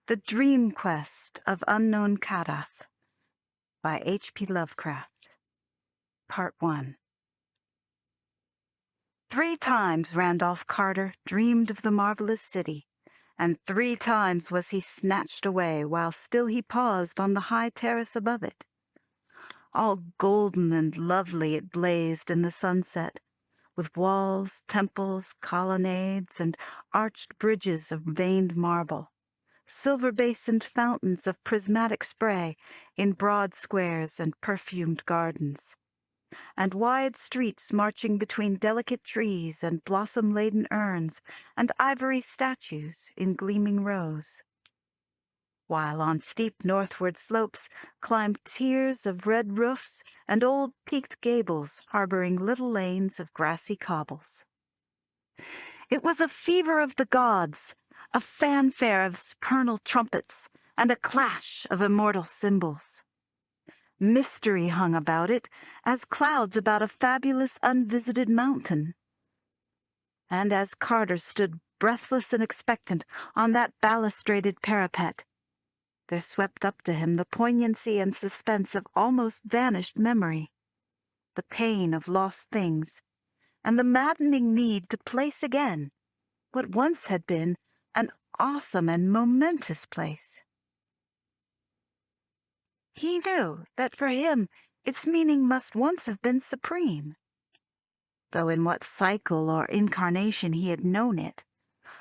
The Dream Quest of Unknown Kadath by H.P. Lovecraft. Part 1. 3 times Randolph Carter dreamed of the marvelous city, and 3 times was he snatched away while still he paused on the high terrace above it. All golden and lovely it blazed in the sunset, with walls, temples, colonnades, and arched bridges of veined marble, silver-basined fountains of prismatic spray in broad squares and perfumed gardens, and wide streets marching between delicate trees and blossom-laden urns and ivory statues in gleaming rows, while on steep northward slopes climbed tiers of red roofs and old peaked gables harboring little lanes of grassy cobbles. It was a fever of the gods, a fanfare of supernal trumpets, and a clash of immortal cymbals. Mystery hung about it, as clouds about a fabulous unvisited mountain. And as Carter stood breathless and expectant on that balustraded parapet, there swept up to him the poignancy and suspense of almost vanished memory, the pain of lost things, and the maddening need to place again what once had been an awesome and momentous place. He knew that for him its meaning must once have been supreme, though in what cycle or incarnation he had known it,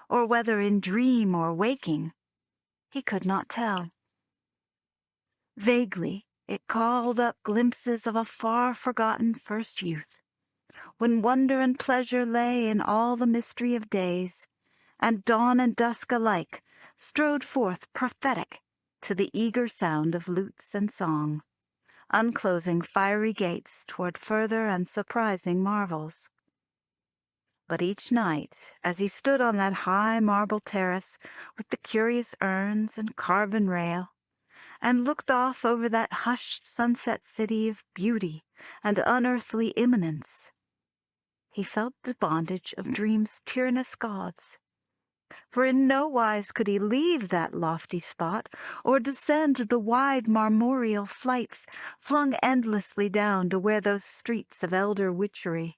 or whether in dream or waking, he could not tell. Vaguely it called up glimpses of a far-forgotten first youth, when wonder and pleasure lay in all the mystery of days, and dawn and dusk alike strode forth prophetic to the eager sound of lutes and song, unclosing fiery gates toward further and surprising marvels. But each night, as he stood on that high marble terrace with the curious urns and carven rail, and looked off over that hushed sunset city of beauty and unearthly imminence, he felt the bondage of dream's tyrannous gods. For in no wise could he leave that lofty spot, or descend the wide marmoreal flights flung endlessly down to where those streets of elder witchery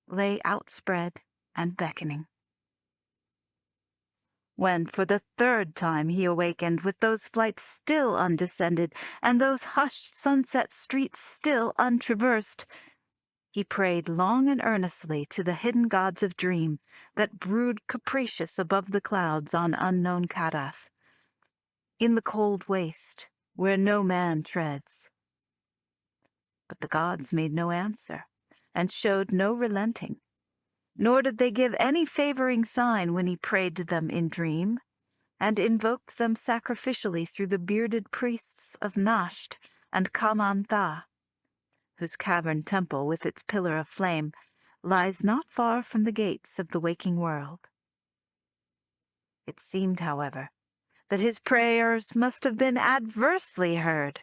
lay outspread and beckoning. When for the 3rd time he awakened with those flights still undescended and those hushed sunset streets still untraversed, he prayed long and earnestly to the hidden gods of dream that brood capricious above the clouds on unknown Kadath, in the cold waste where no man treads. But the gods made no answer, and showed no relenting, nor did they give any favoring sign when he prayed to them in dream, and invoked them sacrificially through the bearded priests of Nasht and Kamantha, whose cavern temple with its pillar of flame lies not far from the gates of the waking world. It seemed, however, that his prayers must have been adversely heard,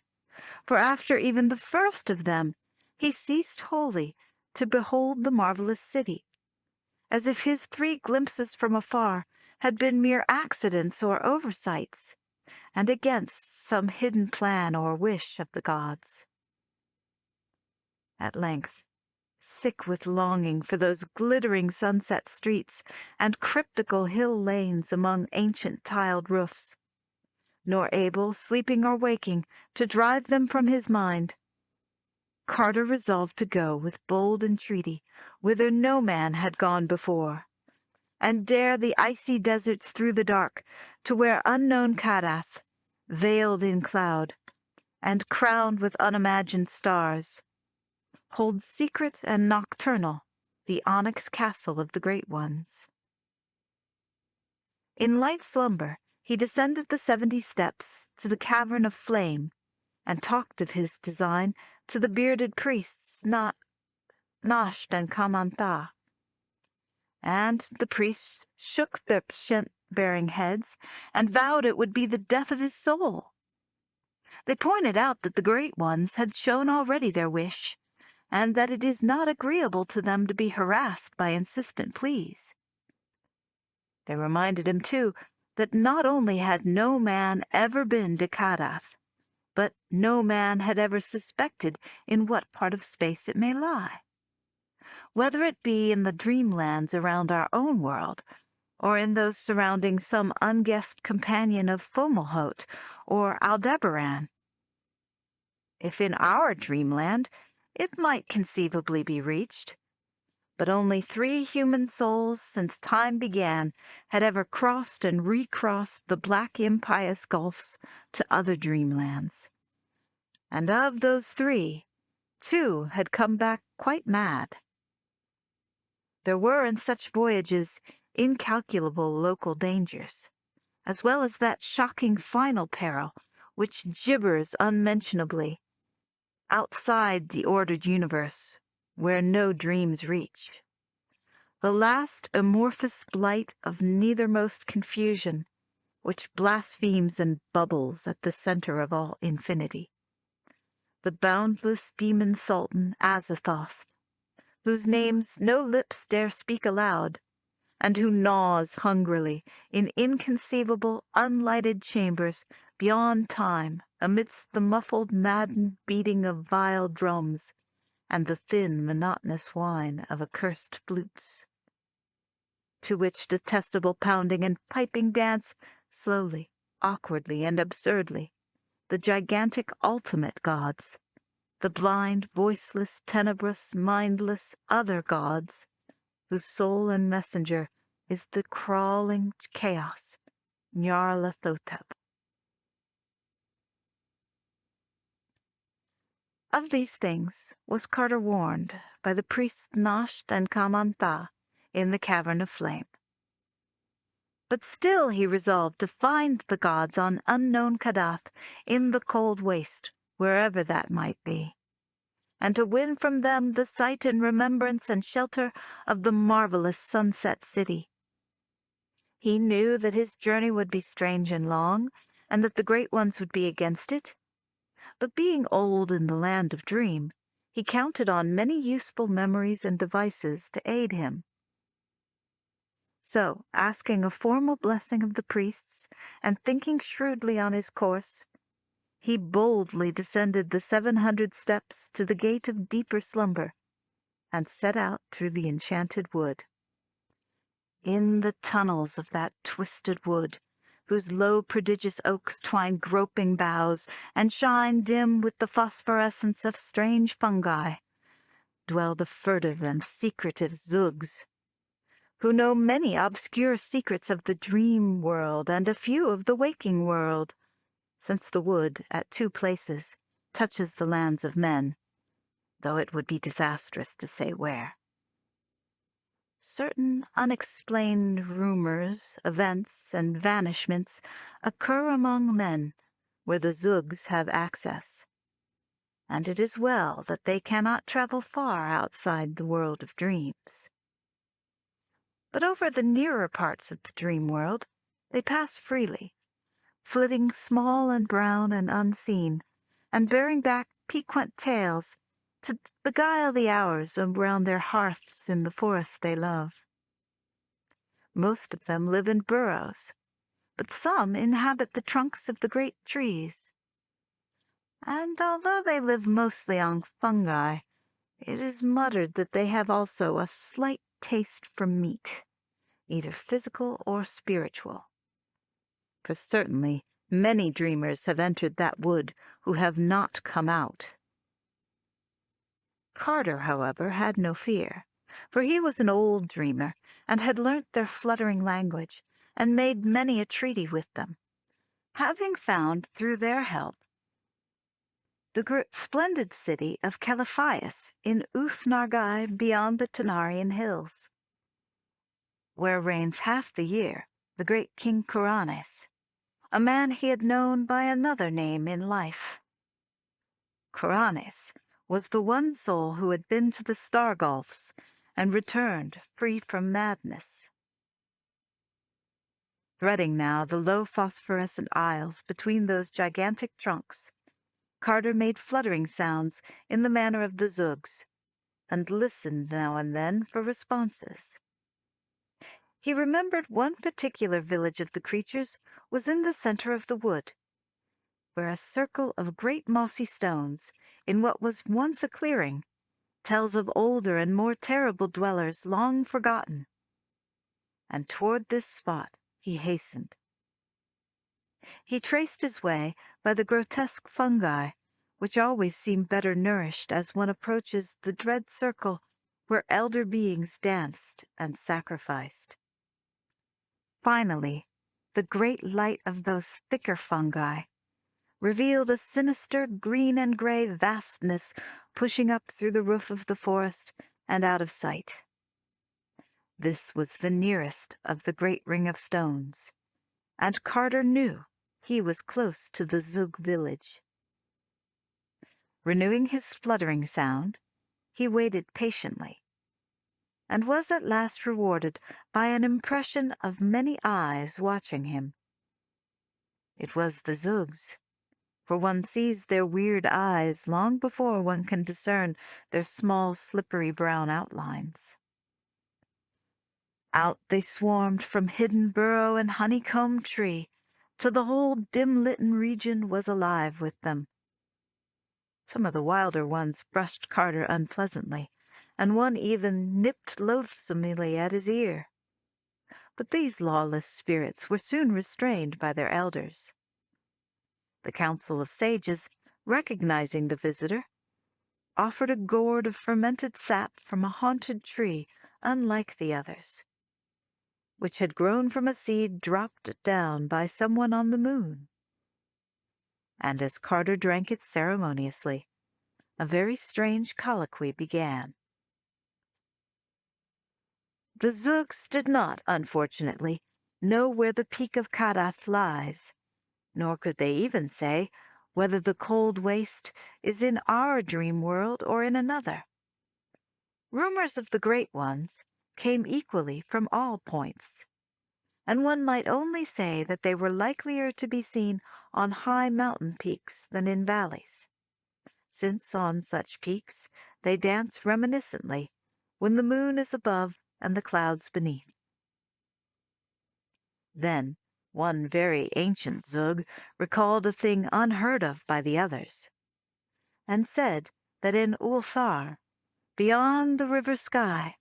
for after even the first of them he ceased wholly to behold the marvelous city, as if his 3 glimpses from afar had been mere accidents or oversights, and against some hidden plan or wish of the gods. At length, sick with longing for those glittering sunset streets and cryptical hill lanes among ancient tiled roofs, nor able, sleeping or waking, to drive them from his mind, Carter resolved to go with bold entreaty whither no man had gone before, and dare the icy deserts through the dark to where unknown Kadath, veiled in cloud and crowned with unimagined stars, holds secret and nocturnal the onyx castle of the great ones. In light slumber he descended the 70 steps to the cavern of flame, and talked of his design to the bearded priests Nasht and Kamantha. And the priests shook their pshent-bearing heads and vowed it would be the death of his soul. They pointed out that the great ones had shown already their wish, and that it is not agreeable to them to be harassed by insistent pleas. They reminded him, too, that not only had no man ever been to Kadath, but no man had ever suspected in what part of space it may lie, whether it be in the dreamlands around our own world, or in those surrounding some unguessed companion of Fomalhaut or Aldebaran. If in our dreamland, it might conceivably be reached, but only 3 human souls since time began had ever crossed and recrossed the black impious gulfs to other dreamlands. And of those 3, 2 had come back quite mad. There were in such voyages incalculable local dangers, as well as that shocking final peril which gibbers unmentionably outside the ordered universe, where no dreams reach. The last amorphous blight of neithermost confusion, which blasphemes and bubbles at the center of all infinity. The boundless demon sultan Azathoth, whose names no lips dare speak aloud, and who gnaws hungrily in inconceivable unlighted chambers beyond time amidst the muffled maddened beating of vile drums and the thin monotonous whine of accursed flutes, to which detestable pounding and piping dance slowly, awkwardly, and absurdly the gigantic ultimate gods, the blind, voiceless, tenebrous, mindless other gods, whose soul and messenger is the crawling chaos, Nyarlathotep. Of these things was Carter warned by the priests Nasht and Kamantha in the Cavern of Flame. But still he resolved to find the gods on unknown Kadath in the cold waste, wherever that might be, and to win from them the sight and remembrance and shelter of the marvelous Sunset City. He knew that his journey would be strange and long, and that the Great Ones would be against it. But being old in the land of dream, he counted on many useful memories and devices to aid him. So, asking a formal blessing of the priests, and thinking shrewdly on his course, he boldly descended the 700 steps to the gate of deeper slumber, and set out through the enchanted wood. In the tunnels of that twisted wood, whose low prodigious oaks twine groping boughs and shine dim with the phosphorescence of strange fungi, dwell the furtive and secretive Zugs, who know many obscure secrets of the dream world and a few of the waking world, since the wood at 2 places touches the lands of men, though it would be disastrous to say where. Certain unexplained rumors, events, and vanishments occur among men where the Zugs have access, and it is well that they cannot travel far outside the world of dreams. But over the nearer parts of the dream world they pass freely, flitting small and brown and unseen, and bearing back piquant tales to beguile the hours around their hearths in the forest they love. Most of them live in burrows, but some inhabit the trunks of the great trees. And although they live mostly on fungi, it is muttered that they have also a slight taste for meat, either physical or spiritual. For certainly many dreamers have entered that wood who have not come out. Carter, however, had no fear, for he was an old dreamer, and had learnt their fluttering language, and made many a treaty with them, having found through their help the splendid city of Caliphias in Uth-Nargai beyond the Tanarian hills, where reigns half the year the great King Kuranes, a man he had known by another name in life. Kuranes was the one soul who had been to the Star Gulfs and returned free from madness. Threading now the low phosphorescent aisles between those gigantic trunks, Carter made fluttering sounds in the manner of the Zugs, and listened now and then for responses. He remembered one particular village of the creatures was in the center of the wood, where a circle of great mossy stones, in what was once a clearing, tells of older and more terrible dwellers long forgotten. And toward this spot he hastened. He traced his way by the grotesque fungi, which always seem better nourished as one approaches the dread circle where elder beings danced and sacrificed. Finally, the great light of those thicker fungi revealed a sinister green and gray vastness pushing up through the roof of the forest and out of sight. This was the nearest of the great ring of stones, and Carter knew he was close to the Zug village. Renewing his fluttering sound, he waited patiently, and was at last rewarded by an impression of many eyes watching him. It was the Zugs, for one sees their weird eyes long before one can discern their small, slippery brown outlines. Out they swarmed from hidden burrow and honeycomb tree, till the whole dim-litten region was alive with them. Some of the wilder ones brushed Carter unpleasantly, and one even nipped loathsomely at his ear. But these lawless spirits were soon restrained by their elders. The Council of Sages, recognizing the visitor, offered a gourd of fermented sap from a haunted tree unlike the others, which had grown from a seed dropped down by someone on the moon. And as Carter drank it ceremoniously, a very strange colloquy began. The Zugs did not, unfortunately, know where the peak of Kadath lies, nor could they even say whether the cold waste is in our dream world or in another. Rumors of the great ones came equally from all points, and one might only say that they were likelier to be seen on high mountain peaks than in valleys, since on such peaks they dance reminiscently when the moon is above and the clouds beneath. Then one very ancient Zug recalled a thing unheard of by the others, and said that in Ulthar, beyond the river sky,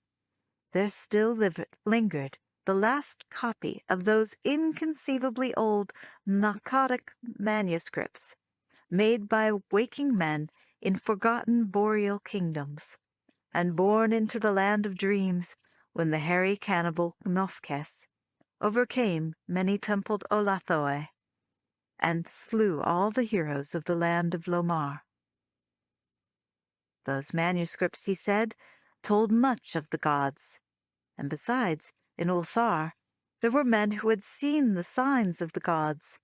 there still lingered the last copy of those inconceivably old narcotic manuscripts made by waking men in forgotten boreal kingdoms, and born into the land of dreams when the hairy cannibal Nofkes overcame many-templed Olathoi and slew all the heroes of the land of Lomar. Those manuscripts, he said, told much of the gods, and besides, in Ulthar, there were men who had seen the signs of the gods,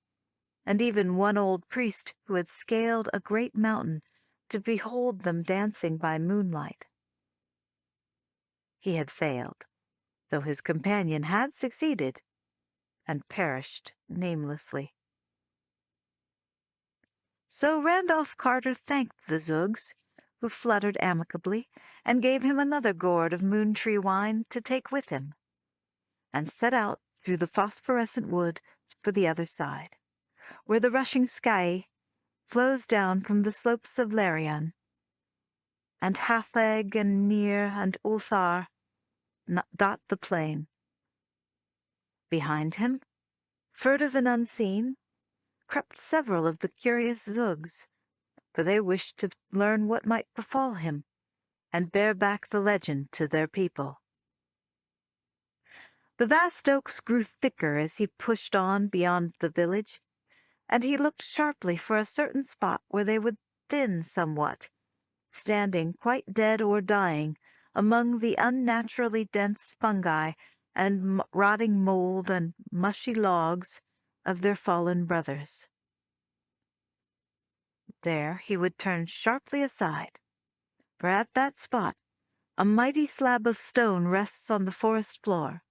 and even one old priest who had scaled a great mountain to behold them dancing by moonlight. He had failed, though his companion had succeeded, and perished namelessly. So Randolph Carter thanked the Zugs, who fluttered amicably, and gave him another gourd of moon-tree wine to take with him, and set out through the phosphorescent wood for the other side, where the rushing Sky flows down from the slopes of Larian, and Hatheg and Nir and Ulthar dot the plain. Behind him, furtive and unseen, crept several of the curious Zugs, for they wished to learn what might befall him, and bear back the legend to their people. The vast oaks grew thicker as he pushed on beyond the village, and he looked sharply for a certain spot where they would thin somewhat, standing quite dead or dying among the unnaturally dense fungi and rotting mold and mushy logs of their fallen brothers. There he would turn sharply aside, for at that spot a mighty slab of stone rests on the forest floor,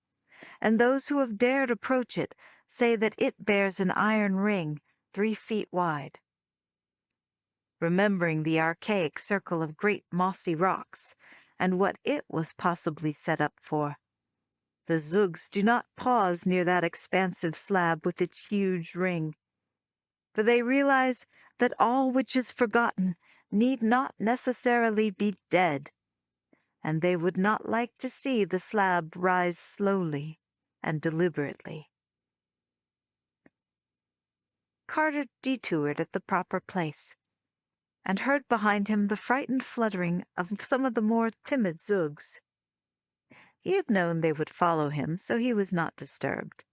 and those who have dared approach it say that it bears an iron ring 3 feet wide. Remembering the archaic circle of great mossy rocks, and what it was possibly set up for, The Zugs do not pause near that expansive slab with its huge ring, for they realize that all which is forgotten need not necessarily be dead, and they would not like to see the slab rise slowly and deliberately. Carter detoured at the proper place, and heard behind him the frightened fluttering of some of the more timid Zugs. He had known they would follow him, so he was not disturbed,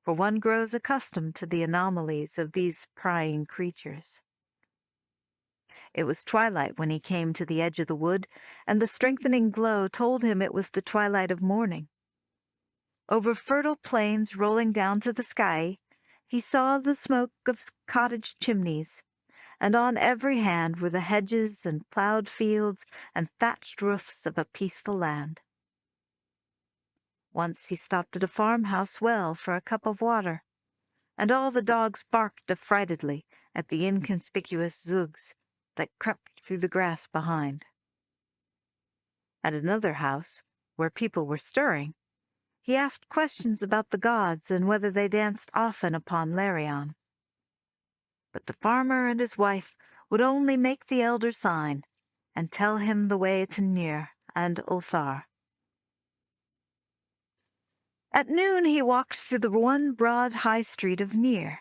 for one grows accustomed to the anomalies of these prying creatures. It was twilight when he came to the edge of the wood, and the strengthening glow told him it was the twilight of morning. Over fertile plains rolling down to the sky, he saw the smoke of cottage chimneys, and on every hand were the hedges and plowed fields and thatched roofs of a peaceful land. Once he stopped at a farmhouse well for a cup of water, and all the dogs barked affrightedly at the inconspicuous Zugs that crept through the grass behind. At another house, where people were stirring, he asked questions about the gods and whether they danced often upon Larion. But the farmer and his wife would only make the elder sign and tell him the way to Nir and Ulthar. At noon he walked through the one broad high street of Nir,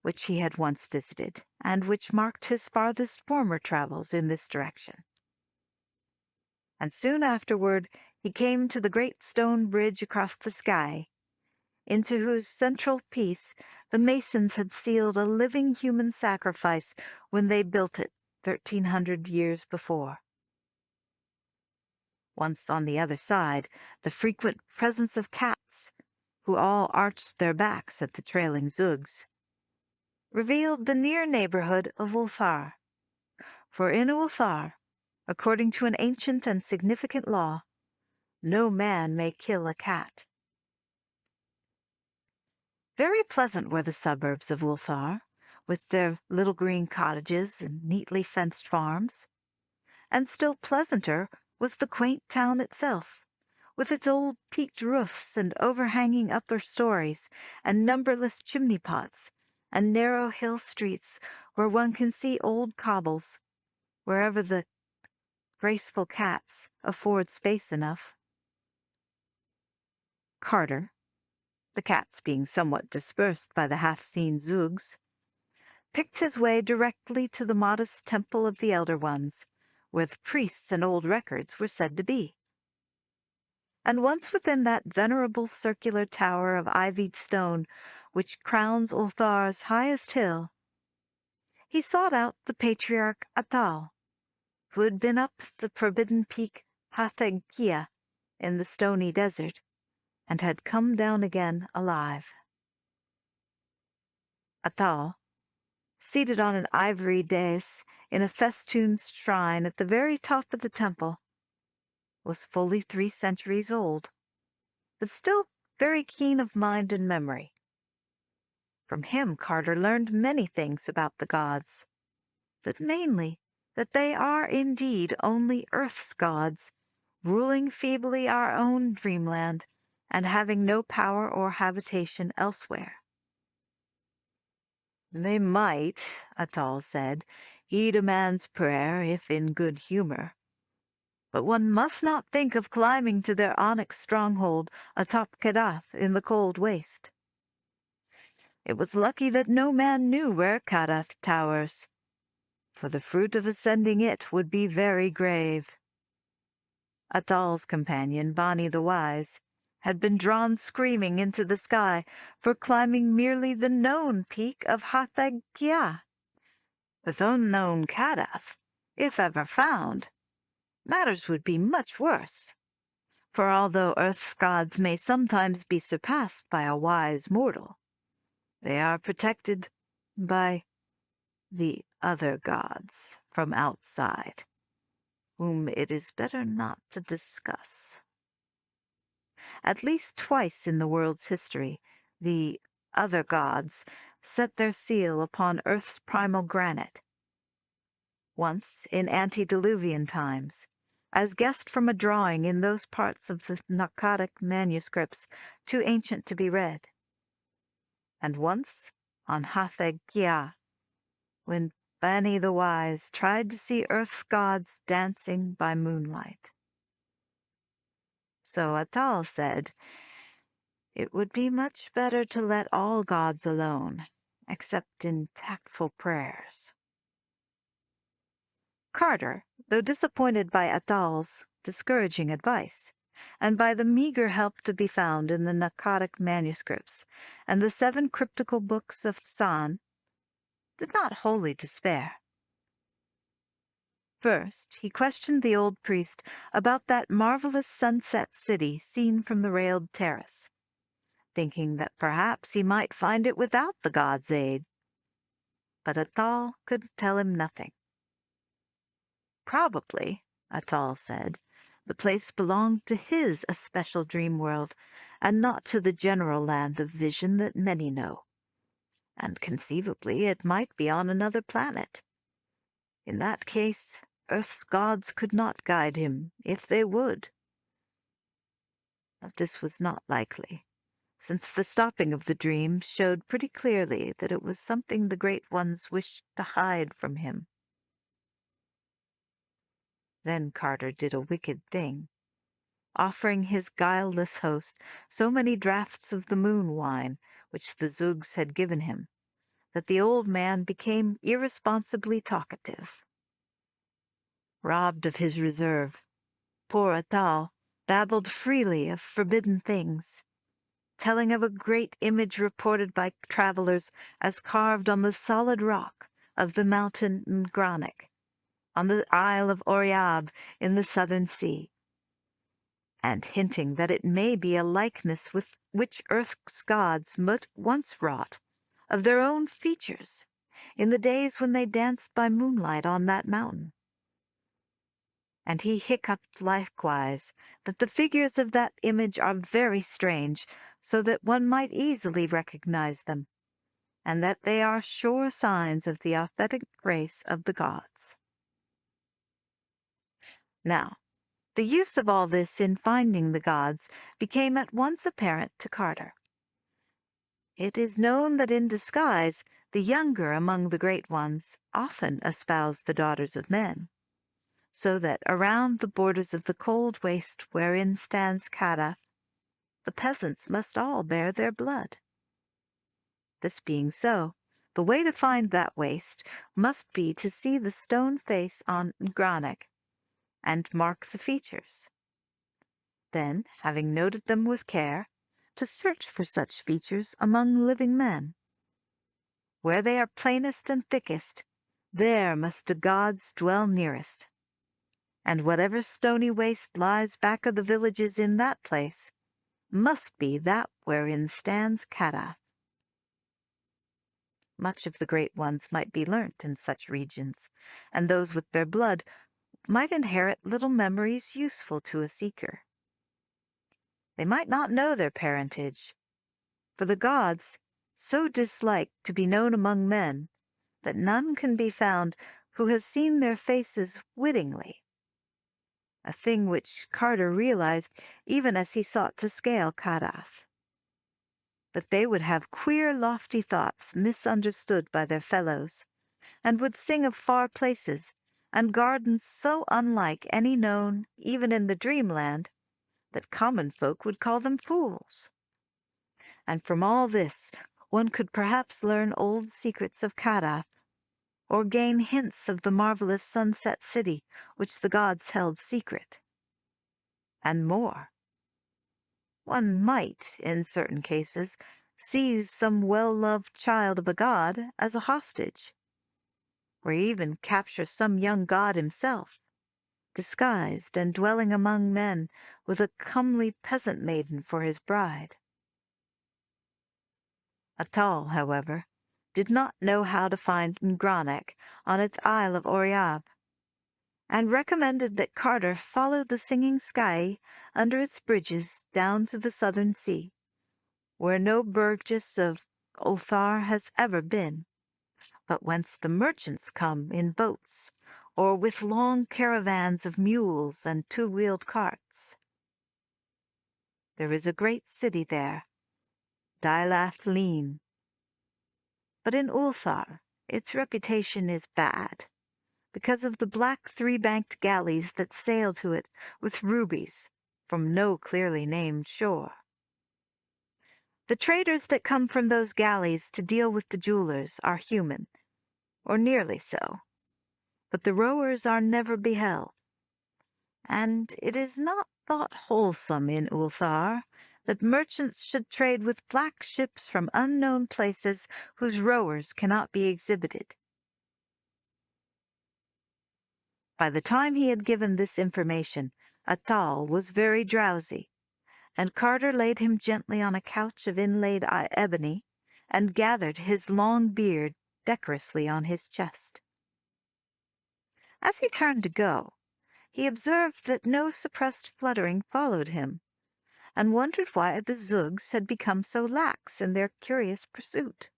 which he had once visited, and which marked his farthest former travels in this direction. And soon afterward he came to the great stone bridge across the sky, into whose central piece the masons had sealed a living human sacrifice when they built it 1,300 years before. Once on the other side, the frequent presence of cats, who all arched their backs at the trailing Zugs, revealed the near neighborhood of Ulthar. For in Ulthar, according to an ancient and significant law, no man may kill a cat. Very pleasant were the suburbs of Ulthar, with their little green cottages and neatly fenced farms, and still pleasanter was the quaint town itself, with its old peaked roofs and overhanging upper stories and numberless chimney pots and narrow hill streets where one can see old cobbles, wherever the graceful cats afford space enough. Carter, the cats being somewhat dispersed by the half-seen Zugs, picked his way directly to the modest temple of the Elder Ones, where the priests and old records were said to be. And once within that venerable circular tower of ivied stone which crowns Ulthar's highest hill, he sought out the patriarch Atal, who had been up the forbidden peak Hathegkia in the stony desert, and had come down again alive. Atal, seated on an ivory dais in a festooned shrine at the very top of the temple, was fully 3 centuries old, but still very keen of mind and memory. From him Carter learned many things about the gods, but mainly that they are indeed only Earth's gods, ruling feebly our own dreamland, and having no power or habitation elsewhere. They might, Atal said, heed a man's prayer if in good humor, but one must not think of climbing to their onyx stronghold atop Kadath in the cold waste. It was lucky that no man knew where Kadath towers, for the fruit of ascending it would be very grave. Atal's companion, Bani the Wise, had been drawn screaming into the sky for climbing merely the known peak of Hathegkia. With unknown Kadath, if ever found, matters would be much worse. For although Earth's gods may sometimes be surpassed by a wise mortal, they are protected by the other gods from outside, whom it is better not to discuss. At least twice in the world's history, the other gods set their seal upon Earth's primal granite. Once, in antediluvian times, as guessed from a drawing in those parts of the narcotic manuscripts too ancient to be read. And once, on Hatheg Kia, when Bani the Wise tried to see Earth's gods dancing by moonlight. So Atal said, "It would be much better to let all gods alone, except in tactful prayers." Carter, though disappointed by Atal's discouraging advice, and by the meager help to be found in the narcotic manuscripts and the 7 cryptical books of San, did not wholly despair. First, he questioned the old priest about that marvelous sunset city seen from the railed terrace, thinking that perhaps he might find it without the god's aid. But Atal could tell him nothing. Probably, Atal said, the place belonged to his especial dream world, and not to the general land of vision that many know. And conceivably it might be on another planet. In that case, Earth's gods could not guide him, if they would. But this was not likely, since the stopping of the dream showed pretty clearly that it was something the Great Ones wished to hide from him. Then Carter did a wicked thing, offering his guileless host so many draughts of the moon wine which the Zugs had given him, that the old man became irresponsibly talkative. Robbed of his reserve, poor Atal babbled freely of forbidden things, telling of a great image reported by travelers as carved on the solid rock of the mountain Ngranek, on the Isle of Oriab in the southern sea, and hinting that it may be a likeness with which Earth's gods once wrought, of their own features, in the days when they danced by moonlight on that mountain. And he hiccuped likewise that the figures of that image are very strange, so that one might easily recognize them, and that they are sure signs of the authentic race of the gods. Now, the use of all this in finding the gods became at once apparent to Carter. It is known that in disguise the younger among the great ones often espouse the daughters of men, so that around the borders of the cold waste wherein stands Kadath, the peasants must all bear their blood. This being so, the way to find that waste must be to see the stone face on Ngranek and mark the features. Then, having noted them with care, to search for such features among living men. Where they are plainest and thickest, there must the gods dwell nearest. And whatever stony waste lies back of the villages in that place must be that wherein stands Kadath. Much of the great ones might be learnt in such regions, and those with their blood might inherit little memories useful to a seeker. They might not know their parentage, for the gods so dislike to be known among men that none can be found who has seen their faces wittingly, a thing which Carter realized even as he sought to scale Kadath. But they would have queer lofty thoughts misunderstood by their fellows, and would sing of far places and gardens so unlike any known even in the dreamland that common folk would call them fools. And from all this one could perhaps learn old secrets of Kadath, or gain hints of the marvelous sunset city which the gods held secret. And more. One might, in certain cases, seize some well-loved child of a god as a hostage, or even capture some young god himself, disguised and dwelling among men with a comely peasant maiden for his bride. Atal, however, did not know how to find Ngranek on its Isle of Oriab, and recommended that Carter follow the singing sky under its bridges down to the southern sea, where no burgess of Ulthar has ever been, but whence the merchants come in boats, or with long caravans of mules and two-wheeled carts. There is a great city there, Dailath Leen. But in Ulthar, its reputation is bad, because of the black three-banked galleys that sail to it with rubies from no clearly named shore. The traders that come from those galleys to deal with the jewelers are human, or nearly so, but the rowers are never beheld. And it is not thought wholesome in Ulthar that merchants should trade with black ships from unknown places whose rowers cannot be exhibited. By the time he had given this information, Atal was very drowsy, and Carter laid him gently on a couch of inlaid ebony and gathered his long beard decorously on his chest. As he turned to go, he observed that no suppressed fluttering followed him, and wondered why the Zugs had become so lax in their curious pursuit.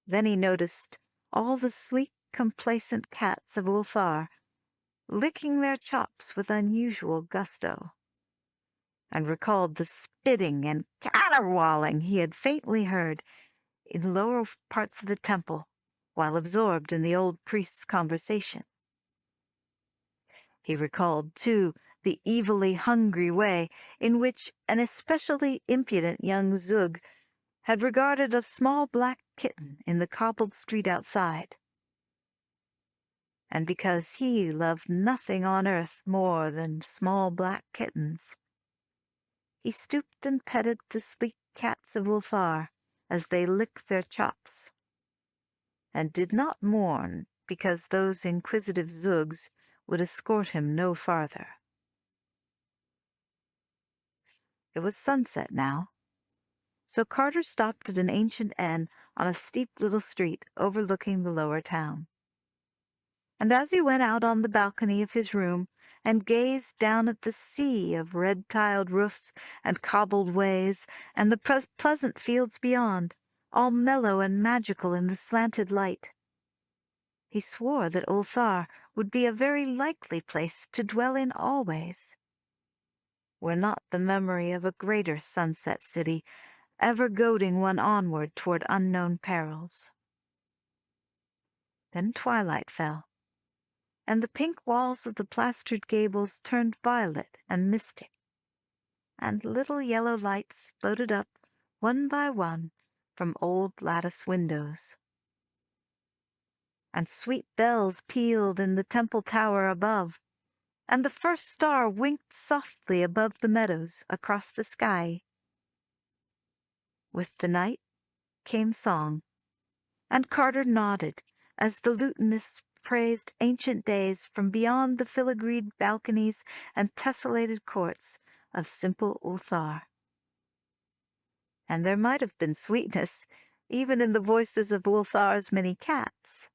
Then he noticed all the sleek, complacent cats of Ulthar licking their chops with unusual gusto, and recalled the spitting and caterwauling he had faintly heard in lower parts of the temple while absorbed in the old priest's conversation. He recalled, too, the evilly hungry way in which an especially impudent young Zug had regarded a small black kitten in the cobbled street outside. And because he loved nothing on earth more than small black kittens, he stooped and petted the sleek cats of Ulthar as they licked their chops, and did not mourn because those inquisitive Zugs would escort him no farther. It was sunset now, so Carter stopped at an ancient inn on a steep little street overlooking the lower town. And as he went out on the balcony of his room and gazed down at the sea of red-tiled roofs and cobbled ways and the pleasant fields beyond, all mellow and magical in the slanted light, he swore that Ulthar would be a very likely place to dwell in always, were not the memory of a greater sunset city ever goading one onward toward unknown perils. Then twilight fell, and the pink walls of the plastered gables turned violet and mystic, and little yellow lights floated up one by one from old lattice windows. And sweet bells pealed in the temple tower above, and the first star winked softly above the meadows across the sky. With the night came song, and Carter nodded as the lutanist praised ancient days from beyond the filigreed balconies and tessellated courts of simple Ulthar. And there might have been sweetness even in the voices of Ulthar's many cats,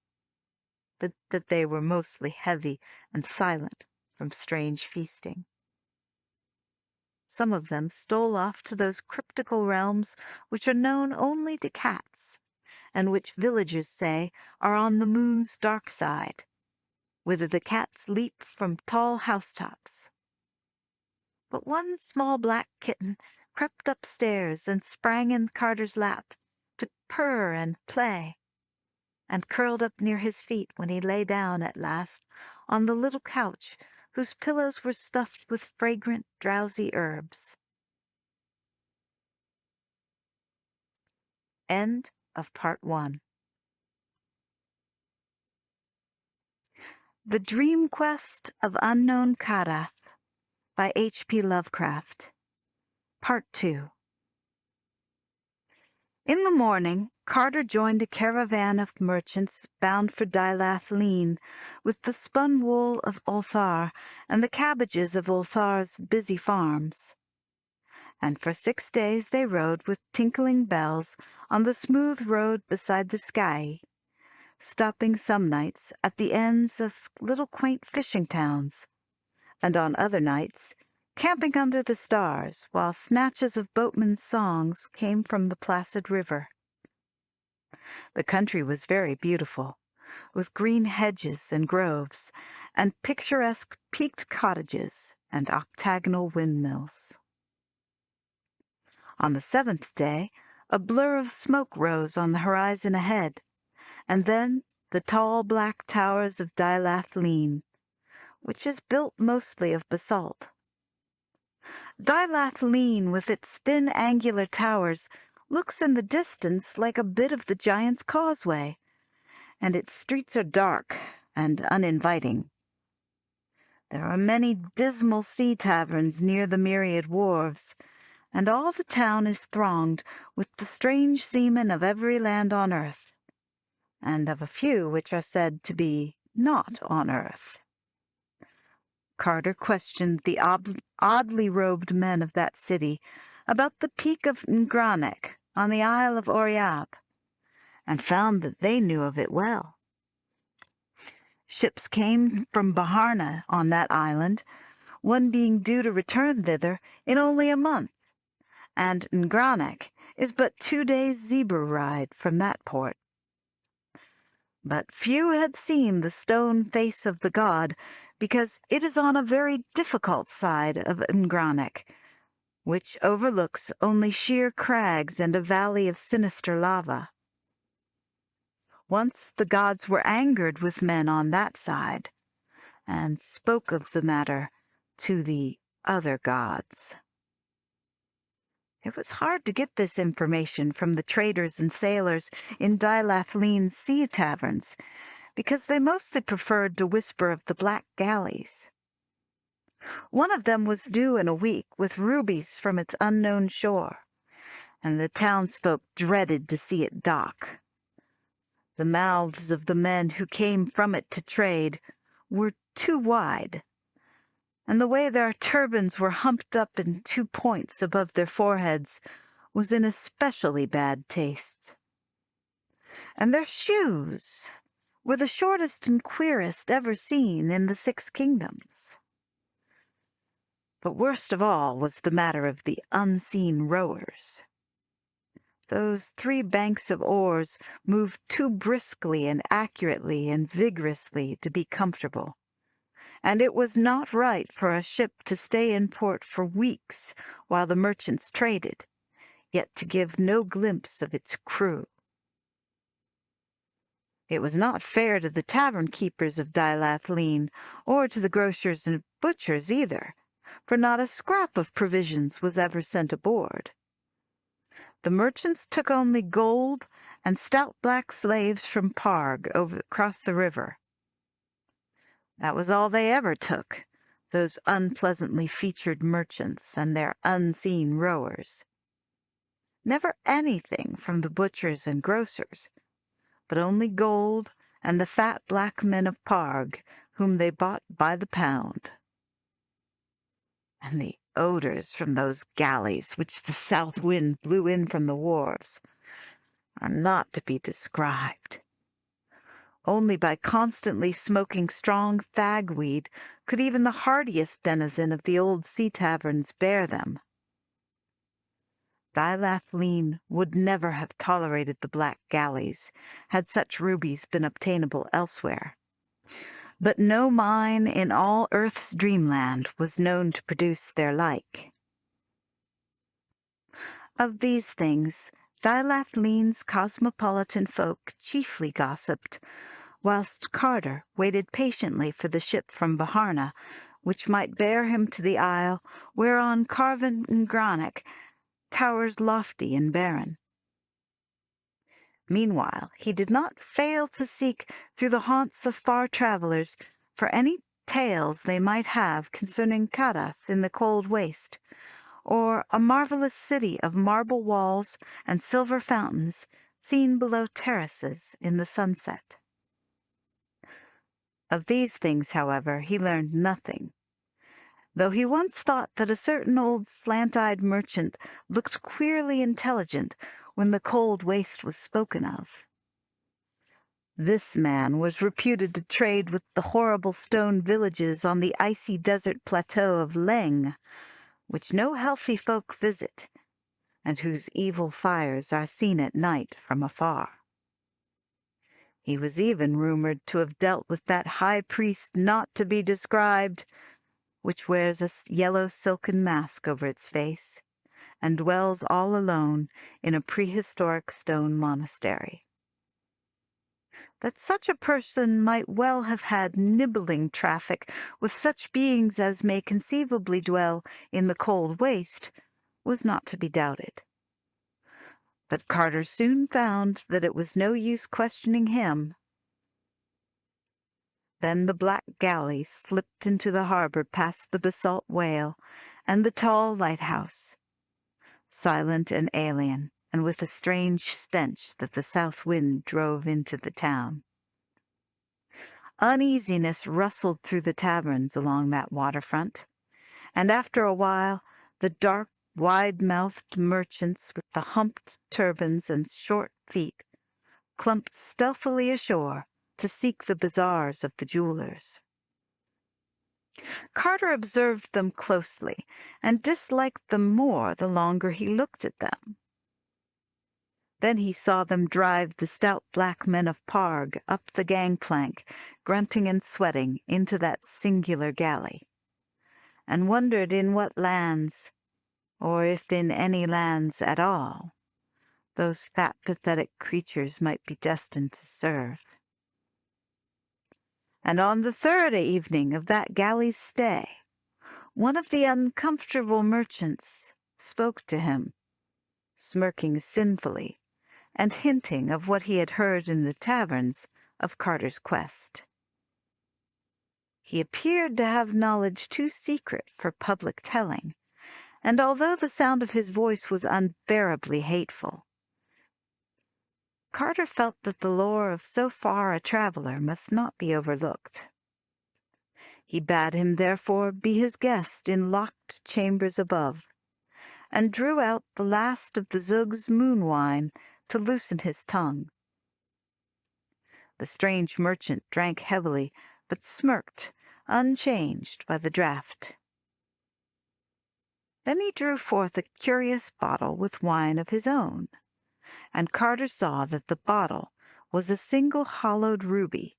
but that they were mostly heavy and silent from strange feasting. Some of them stole off to those cryptical realms which are known only to cats, and which villagers say are on the moon's dark side, whither the cats leap from tall housetops. But one small black kitten crept upstairs and sprang in Carter's lap to purr and play, and curled up near his feet when he lay down at last on the little couch whose pillows were stuffed with fragrant, drowsy herbs. End of Part 1. The Dream Quest of Unknown Kadath by H.P. Lovecraft. Part 2. In the morning, Carter joined a caravan of merchants bound for Dailath Leen with the spun wool of Ulthar and the cabbages of Ulthar's busy farms. And for 6 days they rode with tinkling bells on the smooth road beside the sky, stopping some nights at the ends of little quaint fishing towns, and on other nights camping under the stars while snatches of boatmen's songs came from the placid river. The country was very beautiful, with green hedges and groves, and picturesque peaked cottages and octagonal windmills. On the 7th day, a blur of smoke rose on the horizon ahead, and then the tall black towers of Dilathleen, which is built mostly of basalt. Dilathleen, with its thin angular towers, looks in the distance like a bit of the Giant's Causeway, and its streets are dark and uninviting. There are many dismal sea taverns near the myriad wharves, and all the town is thronged with the strange seamen of every land on earth, and of a few which are said to be not on earth. Carter questioned the oddly robed men of that city about the peak of Ngranek on the Isle of Oriab, and found that they knew of it well. Ships came from Baharna on that island, one being due to return thither in only a month, and Ngranek is but 2 days' zebra ride from that port. But few had seen the stone face of the god, because it is on a very difficult side of Ngranek, which overlooks only sheer crags and a valley of sinister lava. Once the gods were angered with men on that side, and spoke of the matter to the other gods. It was hard to get this information from the traders and sailors in Dilathleen's sea taverns, because they mostly preferred to whisper of the black galleys. One of them was due in a week with rubies from its unknown shore, and the townsfolk dreaded to see it dock. The mouths of the men who came from it to trade were too wide, and the way their turbans were humped up in 2 points above their foreheads was in especially bad taste. And their shoes were the shortest and queerest ever seen in the 6 kingdoms. But worst of all was the matter of the unseen rowers. Those 3 banks of oars moved too briskly and accurately and vigorously to be comfortable, and it was not right for a ship to stay in port for weeks while the merchants traded, yet to give no glimpse of its crew. It was not fair to the tavern keepers of Dilathleen, or to the grocers and butchers either, for not a scrap of provisions was ever sent aboard. The merchants took only gold and stout black slaves from Parg across the river. That was all they ever took, those unpleasantly featured merchants and their unseen rowers. Never anything from the butchers and grocers, but only gold and the fat black men of Parg, whom they bought by the pound. And the odors from those galleys which the south wind blew in from the wharves are not to be described. Only by constantly smoking strong thagweed could even the hardiest denizen of the old sea taverns bear them. Dilathleen would never have tolerated the black galleys, had such rubies been obtainable elsewhere. But no mine in all Earth's dreamland was known to produce their like. Of these things, Dilathleen's cosmopolitan folk chiefly gossiped, whilst Carter waited patiently for the ship from Baharna, which might bear him to the isle whereon Carven Ngranek towers lofty and barren. Meanwhile, he did not fail to seek through the haunts of far travellers for any tales they might have concerning Kadath in the cold waste, or a marvelous city of marble walls and silver fountains seen below terraces in the sunset. Of these things, however, he learned nothing, though he once thought that a certain old slant-eyed merchant looked queerly intelligent when the cold waste was spoken of. This man was reputed to trade with the horrible stone villages on the icy desert plateau of Leng, which no healthy folk visit, and whose evil fires are seen at night from afar. He was even rumored to have dealt with that high priest not to be described, which wears a yellow silken mask over its face, and dwells all alone in a prehistoric stone monastery. That such a person might well have had nibbling traffic with such beings as may conceivably dwell in the cold waste was not to be doubted. But Carter soon found that it was no use questioning him. Then the black galley slipped into the harbor past the basalt whale and the tall lighthouse, silent and alien, and with a strange stench that the south wind drove into the town. Uneasiness rustled through the taverns along that waterfront, and after a while the dark, wide-mouthed merchants with the humped turbans and short feet clumped stealthily ashore to seek the bazaars of the jewelers. Carter observed them closely and disliked them more the longer he looked at them. Then he saw them drive the stout black men of Parg up the gangplank, grunting and sweating, into that singular galley, and wondered in what lands, or if in any lands at all, those fat, pathetic creatures might be destined to serve. And on the third evening of that galley's stay, one of the uncomfortable merchants spoke to him, smirking sinfully, and hinting of what he had heard in the taverns of Carter's quest. He appeared to have knowledge too secret for public telling, and although the sound of his voice was unbearably hateful, Carter felt that the lore of so far a traveler must not be overlooked. He bade him therefore be his guest in locked chambers above, and drew out the last of the Zug's moon wine to loosen his tongue. The strange merchant drank heavily, but smirked, unchanged by the draught. Then he drew forth a curious bottle with wine of his own, and Carter saw that the bottle was a single hollowed ruby,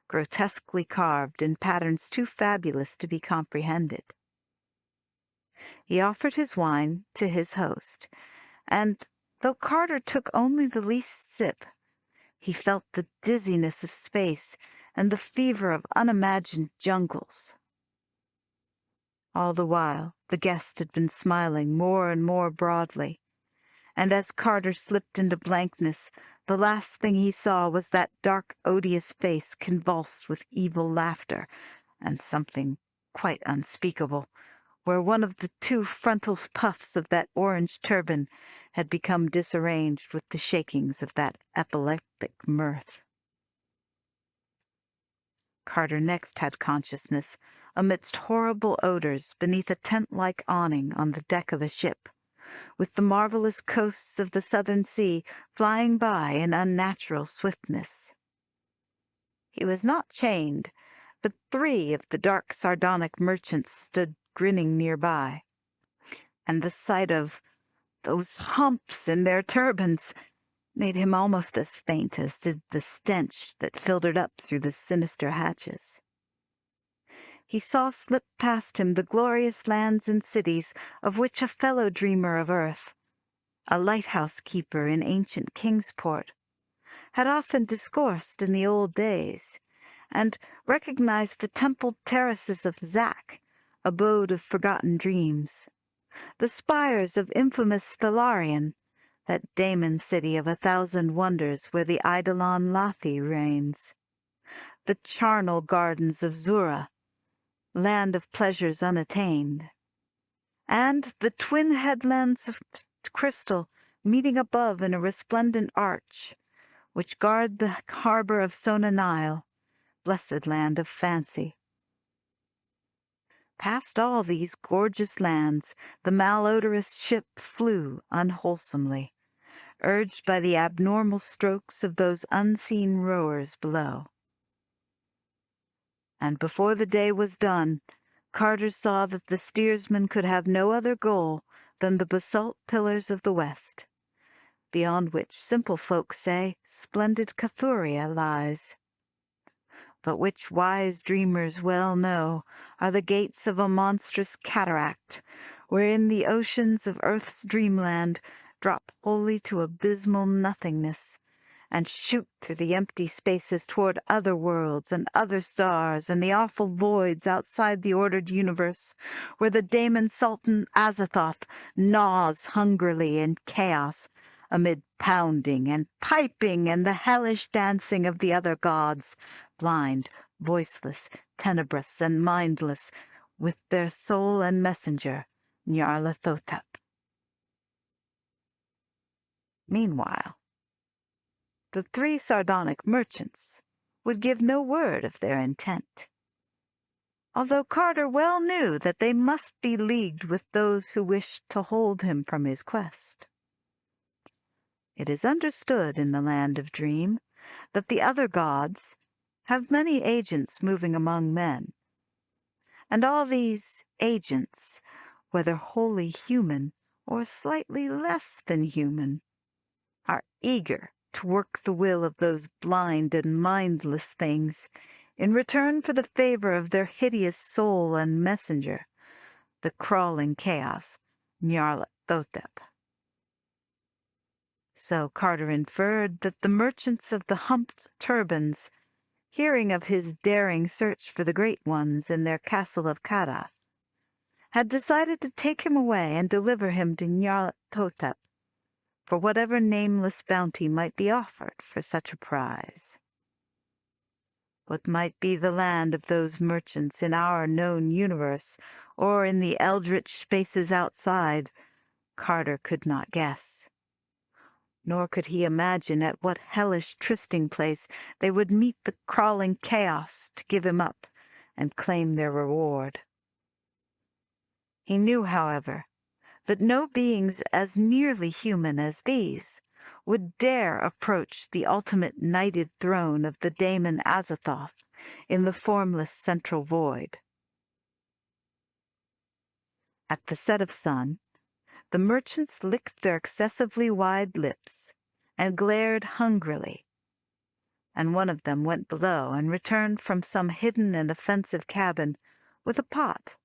grotesquely carved in patterns too fabulous to be comprehended. He offered his wine to his host, and though Carter took only the least sip, he felt the dizziness of space and the fever of unimagined jungles. All the while, the guest had been smiling more and more broadly, and as Carter slipped into blankness, the last thing he saw was that dark, odious face convulsed with evil laughter, and something quite unspeakable, where one of the two frontal puffs of that orange turban had become disarranged with the shakings of that epileptic mirth. Carter next had consciousness amidst horrible odors beneath a tent-like awning on the deck of a ship, with the marvelous coasts of the southern sea flying by in unnatural swiftness. He was not chained, but 3 of the dark sardonic merchants stood grinning nearby, and the sight of those humps in their turbans made him almost as faint as did the stench that filtered up through the sinister hatches. He saw slip past him the glorious lands and cities of which a fellow dreamer of earth, a lighthouse keeper in ancient Kingsport, had often discoursed in the old days, and recognized the templed terraces of Zak, abode of forgotten dreams, the spires of infamous Thalarion, that Daemon city of 1,000 wonders where the Eidolon Lathi reigns, the charnel gardens of Zura, land of pleasures unattained, and the twin headlands of crystal meeting above in a resplendent arch, which guard the harbor of Sona Nile, blessed land of fancy. Past all these gorgeous lands the malodorous ship flew unwholesomely, urged by the abnormal strokes of those unseen rowers below. And before the day was done, Carter saw that the steersman could have no other goal than the basalt pillars of the west, beyond which simple folk say splendid Cathuria lies, but which wise dreamers well know are the gates of a monstrous cataract, wherein the oceans of earth's dreamland drop wholly to abysmal nothingness, and shoot through the empty spaces toward other worlds and other stars and the awful voids outside the ordered universe, where the daemon Sultan Azathoth gnaws hungrily in chaos, amid pounding and piping and the hellish dancing of the other gods, blind, voiceless, tenebrous, and mindless, with their soul and messenger, Nyarlathotep. Meanwhile, the three sardonic merchants would give no word of their intent, although Carter well knew that they must be leagued with those who wished to hold him from his quest. It is understood in the land of Dream that the other gods have many agents moving among men, and all these agents, whether wholly human or slightly less than human, are eager to work the will of those blind and mindless things in return for the favor of their hideous soul and messenger, the crawling chaos, Nyarlathotep. So Carter inferred that the merchants of the humped turbans, hearing of his daring search for the Great Ones in their castle of Kadath, had decided to take him away and deliver him to Nyarlathotep for whatever nameless bounty might be offered for such a prize. What might be the land of those merchants in our known universe, or in the eldritch spaces outside, Carter could not guess. Nor could he imagine at what hellish trysting place they would meet the crawling chaos to give him up and claim their reward. He knew, however, that no beings as nearly human as these would dare approach the ultimate knighted throne of the daemon Azathoth in the formless central void. At the set of sun, the merchants licked their excessively wide lips and glared hungrily, and one of them went below and returned from some hidden and offensive cabin with a pot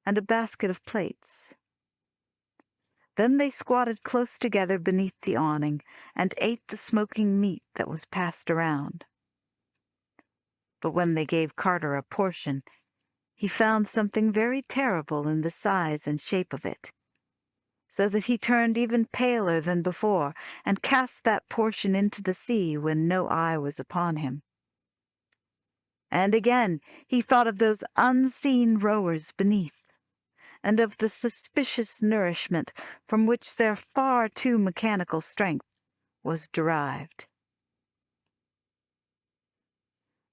and a basket of plates. Then they squatted close together beneath the awning and ate the smoking meat that was passed around. But when they gave Carter a portion, he found something very terrible in the size and shape of it, so that he turned even paler than before and cast that portion into the sea when no eye was upon him. And again he thought of those unseen rowers beneath, and of the suspicious nourishment from which their far too mechanical strength was derived.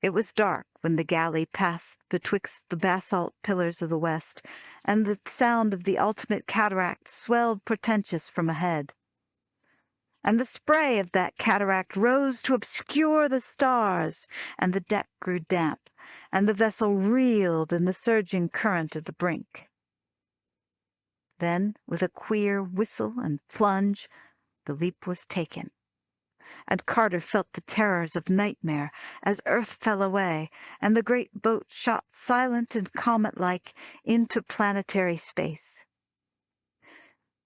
It was dark when the galley passed betwixt the basalt pillars of the west, and the sound of the ultimate cataract swelled portentous from ahead. And the spray of that cataract rose to obscure the stars, and the deck grew damp, and the vessel reeled in the surging current of the brink. Then, with a queer whistle and plunge, the leap was taken, and Carter felt the terrors of nightmare as earth fell away, and the great boat shot silent and comet-like into planetary space.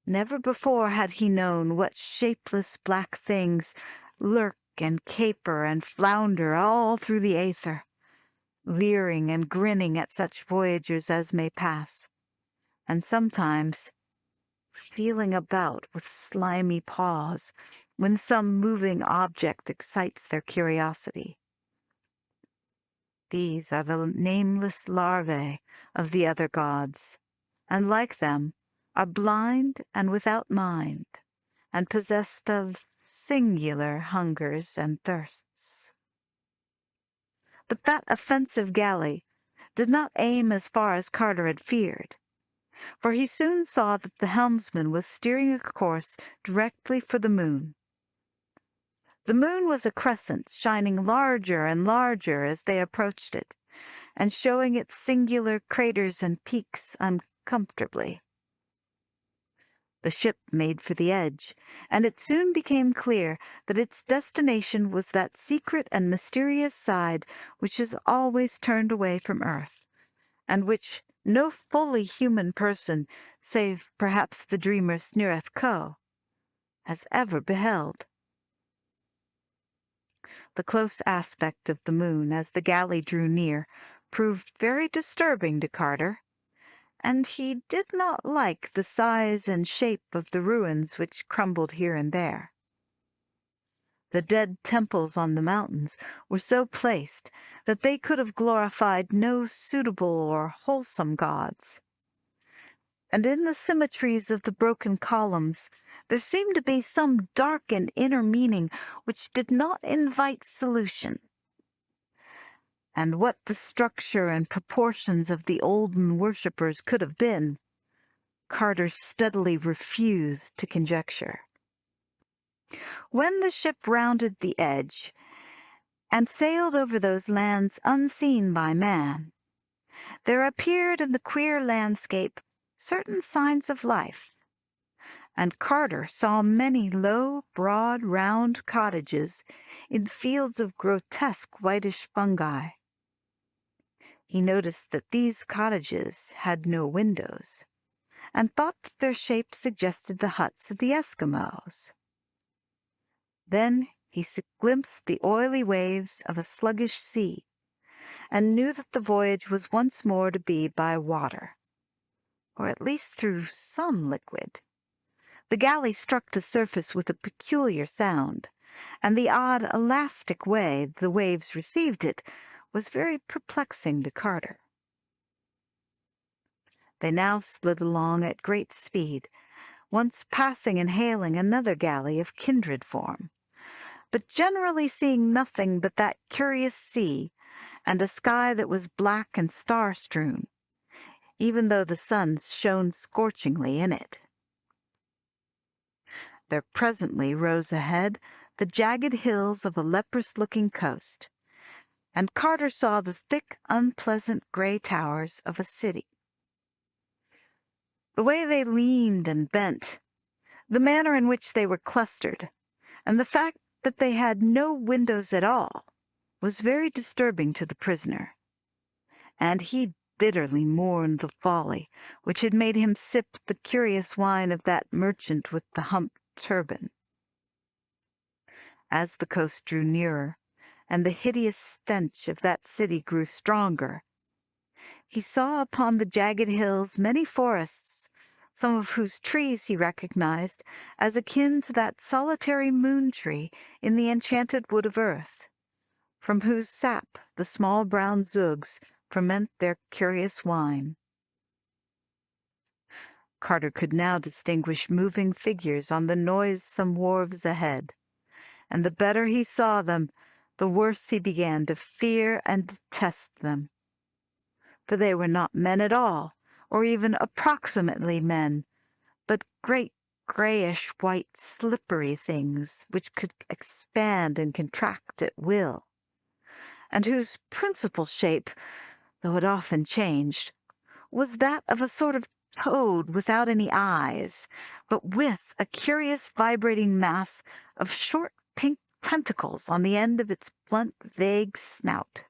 Never before had he known what shapeless black things lurk and caper and flounder all through the aether, leering and grinning at such voyagers as may pass, and sometimes feeling about with slimy paws when some moving object excites their curiosity. These are the nameless larvae of the other gods, and like them are blind and without mind, and possessed of singular hungers and thirsts. But that offensive galley did not aim as far as Carter had feared, for he soon saw that the helmsman was steering a course directly for the moon. The moon was a crescent, shining larger and larger as they approached it, and showing its singular craters and peaks uncomfortably. The ship made for the edge, and it soon became clear that its destination was that secret and mysterious side which is always turned away from Earth, and which no fully human person, save perhaps the dreamer Snireth Ko, has ever beheld. The close aspect of the moon as the galley drew near proved very disturbing to Carter, and he did not like the size and shape of the ruins which crumbled here and there. The dead temples on the mountains were so placed that they could have glorified no suitable or wholesome gods. And in the symmetries of the broken columns there seemed to be some dark and inner meaning which did not invite solution. And what the structure and proportions of the olden worshippers could have been, Carter steadily refused to conjecture. When the ship rounded the edge and sailed over those lands unseen by man, there appeared in the queer landscape certain signs of life, and Carter saw many low, broad, round cottages in fields of grotesque whitish fungi. He noticed that these cottages had no windows, and thought that their shape suggested the huts of the Eskimos. Then he glimpsed the oily waves of a sluggish sea, and knew that the voyage was once more to be by water, or at least through some liquid. The galley struck the surface with a peculiar sound, and the odd elastic way the waves received it was very perplexing to Carter. They now slid along at great speed, once passing and hailing another galley of kindred form, but generally seeing nothing but that curious sea and a sky that was black and star-strewn, even though the sun shone scorchingly in it. There presently rose ahead the jagged hills of a leprous-looking coast, and Carter saw the thick, unpleasant gray towers of a city. The way they leaned and bent, the manner in which they were clustered, and the fact that they had no windows at all, was very disturbing to the prisoner, and he bitterly mourned the folly which had made him sip the curious wine of that merchant with the humped turban. As the coast drew nearer, and the hideous stench of that city grew stronger, he saw upon the jagged hills many forests, some of whose trees he recognized as akin to that solitary moon-tree in the enchanted wood of earth, from whose sap the small brown zugs ferment their curious wine. Carter could now distinguish moving figures on the noisome wharves ahead, and the better he saw them, the worse he began to fear and detest them. For they were not men at all, or even approximately men, but great grayish-white slippery things which could expand and contract at will, and whose principal shape, though it often changed, was that of a sort of toad without any eyes, but with a curious vibrating mass of short pink tentacles on the end of its blunt, vague snout.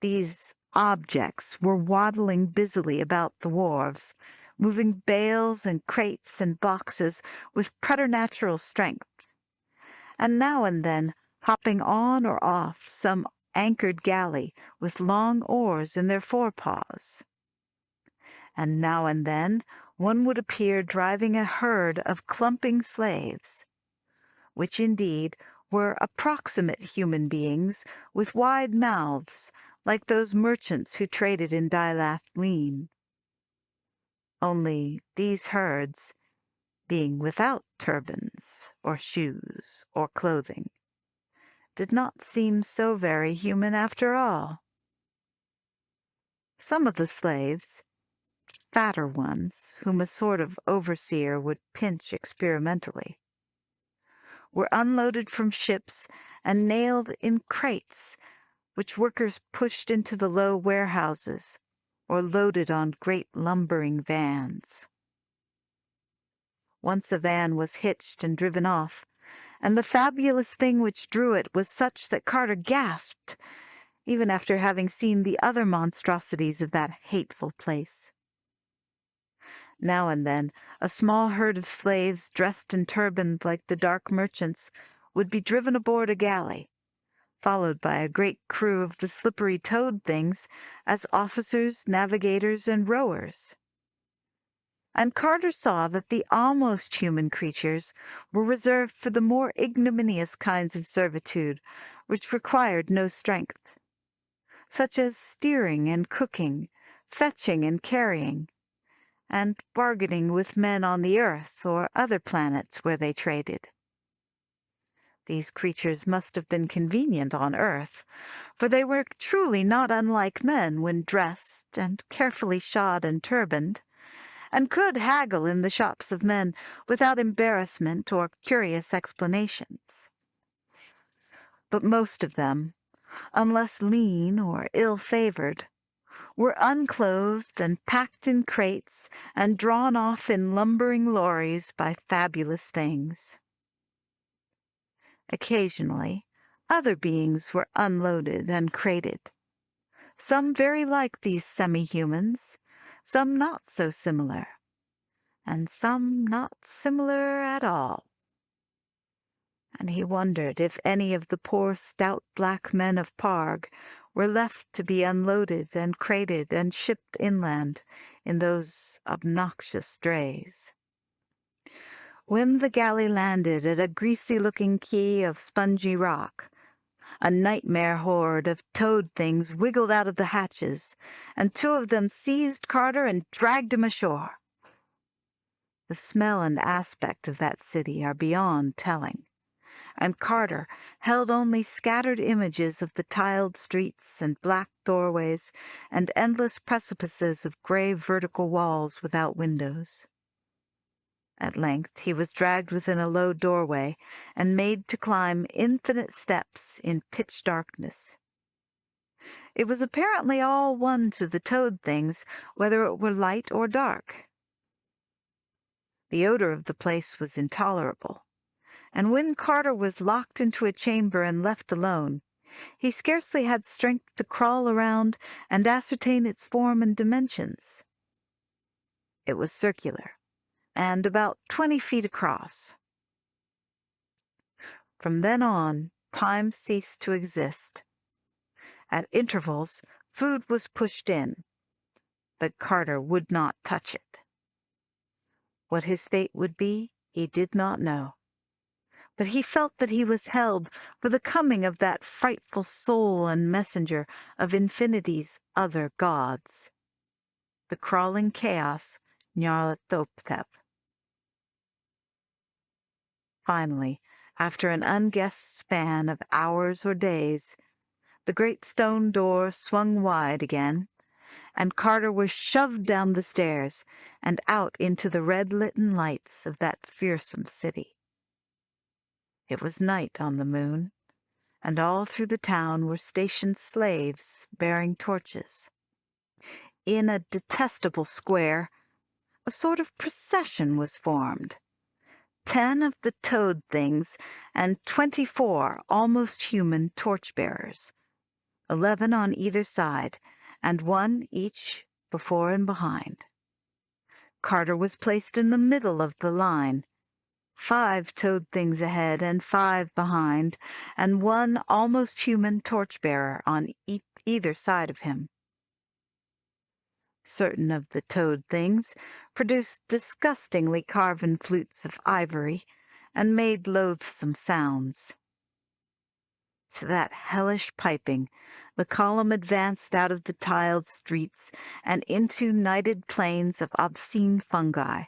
These objects were waddling busily about the wharves, moving bales and crates and boxes with preternatural strength, and now and then hopping on or off some anchored galley with long oars in their forepaws. And now and then one would appear driving a herd of clumping slaves, which indeed were approximate human beings with wide mouths, like those merchants who traded in Dylath Leen. Only these herds, being without turbans or shoes or clothing, did not seem so very human after all. Some of the slaves, fatter ones whom a sort of overseer would pinch experimentally, were unloaded from ships and nailed in crates which workers pushed into the low warehouses or loaded on great lumbering vans. Once a van was hitched and driven off, and the fabulous thing which drew it was such that Carter gasped, even after having seen the other monstrosities of that hateful place. Now and then a small herd of slaves dressed and turbaned like the dark merchants would be driven aboard a galley, followed by a great crew of the slippery toad things as officers, navigators, and rowers. And Carter saw that the almost human creatures were reserved for the more ignominious kinds of servitude which required no strength, such as steering and cooking, fetching and carrying, and bargaining with men on the earth or other planets where they traded. These creatures must have been convenient on Earth, for they were truly not unlike men when dressed and carefully shod and turbaned, and could haggle in the shops of men without embarrassment or curious explanations. But most of them, unless lean or ill-favored, were unclothed and packed in crates and drawn off in lumbering lorries by fabulous things. Occasionally, other beings were unloaded and crated, some very like these semi-humans, some not so similar, and some not similar at all. And he wondered if any of the poor stout black men of Parg were left to be unloaded and crated and shipped inland in those obnoxious drays. When the galley landed at a greasy-looking quay of spongy rock, a nightmare horde of toad things wiggled out of the hatches, and two of them seized Carter and dragged him ashore. The smell and aspect of that city are beyond telling, and Carter held only scattered images of the tiled streets and black doorways and endless precipices of gray vertical walls without windows. At length he was dragged within a low doorway and made to climb infinite steps in pitch darkness. It was apparently all one to the toad things whether it were light or dark. The odor of the place was intolerable, and when Carter was locked into a chamber and left alone, he scarcely had strength to crawl around and ascertain its form and dimensions. It was circular, and about 20 feet across. From then on, time ceased to exist. At intervals, food was pushed in, but Carter would not touch it. What his fate would be, he did not know. But he felt that he was held for the coming of that frightful soul and messenger of infinity's other gods, the crawling chaos Nyarlathotep. Finally, after an unguessed span of hours or days, the great stone door swung wide again, and Carter was shoved down the stairs and out into the red-litten lights of that fearsome city. It was night on the moon, and all through the town were stationed slaves bearing torches. In a detestable square, a sort of procession was formed. 10 of the toad things and 24 almost human torch-bearers, 11 on either side, and 1 each before and behind. Carter was placed in the middle of the line, 5 toad things ahead and 5 behind, and 1 almost human torch-bearer on either side of him. Certain of the toad things produced disgustingly carven flutes of ivory and made loathsome sounds. To that hellish piping, the column advanced out of the tiled streets and into nighted plains of obscene fungi,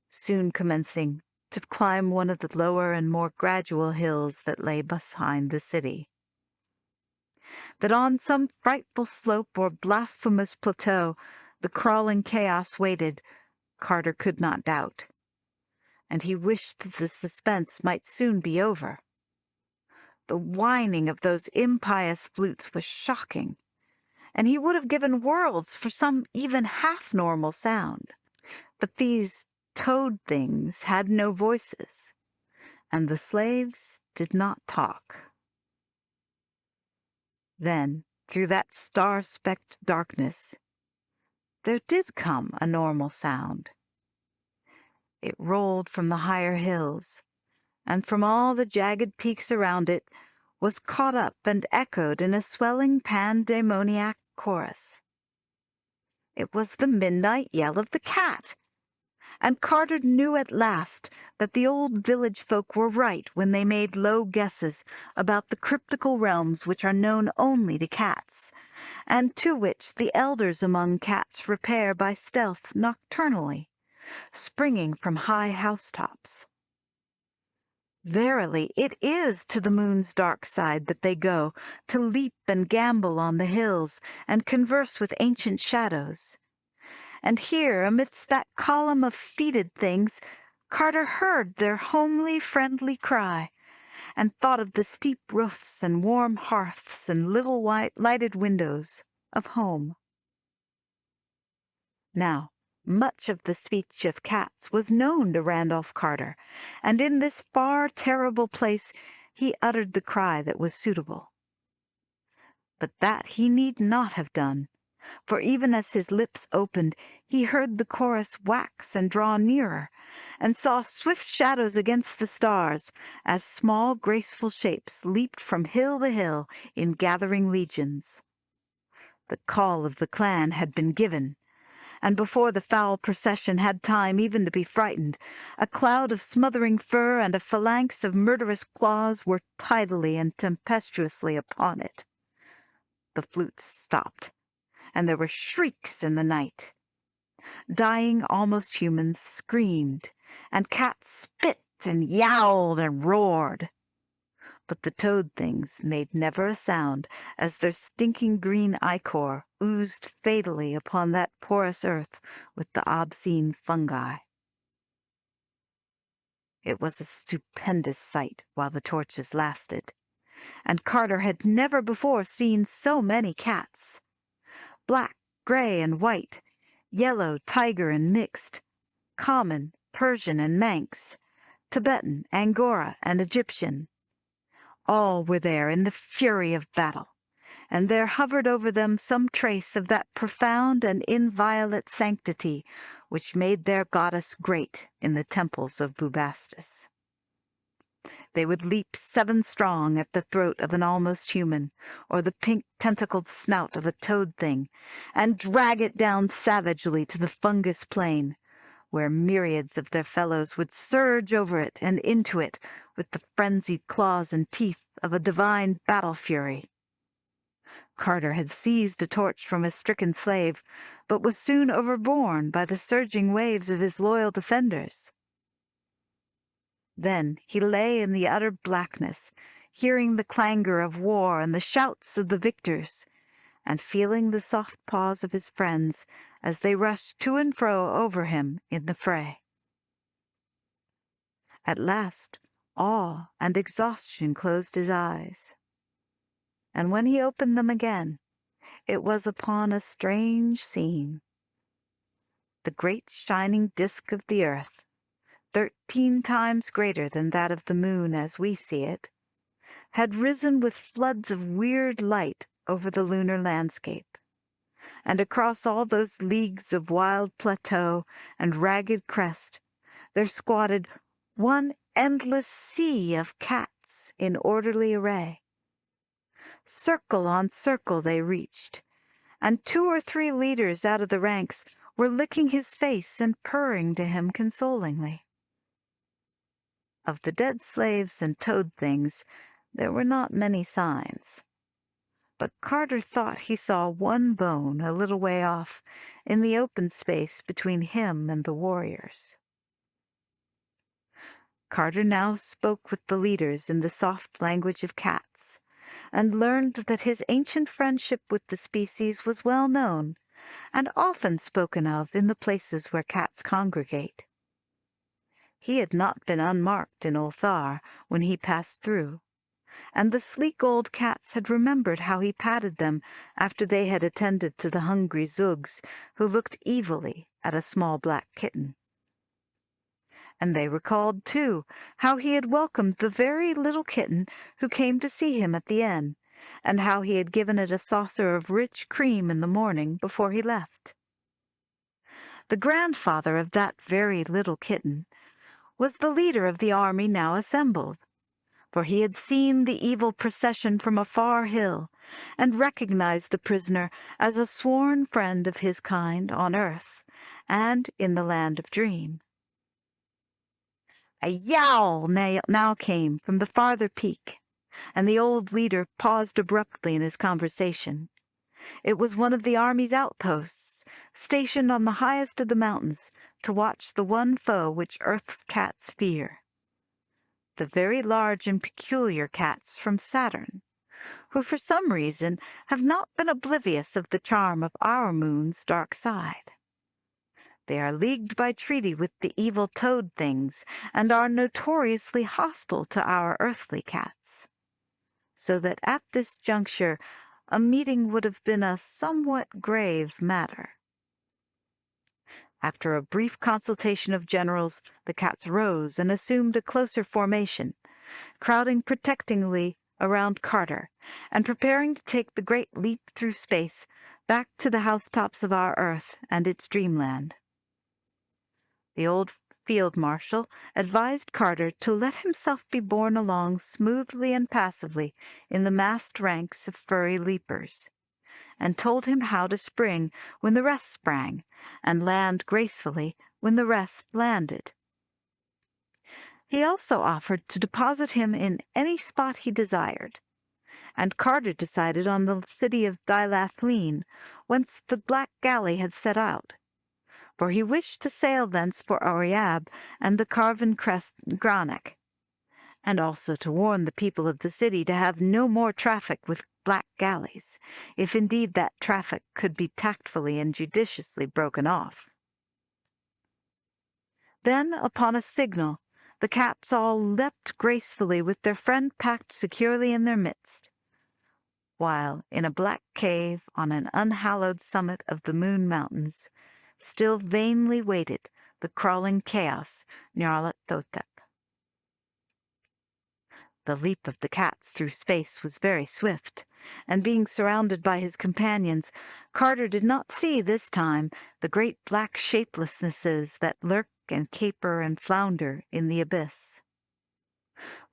soon commencing to climb one of the lower and more gradual hills that lay behind the city. That on some frightful slope or blasphemous plateau the crawling chaos waited, Carter could not doubt, and he wished that the suspense might soon be over. The whining of those impious flutes was shocking, and he would have given worlds for some even half-normal sound. But these toad things had no voices, and the slaves did not talk. Then, through that star-specked darkness, there did come a normal sound. It rolled from the higher hills, and from all the jagged peaks around it was caught up and echoed in a swelling pandemoniac chorus. It was the midnight yell of the cat, and Carter knew at last that the old village folk were right when they made low guesses about the cryptical realms which are known only to cats, and to which the elders among cats repair by stealth nocturnally, springing from high housetops. Verily, it is to the moon's dark side that they go, to leap and gambol on the hills, and converse with ancient shadows. And here, amidst that column of fetid things, Carter heard their homely, friendly cry, and thought of the steep roofs and warm hearths and little white lighted windows of home. Now, much of the speech of cats was known to Randolph Carter, and in this far terrible place he uttered the cry that was suitable. But that he need not have done, for even as his lips opened, he heard the chorus wax and draw nearer, and saw swift shadows against the stars, as small graceful shapes leaped from hill to hill in gathering legions. The call of the clan had been given, and before the foul procession had time even to be frightened, a cloud of smothering fur and a phalanx of murderous claws were tidily and tempestuously upon it. The flutes stopped, and there were shrieks in the night. Dying almost humans screamed, and cats spit and yowled and roared. But the toad things made never a sound as their stinking green ichor oozed fatally upon that porous earth with the obscene fungi. It was a stupendous sight while the torches lasted, and Carter had never before seen so many cats. Black, gray, and white, yellow, tiger, and mixed, common, Persian, and Manx, Tibetan, Angora, and Egyptian. All were there in the fury of battle, and there hovered over them some trace of that profound and inviolate sanctity which made their goddess great in the temples of Bubastis. They would leap 7 strong at the throat of an almost human, or the pink tentacled snout of a toad thing, and drag it down savagely to the fungus plain, where myriads of their fellows would surge over it and into it with the frenzied claws and teeth of a divine battle fury. Carter had seized a torch from a stricken slave, but was soon overborne by the surging waves of his loyal defenders. Then he lay in the utter blackness, hearing the clangor of war and the shouts of the victors, and feeling the soft paws of his friends as they rushed to and fro over him in the fray. At last, awe and exhaustion closed his eyes, and when he opened them again, it was upon a strange scene. The great shining disk of the earth, 13 times greater than that of the moon as we see it, had risen with floods of weird light over the lunar landscape, and across all those leagues of wild plateau and ragged crest there squatted one endless sea of cats in orderly array. Circle on circle they reached, and 2 or 3 leaders out of the ranks were licking his face and purring to him consolingly. Of the dead slaves and toad things there were not many signs, but Carter thought he saw one bone a little way off in the open space between him and the warriors. Carter now spoke with the leaders in the soft language of cats, and learned that his ancient friendship with the species was well known, and often spoken of in the places where cats congregate. He had not been unmarked in Ulthar when he passed through, and the sleek old cats had remembered how he patted them after they had attended to the hungry Zugs who looked evilly at a small black kitten. And they recalled, too, how he had welcomed the very little kitten who came to see him at the inn, and how he had given it a saucer of rich cream in the morning before he left. The grandfather of that very little kitten was the leader of the army now assembled, for he had seen the evil procession from a far hill, and recognized the prisoner as a sworn friend of his kind on earth and in the land of dream. A yowl now came from the farther peak, and the old leader paused abruptly in his conversation. It was one of the army's outposts, stationed on the highest of the mountains to watch the one foe which Earth's cats fear. The very large and peculiar cats from Saturn, who for some reason have not been oblivious of the charm of our moon's dark side. They are leagued by treaty with the evil toad things, and are notoriously hostile to our earthly cats. So that at this juncture a meeting would have been a somewhat grave matter. After a brief consultation of generals, the cats rose and assumed a closer formation, crowding protectingly around Carter, and preparing to take the great leap through space back to the housetops of our Earth and its dreamland. The old field marshal advised Carter to let himself be borne along smoothly and passively in the massed ranks of furry leapers, and told him how to spring when the rest sprang, and land gracefully when the rest landed. He also offered to deposit him in any spot he desired, and Carter decided on the city of Dilathleen, whence the Black Galley had set out, for he wished to sail thence for Oriab and the carven crest Granach, and also to warn the people of the city to have no more traffic with black galleys, if indeed that traffic could be tactfully and judiciously broken off. Then, upon a signal, the cats all leapt gracefully with their friend packed securely in their midst, while in a black cave on an unhallowed summit of the Moon Mountains still vainly waited the crawling chaos Nyarlathotep. The leap of the cats through space was very swift, and being surrounded by his companions, Carter did not see this time the great black shapelessnesses that lurk and caper and flounder in the abyss.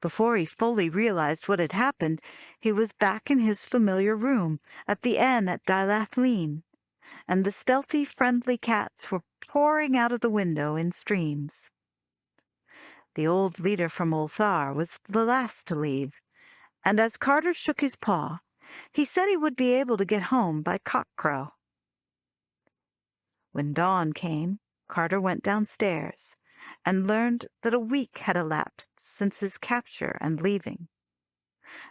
Before he fully realized what had happened, he was back in his familiar room at the inn at Dilathleen, and the stealthy, friendly cats were pouring out of the window in streams. The old leader from Ulthar was the last to leave, and as Carter shook his paw, he said he would be able to get home by cockcrow. When dawn came, Carter went downstairs and learned that a week had elapsed since his capture and leaving.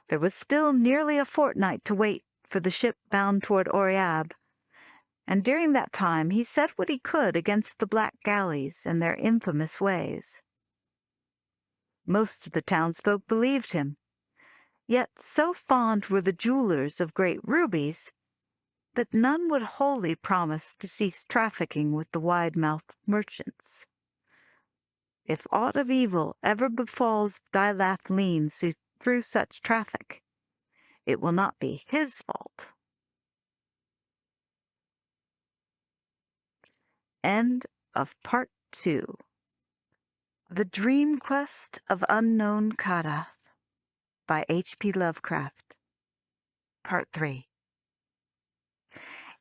There was still nearly a fortnight to wait for the ship bound toward Oriab, and during that time he said what he could against the black galleys and their infamous ways. Most of the townsfolk believed him, yet so fond were the jewelers of great rubies that none would wholly promise to cease trafficking with the wide-mouthed merchants. If aught of evil ever befalls Dilathleen through such traffic, it will not be his fault. End of Part 2. The Dream Quest of Unknown Kadath by H.P. Lovecraft. Part 3.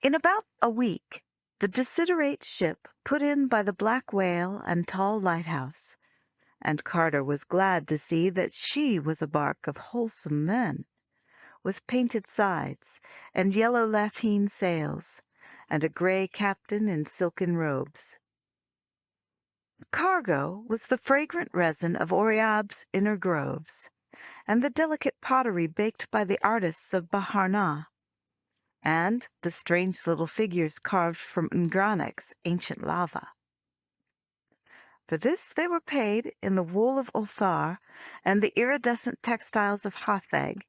In about a week, the Desiderate ship put in by the Black Whale and Tall Lighthouse, and Carter was glad to see that she was a bark of wholesome men, with painted sides and yellow lateen sails, and a gray captain in silken robes. Cargo was the fragrant resin of Oriab's inner groves, and the delicate pottery baked by the artists of Baharna, and the strange little figures carved from Ngranek's ancient lava. For this they were paid in the wool of Ulthar, and the iridescent textiles of Hatheg,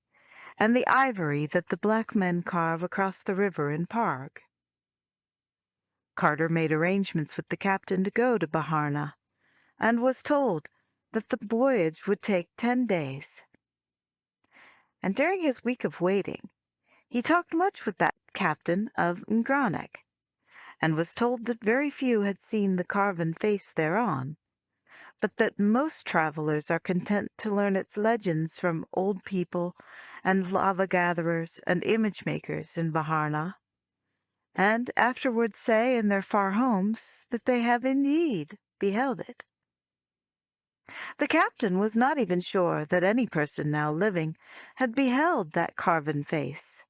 and the ivory that the black men carve across the river in Parg. Carter made arrangements with the captain to go to Baharna, and was told that the voyage would take 10 days. And during his week of waiting, he talked much with that captain of Ngranek, and was told that very few had seen the carven face thereon, but that most travelers are content to learn its legends from old people and lava-gatherers and image-makers in Baharna, and afterwards say in their far homes that they have indeed beheld it. The captain was not even sure that any person now living had beheld that carven face,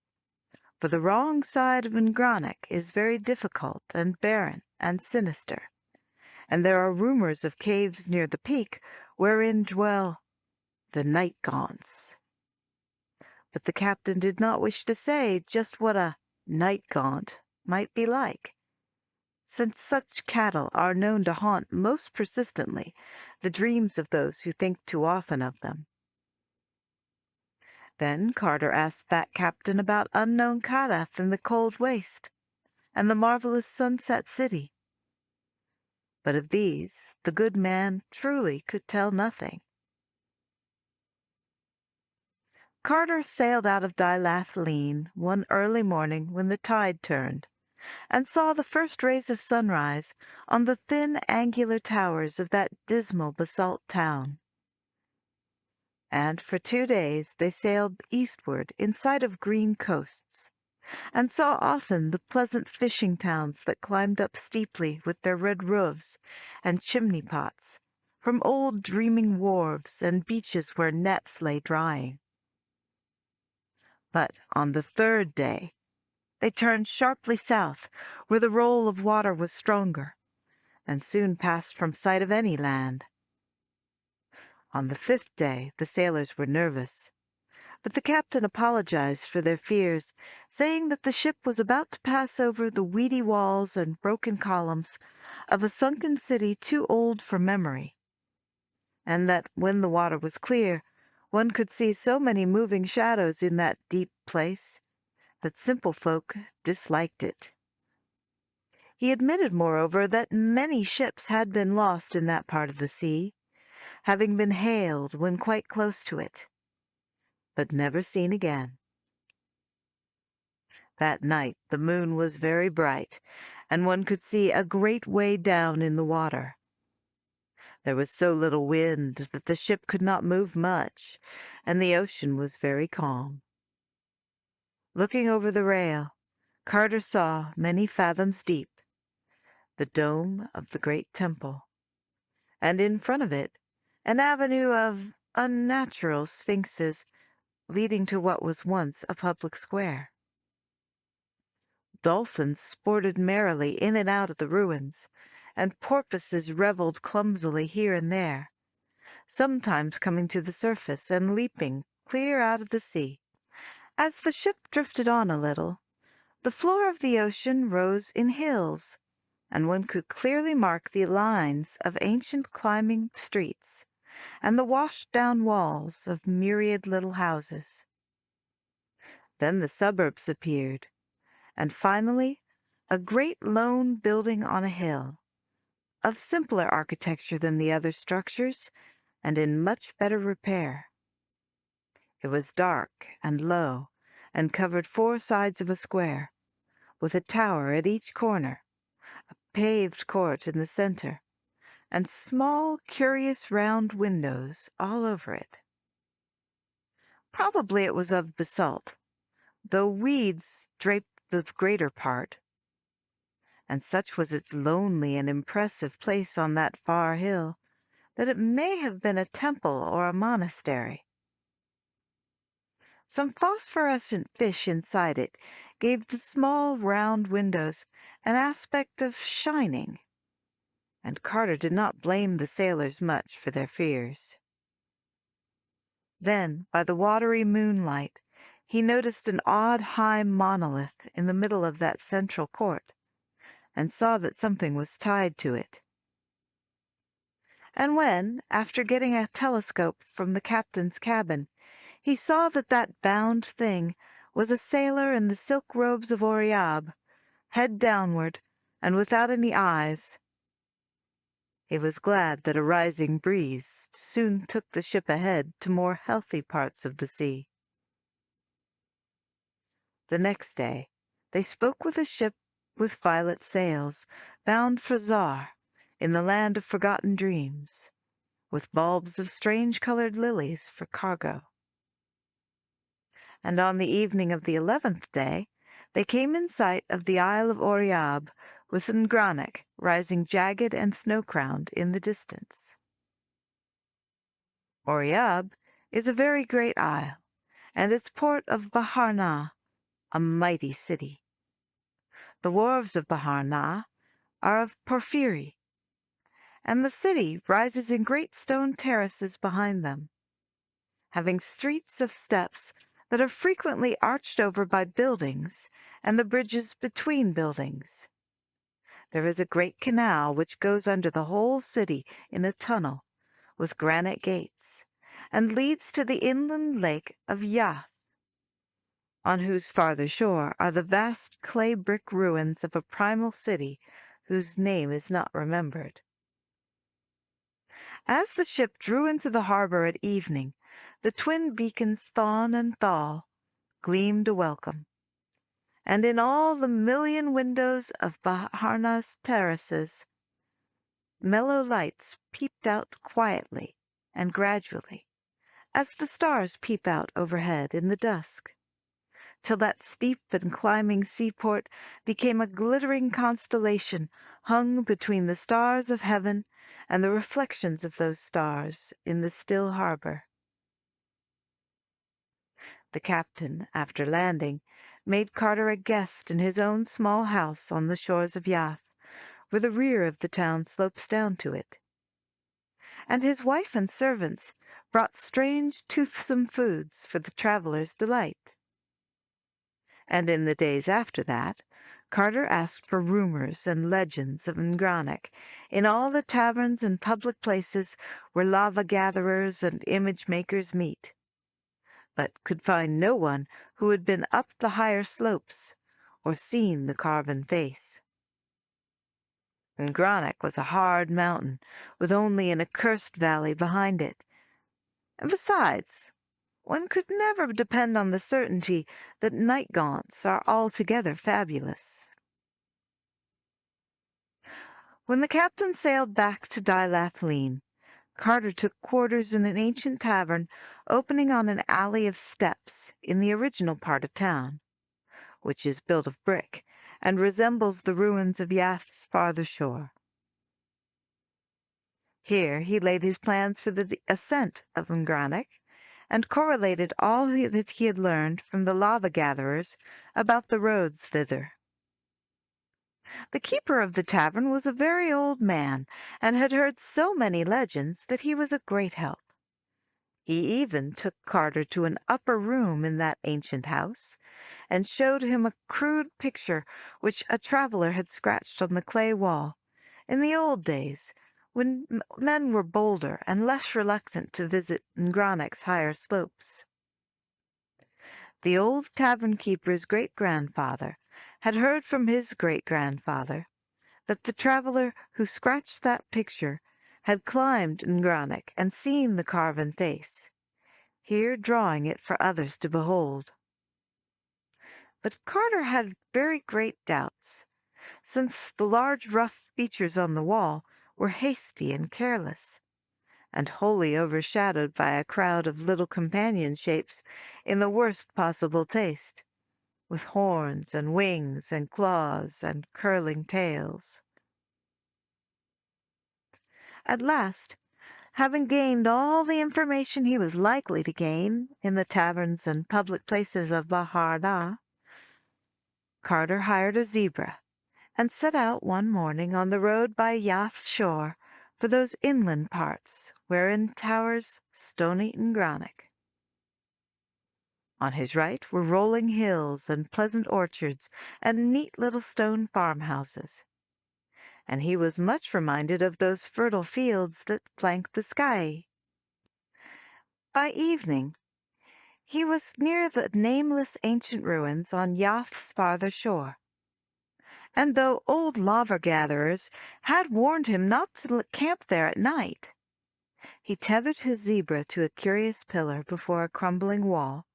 for the wrong side of Ngranek is very difficult and barren and sinister, and there are rumors of caves near the peak wherein dwell the night-gaunts. But the captain did not wish to say just what a night-gaunt might be like, since such cattle are known to haunt most persistently the dreams of those who think too often of them. Then Carter asked that captain about unknown Kadath in the cold waste, and the marvelous sunset city. But of these the good man truly could tell nothing. Carter sailed out of Dylath Leen one early morning when the tide turned, and saw the first rays of sunrise on the thin angular towers of that dismal basalt town. And for 2 days they sailed eastward in sight of green coasts, and saw often the pleasant fishing towns that climbed up steeply with their red roofs and chimney-pots, from old dreaming wharves and beaches where nets lay drying. But on the 3rd day they turned sharply south, where the roll of water was stronger, and soon passed from sight of any land. On the 5th day the sailors were nervous, but the captain apologized for their fears, saying that the ship was about to pass over the weedy walls and broken columns of a sunken city too old for memory, and that when the water was clear, one could see so many moving shadows in that deep place that simple folk disliked it. He admitted, moreover, that many ships had been lost in that part of the sea, having been hailed when quite close to it, but never seen again. That night the moon was very bright, and one could see a great way down in the water. There was so little wind that the ship could not move much, and the ocean was very calm. Looking over the rail, Carter saw, many fathoms deep, the dome of the great temple, and in front of it an avenue of unnatural sphinxes leading to what was once a public square. Dolphins sported merrily in and out of the ruins, and porpoises reveled clumsily here and there, sometimes coming to the surface and leaping clear out of the sea. As the ship drifted on a little, the floor of the ocean rose in hills, and one could clearly mark the lines of ancient climbing streets and the washed-down walls of myriad little houses. Then the suburbs appeared, and finally a great lone building on a hill, of simpler architecture than the other structures, and in much better repair. It was dark and low, and covered 4 sides of a square, with a tower at each corner, a paved court in the center, and small, curious round windows all over it. Probably it was of basalt, though weeds draped the greater part, and such was its lonely and impressive place on that far hill that it may have been a temple or a monastery. Some phosphorescent fish inside it gave the small round windows an aspect of shining, and Carter did not blame the sailors much for their fears. Then, by the watery moonlight, he noticed an odd high monolith in the middle of that central court, and saw that something was tied to it. And when, after getting a telescope from the captain's cabin, he saw that that bound thing was a sailor in the silk robes of Oriab, head downward, and without any eyes, He was glad that a rising breeze soon took the ship ahead to more healthy parts of the sea. The next day, they spoke with a ship with violet sails, bound for Zar, in the land of forgotten dreams, with bulbs of strange-colored lilies for cargo. And on the evening of the 11th day, they came in sight of the Isle of Oriab, with Ngranek rising jagged and snow-crowned in the distance. Oriab is a very great isle, and its port of Bahar Na, a mighty city. The wharves of Bahar Na are of porphyry, and the city rises in great stone terraces behind them, having streets of steps that are frequently arched over by buildings and the bridges between buildings. There is a great canal which goes under the whole city in a tunnel with granite gates, and leads to the inland lake of Yath, on whose farther shore are the vast clay brick ruins of a primal city whose name is not remembered. As the ship drew into the harbor at evening, the twin beacons Thon and Thal gleamed a welcome, and in all the million windows of Baharna's terraces, mellow lights peeped out quietly and gradually, as the stars peep out overhead in the dusk, till that steep and climbing seaport became a glittering constellation hung between the stars of heaven and the reflections of those stars in the still harbor. The captain, after landing, made Carter a guest in his own small house on the shores of Yath, where the rear of the town slopes down to it. And his wife and servants brought strange, toothsome foods for the traveller's delight. And in the days after that, Carter asked for rumors and legends of Ngranek in all the taverns and public places where lava-gatherers and image-makers meet, but could find no one who had been up the higher slopes or seen the carven face. Ngranek was a hard mountain, with only an accursed valley behind it, and besides, one could never depend on the certainty that night gaunts are altogether fabulous. When the captain sailed back to Dilathleen, Carter took quarters in an ancient tavern opening on an alley of steps in the original part of town, which is built of brick and resembles the ruins of Yath's farther shore. Here he laid his plans for the ascent of Ngranek, and correlated all that he had learned from the lava-gatherers about the roads thither. The keeper of the tavern was a very old man, and had heard so many legends that he was a great help. He even took Carter to an upper room in that ancient house, and showed him a crude picture which a traveler had scratched on the clay wall in the old days, when men were bolder and less reluctant to visit Ngranek's higher slopes. The old tavern-keeper's great-grandfather had heard from his great-grandfather that the traveler who scratched that picture had climbed Ngranek and seen the carven face, here drawing it for others to behold. But Carter had very great doubts, since the large rough features on the wall were hasty and careless, and wholly overshadowed by a crowd of little companion shapes in the worst possible taste, with horns and wings and claws and curling tails. At last, having gained all the information he was likely to gain in the taverns and public places of Bahar Na, Carter hired a zebra and set out one morning on the road by Yath's shore for those inland parts wherein towers stony Ngranek. On his right were rolling hills and pleasant orchards and neat little stone farmhouses, and he was much reminded of those fertile fields that flank the sky. By evening, he was near the nameless ancient ruins on Yath's farther shore, And though old lava-gatherers had warned him not to camp there at night, he tethered his zebra to a curious pillar before a crumbling wall,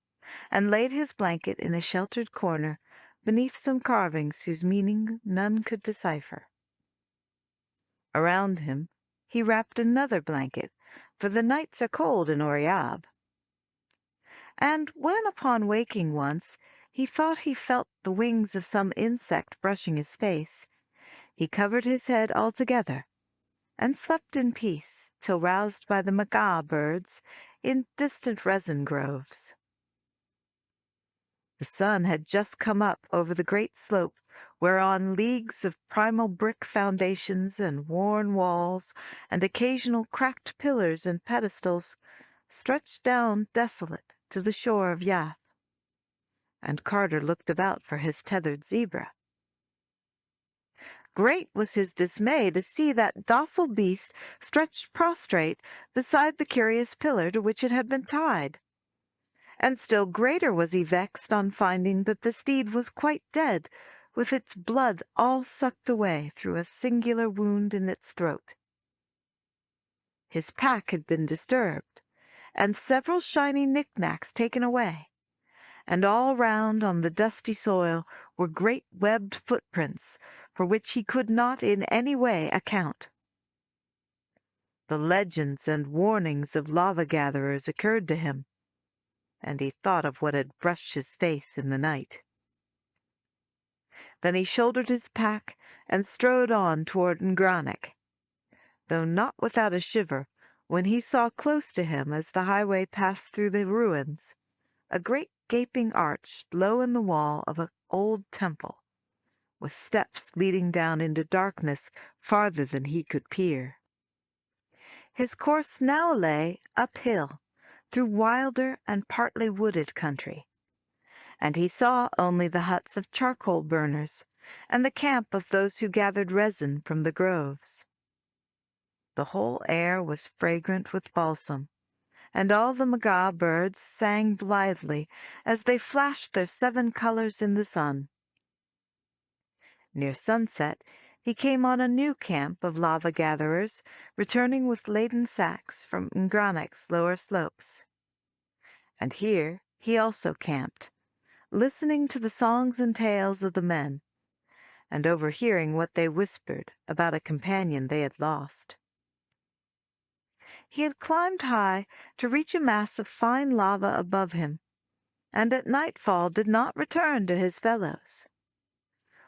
and laid his blanket in a sheltered corner beneath some carvings whose meaning none could decipher. Around him he wrapped another blanket, for the nights are cold in Oriab. And when, upon waking once, he thought he felt the wings of some insect brushing his face, he covered his head altogether, and slept in peace till roused by the macaw birds in distant resin groves. The sun had just come up over the great slope whereon leagues of primal brick foundations and worn walls and occasional cracked pillars and pedestals stretched down desolate to the shore of Yath, and Carter looked about for his tethered zebra. Great was his dismay to see that docile beast stretched prostrate beside the curious pillar to which it had been tied. And still greater was he vexed on finding that the steed was quite dead, with its blood all sucked away through a singular wound in its throat. His pack had been disturbed, and several shiny knickknacks taken away, and all round on the dusty soil were great webbed footprints, for which he could not in any way account. The legends and warnings of lava-gatherers occurred to him, and he thought of what had brushed his face in the night. Then he shouldered his pack and strode on toward Ngranek, though not without a shiver when he saw close to him, as the highway passed through the ruins, a great gaping arch low in the wall of an old temple, with steps leading down into darkness farther than he could peer. His course now lay uphill, through wilder and partly wooded country, and he saw only the huts of charcoal burners and the camp of those who gathered resin from the groves. The whole air was fragrant with balsam, and all the macaw birds sang blithely as they flashed their 7 colors in the sun. Near sunset he came on a new camp of lava-gatherers returning with laden sacks from Ngranek's lower slopes. And here he also camped, listening to the songs and tales of the men, and overhearing what they whispered about a companion they had lost. He had climbed high to reach a mass of fine lava above him, and at nightfall did not return to his fellows.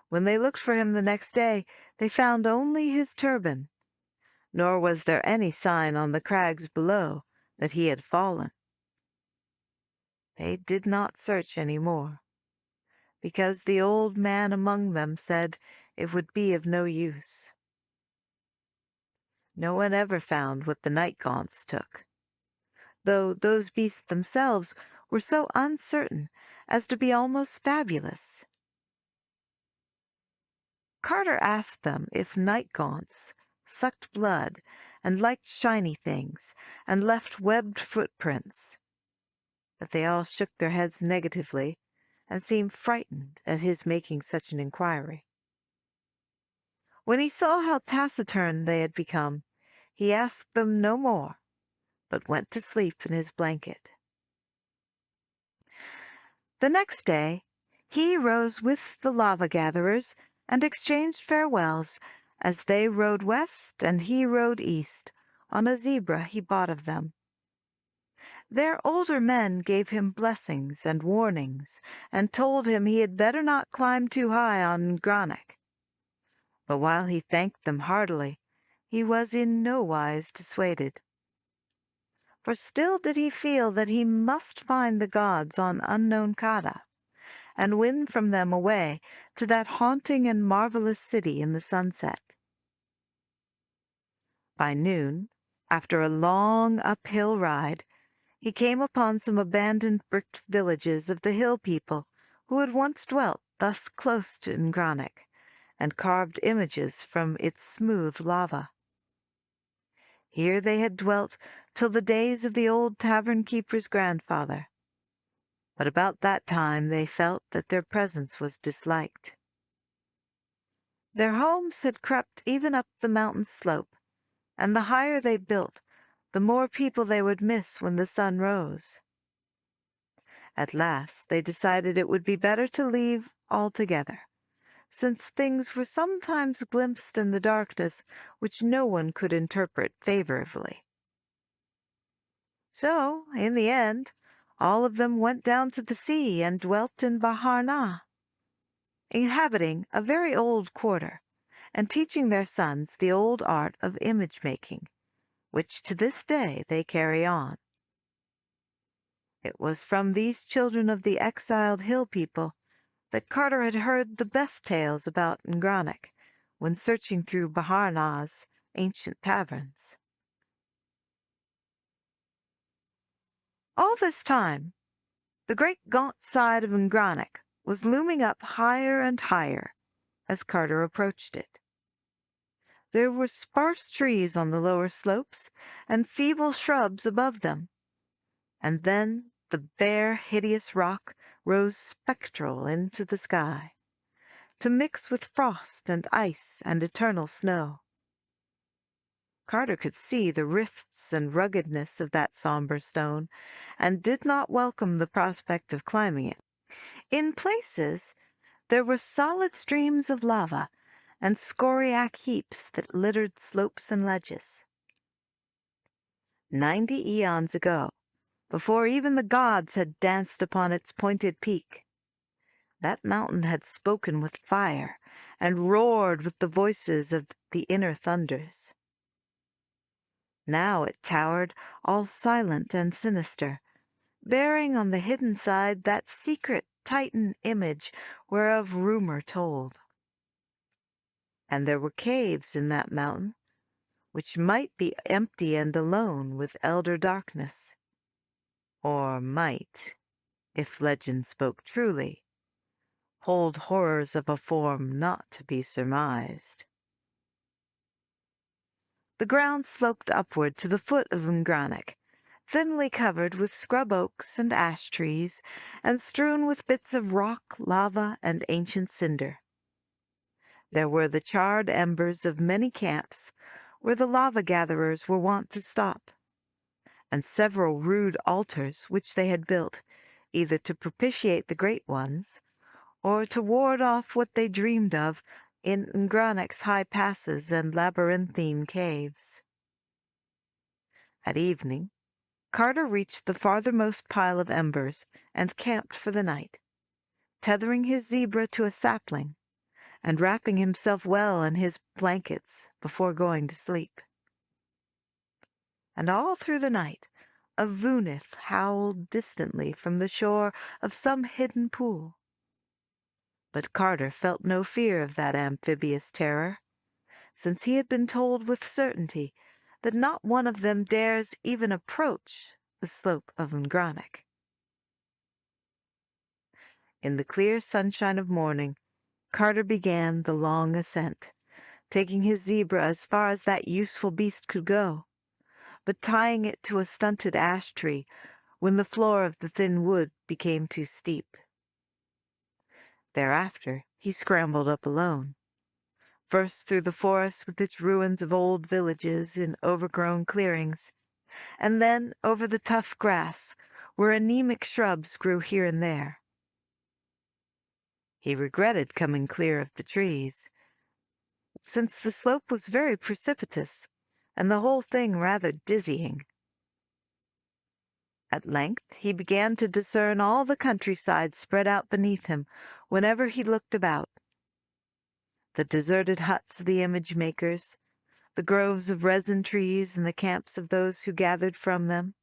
When they looked for him the next day, they found only his turban, nor was there any sign on the crags below that he had fallen. They did not search any more, because the old man among them said it would be of no use. No one ever found what the night gaunts took, though those beasts themselves were so uncertain as to be almost fabulous. Carter asked them if night gaunts sucked blood and liked shiny things and left webbed footprints, but they all shook their heads negatively and seemed frightened at his making such an inquiry. When he saw how taciturn they had become, he asked them no more, but went to sleep in his blanket. The next day he rose with the lava-gatherers and exchanged farewells as they rode west and he rode east on a zebra he bought of them. Their older men gave him blessings and warnings, and told him he had better not climb too high on Ngranek. But while he thanked them heartily, he was in no wise dissuaded. For still did he feel that he must find the gods on unknown Kadath, and win from them a way to that haunting and marvelous city in the sunset. By noon, after a long uphill ride, he came upon some abandoned bricked villages of the hill people who had once dwelt thus close to Ngranek, and carved images from its smooth lava. Here they had dwelt till the days of the old tavern-keeper's grandfather, but about that time they felt that their presence was disliked. Their homes had crept even up the mountain slope, and the higher they built, the more people they would miss when the sun rose. At last they decided it would be better to leave altogether, since things were sometimes glimpsed in the darkness which no one could interpret favorably. So, in the end, all of them went down to the sea and dwelt in Bahar-na, inhabiting a very old quarter, and teaching their sons the old art of image-making, which to this day they carry on. It was from these children of the exiled hill people that Carter had heard the best tales about Ngranich when searching through Bahar-na's ancient taverns. All this time, the great gaunt side of Ngranich was looming up higher and higher as Carter approached it. There were sparse trees on the lower slopes and feeble shrubs above them, and then the bare, hideous rock rose spectral into the sky, to mix with frost and ice and eternal snow. Carter could see the rifts and ruggedness of that somber stone, and did not welcome the prospect of climbing it. In places there were solid streams of lava and scoriac heaps that littered slopes and ledges. 90 eons ago, before even the gods had danced upon its pointed peak, that mountain had spoken with fire and roared with the voices of the inner thunders. Now it towered all silent and sinister, bearing on the hidden side that secret Titan image whereof rumor told. And there were caves in that mountain, which might be empty and alone with elder darkness, or might, if legend spoke truly, hold horrors of a form not to be surmised. The ground sloped upward to the foot of Ngranich, thinly covered with scrub oaks and ash trees, and strewn with bits of rock, lava, and ancient cinder. There were the charred embers of many camps where the lava-gatherers were wont to stop, and several rude altars which they had built, either to propitiate the great ones, or to ward off what they dreamed of in Ngranich's high passes and labyrinthine caves. At evening, Carter reached the farthermost pile of embers and camped for the night, tethering his zebra to a sapling, and wrapping himself well in his blankets before going to sleep. And all through the night a voonith howled distantly from the shore of some hidden pool. But Carter felt no fear of that amphibious terror, since he had been told with certainty that not one of them dares even approach the slope of Ngranich. In the clear sunshine of morning, Carter began the long ascent, taking his zebra as far as that useful beast could go, but tying it to a stunted ash tree when the floor of the thin wood became too steep. Thereafter he scrambled up alone, first through the forest with its ruins of old villages in overgrown clearings, and then over the tough grass where anemic shrubs grew here and there. He regretted coming clear of the trees, since the slope was very precipitous, and the whole thing rather dizzying. At length he began to discern all the countryside spread out beneath him whenever he looked about. The deserted huts of the image-makers, the groves of resin trees and the camps of those who gathered from them,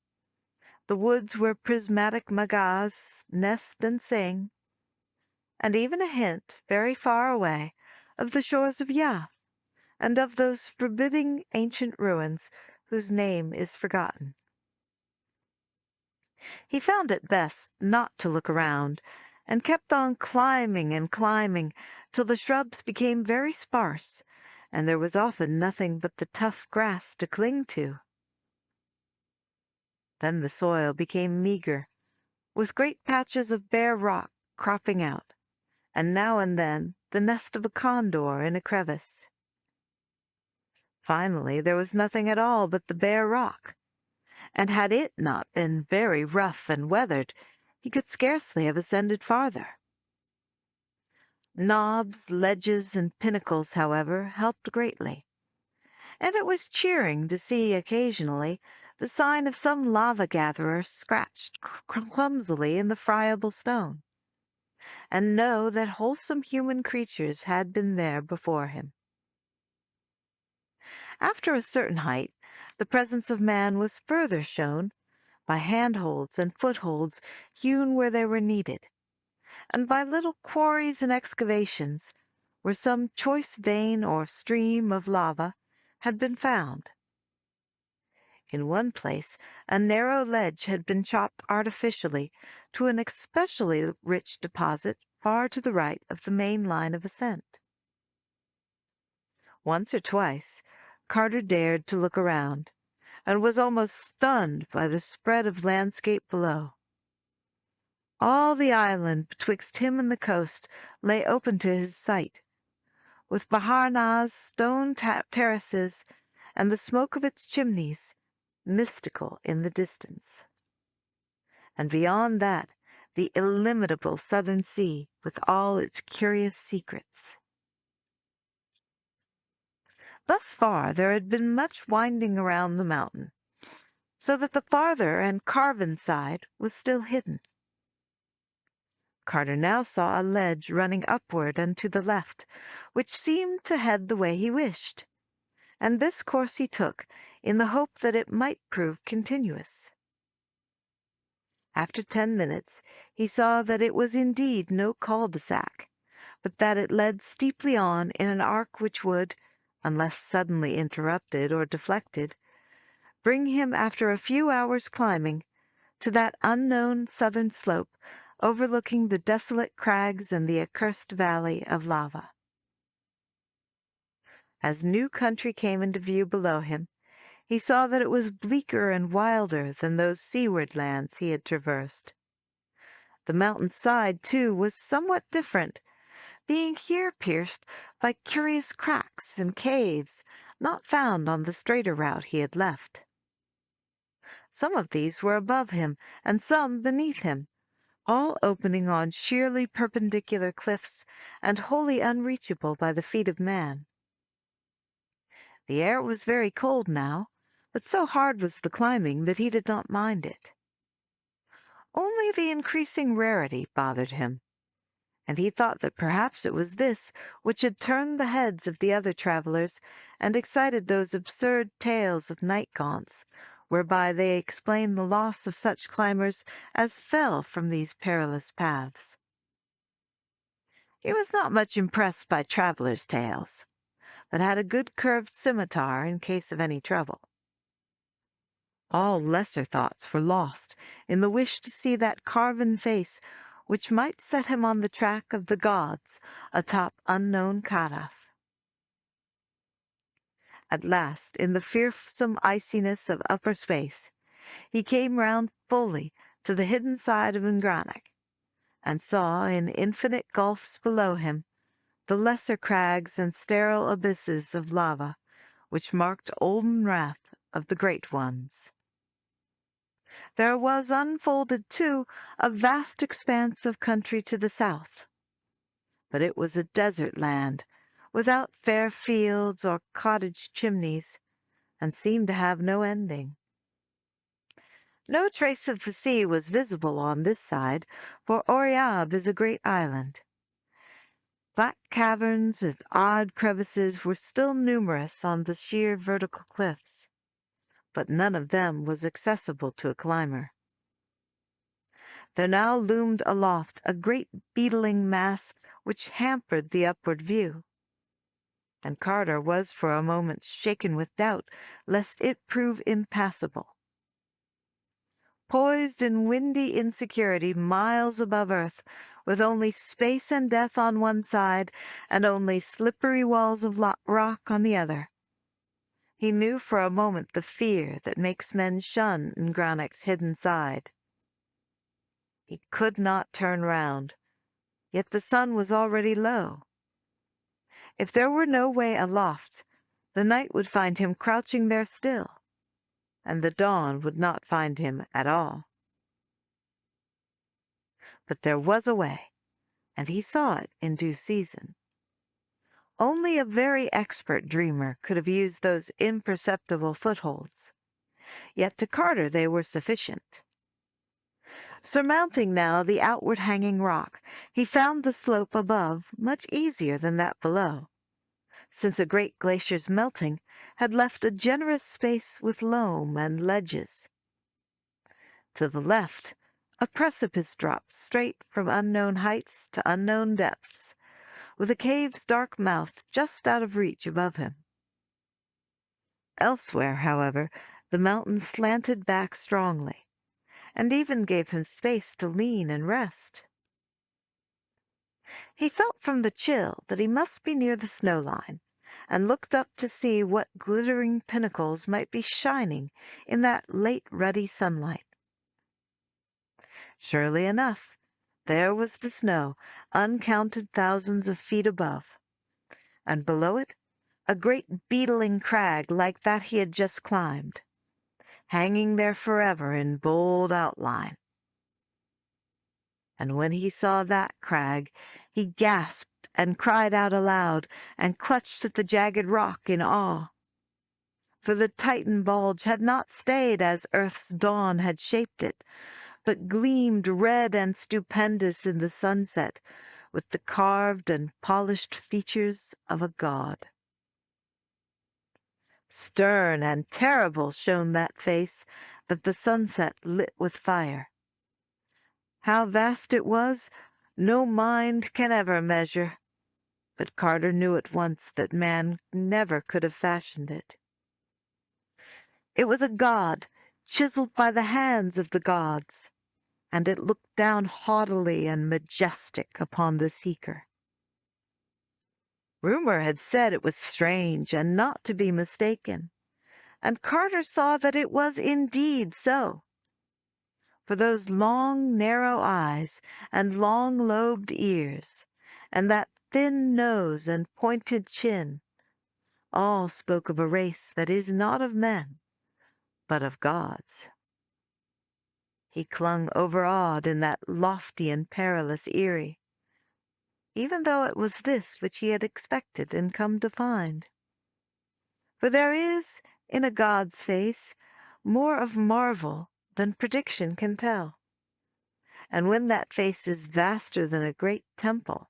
the woods where prismatic magas nest and sing, and even a hint, very far away, of the shores of Yath, and of those forbidding ancient ruins whose name is forgotten. He found it best not to look around, and kept on climbing and climbing till the shrubs became very sparse, and there was often nothing but the tough grass to cling to. Then the soil became meager, with great patches of bare rock cropping out, and now and then the nest of a condor in a crevice. Finally, there was nothing at all but the bare rock, and had it not been very rough and weathered, he could scarcely have ascended farther. Knobs, ledges, and pinnacles, however, helped greatly, and it was cheering to see occasionally the sign of some lava-gatherer scratched clumsily in the friable stone, and know that wholesome human creatures had been there before him. After a certain height, the presence of man was further shown by handholds and footholds hewn where they were needed, and by little quarries and excavations where some choice vein or stream of lava had been found. In one place, a narrow ledge had been chopped artificially to an especially rich deposit far to the right of the main line of ascent. Once or twice, Carter dared to look around, and was almost stunned by the spread of landscape below. All the island betwixt him and the coast lay open to his sight, with Bahar Na's stone terraces and the smoke of its chimneys mystical in the distance. And beyond that, the illimitable southern sea with all its curious secrets. Thus far there had been much winding around the mountain, so that the farther and carven side was still hidden. Carter now saw a ledge running upward and to the left, which seemed to head the way he wished, and this course he took in the hope that it might prove continuous. After 10 minutes he saw that it was indeed no cul-de-sac, but that it led steeply on in an arc which would, unless suddenly interrupted or deflected, bring him after a few hours' climbing to that unknown southern slope overlooking the desolate crags and the accursed valley of lava. As new country came into view below him, he saw that it was bleaker and wilder than those seaward lands he had traversed. The mountain's side, too, was somewhat different, being here pierced by curious cracks and caves not found on the straighter route he had left. Some of these were above him, and some beneath him, all opening on sheerly perpendicular cliffs and wholly unreachable by the feet of man. The air was very cold now, but so hard was the climbing that he did not mind it. Only the increasing rarity bothered him, and he thought that perhaps it was this which had turned the heads of the other travelers and excited those absurd tales of night gaunts, whereby they explain the loss of such climbers as fell from these perilous paths. He was not much impressed by travelers' tales, but had a good curved scimitar in case of any trouble. All lesser thoughts were lost in the wish to see that carven face which might set him on the track of the gods atop unknown Kadath. At last, in the fearsome iciness of upper space, he came round fully to the hidden side of Ngranach, and saw in infinite gulfs below him the lesser crags and sterile abysses of lava which marked olden wrath of the great ones. There was unfolded, too, a vast expanse of country to the south, but it was a desert land, without fair fields or cottage chimneys, and seemed to have no ending. No trace of the sea was visible on this side, for Oriab is a great island. Black caverns and odd crevices were still numerous on the sheer vertical cliffs, but none of them was accessible to a climber. There now loomed aloft a great beetling mass which hampered the upward view, and Carter was for a moment shaken with doubt lest it prove impassable. Poised in windy insecurity miles above earth, with only space and death on one side and only slippery walls of rock on the other, he knew for a moment the fear that makes men shun Ngranach's hidden side. He could not turn round, yet the sun was already low, If there were no way aloft, the night would find him crouching there still, and the dawn would not find him at all. But there was a way, and he saw it in due season. Only a very expert dreamer could have used those imperceptible footholds, yet to Carter they were sufficient. Surmounting now the outward hanging rock, he found the slope above much easier than that below, since a great glacier's melting had left a generous space with loam and ledges. To the left, a precipice dropped straight from unknown heights to unknown depths, with a cave's dark mouth just out of reach above him. Elsewhere, however, the mountain slanted back strongly, and even gave him space to lean and rest. He felt from the chill that he must be near the snow line, and looked up to see what glittering pinnacles might be shining in that late ruddy sunlight. Surely enough, there was the snow, uncounted thousands of feet above, and below it a great beetling crag like that he had just climbed, hanging there forever in bold outline. And when he saw that crag, he gasped and cried out aloud and clutched at the jagged rock in awe. For the Titan bulge had not stayed as Earth's dawn had shaped it, but gleamed red and stupendous in the sunset with the carved and polished features of a god. Stern and terrible shone that face that the sunset lit with fire. How vast it was, no mind can ever measure, but Carter knew at once that man never could have fashioned it. It was a god, chiseled by the hands of the gods, and it looked down haughtily and majestic upon the seeker. Rumor had said it was strange and not to be mistaken, and Carter saw that it was indeed so. For those long, narrow eyes and long-lobed ears, and that thin nose and pointed chin, all spoke of a race that is not of men, but of gods. He clung overawed in that lofty and perilous eyrie, even though it was this which he had expected and come to find. For there is, in a god's face, more of marvel than prediction can tell. And when that face is vaster than a great temple,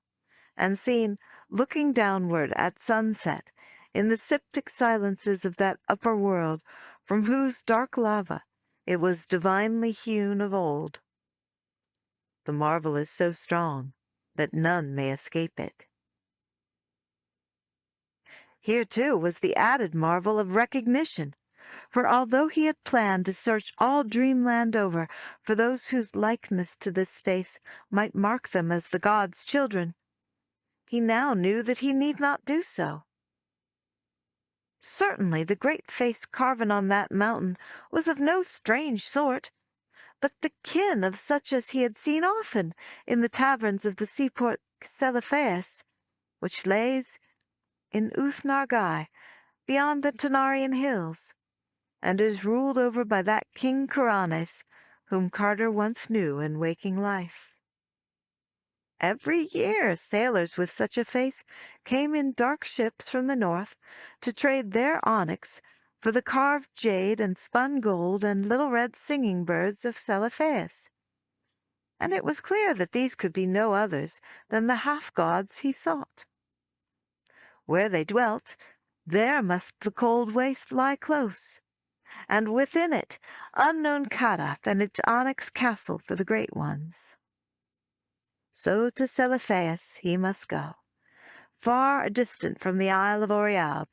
and seen looking downward at sunset in the septic silences of that upper world from whose dark lava it was divinely hewn of old, the marvel is so strong that none may escape it. Here, too, was the added marvel of recognition, for although he had planned to search all dreamland over for those whose likeness to this face might mark them as the gods' children, he now knew that he need not do so. Certainly the great face carven on that mountain was of no strange sort, but the kin of such as he had seen often in the taverns of the seaport Celephaeus, which lays in Uth-Nargai, beyond the Tanarian hills, and is ruled over by that King Kuranes, whom Carter once knew in waking life. Every year sailors with such a face came in dark ships from the north to trade their onyx for the carved jade and spun gold and little red singing birds of Celephaeus, and it was clear that these could be no others than the half-gods he sought. Where they dwelt, there must the cold waste lie close, and within it unknown Kadath and its onyx castle for the great ones. So to Celephaeus he must go, far distant from the Isle of Oriab,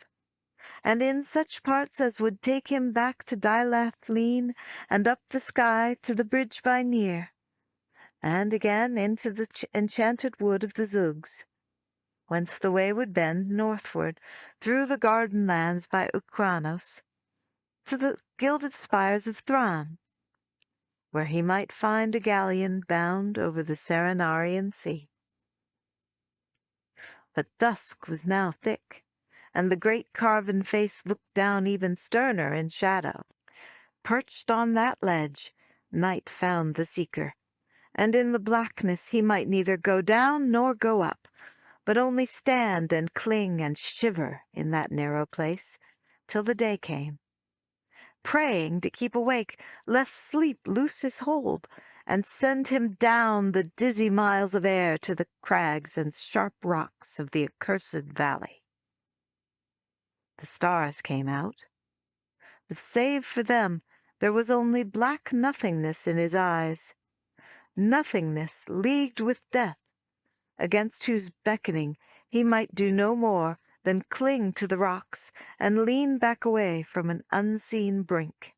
and in such parts as would take him back to Dilath Lean and up the sky to the bridge by Nir, and again into the enchanted wood of the Zugs, whence the way would bend northward through the garden lands by Ukranos to the gilded spires of Thran, where he might find a galleon bound over the Serenarian Sea. But dusk was now thick, and the great carven face looked down even sterner in shadow. Perched on that ledge, Night found the seeker, and in the blackness he might neither go down nor go up, but only stand and cling and shiver in that narrow place till the day came, praying to keep awake, lest sleep loose his hold and send him down the dizzy miles of air to the crags and sharp rocks of the accursed valley. The stars came out, but save for them there was only black nothingness in his eyes, nothingness leagued with death, against whose beckoning he might do no more than cling to the rocks and lean back away from an unseen brink.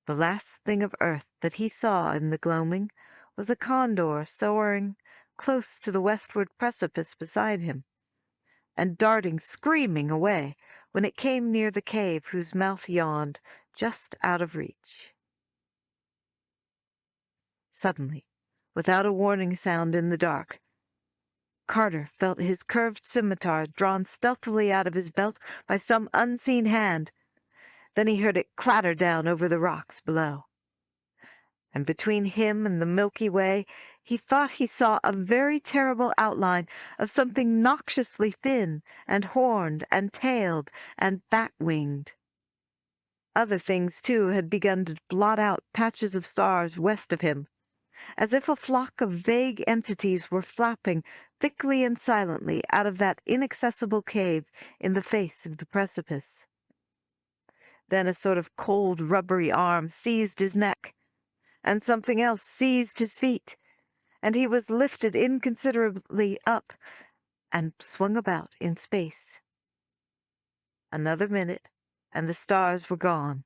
The last thing of earth that he saw in the gloaming was a condor soaring close to the westward precipice beside him, and darting screaming away when it came near the cave whose mouth yawned just out of reach. Suddenly, without a warning sound in the dark, Carter felt his curved scimitar drawn stealthily out of his belt by some unseen hand. Then he heard it clatter down over the rocks below. And between him and the Milky Way he thought he saw a very terrible outline of something noxiously thin and horned and tailed and bat-winged. Other things, too, had begun to blot out patches of stars west of him, as if a flock of vague entities were flapping thickly and silently out of that inaccessible cave in the face of the precipice. Then a sort of cold, rubbery arm seized his neck, and something else seized his feet, and he was lifted inconsiderably up and swung about in space. Another minute, and the stars were gone,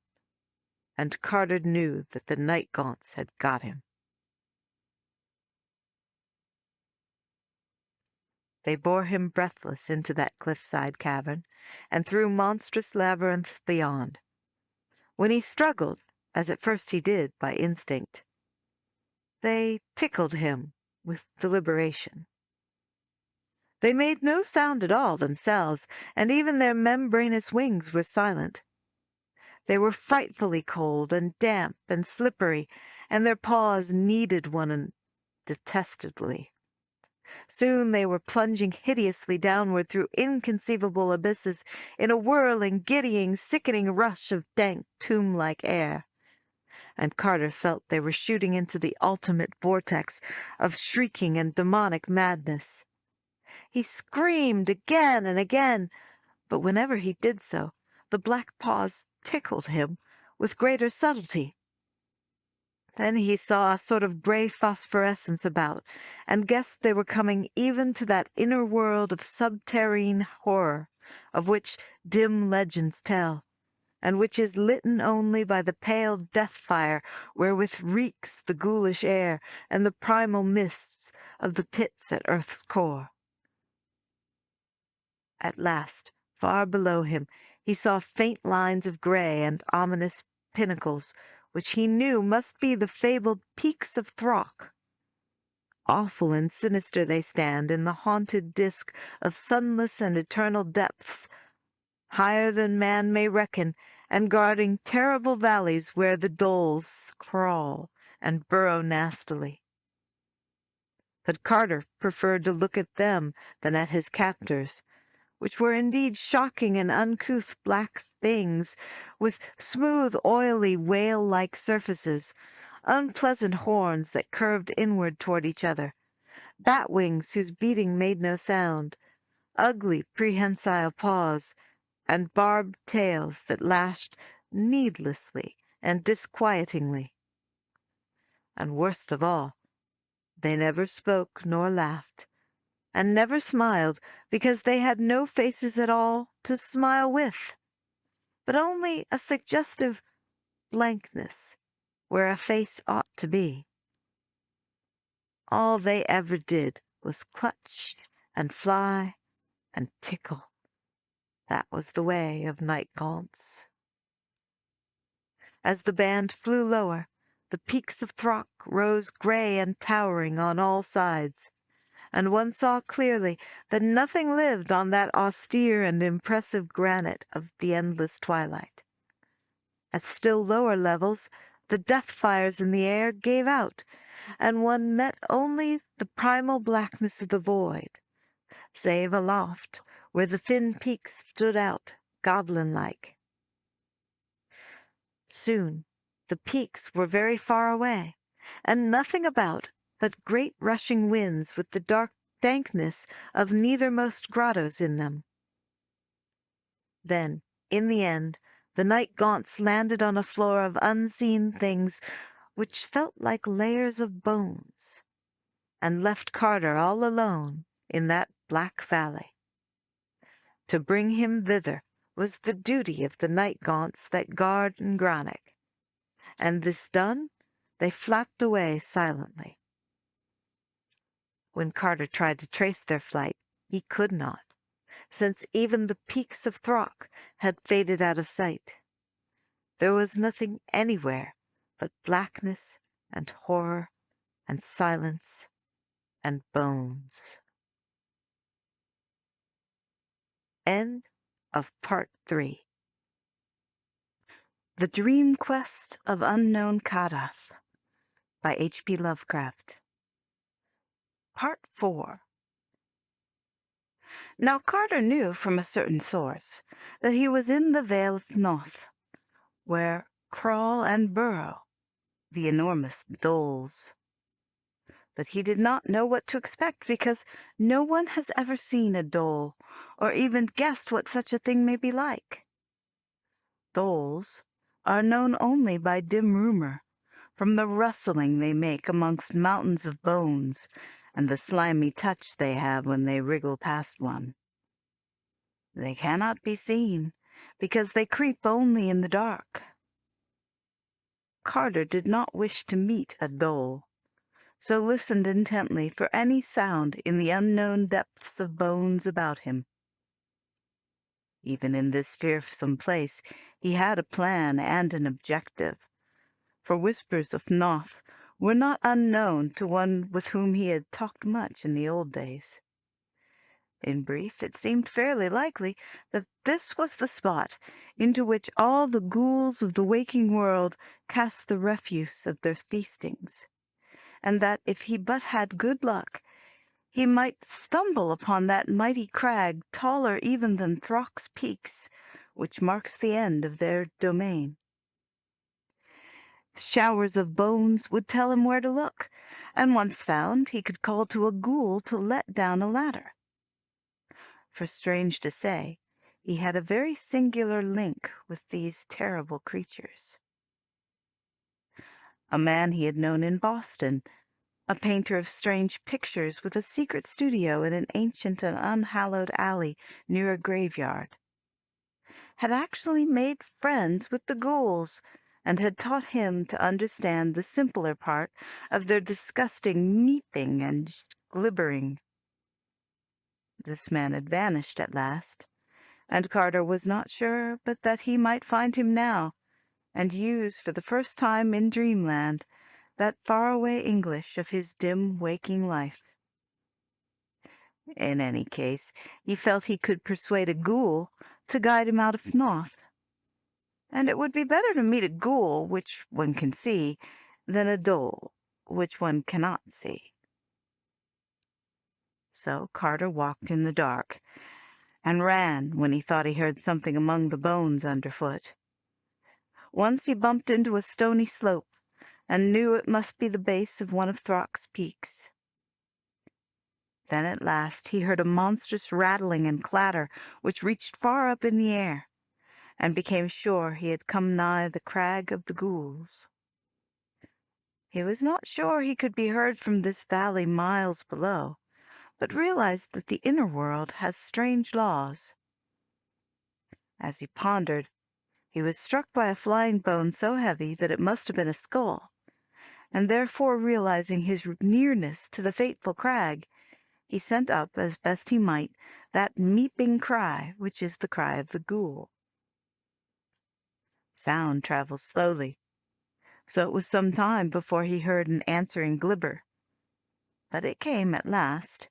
and Carter knew that the night gaunts had got him. They bore him breathless into that cliffside cavern, and through monstrous labyrinths beyond. When he struggled, as at first he did by instinct, they tickled him with deliberation. They made no sound at all themselves, and even their membranous wings were silent. They were frightfully cold and damp and slippery, and their paws kneaded one another detestably. Soon they were plunging hideously downward through inconceivable abysses in a whirling, giddying, sickening rush of dank, tomb-like air. And Carter felt they were shooting into the ultimate vortex of shrieking and demonic madness. He screamed again and again, but whenever he did so, the black paws tickled him with greater subtlety. Then he saw a sort of gray phosphorescence about, and guessed they were coming even to that inner world of subterrene horror, of which dim legends tell, and which is litten only by the pale death-fire wherewith reeks the ghoulish air and the primal mists of the pits at earth's core. At last, far below him, he saw faint lines of gray and ominous pinnacles, which he knew must be the fabled peaks of Throck. Awful and sinister they stand in the haunted disk of sunless and eternal depths, higher than man may reckon, and guarding terrible valleys where the doles crawl and burrow nastily. But Carter preferred to look at them than at his captors, which were indeed shocking and uncouth black things, with smooth, oily, whale-like surfaces, unpleasant horns that curved inward toward each other, bat-wings whose beating made no sound, ugly, prehensile paws, and barbed tails that lashed needlessly and disquietingly. And worst of all, they never spoke nor laughed, and never smiled, because they had no faces at all to smile with, but only a suggestive blankness where a face ought to be. All they ever did was clutch and fly and tickle. That was the way of night gaunts. As the band flew lower, the peaks of Throck rose gray and towering on all sides, and one saw clearly that nothing lived on that austere and impressive granite of the endless twilight. At still lower levels, the death fires in the air gave out, and one met only the primal blackness of the void, save aloft, where the thin peaks stood out, goblin-like. Soon the peaks were very far away, and nothing about but great rushing winds with the dark dankness of neithermost grottos in them. Then, in the end, the night gaunts landed on a floor of unseen things which felt like layers of bones, and left Carter all alone in that black valley. To bring him thither was the duty of the night gaunts that guard Ngranic, and this done, they flapped away silently. When Carter tried to trace their flight, he could not, since even the peaks of Throck had faded out of sight. There was nothing anywhere but blackness and horror and silence and bones. End of Part 3. The Dream Quest of Unknown Kadath by H.P. Lovecraft. Part 4. Now Carter knew from a certain source that he was in the Vale of Noth, where crawl and burrow the enormous doles. But he did not know what to expect, because no one has ever seen a dole, or even guessed what such a thing may be like. Doles are known only by dim rumor, from the rustling they make amongst mountains of bones, and the slimy touch they have when they wriggle past one. They cannot be seen, because they creep only in the dark. Carter did not wish to meet a dole, so listened intently for any sound in the unknown depths of bones about him. Even in this fearsome place he had a plan and an objective, for whispers of Noth were not unknown to one with whom he had talked much in the old days. In brief, it seemed fairly likely that this was the spot into which all the ghouls of the waking world cast the refuse of their feastings, and that if he but had good luck, he might stumble upon that mighty crag, taller even than Throck's peaks, which marks the end of their domain. Showers of bones would tell him where to look, and once found, he could call to a ghoul to let down a ladder. For strange to say, he had a very singular link with these terrible creatures. A man he had known in Boston, a painter of strange pictures with a secret studio in an ancient and unhallowed alley near a graveyard, had actually made friends with the ghouls, and had taught him to understand the simpler part of their disgusting meeping and glibbering. This man had vanished at last, and Carter was not sure but that he might find him now, and use for the first time in dreamland that faraway English of his dim waking life. In any case, he felt he could persuade a ghoul to guide him out of Noth, and it would be better to meet a ghoul which one can see than a dole which one cannot see. So Carter walked in the dark, and ran when he thought he heard something among the bones underfoot. Once he bumped into a stony slope, and knew it must be the base of one of Throck's peaks. Then at last he heard a monstrous rattling and clatter which reached far up in the air, and became sure he had come nigh the crag of the ghouls. He was not sure he could be heard from this valley miles below, but realized that the inner world has strange laws. As he pondered, he was struck by a flying bone so heavy that it must have been a skull, and therefore realizing his nearness to the fateful crag, he sent up, as best he might, that meeping cry which is the cry of the ghoul. Sound travels slowly, so it was some time before he heard an answering glibber, but it came at last,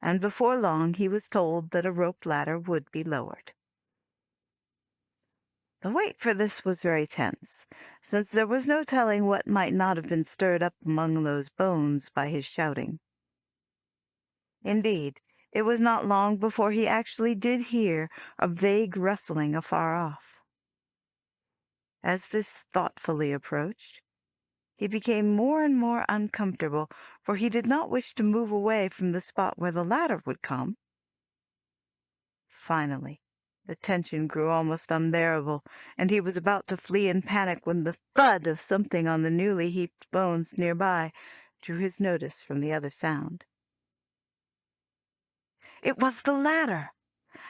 and before long he was told that a rope ladder would be lowered. The wait for this was very tense, since there was no telling what might not have been stirred up among those bones by his shouting. Indeed, it was not long before he actually did hear a vague rustling afar off. As this thoughtfully approached, he became more and more uncomfortable, for he did not wish to move away from the spot where the ladder would come. Finally, the tension grew almost unbearable, and he was about to flee in panic when the thud of something on the newly heaped bones nearby drew his notice from the other sound. It was the ladder,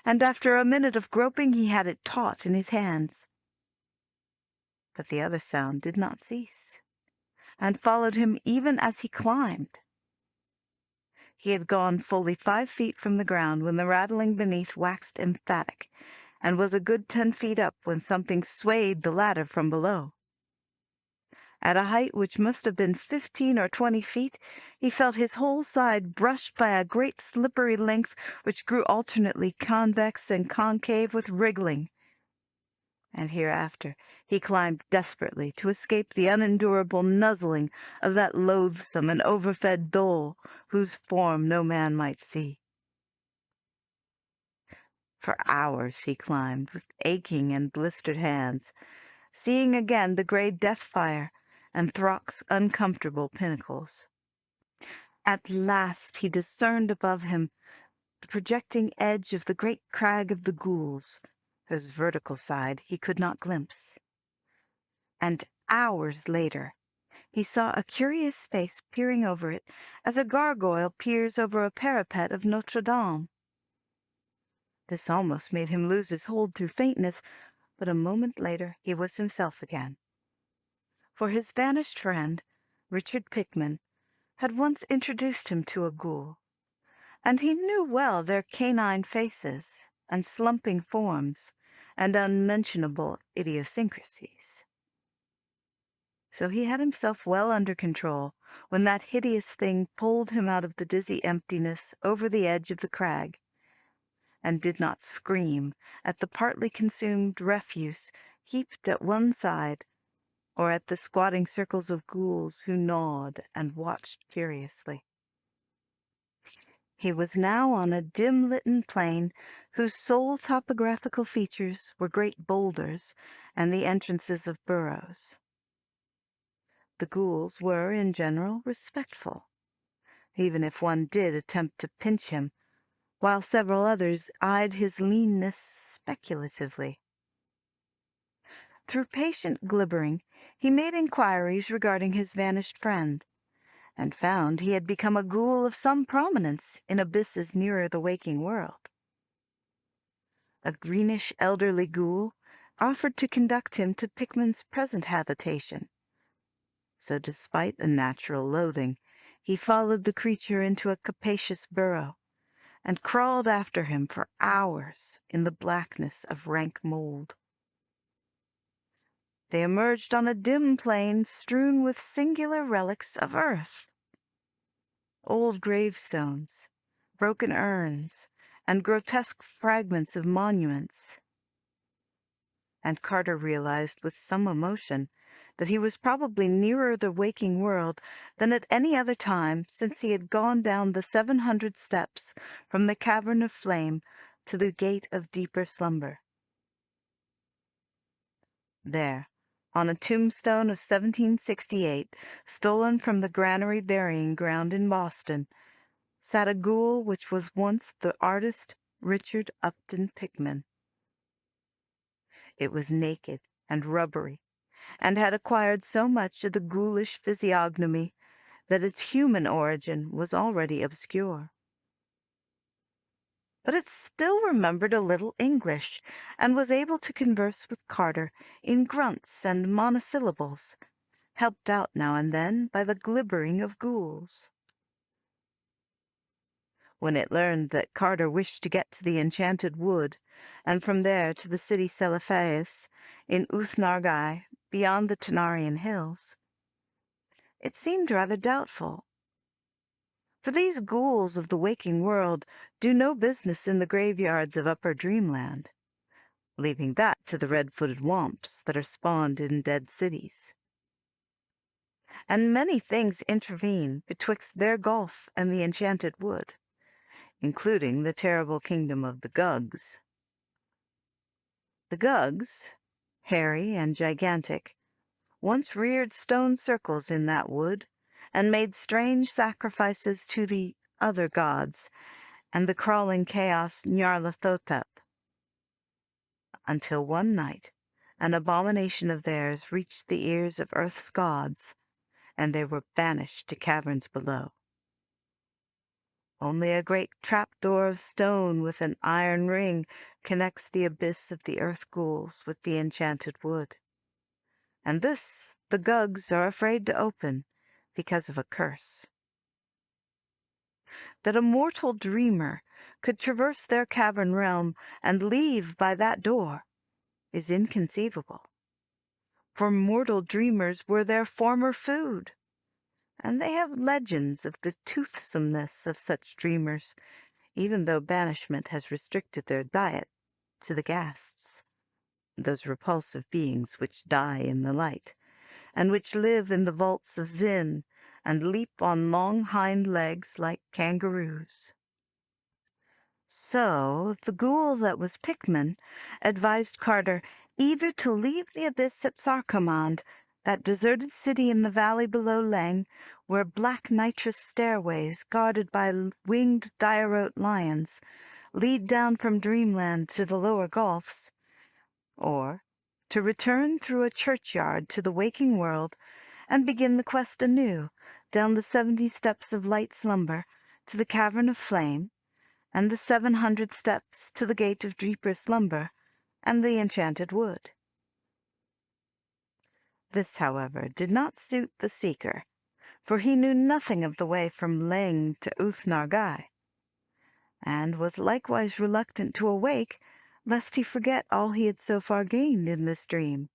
and after a minute of groping he had it taut in his hands. But the other sound did not cease, and followed him even as he climbed. He had gone fully 5 feet from the ground when the rattling beneath waxed emphatic, and was a good 10 feet up when something swayed the ladder from below. At a height which must have been 15 or 20 feet, he felt his whole side brushed by a great slippery length which grew alternately convex and concave with wriggling. And hereafter he climbed desperately to escape the unendurable nuzzling of that loathsome and overfed dole whose form no man might see. For hours he climbed with aching and blistered hands, seeing again the gray death fire and Throck's uncomfortable pinnacles. At last he discerned above him the projecting edge of the great crag of the ghouls, whose vertical side he could not glimpse. And hours later he saw a curious face peering over it as a gargoyle peers over a parapet of Notre Dame. This almost made him lose his hold through faintness, but a moment later he was himself again. For his vanished friend, Richard Pickman, had once introduced him to a ghoul, and he knew well their canine faces and slumping forms and unmentionable idiosyncrasies. So he had himself well under control when that hideous thing pulled him out of the dizzy emptiness over the edge of the crag, and did not scream at the partly consumed refuse heaped at one side, or at the squatting circles of ghouls who gnawed and watched curiously. He was now on a dim-litten plain whose sole topographical features were great boulders and the entrances of burrows. The ghouls were, in general, respectful, even if one did attempt to pinch him, while several others eyed his leanness speculatively. Through patient glibbering, he made inquiries regarding his vanished friend, and found he had become a ghoul of some prominence in abysses nearer the waking world. A greenish elderly ghoul offered to conduct him to Pickman's present habitation. So despite a natural loathing, he followed the creature into a capacious burrow, and crawled after him for hours in the blackness of rank mold. They emerged on a dim plain strewn with singular relics of earth. Old gravestones, broken urns, and grotesque fragments of monuments. And Carter realized with some emotion that he was probably nearer the waking world than at any other time since he had gone down the 700 steps from the cavern of flame to the gate of deeper slumber. There, on a tombstone of 1768, stolen from the Granary burying ground in Boston, sat a ghoul which was once the artist Richard Upton Pickman. It was naked and rubbery, and had acquired so much of the ghoulish physiognomy that its human origin was already obscure. But it still remembered a little English, and was able to converse with Carter in grunts and monosyllables, helped out now and then by the glibbering of ghouls. When it learned that Carter wished to get to the enchanted wood, and from there to the city Celephaeus in Uth-Nargai, beyond the Tanarian hills, it seemed rather doubtful. For these ghouls of the waking world do no business in the graveyards of Upper Dreamland, leaving that to the red-footed womps that are spawned in dead cities. And many things intervene betwixt their gulf and the enchanted wood, including the terrible kingdom of the Gugs. The Gugs, hairy and gigantic, once reared stone circles in that wood, and made strange sacrifices to the other gods and the crawling chaos Nyarlathotep, until one night an abomination of theirs reached the ears of Earth's gods, and they were banished to caverns below. Only a great trapdoor of stone with an iron ring connects the abyss of the earth ghouls with the enchanted wood, and this the Gugs are afraid to open because of a curse. That a mortal dreamer could traverse their cavern realm and leave by that door is inconceivable, for mortal dreamers were their former food, and they have legends of the toothsomeness of such dreamers, even though banishment has restricted their diet to the ghasts, those repulsive beings which die in the light, and which live in the vaults of Zin and leap on long hind legs like kangaroos. So the ghoul that was Pickman advised Carter either to leave the abyss at Sarkomand, that deserted city in the valley below Leng, where black nitrous stairways, guarded by winged diarote lions, lead down from Dreamland to the lower gulfs, or to return through a churchyard to the waking world and begin the quest anew down the 70 steps of light slumber to the cavern of flame, and the 700 steps to the gate of deeper slumber and the enchanted wood. This, however, did not suit the seeker, for he knew nothing of the way from Leng to Uth-Nargai, and was likewise reluctant to awake, lest he forget all he had so far gained in this dream.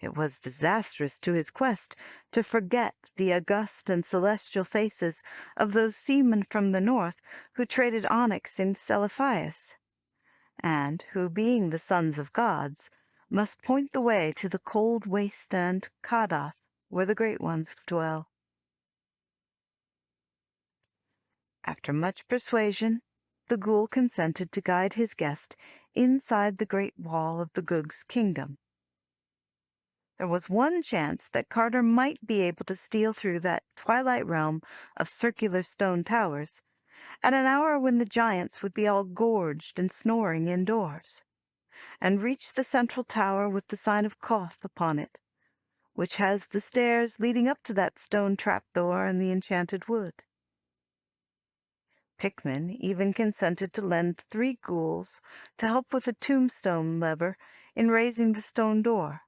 It was disastrous to his quest to forget the august and celestial faces of those seamen from the north who traded onyx in Seliphias, and who, being the sons of gods, must point the way to the cold waste and Kadath, where the great ones dwell. After much persuasion, the ghoul consented to guide his guest inside the great wall of the Gug's kingdom. There was one chance that Carter might be able to steal through that twilight realm of circular stone towers at an hour when the giants would be all gorged and snoring indoors, and reach the central tower with the sign of Koth upon it, which has the stairs leading up to that stone trapdoor in the enchanted wood. Pickman even consented to lend 3 ghouls to help with a tombstone lever in raising the stone door.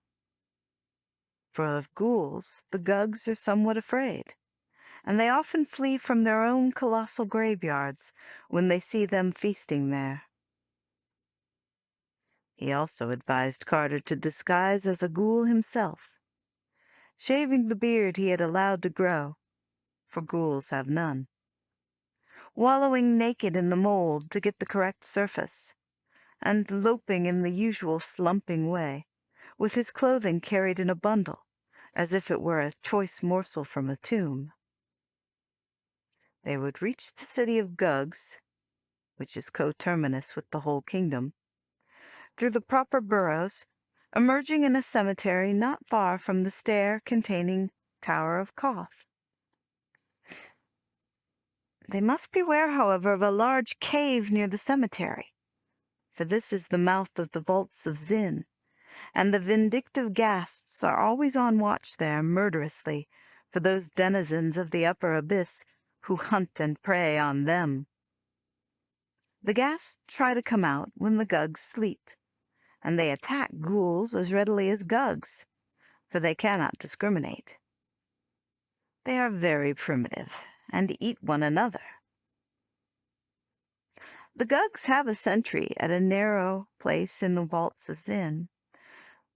For of ghouls the Gugs are somewhat afraid, and they often flee from their own colossal graveyards when they see them feasting there. He also advised Carter to disguise as a ghoul himself, shaving the beard he had allowed to grow, for ghouls have none, wallowing naked in the mold to get the correct surface, and loping in the usual slumping way, with his clothing carried in a bundle, as if it were a choice morsel from a tomb. They would reach the city of Gugs, which is coterminous with the whole kingdom, through the proper burrows, emerging in a cemetery not far from the stair containing Tower of Koth. They must beware, however, of a large cave near the cemetery, for this is the mouth of the vaults of Zin, and the vindictive ghasts are always on watch there murderously for those denizens of the upper abyss who hunt and prey on them. The ghasts try to come out when the Gugs sleep, and they attack ghouls as readily as Gugs, for they cannot discriminate. They are very primitive, and eat one another. The Gugs have a sentry at a narrow place in the vaults of Zin,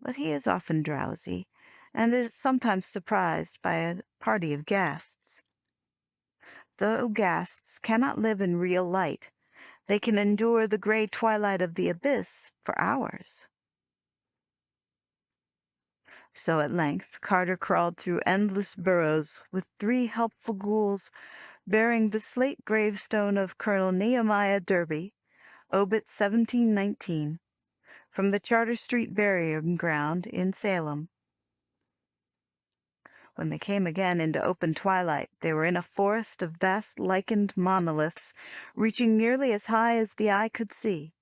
but he is often drowsy, and is sometimes surprised by a party of ghasts. Though ghasts cannot live in real light, they can endure the gray twilight of the abyss for hours. So at length Carter crawled through endless burrows with 3 helpful ghouls bearing the slate gravestone of Colonel Nehemiah Derby, obit 1719, from the Charter Street burying ground in Salem. When they came again into open twilight, they were in a forest of vast lichened monoliths reaching nearly as high as the eye could see,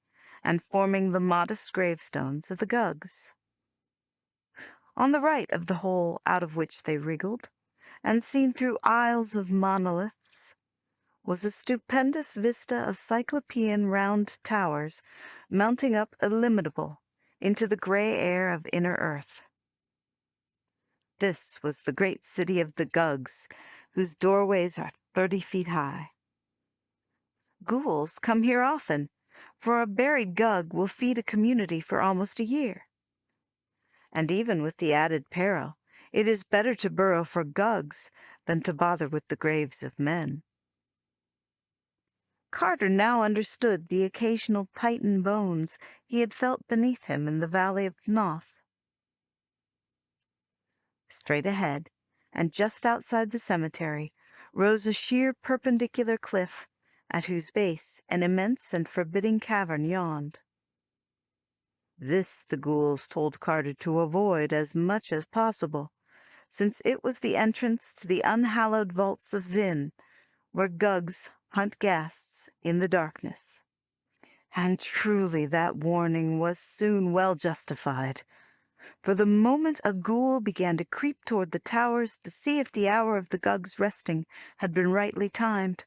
and forming the modest gravestones of the Guggs. On the right of the hole out of which they wriggled, and seen through aisles of monoliths, was a stupendous vista of cyclopean round towers mounting up illimitable into the gray air of inner earth. This was the great city of the Guggs, whose doorways are 30 feet high. Ghouls come here often, for a buried Gugg will feed a community for almost a year. And even with the added peril, it is better to burrow for Guggs than to bother with the graves of men. Carter now understood the occasional Titan bones he had felt beneath him in the valley of Noth. Straight ahead, and just outside the cemetery, rose a sheer perpendicular cliff, at whose base an immense and forbidding cavern yawned. This the ghouls told Carter to avoid as much as possible, since it was the entrance to the unhallowed vaults of Zin, where Guggs hunt ghasts in the darkness. And truly that warning was soon well justified, for the moment a ghoul began to creep toward the towers to see if the hour of the Guggs' resting had been rightly timed,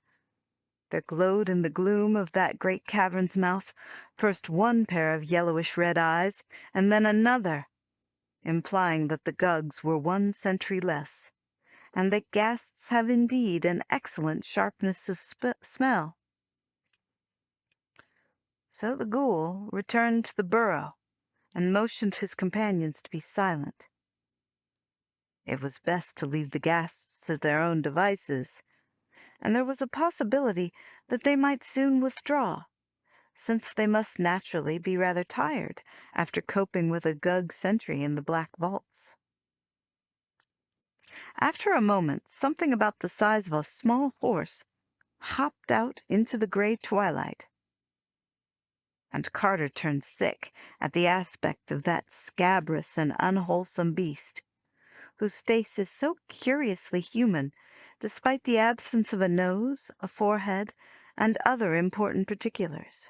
there glowed in the gloom of that great cavern's mouth first one pair of yellowish-red eyes, and then another, implying that the Guggs were 1 century less, and that ghasts have indeed an excellent sharpness of smell. So the ghoul returned to the burrow, and motioned his companions to be silent. It was best to leave the ghasts to their own devices, and there was a possibility that they might soon withdraw, since they must naturally be rather tired after coping with a Gugg sentry in the black vaults. After a moment, something about the size of a small horse hopped out into the gray twilight, and Carter turned sick at the aspect of that scabrous and unwholesome beast, whose face is so curiously human, despite the absence of a nose, a forehead, and other important particulars.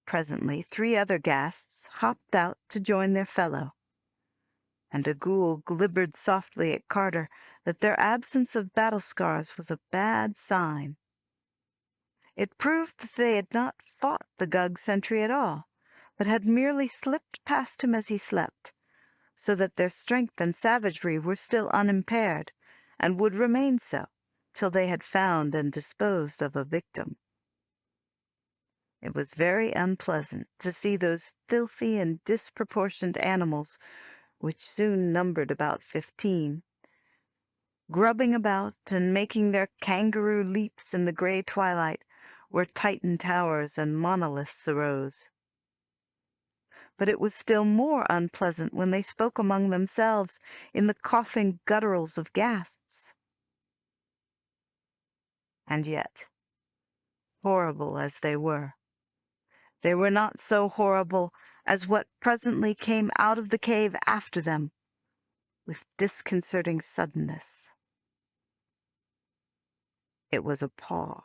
Presently 3 other ghasts hopped out to join their fellow, and a ghoul glibbered softly at Carter that their absence of battle scars was a bad sign. It proved that they had not fought the Gugg sentry at all, but had merely slipped past him as he slept, so that their strength and savagery were still unimpaired, and would remain so till they had found and disposed of a victim. It was very unpleasant to see those filthy and disproportioned animals, which soon numbered about 15, grubbing about and making their kangaroo leaps in the gray twilight where Titan towers and monoliths arose. But it was still more unpleasant when they spoke among themselves in the coughing gutturals of ghasts. And yet, horrible as they were not so horrible as what presently came out of the cave after them, with disconcerting suddenness. It was a paw,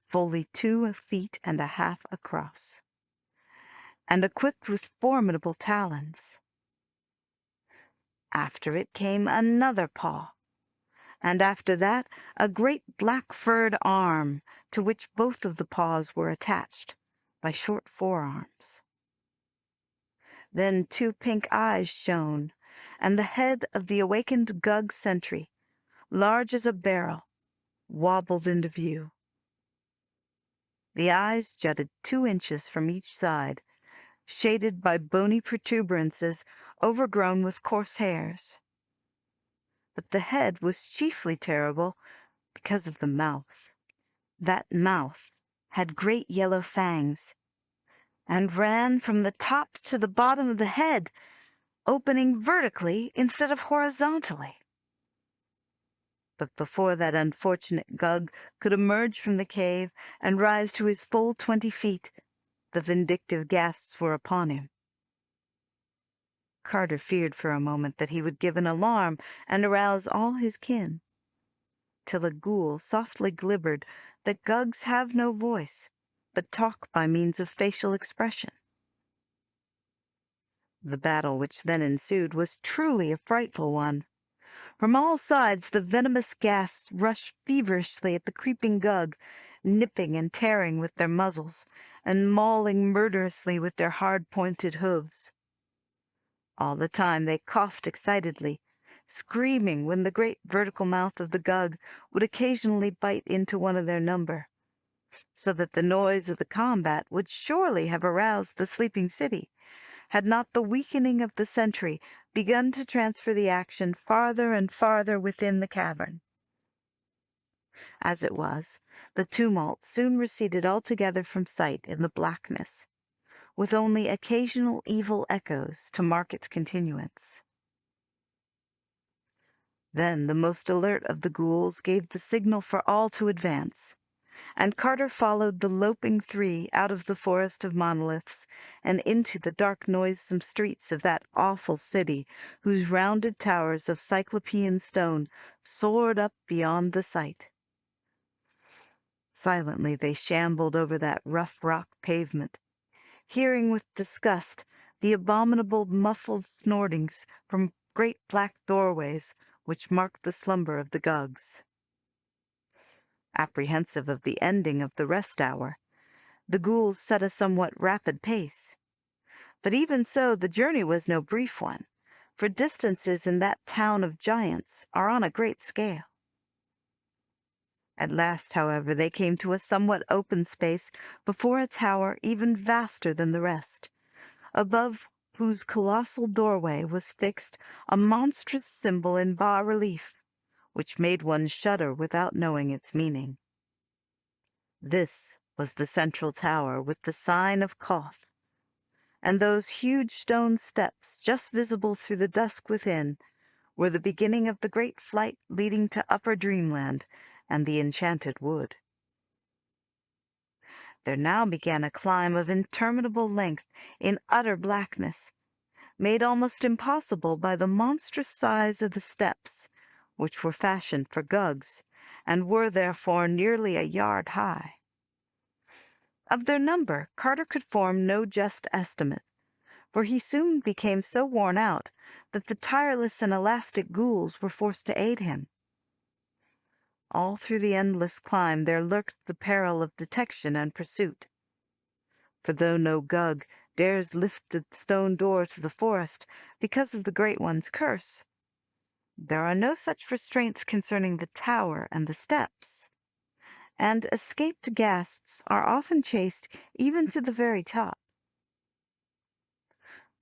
fully 2 feet and a half across, and equipped with formidable talons. After it came another paw, and after that a great black-furred arm, to which both of the paws were attached by short forearms. Then 2 pink eyes shone, and the head of the awakened Gugg sentry, large as a barrel, wobbled into view. The eyes jutted 2 inches from each side, shaded by bony protuberances overgrown with coarse hairs. But the head was chiefly terrible because of the mouth. That mouth had great yellow fangs, and ran from the top to the bottom of the head, opening vertically instead of horizontally. But before that unfortunate Gug could emerge from the cave and rise to his full 20 feet, the vindictive ghasts were upon him. Carter feared for a moment that he would give an alarm and arouse all his kin, till a ghoul softly gibbered that Gugs have no voice, but talk by means of facial expression. The battle which then ensued was truly a frightful one. From all sides the venomous ghasts rushed feverishly at the creeping Gug, nipping and tearing with their muzzles, and mauling murderously with their hard-pointed hooves. All the time they coughed excitedly, screaming when the great vertical mouth of the Gug would occasionally bite into one of their number, so that the noise of the combat would surely have aroused the sleeping city, had not the weakening of the sentry begun to transfer the action farther and farther within the cavern. As it was, the tumult soon receded altogether from sight in the blackness, with only occasional evil echoes to mark its continuance. Then the most alert of the ghouls gave the signal for all to advance, and Carter followed the loping three out of the forest of monoliths and into the dark, noisome streets of that awful city whose rounded towers of cyclopean stone soared up beyond the sight. Silently they shambled over that rough rock pavement, hearing with disgust the abominable muffled snortings from great black doorways which marked the slumber of the Gugs. Apprehensive of the ending of the rest hour, the ghouls set a somewhat rapid pace. But even so the journey was no brief one, for distances in that town of giants are on a great scale. At last, however, they came to a somewhat open space before a tower even vaster than the rest, above whose colossal doorway was fixed a monstrous symbol in bas-relief, which made one shudder without knowing its meaning. This was the central tower with the sign of Koth, and those huge stone steps just visible through the dusk within were the beginning of the great flight leading to Upper Dreamland and the Enchanted Wood. There now began a climb of interminable length in utter blackness, made almost impossible by the monstrous size of the steps, which were fashioned for Gugs, and were therefore nearly a yard high. Of their number Carter could form no just estimate, for he soon became so worn out that the tireless and elastic ghouls were forced to aid him. All through the endless climb there lurked the peril of detection and pursuit. For though no Gug dares lift the stone door to the forest because of the Great One's curse, there are no such restraints concerning the tower and the steps, and escaped ghasts are often chased even to the very top.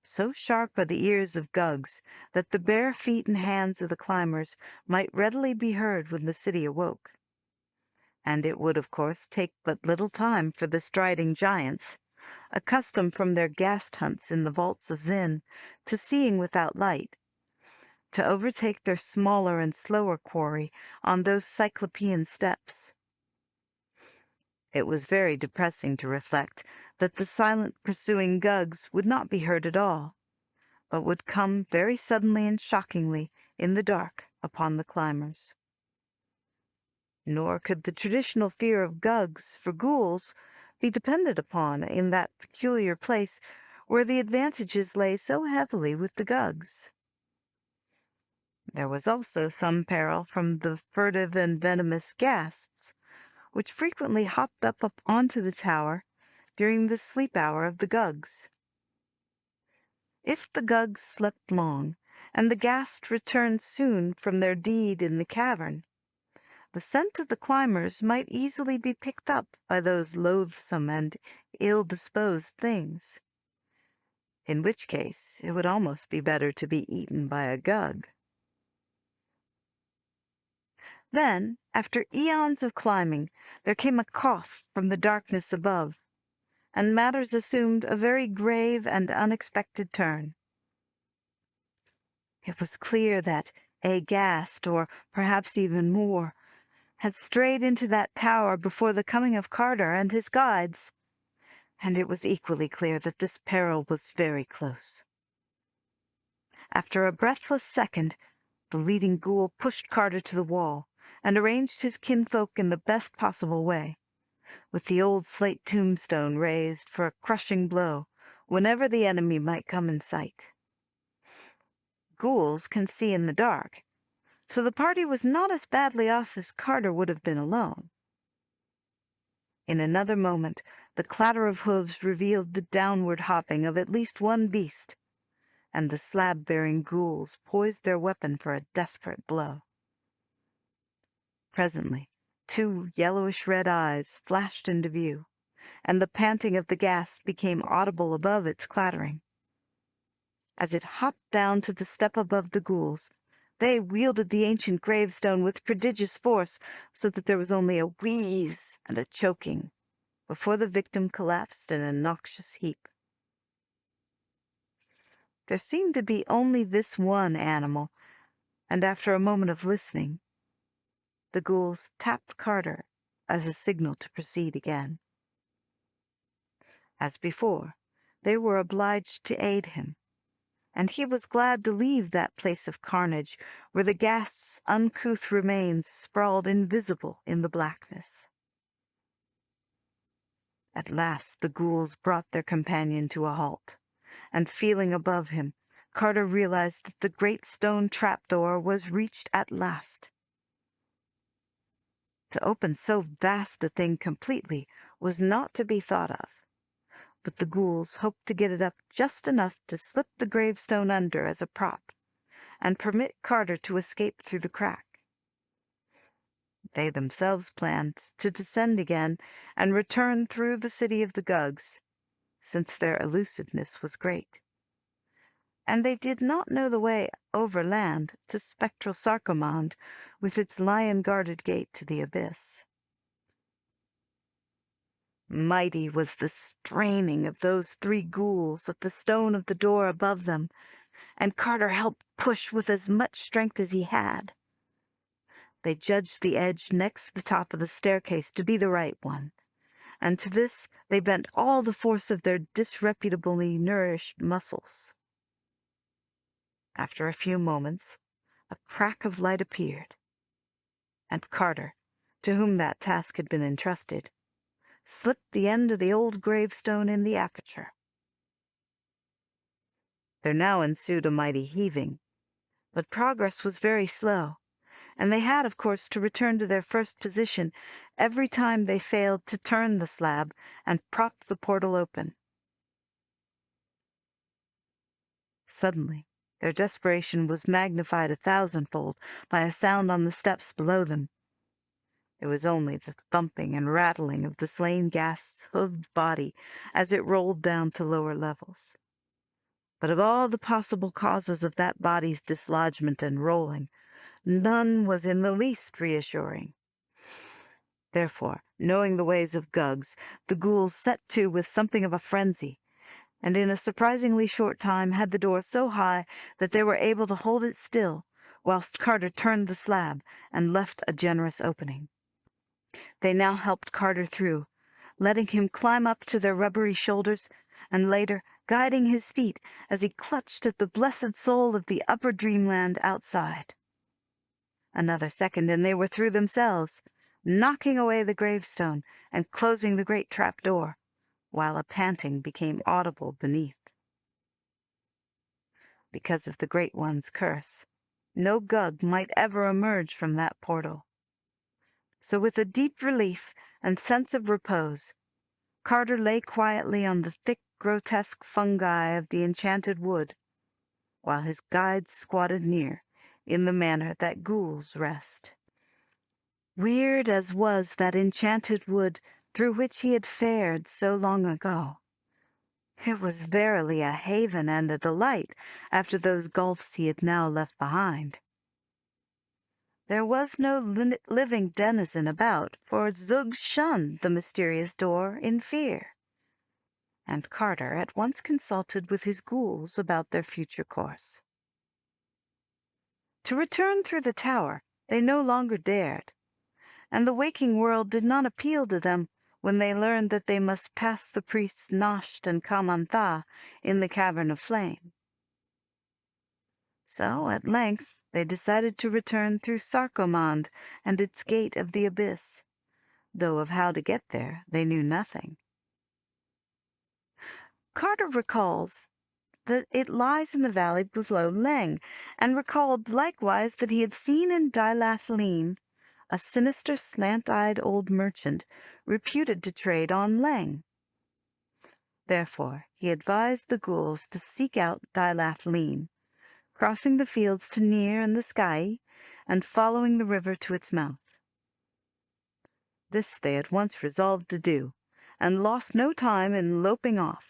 So sharp are the ears of Gugs that the bare feet and hands of the climbers might readily be heard when the city awoke. And it would, of course, take but little time for the striding giants, accustomed from their ghast hunts in the vaults of Zin to seeing without light, to overtake their smaller and slower quarry on those cyclopean steps. It was very depressing to reflect that the silent pursuing Gugs would not be heard at all, but would come very suddenly and shockingly in the dark upon the climbers. Nor could the traditional fear of Gugs for ghouls be depended upon in that peculiar place where the advantages lay so heavily with the Gugs. There was also some peril from the furtive and venomous ghasts, which frequently hopped up onto the tower during the sleep hour of the Gugs. If the Gugs slept long, and the ghasts returned soon from their deed in the cavern, the scent of the climbers might easily be picked up by those loathsome and ill-disposed things, in which case it would almost be better to be eaten by a Gug. Then, after eons of climbing, there came a cough from the darkness above, and matters assumed a very grave and unexpected turn. It was clear that a ghast, or perhaps even more, had strayed into that tower before the coming of Carter and his guides, and it was equally clear that this peril was very close. After a breathless second, the leading ghoul pushed Carter to the wall, and arranged his kinfolk in the best possible way, with the old slate tombstone raised for a crushing blow whenever the enemy might come in sight. Ghouls can see in the dark, so the party was not as badly off as Carter would have been alone. In another moment, the clatter of hooves revealed the downward hopping of at least one beast, and the slab-bearing ghouls poised their weapon for a desperate blow. Presently, two yellowish-red eyes flashed into view, and the panting of the ghast became audible above its clattering. As it hopped down to the step above the ghouls, they wielded the ancient gravestone with prodigious force, so that there was only a wheeze and a choking before the victim collapsed in a noxious heap. There seemed to be only this one animal, and after a moment of listening, the ghouls tapped Carter as a signal to proceed again. As before, they were obliged to aid him, and he was glad to leave that place of carnage where the ghast's uncouth remains sprawled invisible in the blackness. At last the ghouls brought their companion to a halt, and feeling above him, Carter realized that the great stone trapdoor was reached at last. To open so vast a thing completely was not to be thought of, but the ghouls hoped to get it up just enough to slip the gravestone under as a prop, and permit Carter to escape through the crack. They themselves planned to descend again and return through the city of the Gugs, since their elusiveness was great. And they did not know the way overland to spectral Sarkomand with its lion-guarded gate to the abyss. Mighty was the straining of those three ghouls at the stone of the door above them, and Carter helped push with as much strength as he had. They judged the edge next the top of the staircase to be the right one, and to this they bent all the force of their disreputably nourished muscles. After a few moments, a crack of light appeared, and Carter, to whom that task had been entrusted, slipped the end of the old gravestone in the aperture. There now ensued a mighty heaving, but progress was very slow, and they had, of course, to return to their first position every time they failed to turn the slab and prop the portal open. Suddenly, their desperation was magnified 1,000-fold by a sound on the steps below them. It was only the thumping and rattling of the slain ghast's hooved body as it rolled down to lower levels. But of all the possible causes of that body's dislodgment and rolling, none was in the least reassuring. Therefore, knowing the ways of Gugs, the ghouls set to with something of a frenzy, and in a surprisingly short time had the door so high that they were able to hold it still, whilst Carter turned the slab and left a generous opening. They now helped Carter through, letting him climb up to their rubbery shoulders, and later guiding his feet as he clutched at the blessed soul of the upper dreamland outside. Another second and they were through themselves, knocking away the gravestone and closing the great trap-door, while a panting became audible beneath. Because of the Great One's curse, no Gug might ever emerge from that portal. So with a deep relief and sense of repose, Carter lay quietly on the thick, grotesque fungi of the enchanted wood, while his guides squatted near, in the manner that ghouls rest. Weird as was that enchanted wood through which he had fared so long ago, it was verily a haven and a delight after those gulfs he had now left behind. There was no living denizen about, for Zug shunned the mysterious door in fear, and Carter at once consulted with his ghouls about their future course. To return through the tower they no longer dared, and the waking world did not appeal to them when they learned that they must pass the priests Nasht and Kamantha in the Cavern of Flame. So at length they decided to return through Sarkomand and its gate of the abyss, though of how to get there they knew nothing. Carter recalls that it lies in the valley below Leng, and recalled likewise that he had seen in Dilathleen a sinister slant-eyed old merchant reputed to trade on Leng. Therefore he advised the ghouls to seek out Dilathleen, crossing the fields to Nir and the Sky, and following the river to its mouth. This they at once resolved to do, and lost no time in loping off,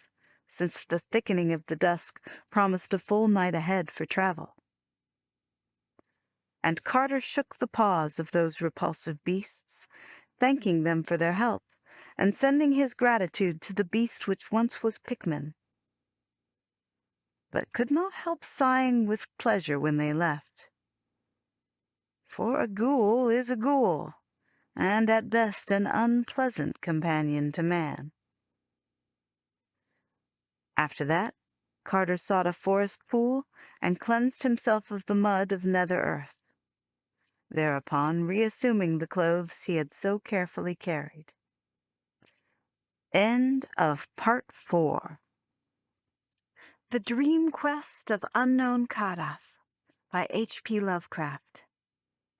since the thickening of the dusk promised a full night ahead for travel. And Carter shook the paws of those repulsive beasts, thanking them for their help, and sending his gratitude to the beast which once was Pikmin, but could not help sighing with pleasure when they left. For a ghoul is a ghoul, and at best an unpleasant companion to man. After that, Carter sought a forest pool and cleansed himself of the mud of nether earth, thereupon reassuming the clothes he had so carefully carried. End of Part 4. The Dream Quest of Unknown Kadath by H.P. Lovecraft.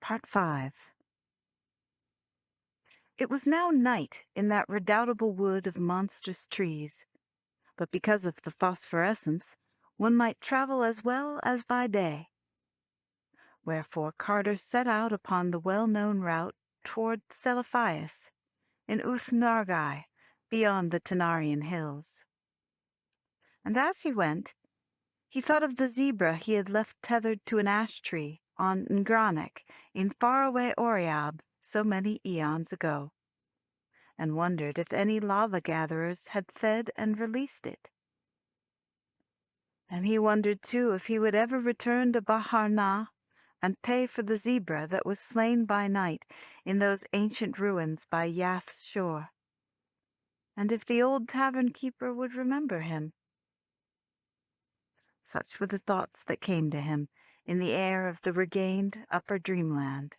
Part 5. It was now night in that redoubtable wood of monstrous trees, but because of the phosphorescence, one might travel as well as by day. Wherefore Carter set out upon the well-known route toward Seliphias, in Uth-Nargai, beyond the Tanarian hills. And as he went, he thought of the zebra he had left tethered to an ash tree on Ngranek in faraway Oriab so many eons ago, and wondered if any lava-gatherers had fed and released it. And he wondered, too, if he would ever return to Bahar-Na and pay for the zebra that was slain by night in those ancient ruins by Yath's shore, and if the old tavern-keeper would remember him. Such were the thoughts that came to him in the air of the regained upper dreamland.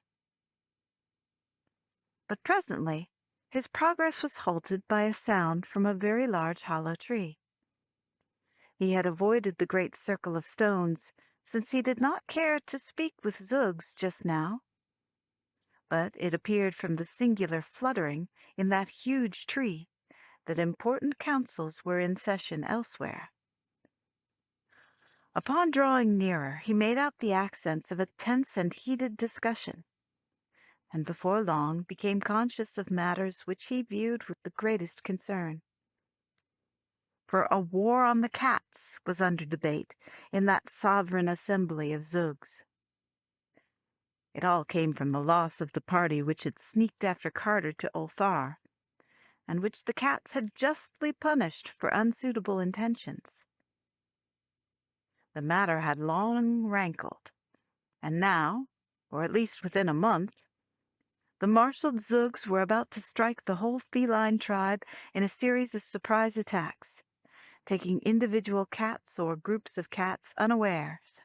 But presently his progress was halted by a sound from a very large hollow tree. He had avoided the great circle of stones, since he did not care to speak with Zugs just now. But it appeared from the singular fluttering in that huge tree that important councils were in session elsewhere. Upon drawing nearer, he made out the accents of a tense and heated discussion, and before long became conscious of matters which he viewed with the greatest concern. For a war on the cats was under debate in that sovereign assembly of Zugs. It all came from the loss of the party which had sneaked after Carter to Ulthar, and which the cats had justly punished for unsuitable intentions. The matter had long rankled, and now, or at least within a month, the marshaled Zugs were about to strike the whole feline tribe in a series of surprise attacks, taking individual cats or groups of cats unawares,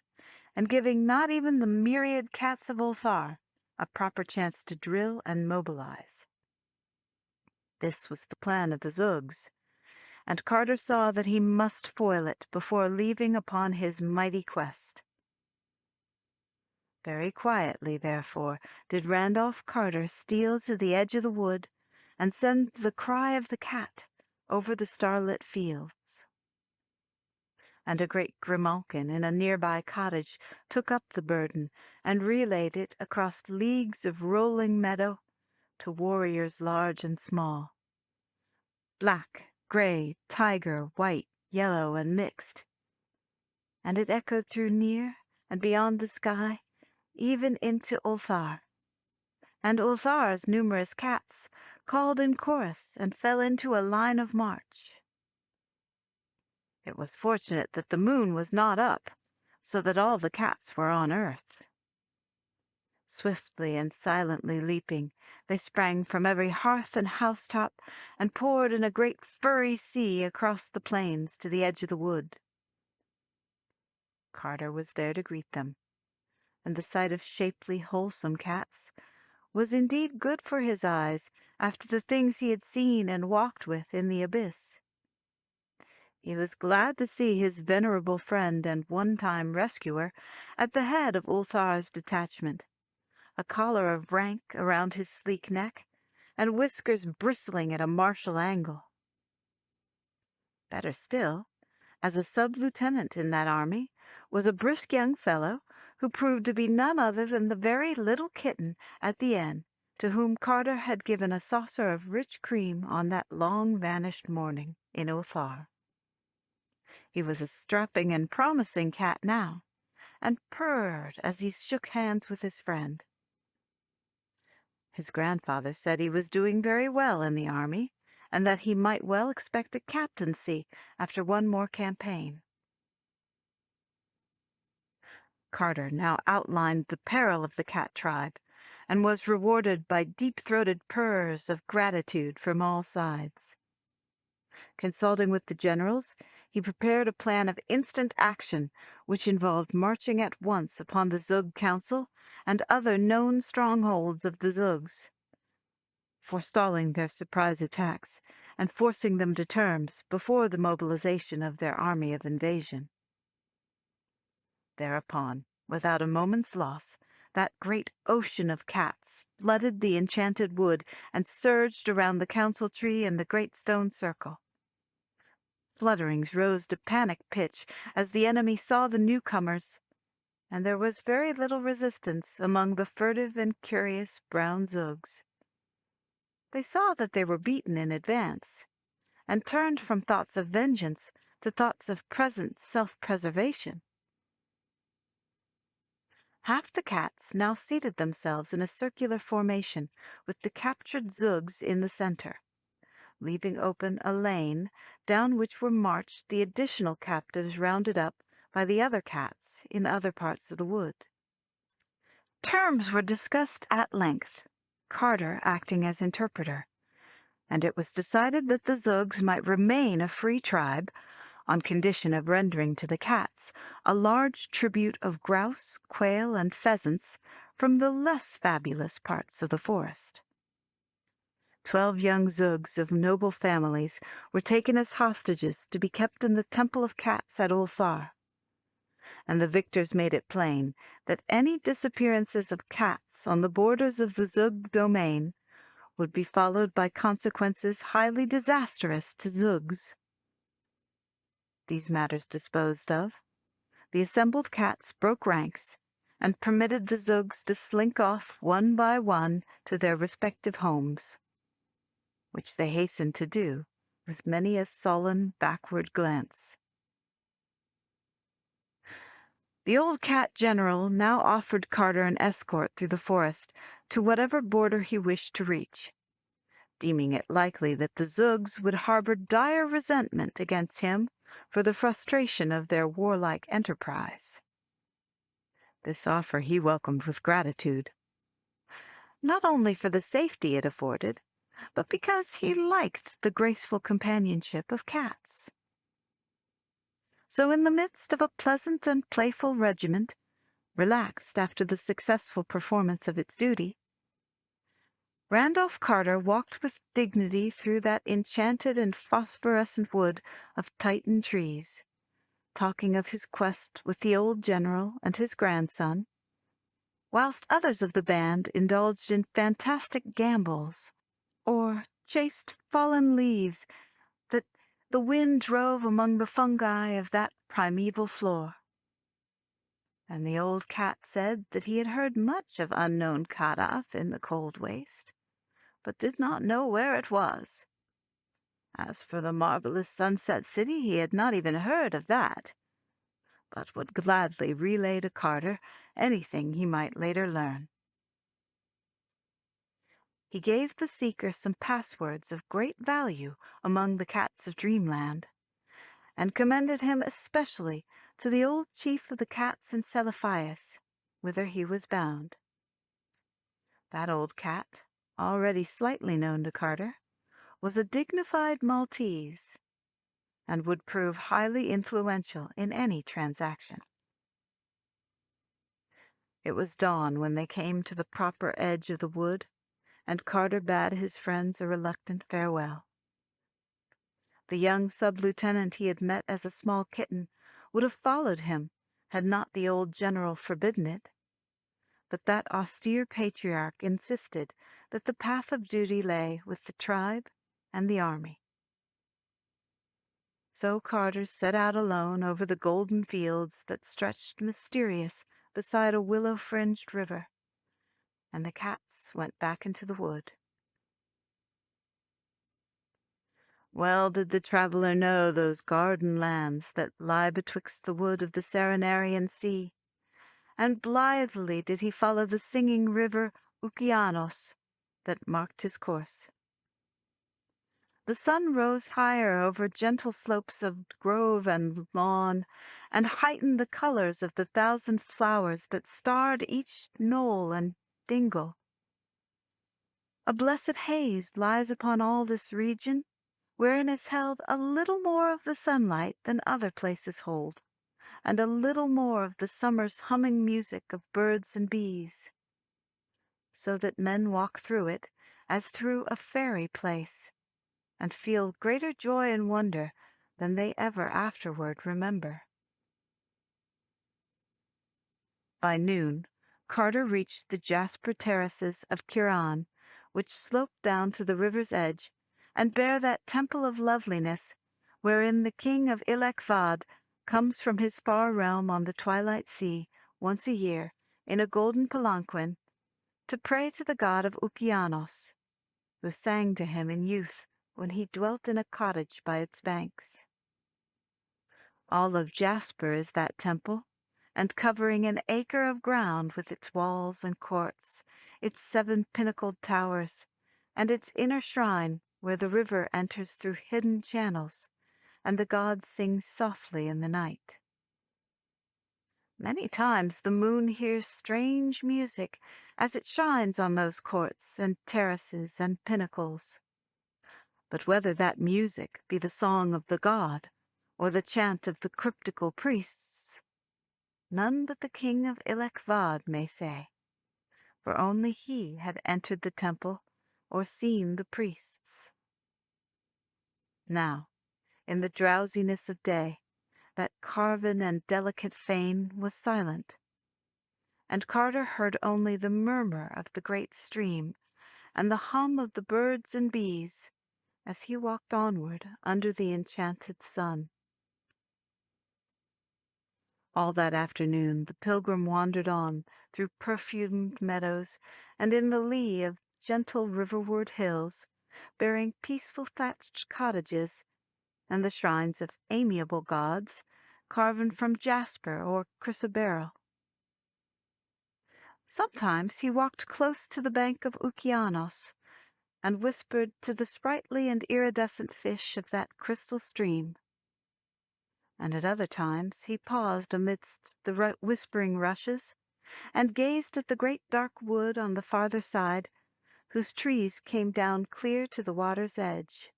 and giving not even the myriad cats of Ulthar a proper chance to drill and mobilize. This was the plan of the Zugs, and Carter saw that he must foil it before leaving upon his mighty quest. Very quietly, therefore, did Randolph Carter steal to the edge of the wood and send the cry of the cat over the starlit fields. And a great grimalkin in a nearby cottage took up the burden and relayed it across leagues of rolling meadow to warriors large and small, black, gray, tiger, white, yellow, and mixed. And it echoed through Nir and beyond the Sky, even into Ulthar. And Ulthar's numerous cats called in chorus and fell into a line of march. It was fortunate that the moon was not up, so that all the cats were on earth. Swiftly and silently leaping, they sprang from every hearth and housetop and poured in a great furry sea across the plains to the edge of the wood. Carter was there to greet them, and the sight of shapely, wholesome cats was indeed good for his eyes after the things he had seen and walked with in the abyss. He was glad to see his venerable friend and one-time rescuer at the head of Ulthar's detachment, a collar of rank around his sleek neck, and whiskers bristling at a martial angle. Better still, as a sub-lieutenant in that army, was a brisk young fellow who proved to be none other than the very little kitten at the inn to whom Carter had given a saucer of rich cream on that long-vanished morning in Ulthar. He was a strapping and promising cat now, and purred as he shook hands with his friend. His grandfather said he was doing very well in the army, and that he might well expect a captaincy after one more campaign. Carter now outlined the peril of the cat tribe, and was rewarded by deep-throated purrs of gratitude from all sides. Consulting with the generals, he prepared a plan of instant action, which involved marching at once upon the Zug Council and other known strongholds of the Zugs, forestalling their surprise attacks and forcing them to terms before the mobilization of their army of invasion. Thereupon, without a moment's loss, that great ocean of cats flooded the enchanted wood and surged around the council tree and the great stone circle. Flutterings rose to panic pitch as the enemy saw the newcomers, and there was very little resistance among the furtive and curious brown Zugs. They saw that they were beaten in advance, and turned from thoughts of vengeance to thoughts of present self-preservation. Half the cats now seated themselves in a circular formation with the captured Zugs in the center, leaving open a lane down which were marched the additional captives rounded up by the other cats in other parts of the wood. Terms were discussed at length, Carter acting as interpreter, and it was decided that the Zugs might remain a free tribe on condition of rendering to the cats a large tribute of grouse, quail, and pheasants from the less fabulous parts of the forest. 12 young Zugs of noble families were taken as hostages to be kept in the Temple of Cats at Ulthar, and the victors made it plain that any disappearances of cats on the borders of the Zug domain would be followed by consequences highly disastrous to Zugs. These matters disposed of, the assembled cats broke ranks and permitted the Zugs to slink off one by one to their respective homes, which they hastened to do with many a sullen backward glance. The old cat general now offered Carter an escort through the forest to whatever border he wished to reach, deeming it likely that the Zugs would harbor dire resentment against him for the frustration of their warlike enterprise. This offer he welcomed with gratitude, not only for the safety it afforded, but because he liked the graceful companionship of cats. So in the midst of a pleasant and playful regiment, relaxed after the successful performance of its duty, Randolph Carter walked with dignity through that enchanted and phosphorescent wood of Titan trees, talking of his quest with the old general and his grandson, whilst others of the band indulged in fantastic gambols, or chased fallen leaves that the wind drove among the fungi of that primeval floor. And the old cat said that he had heard much of unknown Kadath in the cold waste, but did not know where it was. As for the marvelous Sunset City, he had not even heard of that. but would gladly relay to Carter anything he might later learn. He gave the seeker some passwords of great value among the cats of Dreamland, and commended him especially to the old chief of the cats in Celephius, whither he was bound. That old cat, already slightly known to Carter, was a dignified Maltese, and would prove highly influential in any transaction. It was dawn when they came to the proper edge of the wood, and Carter bade his friends a reluctant farewell. The young sub-lieutenant he had met as a small kitten would have followed him had not the old general forbidden it, but that austere patriarch insisted that the path of duty lay with the tribe and the army. So Carter set out alone over the golden fields that stretched mysterious beside a willow-fringed river, and the cats went back into the wood. Well did the traveller know those garden lands that lie betwixt the wood of the Serenarian Sea, and blithely did he follow the singing river Okeanos that marked his course. The sun rose higher over gentle slopes of grove and lawn, and heightened the colors of the thousand flowers that starred each knoll and dingle. A blessed haze lies upon all this region, wherein is held a little more of the sunlight than other places hold, and a little more of the summer's humming music of birds and bees, so that men walk through it as through a fairy place, and feel greater joy and wonder than they ever afterward remember. By noon, Carter reached the jasper terraces of Kiran, which slope down to the river's edge, and bear that temple of loveliness, wherein the king of Ilek-Vad comes from his far realm on the twilight sea once a year in a golden palanquin to pray to the god of Okeanos, who sang to him in youth when he dwelt in a cottage by its banks. All of jasper is that temple, and covering an acre of ground with its walls and courts, its 7 pinnacled towers, and its inner shrine where the river enters through hidden channels, and the god sings softly in the night. Many times the moon hears strange music as it shines on those courts and terraces and pinnacles. But whether that music be the song of the god, or the chant of the cryptical priests, none but the king of Ilek-Vad may say, for only he had entered the temple or seen the priests. Now, in the drowsiness of day, that carven and delicate fane was silent, and Carter heard only the murmur of the great stream and the hum of the birds and bees as he walked onward under the enchanted sun. All that afternoon the pilgrim wandered on through perfumed meadows and in the lee of gentle riverward hills, bearing peaceful thatched cottages and the shrines of amiable gods carven from jasper or chrysoberyl. Sometimes he walked close to the bank of Okeanos and whispered to the sprightly and iridescent fish of that crystal stream, and at other times he paused amidst the whispering rushes and gazed at the great dark wood on the farther side, whose trees came down clear to the water's edge.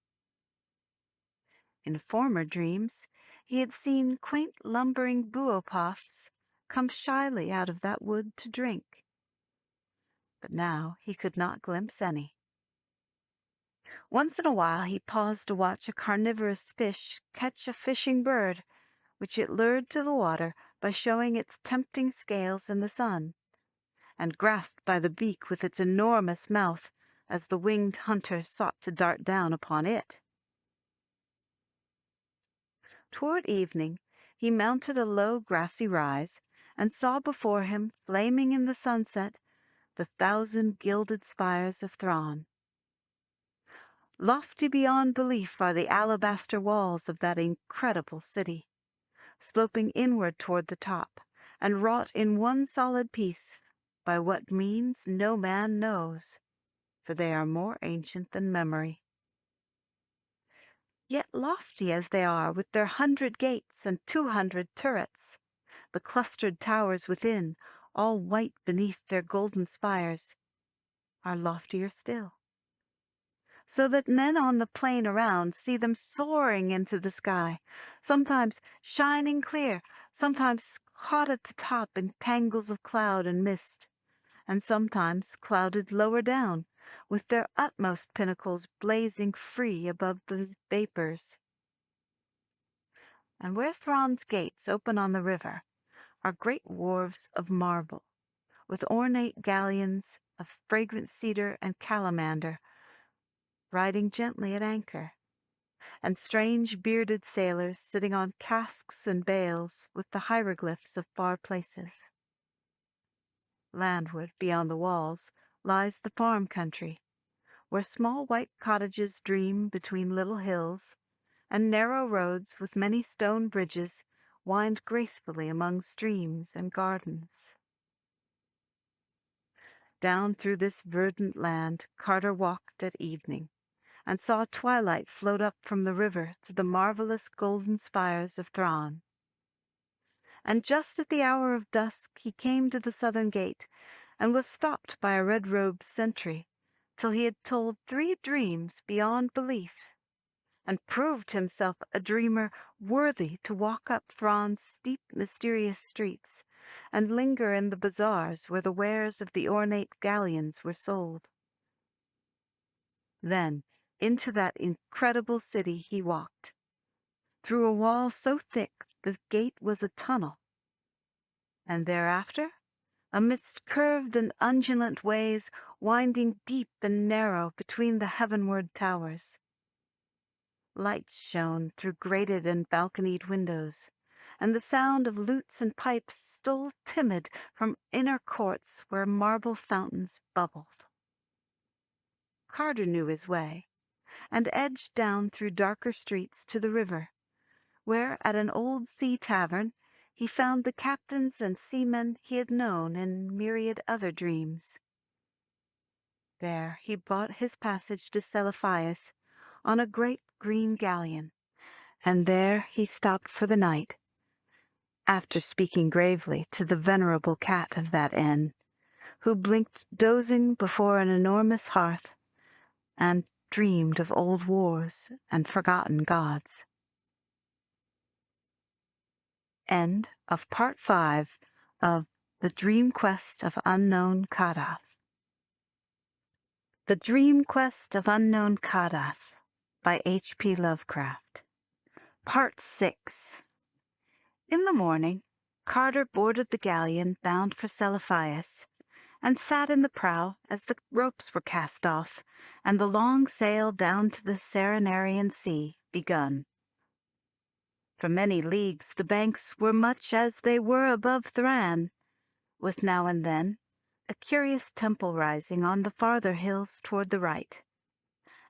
In former dreams he had seen quaint lumbering buopoths come shyly out of that wood to drink, but now he could not glimpse any. Once in a while he paused to watch a carnivorous fish catch a fishing bird, which it lured to the water by showing its tempting scales in the sun, and grasped by the beak with its enormous mouth as the winged hunter sought to dart down upon it. Toward evening he mounted a low grassy rise, and saw before him, flaming in the sunset, the 1,000 gilded spires of Thrawn. Lofty beyond belief are the alabaster walls of that incredible city, sloping inward toward the top, and wrought in one solid piece, by what means no man knows, for they are more ancient than memory. Yet lofty as they are, with their 100 gates and 200 turrets, the clustered towers within, all white beneath their golden spires, are loftier still, so that men on the plain around see them soaring into the sky, sometimes shining clear, sometimes caught at the top in tangles of cloud and mist, and sometimes clouded lower down, with their utmost pinnacles blazing free above the vapors. And where Thrawn's gates open on the river are great wharves of marble, with ornate galleons of fragrant cedar and calamander riding gently at anchor, and strange bearded sailors sitting on casks and bales with the hieroglyphs of far places. Landward, beyond the walls, lies the farm country, where small white cottages dream between little hills, and narrow roads with many stone bridges wind gracefully among streams and gardens. Down through this verdant land Carter walked at evening, and saw twilight float up from the river to the marvelous golden spires of Thrawn. And just at the hour of dusk he came to the southern gate, and was stopped by a red-robed sentry, till he had told 3 dreams beyond belief, and proved himself a dreamer worthy to walk up Thrawn's steep, mysterious streets, and linger in the bazaars where the wares of the ornate galleons were sold. Then into that incredible city he walked, through a wall so thick the gate was a tunnel, and thereafter, amidst curved and undulant ways winding deep and narrow between the heavenward towers. Lights shone through grated and balconied windows, and the sound of lutes and pipes stole timid from inner courts where marble fountains bubbled. Carter knew his way, and edged down through darker streets to the river, where at an old sea tavern he found the captains and seamen he had known in myriad other dreams. There he bought his passage to Celephaïs on a great green galleon, and there he stopped for the night, after speaking gravely to the venerable cat of that inn, who blinked dozing before an enormous hearth, and dreamed of old wars and forgotten gods. End of Part 5 of The Dream Quest of Unknown Kadath. The Dream Quest of Unknown Kadath by H.P. Lovecraft. Part 6. In the morning, Carter boarded the galleon bound for Celephaïs, and sat in the prow as the ropes were cast off, and the long sail down to the Serenarian Sea begun. For many leagues the banks were much as they were above Thran, with now and then a curious temple rising on the farther hills toward the right,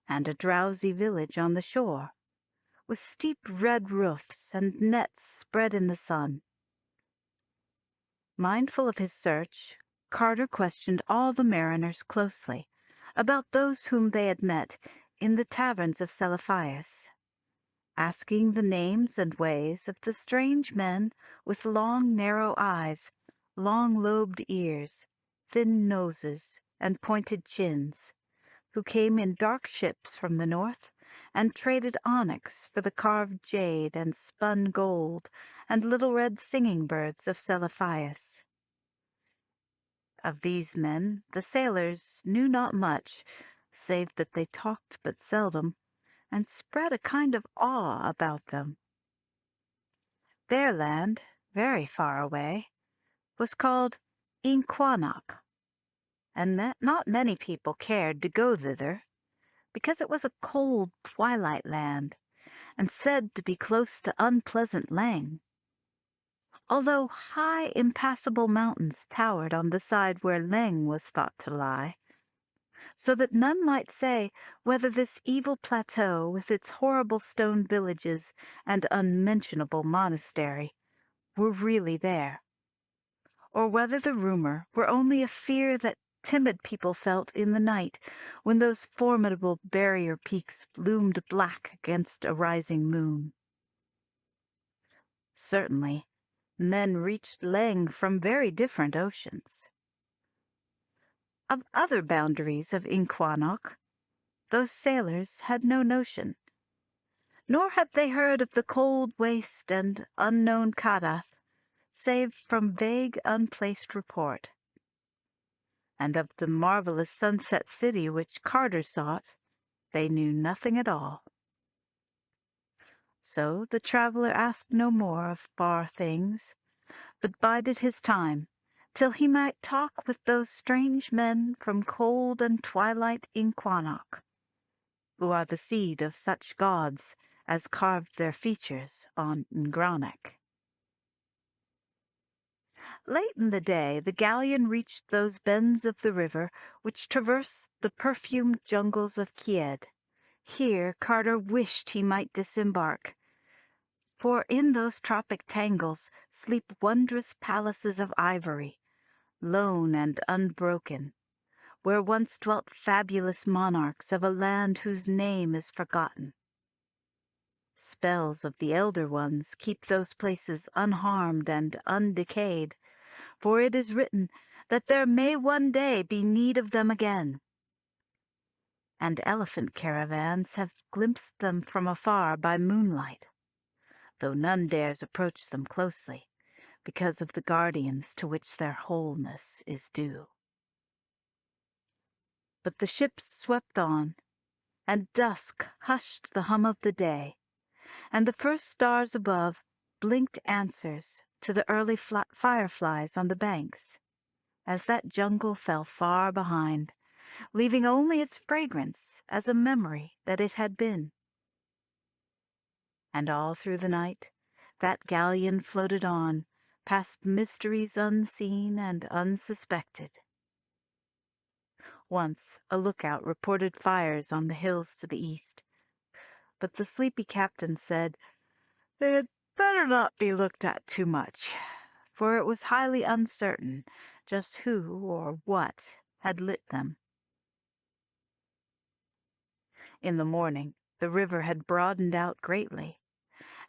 and a drowsy village on the shore, with steep red roofs and nets spread in the sun. Mindful of his search, Carter questioned all the mariners closely about those whom they had met in the taverns of Celephaïs, asking the names and ways of the strange men with long narrow eyes, long-lobed ears, thin noses, and pointed chins, who came in dark ships from the north, and traded onyx for the carved jade and spun gold and little red singing-birds of Celephaïs. Of these men the sailors knew not much, save that they talked but seldom, and spread a kind of awe about them. Their land, very far away, was called Inquanach, and not many people cared to go thither, because it was a cold twilight land, and said to be close to unpleasant Lang, although high impassable mountains towered on the side where Leng was thought to lie, so that none might say whether this evil plateau with its horrible stone villages and unmentionable monastery were really there, or whether the rumor were only a fear that timid people felt in the night when those formidable barrier peaks loomed black against a rising moon. Certainly, men reached Leng from very different oceans. Of other boundaries of Inquanok, those sailors had no notion, nor had they heard of the cold waste and unknown Kadath, save from vague, unplaced report. And of the marvelous Sunset City which Carter sought, they knew nothing at all. So the traveler asked no more of far things, but bided his time, till he might talk with those strange men from cold and twilight Inquanok, who are the seed of such gods as carved their features on Ngranek. Late in the day the galleon reached those bends of the river which traverse the perfumed jungles of Kied. Here Carter wished he might disembark, for in those tropic tangles sleep wondrous palaces of ivory, lone and unbroken, where once dwelt fabulous monarchs of a land whose name is forgotten. Spells of the Elder Ones keep those places unharmed and undecayed, for it is written that there may one day be need of them again. And elephant caravans have glimpsed them from afar by moonlight, though none dares approach them closely, because of the guardians to which their wholeness is due. But the ships swept on, and dusk hushed the hum of the day, and the first stars above blinked answers to the early fireflies on the banks, as that jungle fell far behind, leaving only its fragrance as a memory that it had been. And all through the night that galleon floated on, past mysteries unseen and unsuspected. Once a lookout reported fires on the hills to the east, but the sleepy captain said they had better not be looked at too much, for it was highly uncertain just who or what had lit them. In the morning the river had broadened out greatly,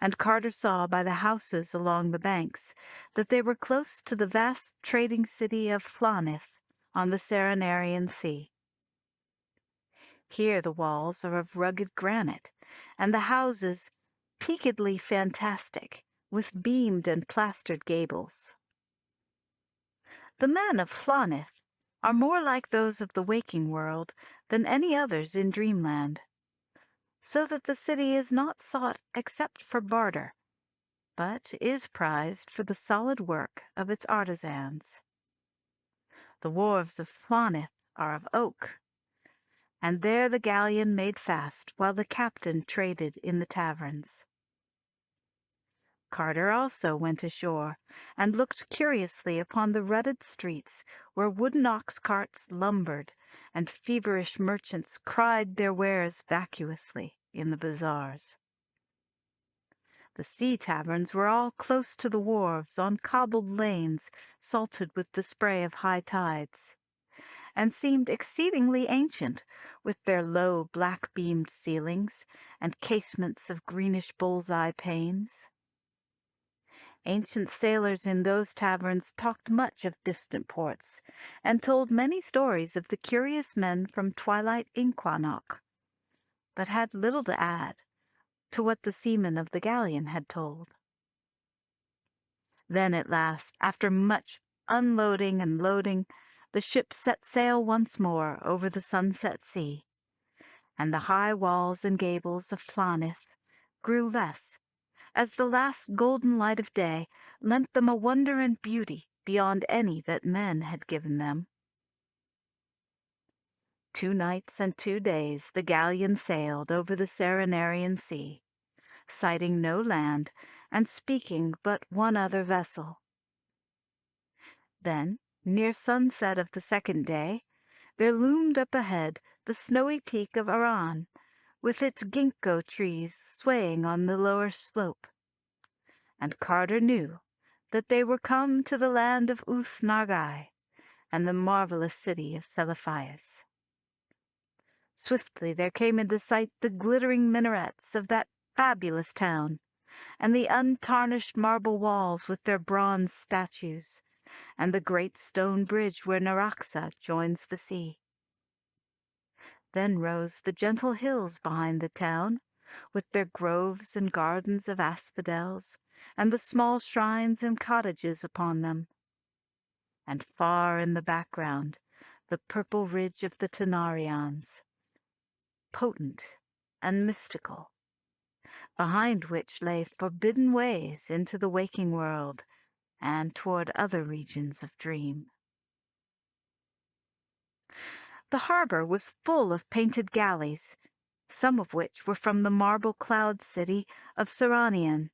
and Carter saw by the houses along the banks that they were close to the vast trading city of Flanath on the Serenarian Sea. Here the walls are of rugged granite, and the houses peakedly fantastic, with beamed and plastered gables. The men of Flanath are more like those of the waking world than any others in dreamland, so that the city is not sought except for barter, but is prized for the solid work of its artisans. The wharves of Flanath are of oak, and there the galleon made fast while the captain traded in the taverns. Carter also went ashore, and looked curiously upon the rutted streets where wooden ox carts lumbered, and feverish merchants cried their wares vacuously in the bazaars. The sea taverns were all close to the wharves on cobbled lanes salted with the spray of high tides, and seemed exceedingly ancient, with their low black-beamed ceilings and casements of greenish bull's-eye panes. Ancient sailors in those taverns talked much of distant ports, and told many stories of the curious men from twilight Inquanok, but had little to add to what the seamen of the galleon had told. Then at last, after much unloading and loading, the ship set sail once more over the Sunset Sea, and the high walls and gables of Flanath grew less, as the last golden light of day lent them a wonder and beauty beyond any that men had given them. 2 nights and 2 days the galleon sailed over the Serenarian Sea, sighting no land and speaking but one other vessel. Then, near sunset of the 2nd day, there loomed up ahead the snowy peak of Aran, with its ginkgo trees swaying on the lower slope, and Carter knew that they were come to the land of Uth-Nargai and the marvelous city of Selephias. Swiftly there came into sight the glittering minarets of that fabulous town, and the untarnished marble walls with their bronze statues, and the great stone bridge where Naraksa joins the sea. Then rose the gentle hills behind the town, with their groves and gardens of asphodels, and the small shrines and cottages upon them. And far in the background, the purple ridge of the Tanarians, potent and mystical, behind which lay forbidden ways into the waking world and toward other regions of dream. The harbor was full of painted galleys, some of which were from the marble cloud city of Saranian,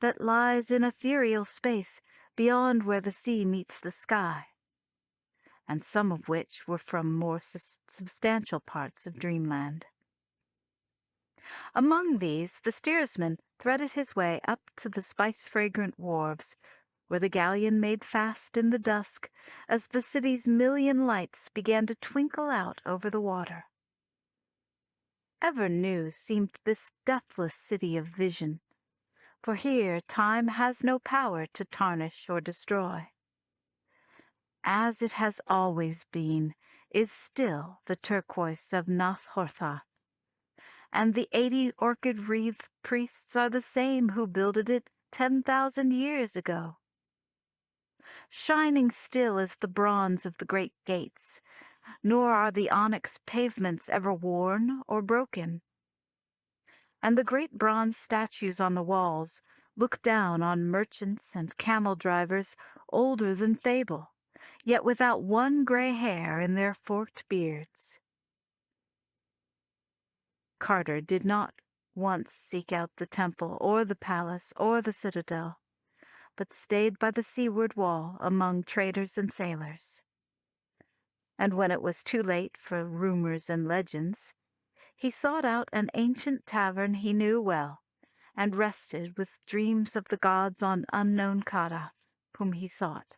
that lies in ethereal space beyond where the sea meets the sky, and some of which were from more substantial parts of dreamland. Among these the steersman threaded his way up to the spice-fragrant wharves, where the galleon made fast in the dusk as the city's million lights began to twinkle out over the water. Ever new seemed this deathless city of vision, for here time has no power to tarnish or destroy. As it has always been, is still the turquoise of Nath-Horthath, and the 80 orchid-wreathed priests are the same who builded it 10,000 years ago. Shining still is the bronze of the great gates, nor are the onyx pavements ever worn or broken. And the great bronze statues on the walls look down on merchants and camel drivers older than fable, yet without one gray hair in their forked beards. Carter did not once seek out the temple or the palace or the citadel, but stayed by the seaward wall among traders and sailors. And when it was too late for rumors and legends, he sought out an ancient tavern he knew well, and rested with dreams of the gods on unknown Kadath, whom he sought.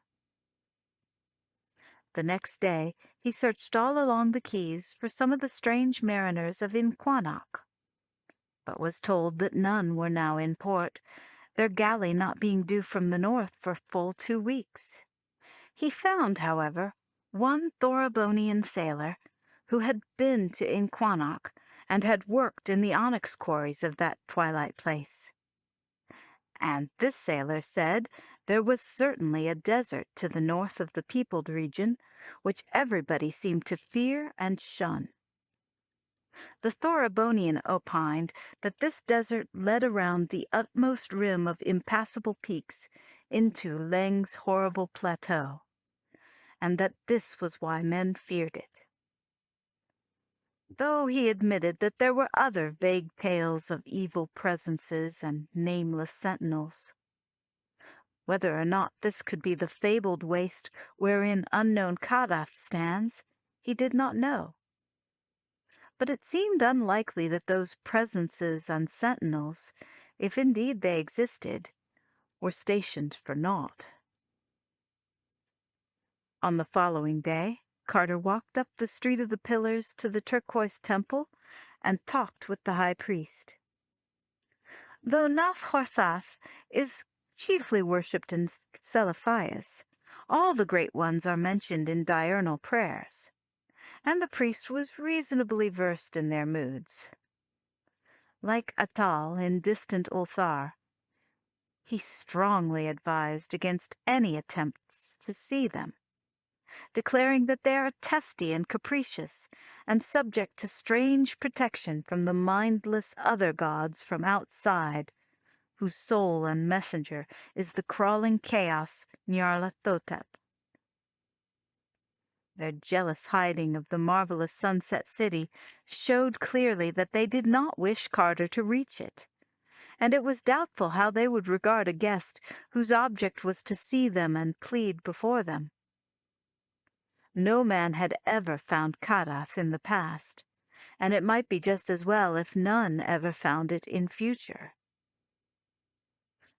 The next day he searched all along the quays for some of the strange mariners of Inquanach, but was told that none were now in port, their galley not being due from the north for full 2 weeks. He found, however, one Thorabonian sailor who had been to Inquanach and had worked in the onyx quarries of that twilight place. And this sailor said there was certainly a desert to the north of the peopled region, which everybody seemed to fear and shun. The Thorabonian opined that this desert led around the utmost rim of impassable peaks into Leng's horrible plateau, and that this was why men feared it. Though he admitted that there were other vague tales of evil presences and nameless sentinels. Whether or not this could be the fabled waste wherein unknown Kadath stands, he did not know. But it seemed unlikely that those presences and sentinels, if indeed they existed, were stationed for naught. On the following day, Carter walked up the Street of the Pillars to the Turquoise Temple and talked with the high priest. Though Nath-Horthath is chiefly worshipped in Selephias, all the great ones are mentioned in diurnal prayers, and the priest was reasonably versed in their moods. Like Atal in distant Ulthar, he strongly advised against any attempts to see them, declaring that they are testy and capricious, and subject to strange protection from the mindless other gods from outside, whose soul and messenger is the crawling chaos Nyarlathotep. Their jealous hiding of the marvelous Sunset City showed clearly that they did not wish Carter to reach it, and it was doubtful how they would regard a guest whose object was to see them and plead before them. No man had ever found Kadath in the past, and it might be just as well if none ever found it in future.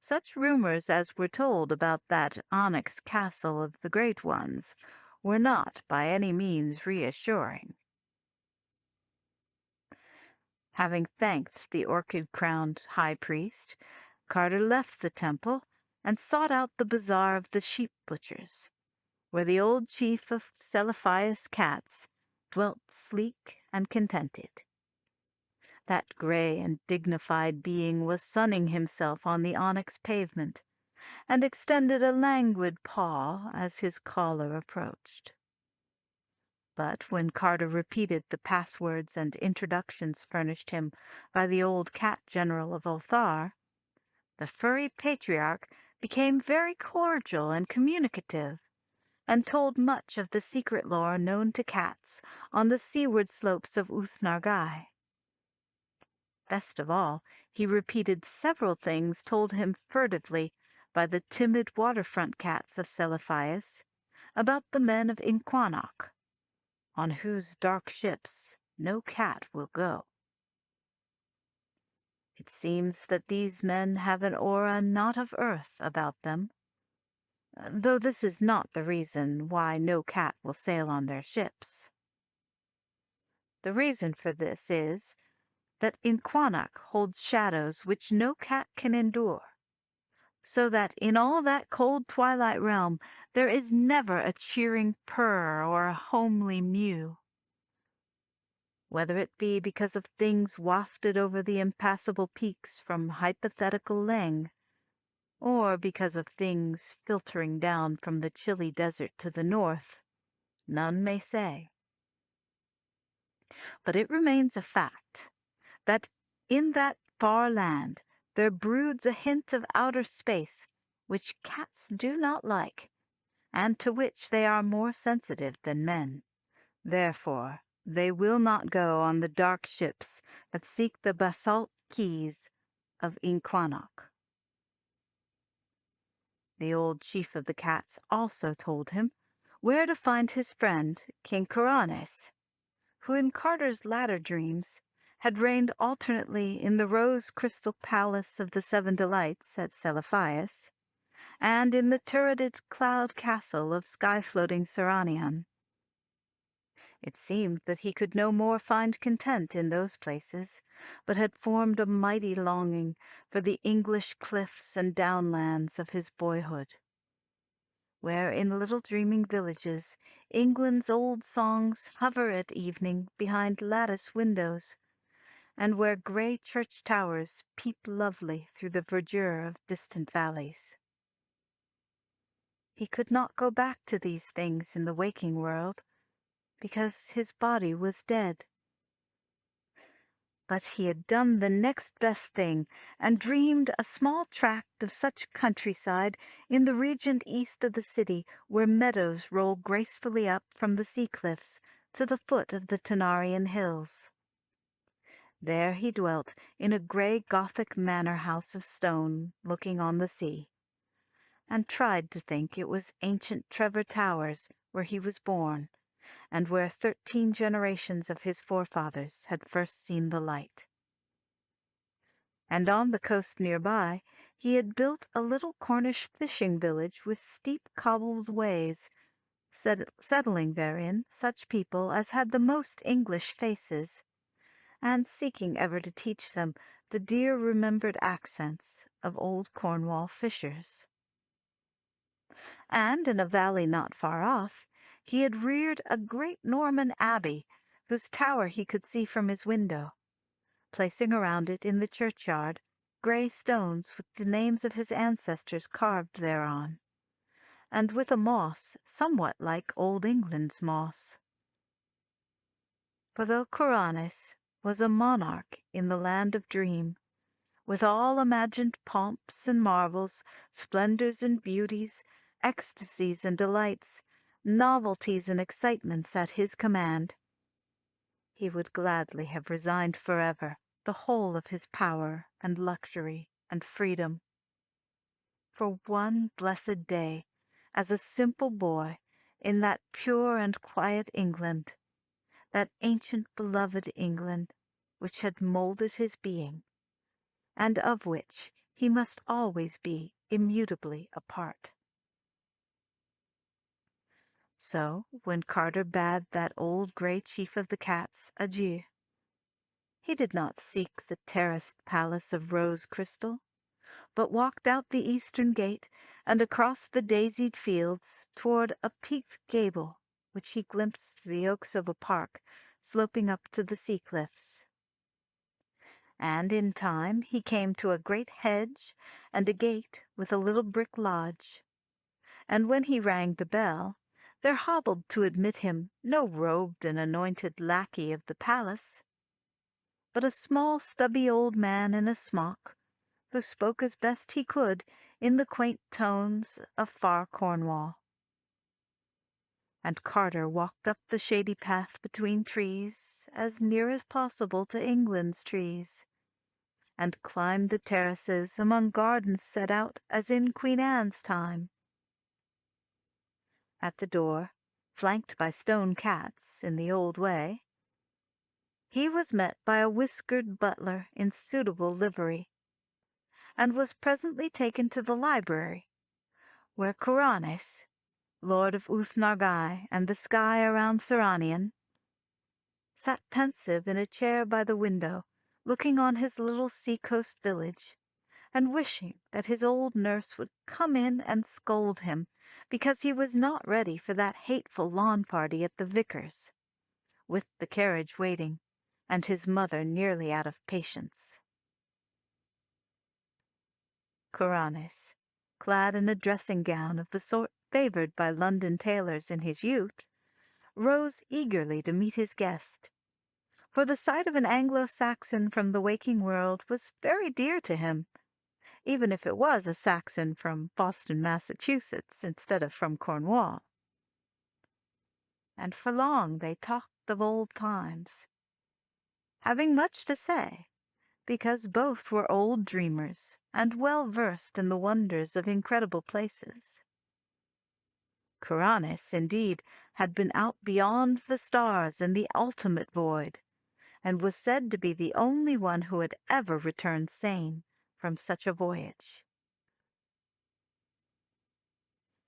Such rumors as were told about that onyx castle of the Great Ones were not by any means reassuring. Having thanked the orchid-crowned high priest, Carter left the temple and sought out the bazaar of the sheep butchers, where the old chief of Celiphius cats dwelt sleek and contented. That gray and dignified being was sunning himself on the onyx pavement, and extended a languid paw as his caller approached. But when Carter repeated the passwords and introductions furnished him by the old cat general of Ulthar, the furry patriarch became very cordial and communicative, and told much of the secret lore known to cats on the seaward slopes of Uth-Nargai. Best of all, he repeated several things told him furtively by the timid waterfront cats of Celiphius about the men of Inquannock, on whose dark ships no cat will go. It seems that these men have an aura not of earth about them, though this is not the reason why no cat will sail on their ships. The reason for this is that Inquannock holds shadows which no cat can endure, so that in all that cold twilight realm there is never a cheering purr or a homely mew. Whether it be because of things wafted over the impassable peaks from hypothetical Leng, or because of things filtering down from the chilly desert to the north, none may say. But it remains a fact that in that far land there broods a hint of outer space which cats do not like, and to which they are more sensitive than men. Therefore they will not go on the dark ships that seek the basalt keys of Inquannock. The old chief of the cats also told him where to find his friend King Kuranes, who in Carter's latter dreams had reigned alternately in the rose-crystal palace of the Seven Delights at Celiphius, and in the turreted cloud castle of sky-floating Seranion. It seemed that he could no more find content in those places, but had formed a mighty longing for the English cliffs and downlands of his boyhood, where in little dreaming villages England's old songs hover at evening behind lattice windows, and where grey church towers peep lovely through the verdure of distant valleys. He could not go back to these things in the waking world, because his body was dead. But he had done the next best thing, and dreamed a small tract of such countryside in the region east of the city, where meadows roll gracefully up from the sea cliffs to the foot of the Tanarian hills. There he dwelt in a grey Gothic manor house of stone looking on the sea, and tried to think it was ancient Trevor Towers where he was born, and where 13 generations of his forefathers had first seen the light. And on the coast nearby he had built a little Cornish fishing village with steep cobbled ways, settling therein such people as had the most English faces, and seeking ever to teach them the dear remembered accents of old Cornwall fishers. And in a valley not far off he had reared a great Norman abbey, whose tower he could see from his window, placing around it in the churchyard grey stones with the names of his ancestors carved thereon, and with a moss somewhat like Old England's moss. For though Kuranes was a monarch in the land of dream, with all imagined pomps and marvels, splendours and beauties, ecstasies and delights, novelties and excitements at his command, he would gladly have resigned forever the whole of his power and luxury and freedom, for one blessed day, as a simple boy in that pure and quiet England, that ancient beloved England which had moulded his being, and of which he must always be immutably apart. So, when Carter bade that old grey chief of the cats adieu, he did not seek the terraced palace of rose crystal, but walked out the eastern gate and across the daisied fields toward a peaked gable which he glimpsed the oaks of a park sloping up to the sea cliffs. And in time he came to a great hedge and a gate with a little brick lodge, and when he rang the bell, there hobbled to admit him no robed and anointed lackey of the palace, but a small stubby old man in a smock, who spoke as best he could in the quaint tones of far Cornwall. And Carter walked up the shady path between trees, as near as possible to England's trees, and climbed the terraces among gardens set out as in Queen Anne's time. At the door, flanked by stone cats in the old way, he was met by a whiskered butler in suitable livery, and was presently taken to the library, where Kuranes, lord of Uth-Nargai and the sky around Seranion, sat pensive in a chair by the window, looking on his little sea-coast village, and wishing that his old nurse would come in and scold him because he was not ready for that hateful lawn party at the vicar's, with the carriage waiting, and his mother nearly out of patience. Kuranes, clad in a dressing-gown of the sort favoured by London tailors in his youth, rose eagerly to meet his guest, for the sight of an Anglo-Saxon from the waking world was very dear to him, even if it was a Saxon from Boston, Massachusetts, instead of from Cornwall. And for long they talked of old times, having much to say, because both were old dreamers and well versed in the wonders of incredible places. Kuranes, indeed, had been out beyond the stars in the ultimate void, and was said to be the only one who had ever returned sane from such a voyage.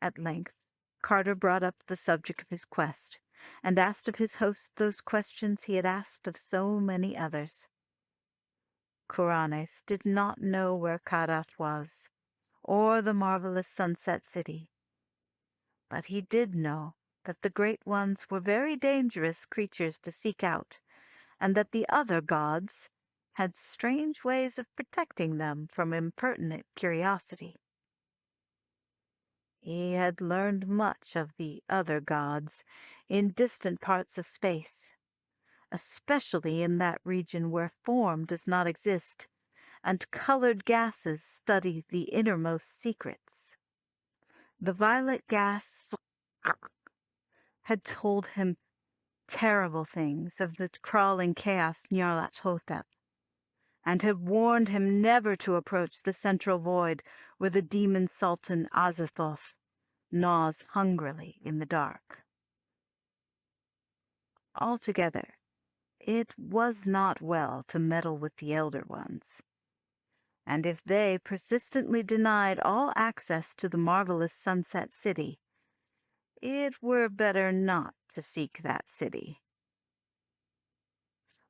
At length Carter brought up the subject of his quest, and asked of his host those questions he had asked of so many others. Kuranes did not know where Kadath was, or the marvelous Sunset City, but he did know that the great ones were very dangerous creatures to seek out, and that the other gods had strange ways of protecting them from impertinent curiosity. He had learned much of the other gods in distant parts of space, especially in that region where form does not exist, and colored gases study the innermost secrets. The violet gas had told him terrible things of the crawling chaos Nyarlathotep, and had warned him never to approach the central void where the demon sultan Azathoth gnaws hungrily in the dark. Altogether, it was not well to meddle with the Elder Ones, and if they persistently denied all access to the marvelous Sunset City, it were better not to seek that city.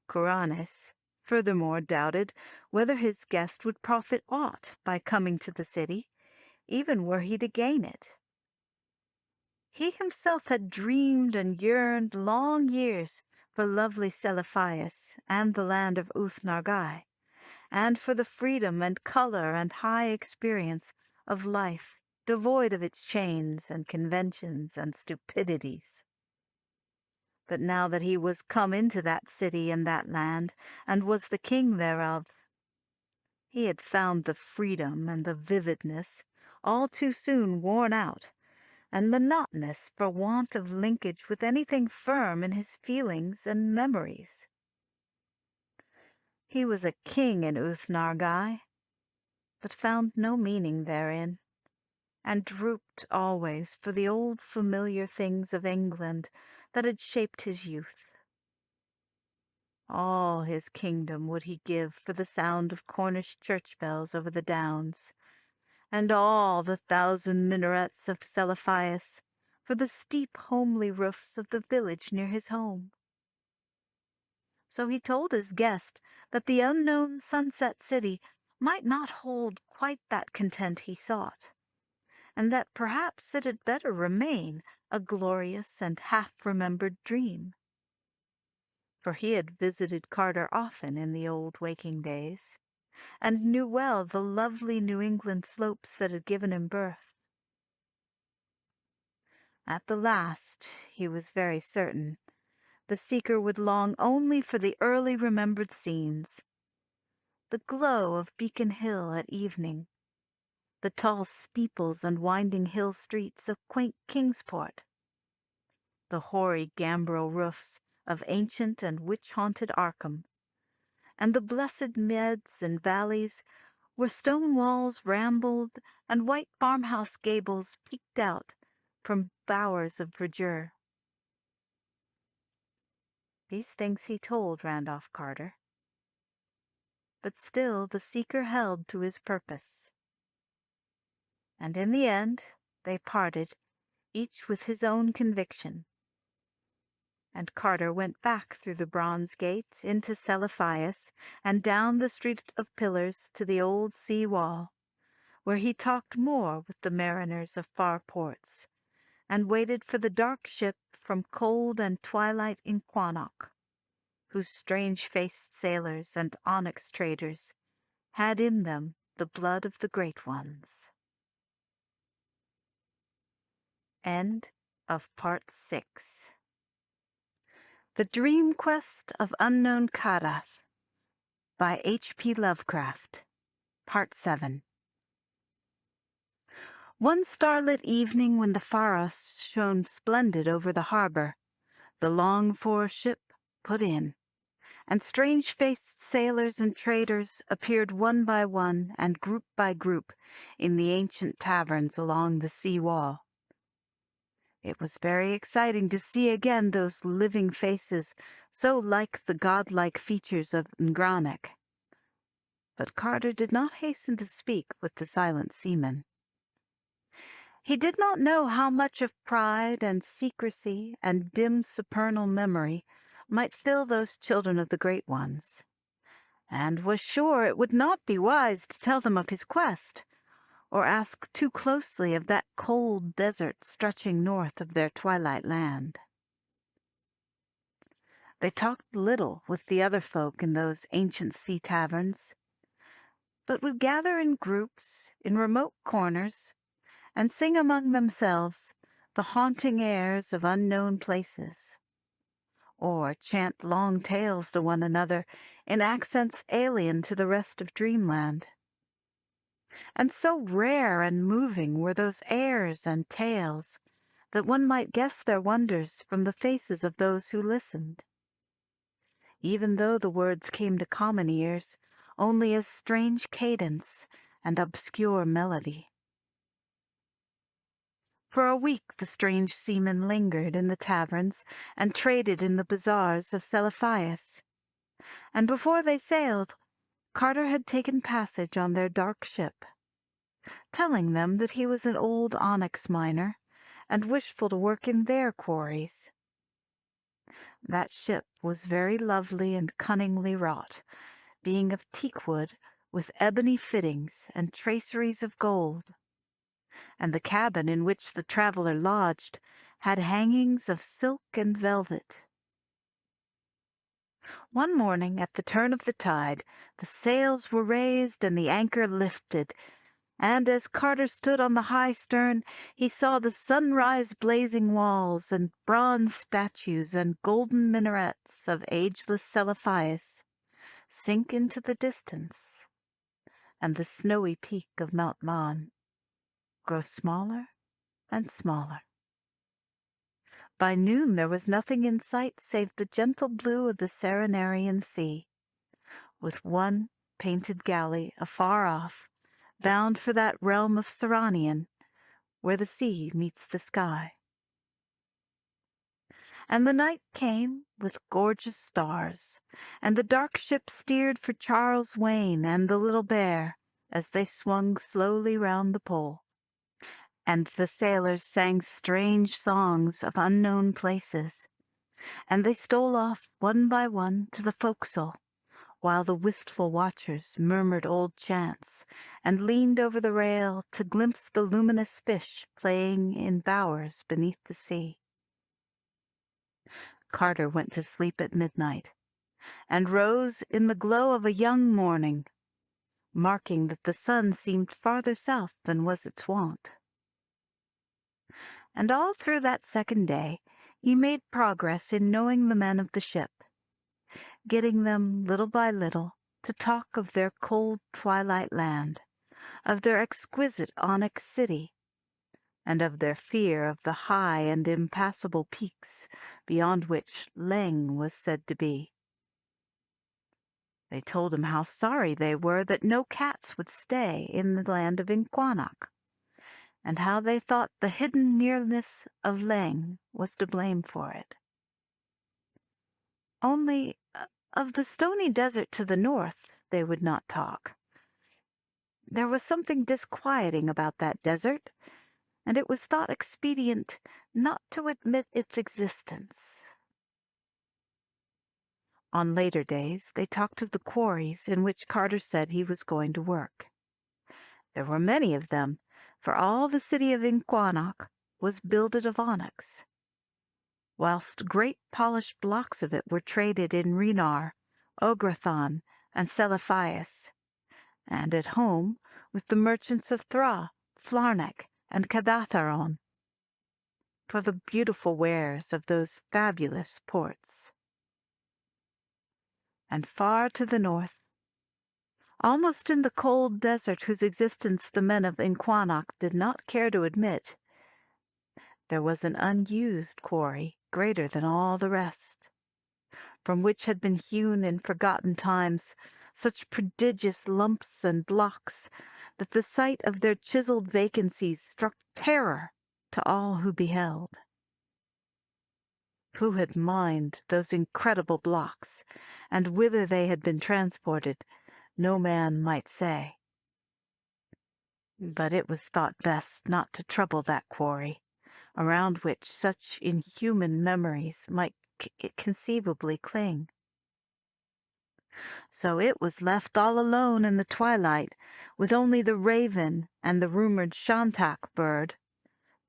Kuranes, furthermore, doubted whether his guest would profit aught by coming to the city, even were he to gain it. He himself had dreamed and yearned long years for lovely Seliphias and the land of Uth-Nargai, and for the freedom and color and high experience of life devoid of its chains and conventions and stupidities. But now that he was come into that city and that land, and was the king thereof, he had found the freedom and the vividness all too soon worn out, and monotonous for want of linkage with anything firm in his feelings and memories. He was a king in Uth-Nargai, but found no meaning therein, and drooped always for the old familiar things of England that had shaped his youth. All his kingdom would he give for the sound of Cornish church bells over the downs, and all the 1,000 minarets of Celephaïs for the steep homely roofs of the village near his home. So he told his guest that the unknown sunset city might not hold quite that content he sought, and that perhaps it had better remain a glorious and half-remembered dream. For he had visited Carter often in the old waking days, and knew well the lovely New England slopes that had given him birth. At the last, he was very certain, the seeker would long only for the early remembered scenes, the glow of Beacon Hill at evening, the tall steeples and winding hill streets of quaint Kingsport, the hoary gambrel roofs of ancient and witch-haunted Arkham, and the blessed meads and valleys where stone walls rambled and white farmhouse gables peeked out from bowers of verdure. These things he told Randolph Carter, but still the seeker held to his purpose. And in the end they parted, each with his own conviction. And Carter went back through the bronze gate into Celephaïs and down the street of pillars to the old sea wall, where he talked more with the mariners of far ports, and waited for the dark ship from cold and twilight in Quannock, whose strange-faced sailors and onyx traders had in them the blood of the great ones. End of Part 6. The Dream Quest of Unknown Kadath by H.P. Lovecraft. Part 7. One starlit evening when the Pharos shone splendid over the harbor, the longed-for ship put in, and strange-faced sailors and traders appeared one by one and group by group in the ancient taverns along the sea wall. It was very exciting to see again those living faces so like the godlike features of Ngranek. But Carter did not hasten to speak with the silent seaman. He did not know how much of pride and secrecy and dim supernal memory might fill those children of the Great Ones, and was sure it would not be wise to tell them of his quest, or ask too closely of that cold desert stretching north of their twilight land. They talked little with the other folk in those ancient sea taverns, but would gather in groups in remote corners and sing among themselves the haunting airs of unknown places, or chant long tales to one another in accents alien to the rest of dreamland. And so rare and moving were those airs and tales that one might guess their wonders from the faces of those who listened, even though the words came to common ears only as strange cadence and obscure melody. For a week the strange seamen lingered in the taverns and traded in the bazaars of Celephaïs, and before they sailed, Carter had taken passage on their dark ship, telling them that he was an old onyx miner and wishful to work in their quarries. That ship was very lovely and cunningly wrought, being of teakwood with ebony fittings and traceries of gold, and the cabin in which the traveler lodged had hangings of silk and velvet. One morning, at the turn of the tide, the sails were raised and the anchor lifted, and as Carter stood on the high stern, he saw the sunrise blazing walls and bronze statues and golden minarets of ageless Celephaïs sink into the distance, and the snowy peak of Mount Mon grow smaller and smaller. By noon there was nothing in sight save the gentle blue of the Serenarian Sea, with one painted galley afar off, bound for that realm of Seranian, where the sea meets the sky. And the night came with gorgeous stars, and the dark ship steered for Charles Waine and the Little Bear as they swung slowly round the pole. And the sailors sang strange songs of unknown places, and they stole off one by one to the forecastle, while the wistful watchers murmured old chants and leaned over the rail to glimpse the luminous fish playing in bowers beneath the sea. Carter went to sleep at midnight, and rose in the glow of a young morning, marking that the sun seemed farther south than was its wont. And all through that second day he made progress in knowing the men of the ship, getting them little by little to talk of their cold twilight land, of their exquisite onyx city, and of their fear of the high and impassable peaks beyond which Leng was said to be. They told him how sorry they were that no cats would stay in the land of Inquannock, and how they thought the hidden nearness of Leng was to blame for it. Only of the stony desert to the north they would not talk. There was something disquieting about that desert, and it was thought expedient not to admit its existence. On later days they talked of the quarries in which Carter said he was going to work. There were many of them, for all the city of Inquannock was builded of onyx, whilst great polished blocks of it were traded in Renar, Ograthon, and Celiphias, and at home with the merchants of Thra, Flarneck, and Kadatharon, for the beautiful wares of those fabulous ports. And far to the north, almost in the cold desert whose existence the men of Inquannock did not care to admit, there was an unused quarry greater than all the rest, from which had been hewn in forgotten times such prodigious lumps and blocks that the sight of their chiseled vacancies struck terror to all who beheld. Who had mined those incredible blocks, and whither they had been transported, no man might say. But it was thought best not to trouble that quarry, around which such inhuman memories might conceivably cling. So it was left all alone in the twilight, with only the raven and the rumored Shantak bird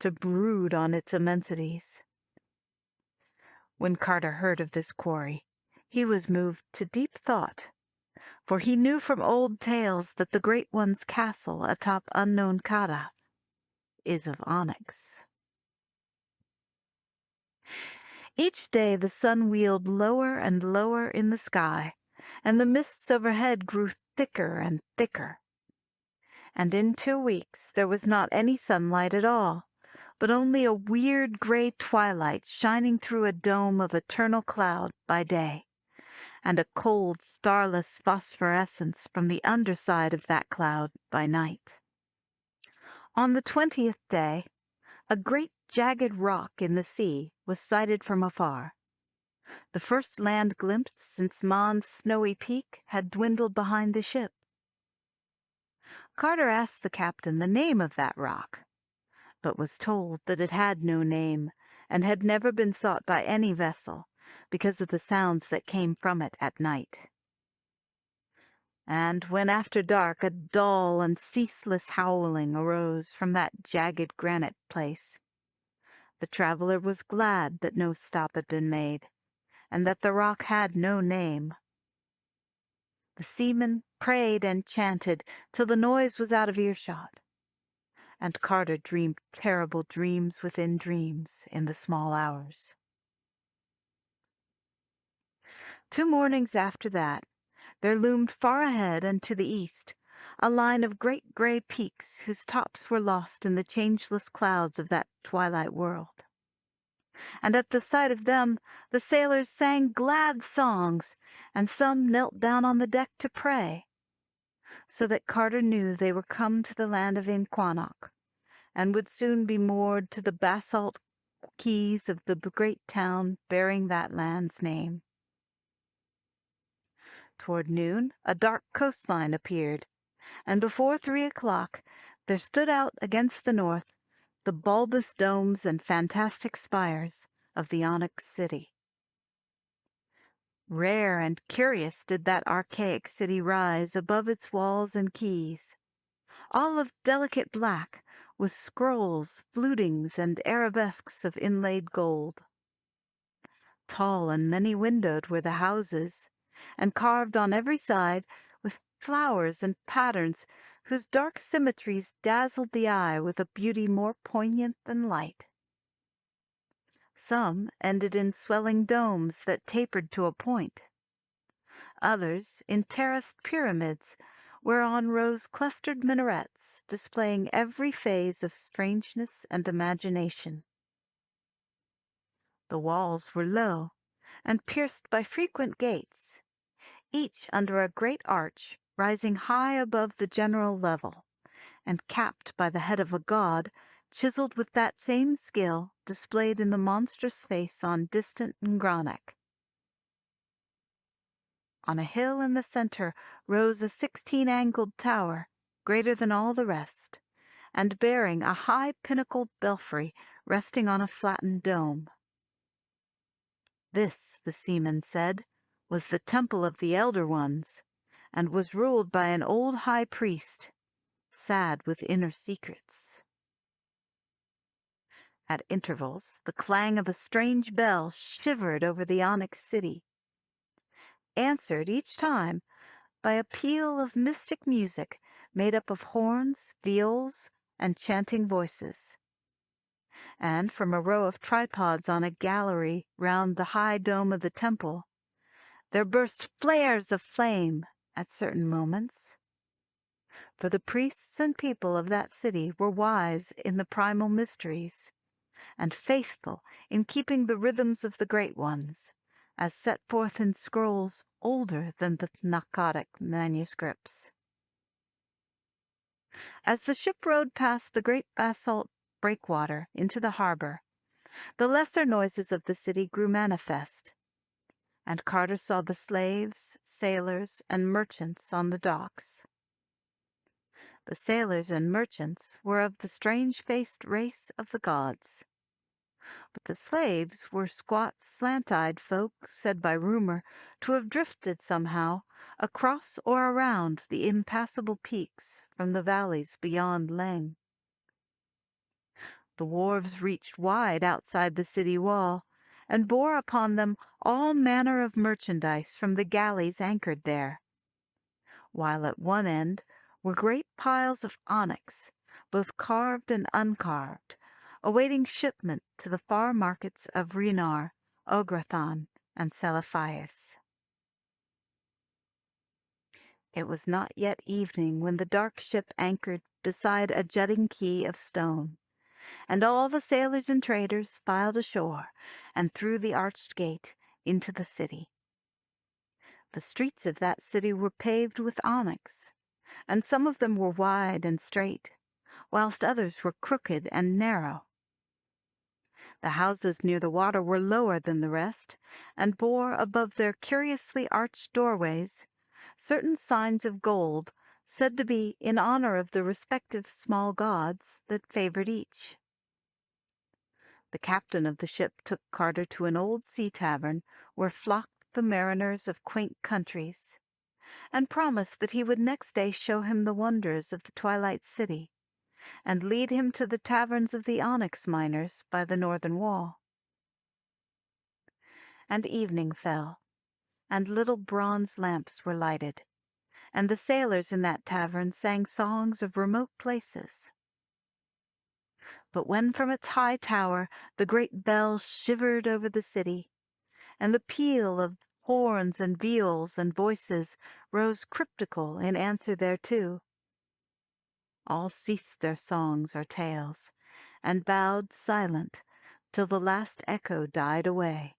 to brood on its immensities. When Carter heard of this quarry, he was moved to deep thought, for he knew from old tales that the Great One's castle atop unknown Kadath is of onyx. Each day the sun wheeled lower and lower in the sky, and the mists overhead grew thicker and thicker. And in 2 weeks there was not any sunlight at all, but only a weird gray twilight shining through a dome of eternal cloud by day, and a cold, starless phosphorescence from the underside of that cloud by night. On the 20th day, a great jagged rock in the sea was sighted from afar. The first land glimpse since Mon's snowy peak had dwindled behind the ship. Carter asked the captain the name of that rock, but was told that it had no name and had never been sought by any vessel because of the sounds that came from it at night. And when after dark a dull and ceaseless howling arose from that jagged granite place, the traveler was glad that no stop had been made, and that the rock had no name. The seamen prayed and chanted till the noise was out of earshot, and Carter dreamed terrible dreams within dreams in the small hours. 2 mornings after that, there loomed far ahead and to the east a line of great gray peaks whose tops were lost in the changeless clouds of that twilight world. And at the sight of them the sailors sang glad songs, and some knelt down on the deck to pray, so that Carter knew they were come to the land of Inquannock, and would soon be moored to the basalt keys of the great town bearing that land's name. Toward noon, a dark coastline appeared, and before 3 o'clock there stood out against the north the bulbous domes and fantastic spires of the Onyx City. Rare and curious did that archaic city rise above its walls and quays, all of delicate black, with scrolls, flutings, and arabesques of inlaid gold. Tall and many-windowed were the houses, and carved on every side with flowers and patterns whose dark symmetries dazzled the eye with a beauty more poignant than light. Some ended in swelling domes that tapered to a point. Others in terraced pyramids, whereon rose clustered minarets displaying every phase of strangeness and imagination. The walls were low and pierced by frequent gates, each under a great arch rising high above the general level, and capped by the head of a god chiseled with that same skill displayed in the monstrous face on distant Ngranek. On a hill in the center rose a 16-angled tower, greater than all the rest, and bearing a high pinnacled belfry resting on a flattened dome. This, the seaman said, was the temple of the Elder Ones, and was ruled by an old high priest, sad with inner secrets. At intervals, the clang of a strange bell shivered over the Onyx City, answered each time by a peal of mystic music made up of horns, viols, and chanting voices. And from a row of tripods on a gallery round the high dome of the temple, there burst flares of flame at certain moments. For the priests and people of that city were wise in the primal mysteries, and faithful in keeping the rhythms of the great ones, as set forth in scrolls older than the Akkadic manuscripts. As the ship rode past the great basalt breakwater into the harbor, the lesser noises of the city grew manifest, and Carter saw the slaves, sailors, and merchants on the docks. The sailors and merchants were of the strange-faced race of the gods, but the slaves were squat, slant-eyed folk said by rumor to have drifted somehow across or around the impassable peaks from the valleys beyond Leng. The wharves reached wide outside the city wall, and bore upon them all manner of merchandise from the galleys anchored there, while at one end were great piles of onyx, both carved and uncarved, awaiting shipment to the far markets of Rinar, Ograthan, and Selaphias. It was not yet evening when the dark ship anchored beside a jutting quay of stone, and all the sailors and traders filed ashore and through the arched gate into the city. The streets of that city were paved with onyx, and some of them were wide and straight, whilst others were crooked and narrow. The houses near the water were lower than the rest, and bore above their curiously arched doorways certain signs of gold, said to be in honor of the respective small gods that favored each. The captain of the ship took Carter to an old sea tavern where flocked the mariners of quaint countries, and promised that he would next day show him the wonders of the Twilight City, and lead him to the taverns of the onyx miners by the northern wall. And evening fell, and little bronze lamps were lighted, and the sailors in that tavern sang songs of remote places. But when from its high tower the great bell shivered over the city, and the peal of horns and viols and voices rose cryptical in answer thereto, all ceased their songs or tales, and bowed silent till the last echo died away.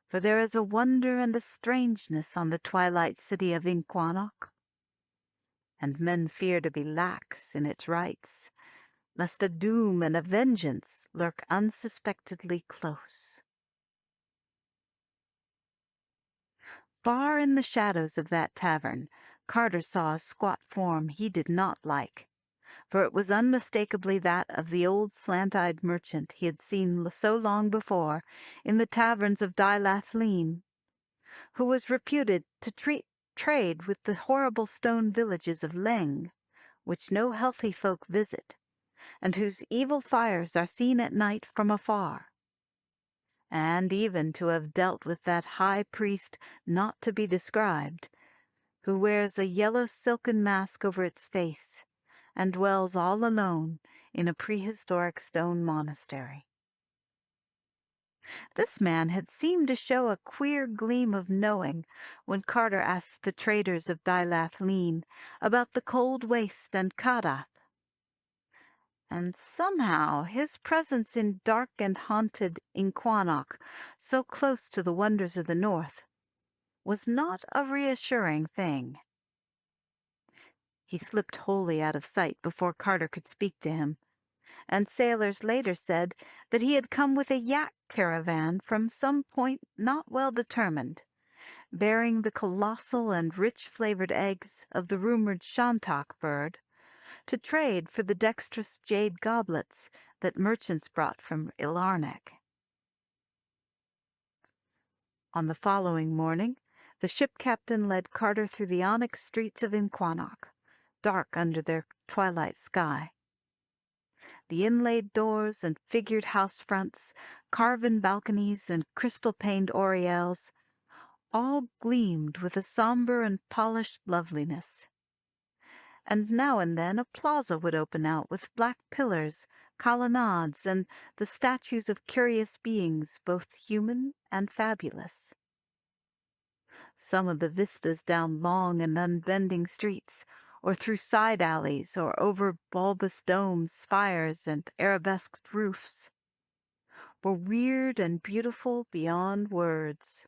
For there is a wonder and a strangeness on the twilight city of Inquanok, and men fear to be lax in its rites, lest a doom and a vengeance lurk unsuspectedly close. Far in the shadows of that tavern, Carter saw a squat form he did not like, for it was unmistakably that of the old slant-eyed merchant he had seen so long before in the taverns of Dylathleen, who was reputed to trade with the horrible stone villages of Leng, which no healthy folk visit, and whose evil fires are seen at night from afar, and even to have dealt with that high priest not to be described, who wears a yellow silken mask over its face, and dwells all alone in a prehistoric stone monastery. This man had seemed to show a queer gleam of knowing when Carter asked the traders of Dylathleen about the cold waste and Kadath. And somehow his presence in dark and haunted Inquannock, so close to the wonders of the north, was not a reassuring thing. He slipped wholly out of sight before Carter could speak to him, and sailors later said that he had come with a yak caravan from some point not well determined, bearing the colossal and rich-flavored eggs of the rumored shantak bird, to trade for the dexterous jade goblets that merchants brought from Ilarnek. On the following morning, the ship captain led Carter through the onyx streets of Inquannock, dark under their twilight sky. The inlaid doors and figured house fronts, carven balconies and crystal-paned oriels, all gleamed with a somber and polished loveliness. And now and then a plaza would open out with black pillars, colonnades, and the statues of curious beings, both human and fabulous. Some of the vistas down long and unbending streets, or through side alleys, or over bulbous domes, spires, and arabesqued roofs, were weird and beautiful beyond words.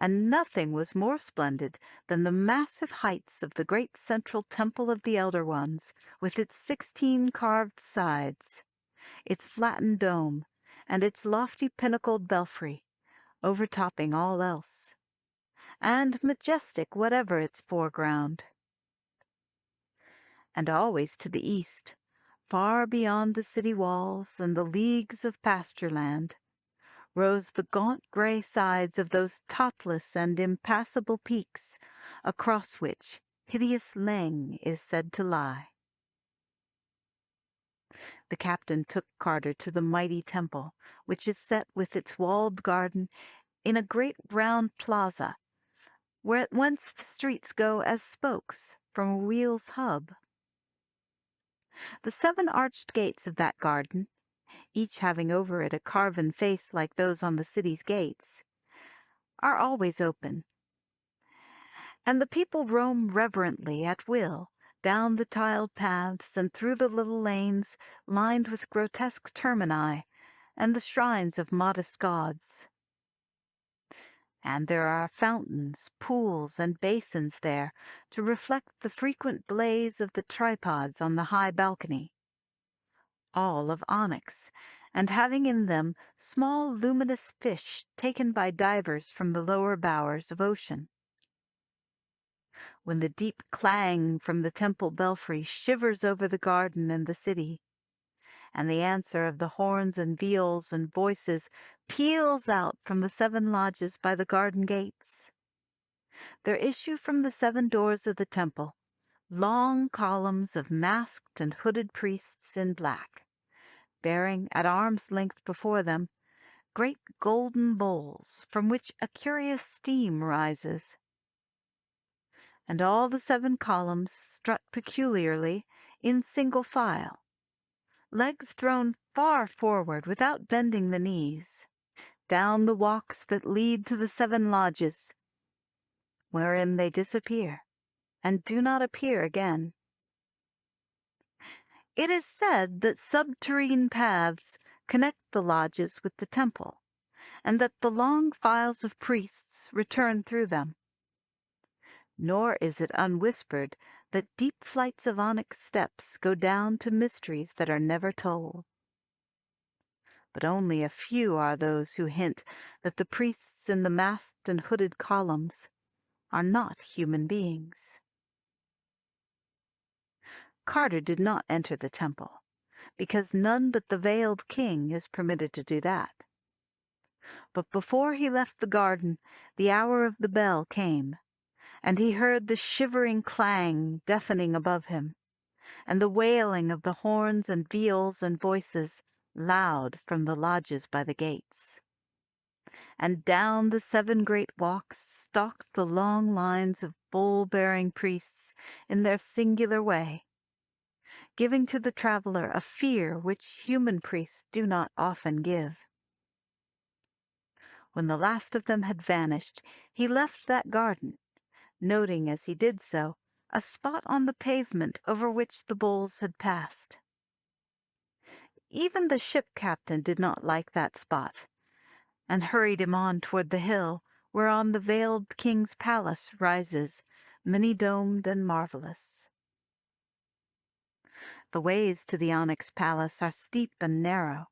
And nothing was more splendid than the massive heights of the great central Temple of the Elder Ones, with its 16 carved sides, its flattened dome, and its lofty pinnacled belfry, overtopping all else, and majestic whatever its foreground. And always to the east, far beyond the city walls and the leagues of pasture land, rose the gaunt gray sides of those topless and impassable peaks across which hideous Leng is said to lie. The captain took Carter to the mighty temple, which is set with its walled garden in a great round plaza, whence the streets go as spokes from a wheel's hub. The 7 arched gates of that garden, each having over it a carven face like those on the city's gates, are always open, and the people roam reverently at will down the tiled paths and through the little lanes lined with grotesque termini and the shrines of modest gods. And there are fountains, pools, and basins there to reflect the frequent blaze of the tripods on the high balcony, all of onyx, and having in them small luminous fish taken by divers from the lower bowers of ocean. When the deep clang from the temple belfry shivers over the garden and the city, and the answer of the horns and viols and voices peals out from the 7 lodges by the garden gates, there issue from the 7 doors of the temple long columns of masked and hooded priests in black, bearing at arm's length before them great golden bowls from which a curious steam rises. And all the 7 columns strut peculiarly in single file, legs thrown far forward without bending the knees, down the walks that lead to the 7 lodges, wherein they disappear and do not appear again. It is said that subterrene paths connect the lodges with the temple, and that the long files of priests return through them. Nor is it unwhispered that deep flights of onyx steps go down to mysteries that are never told. But only a few are those who hint that the priests in the masked and hooded columns are not human beings. Carter did not enter the temple, because none but the veiled king is permitted to do that. But before he left the garden, the hour of the bell came, and he heard the shivering clang deafening above him, and the wailing of the horns and viols and voices loud from the lodges by the gates. And down the 7 great walks stalked the long lines of bowl-bearing priests in their singular way, giving to the traveler a fear which human priests do not often give. When the last of them had vanished, he left that garden, noting as he did so a spot on the pavement over which the bulls had passed. Even the ship captain did not like that spot, and hurried him on toward the hill whereon the veiled king's palace rises, many-domed and marvelous. The ways to the onyx palace are steep and narrow,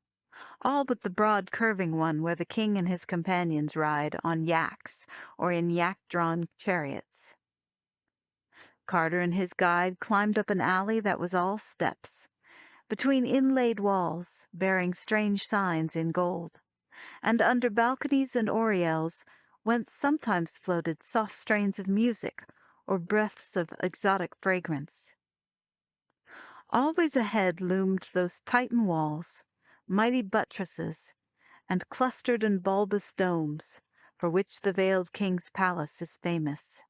all but the broad curving one where the king and his companions ride on yaks or in yak-drawn chariots. Carter and his guide climbed up an alley that was all steps, between inlaid walls bearing strange signs in gold, and under balconies and oriels whence sometimes floated soft strains of music or breaths of exotic fragrance. Always ahead loomed those Titan walls, mighty buttresses, and clustered and bulbous domes, for which the veiled king's palace is famous.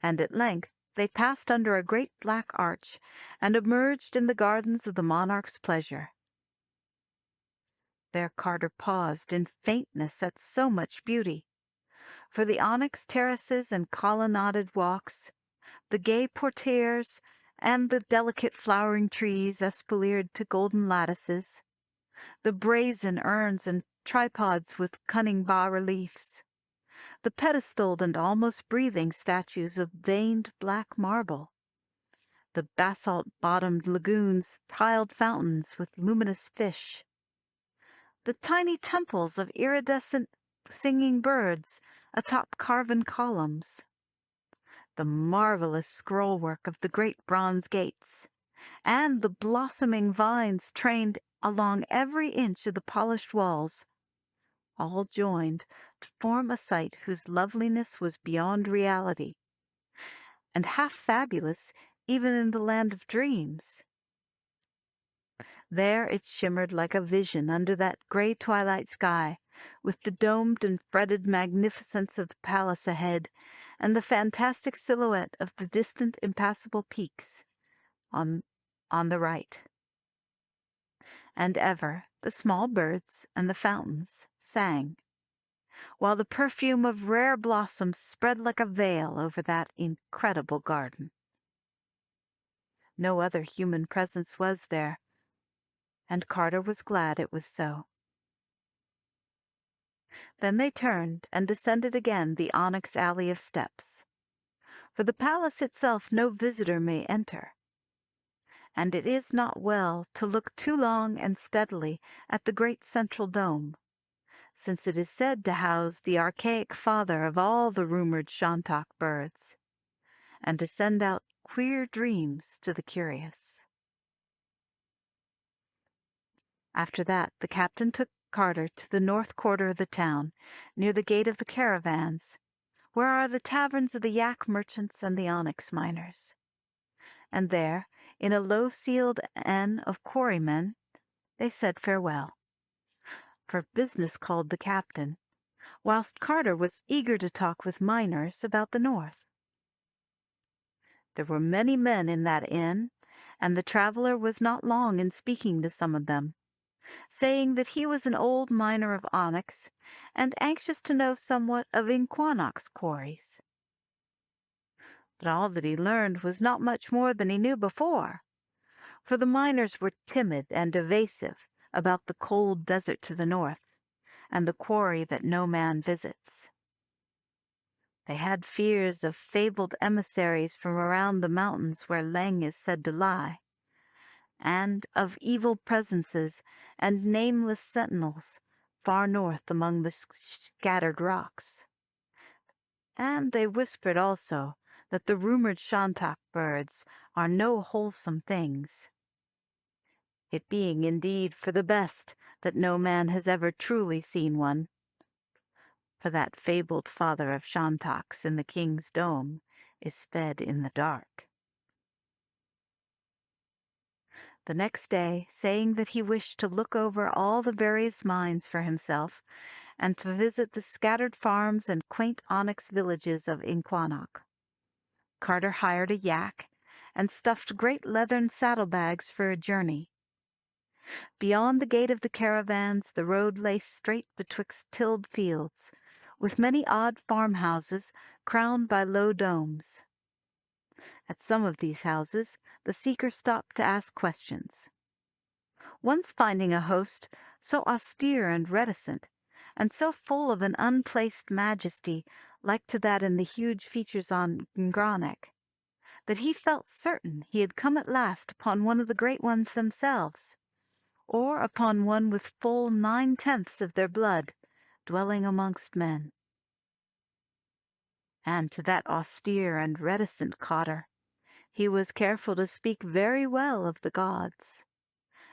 And at length they passed under a great black arch, and emerged in the gardens of the monarch's pleasure. There Carter paused in faintness at so much beauty, for the onyx terraces and colonnaded walks, the gay portieres, and the delicate flowering trees espaliered to golden lattices, the brazen urns and tripods with cunning bas-reliefs, the pedestaled and almost breathing statues of veined black marble, the basalt-bottomed lagoons, tiled fountains with luminous fish, the tiny temples of iridescent singing birds atop carven columns, the marvelous scrollwork of the great bronze gates, and the blossoming vines trained along every inch of the polished walls, all joined to form a sight whose loveliness was beyond reality, and half fabulous even in the land of dreams. There it shimmered like a vision under that gray twilight sky, with the domed and fretted magnificence of the palace ahead, and the fantastic silhouette of the distant impassable peaks on the right. And ever the small birds and the fountains sang, while the perfume of rare blossoms spread like a veil over that incredible garden. No other human presence was there, and Carter was glad it was so. Then they turned and descended again the onyx alley of steps. For the palace itself no visitor may enter, and it is not well to look too long and steadily at the great central dome, since it is said to house the archaic father of all the rumored Shantak birds, and to send out queer dreams to the curious. After that the captain took Carter to the north quarter of the town, near the gate of the caravans, where are the taverns of the yak merchants and the onyx miners. And there, in a low-ceiled inn of quarrymen, they said farewell. For business called the captain, whilst Carter was eager to talk with miners about the north. There were many men in that inn, and the traveler was not long in speaking to some of them, saying that he was an old miner of onyx, and anxious to know somewhat of inquinox quarries. But all that he learned was not much more than he knew before, for the miners were timid and evasive about the cold desert to the north, and the quarry that no man visits. They had fears of fabled emissaries from around the mountains where Leng is said to lie, and of evil presences and nameless sentinels far north among the scattered rocks. And they whispered also that the rumored Shantak birds are no wholesome things, it being indeed for the best that no man has ever truly seen one, for that fabled father of Shantaks in the king's dome is fed in the dark. The next day, saying that he wished to look over all the various mines for himself, and to visit the scattered farms and quaint onyx villages of Inquanok, Carter hired a yak and stuffed great leathern saddlebags for a journey. Beyond the gate of the caravans the road lay straight betwixt tilled fields, with many odd farmhouses crowned by low domes. At some of these houses the seeker stopped to ask questions. Once finding a host so austere and reticent, and so full of an unplaced majesty like to that in the huge features on Ngranek, that he felt certain he had come at last upon one of the great ones themselves, or upon one with full 9/10 of their blood, dwelling amongst men. And to that austere and reticent Cotter, he was careful to speak very well of the gods,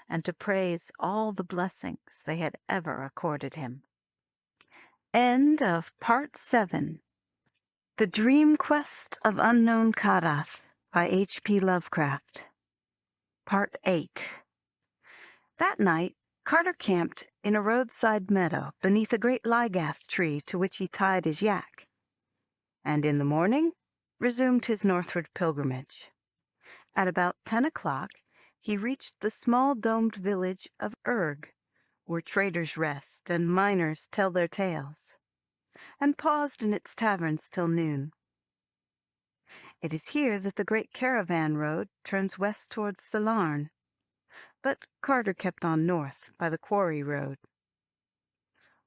and to praise all the blessings they had ever accorded him. End of Part 7. The Dream Quest of Unknown Kadath by H.P. Lovecraft. Part 8. That night, Carter camped in a roadside meadow beneath a great ligath tree to which he tied his yak, and in the morning resumed his northward pilgrimage. At about 10 o'clock he reached the small domed village of Urg, where traders rest and miners tell their tales, and paused in its taverns till noon. It is here that the great caravan road turns west towards Salarn, but Carter kept on north by the quarry road.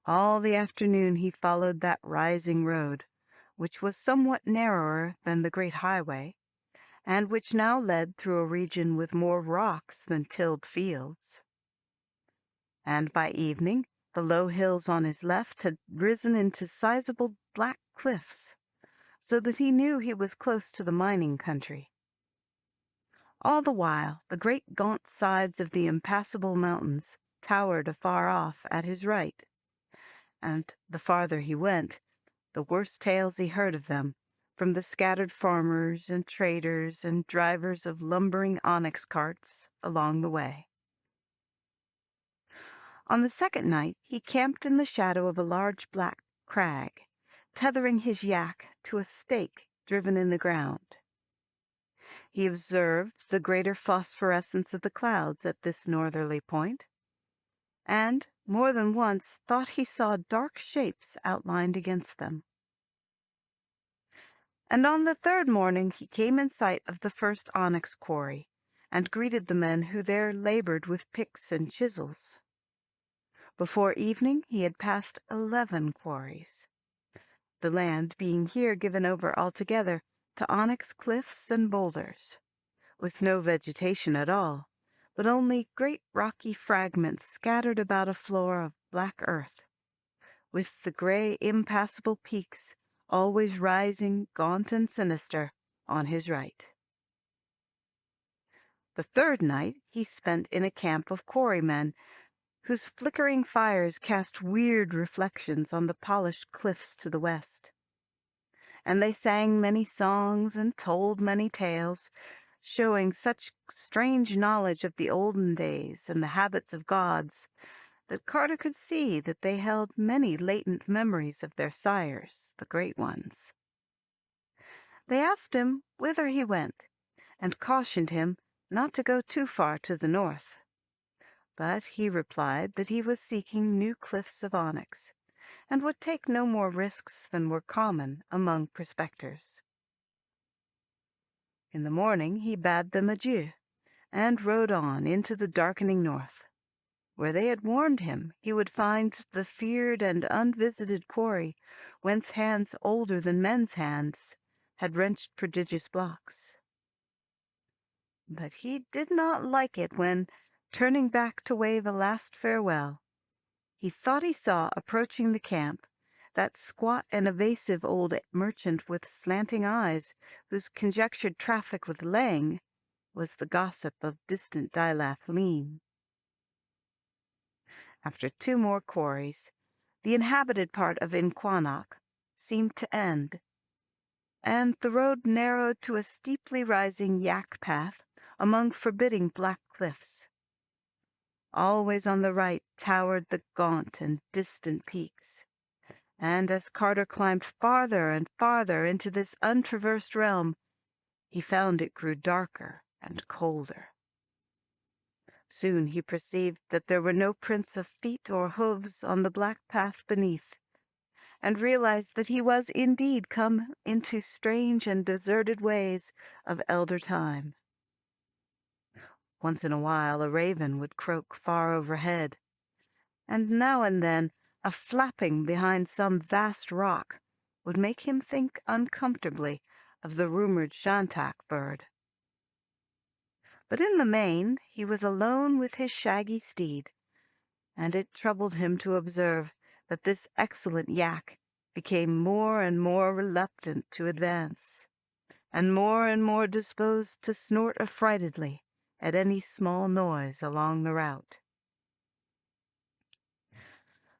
All the afternoon he followed that rising road, which was somewhat narrower than the great highway, and which now led through a region with more rocks than tilled fields. And by evening the low hills on his left had risen into sizable black cliffs, so that he knew he was close to the mining country. All the while the great gaunt sides of the impassable mountains towered afar off at his right, and the farther he went, the worse tales he heard of them from the scattered farmers and traders and drivers of lumbering onyx carts along the way. On the second night he camped in the shadow of a large black crag, tethering his yak to a stake driven in the ground. He observed the greater phosphorescence of the clouds at this northerly point, and more than once thought he saw dark shapes outlined against them. And on the third morning he came in sight of the first onyx quarry, and greeted the men who there labored with picks and chisels. Before evening he had passed 11 quarries, the land being here given over altogether to onyx cliffs and boulders, with no vegetation at all, but only great rocky fragments scattered about a floor of black earth, with the gray impassable peaks always rising gaunt and sinister on his right. The third night he spent in a camp of quarrymen, whose flickering fires cast weird reflections on the polished cliffs to the west. And they sang many songs and told many tales, showing such strange knowledge of the olden days and the habits of gods, that Carter could see that they held many latent memories of their sires, the great ones. They asked him whither he went, and cautioned him not to go too far to the north. But he replied that he was seeking new cliffs of onyx, and would take no more risks than were common among prospectors. In the morning he bade them adieu, and rode on into the darkening north. Where they had warned him, he would find the feared and unvisited quarry, whence hands older than men's hands had wrenched prodigious blocks. But he did not like it when, turning back to wave a last farewell, he thought he saw approaching the camp that squat and evasive old merchant with slanting eyes, whose conjectured traffic with Lang was the gossip of distant Dilaf Leen. After 2 more quarries, the inhabited part of Inquannock seemed to end, and the road narrowed to a steeply rising yak path among forbidding black cliffs. Always on the right towered the gaunt and distant peaks, and as Carter climbed farther and farther into this untraversed realm, he found it grew darker and colder. Soon he perceived that there were no prints of feet or hooves on the black path beneath, and realized that he was indeed come into strange and deserted ways of elder time. Once in a while a raven would croak far overhead, and now and then a flapping behind some vast rock would make him think uncomfortably of the rumored Shantak bird. But in the main he was alone with his shaggy steed, and it troubled him to observe that this excellent yak became more and more reluctant to advance, and more disposed to snort affrightedly at any small noise along the route.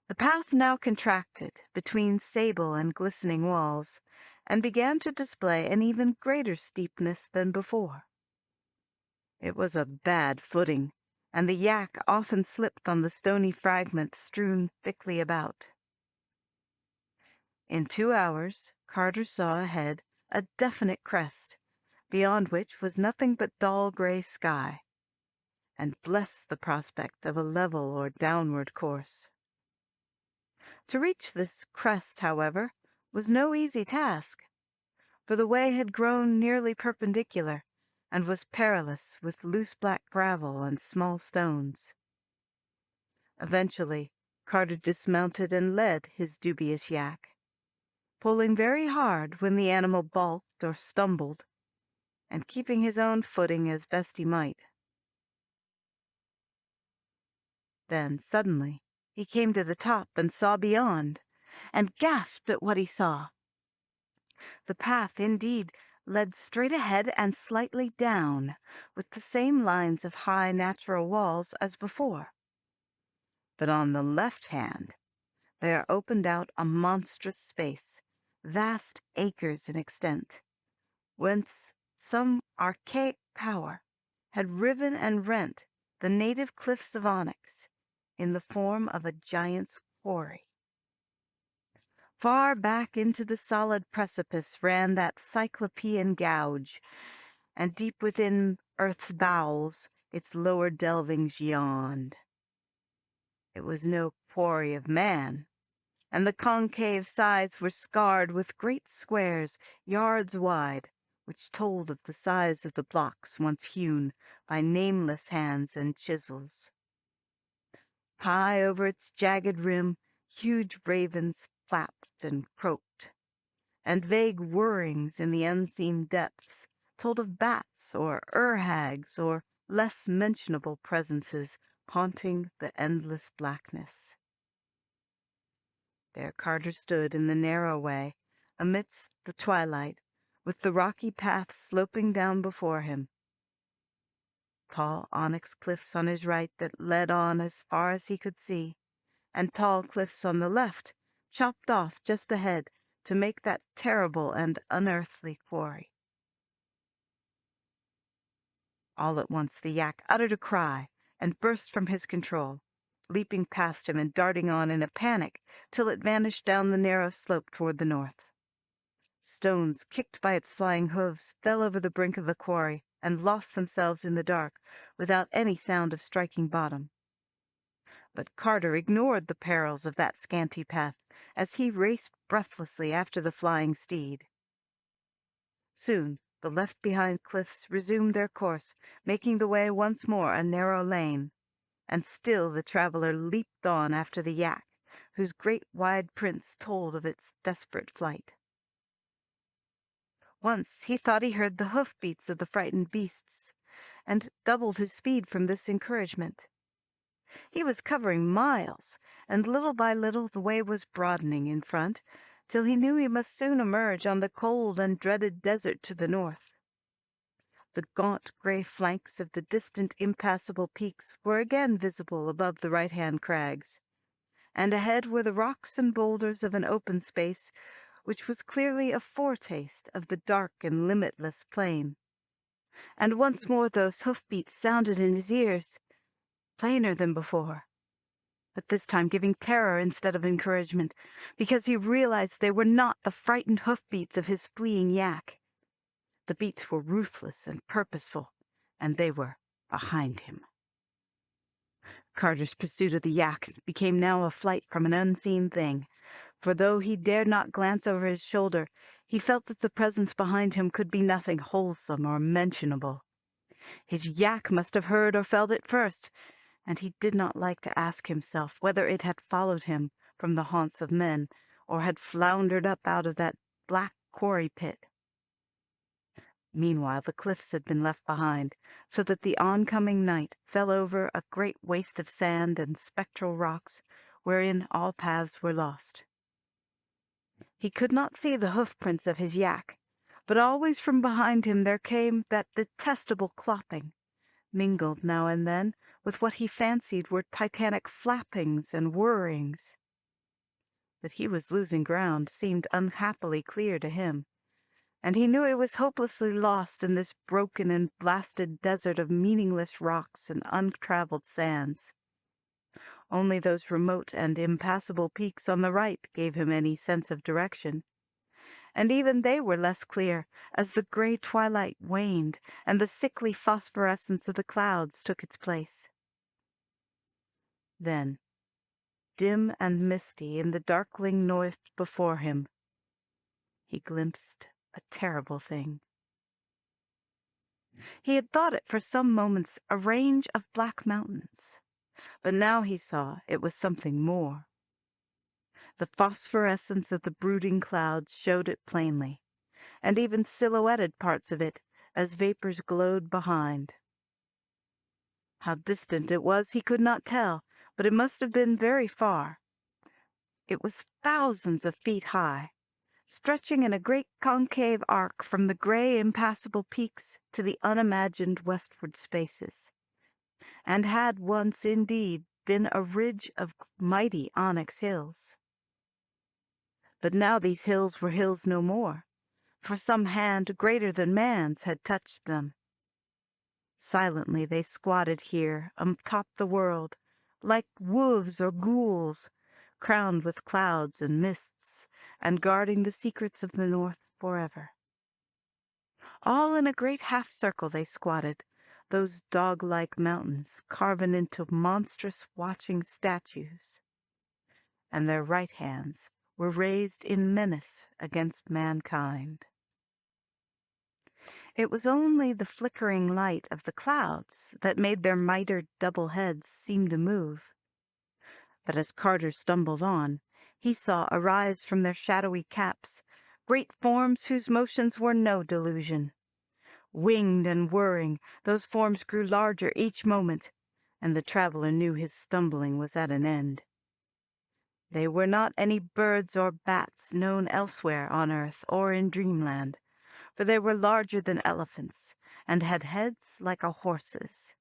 The path now contracted between sable and glistening walls, and began to display an even greater steepness than before. It was a bad footing, and the yak often slipped on the stony fragments strewn thickly about. In 2 hours Carter saw ahead a definite crest, beyond which was nothing but dull gray sky, and blessed the prospect of a level or downward course. To reach this crest, however, was no easy task, for the way had grown nearly perpendicular, and was perilous with loose black gravel and small stones. Eventually Carter dismounted and led his dubious yak, pulling very hard when the animal balked or stumbled, and keeping his own footing as best he might. Then suddenly he came to the top and saw beyond, and gasped at what he saw. The path, indeed, led straight ahead and slightly down, with the same lines of high natural walls as before. But on the left hand there opened out a monstrous space, vast acres in extent, whence some archaic power had riven and rent the native cliffs of onyx in the form of a giant's quarry. Far back into the solid precipice ran that cyclopean gouge, and deep within earth's bowels its lower delvings yawned. It was no quarry of man, and the concave sides were scarred with great squares yards wide, which told of the size of the blocks once hewn by nameless hands and chisels. High over its jagged rim huge ravens flapped and croaked, and vague whirrings in the unseen depths told of bats or urhags or less mentionable presences haunting the endless blackness. There Carter stood in the narrow way, amidst the twilight, with the rocky path sloping down before him. Tall onyx cliffs on his right that led on as far as he could see, and tall cliffs on the left, chopped off just ahead to make that terrible and unearthly quarry. All at once the yak uttered a cry and burst from his control, leaping past him and darting on in a panic till it vanished down the narrow slope toward the north. Stones kicked by its flying hooves fell over the brink of the quarry and lost themselves in the dark without any sound of striking bottom. But Carter ignored the perils of that scanty path as he raced breathlessly after the flying steed. Soon the left-behind cliffs resumed their course, making the way once more a narrow lane, And still the traveler leaped on after the yak, whose great wide prints told of its desperate flight. Once he thought he heard the hoof-beats of the frightened beasts, and doubled his speed from this encouragement. He was covering miles, and little by little the way was broadening in front, till he knew he must soon emerge on the cold and dreaded desert to the north. The gaunt gray flanks of the distant impassable peaks were again visible above the right-hand crags, and ahead were the rocks and boulders of an open space which was clearly a foretaste of the dark and limitless plain. And once more those hoof-beats sounded in his ears, plainer than before, but this time giving terror instead of encouragement, because he realized they were not the frightened hoof-beats of his fleeing yak. The beats were ruthless and purposeful, and they were behind him. Carter's pursuit of the yak became now a flight from an unseen thing, for though he dared not glance over his shoulder, he felt that the presence behind him could be nothing wholesome or mentionable. His yak must have heard or felt it first, and he did not like to ask himself whether it had followed him from the haunts of men, or had floundered up out of that black quarry pit. Meanwhile the cliffs had been left behind, so that the oncoming night fell over a great waste of sand and spectral rocks, wherein all paths were lost. He could not see the hoof-prints of his yak, but always from behind him there came that detestable clopping, mingled now and then with what he fancied were titanic flappings and whirrings. That he was losing ground seemed unhappily clear to him, and he knew he was hopelessly lost in this broken and blasted desert of meaningless rocks and untraveled sands. Only those remote and impassable peaks on the right gave him any sense of direction, and even they were less clear as the gray twilight waned and the sickly phosphorescence of the clouds took its place. Then, dim and misty in the darkling north before him, he glimpsed a terrible thing. He had thought it for some moments a range of black mountains, but now he saw it was something more. The phosphorescence of the brooding clouds showed it plainly, and even silhouetted parts of it as vapors glowed behind. How distant it was he could not tell, but it must have been very far. It was thousands of feet high, stretching in a great concave arc from the gray impassable peaks to the unimagined westward spaces, and had once indeed been a ridge of mighty onyx hills. But now these hills were hills no more, for some hand greater than man's had touched them. Silently they squatted here atop the world, like wolves or ghouls, crowned with clouds and mists, and guarding the secrets of the north forever. All in a great half-circle they squatted, those dog-like mountains carven into monstrous watching statues, and their right hands were raised in menace against mankind. It was only the flickering light of the clouds that made their mitered double heads seem to move. But as Carter stumbled on, he saw arise from their shadowy caps great forms whose motions were no delusion. Winged and whirring, those forms grew larger each moment, and the traveler knew his stumbling was at an end. They were not any birds or bats known elsewhere on earth or in dreamland, for they were larger than elephants, and had heads like a horse's.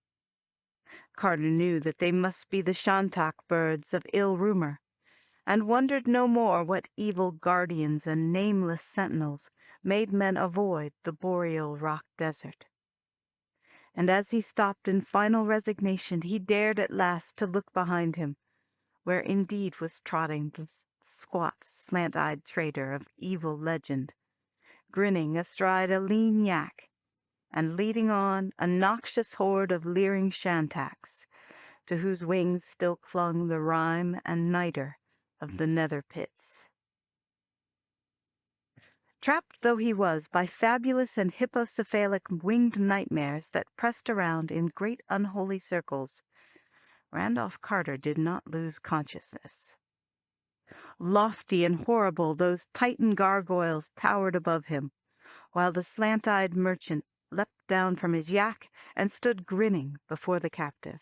Carter knew that they must be the shantak birds of ill rumor, and wondered no more what evil guardians and nameless sentinels made men avoid the boreal rock desert. And as he stopped in final resignation, he dared at last to look behind him, where indeed was trotting the squat, slant-eyed trader of evil legend, grinning astride a lean yak, and leading on a noxious horde of leering shantaks, to whose wings still clung the rime and niter of the nether pits. Trapped though he was by fabulous and hippocephalic winged nightmares that pressed around in great unholy circles, Randolph Carter did not lose consciousness. Lofty and horrible, those Titan gargoyles towered above him, while the slant-eyed merchant leapt down from his yak and stood grinning before the captive.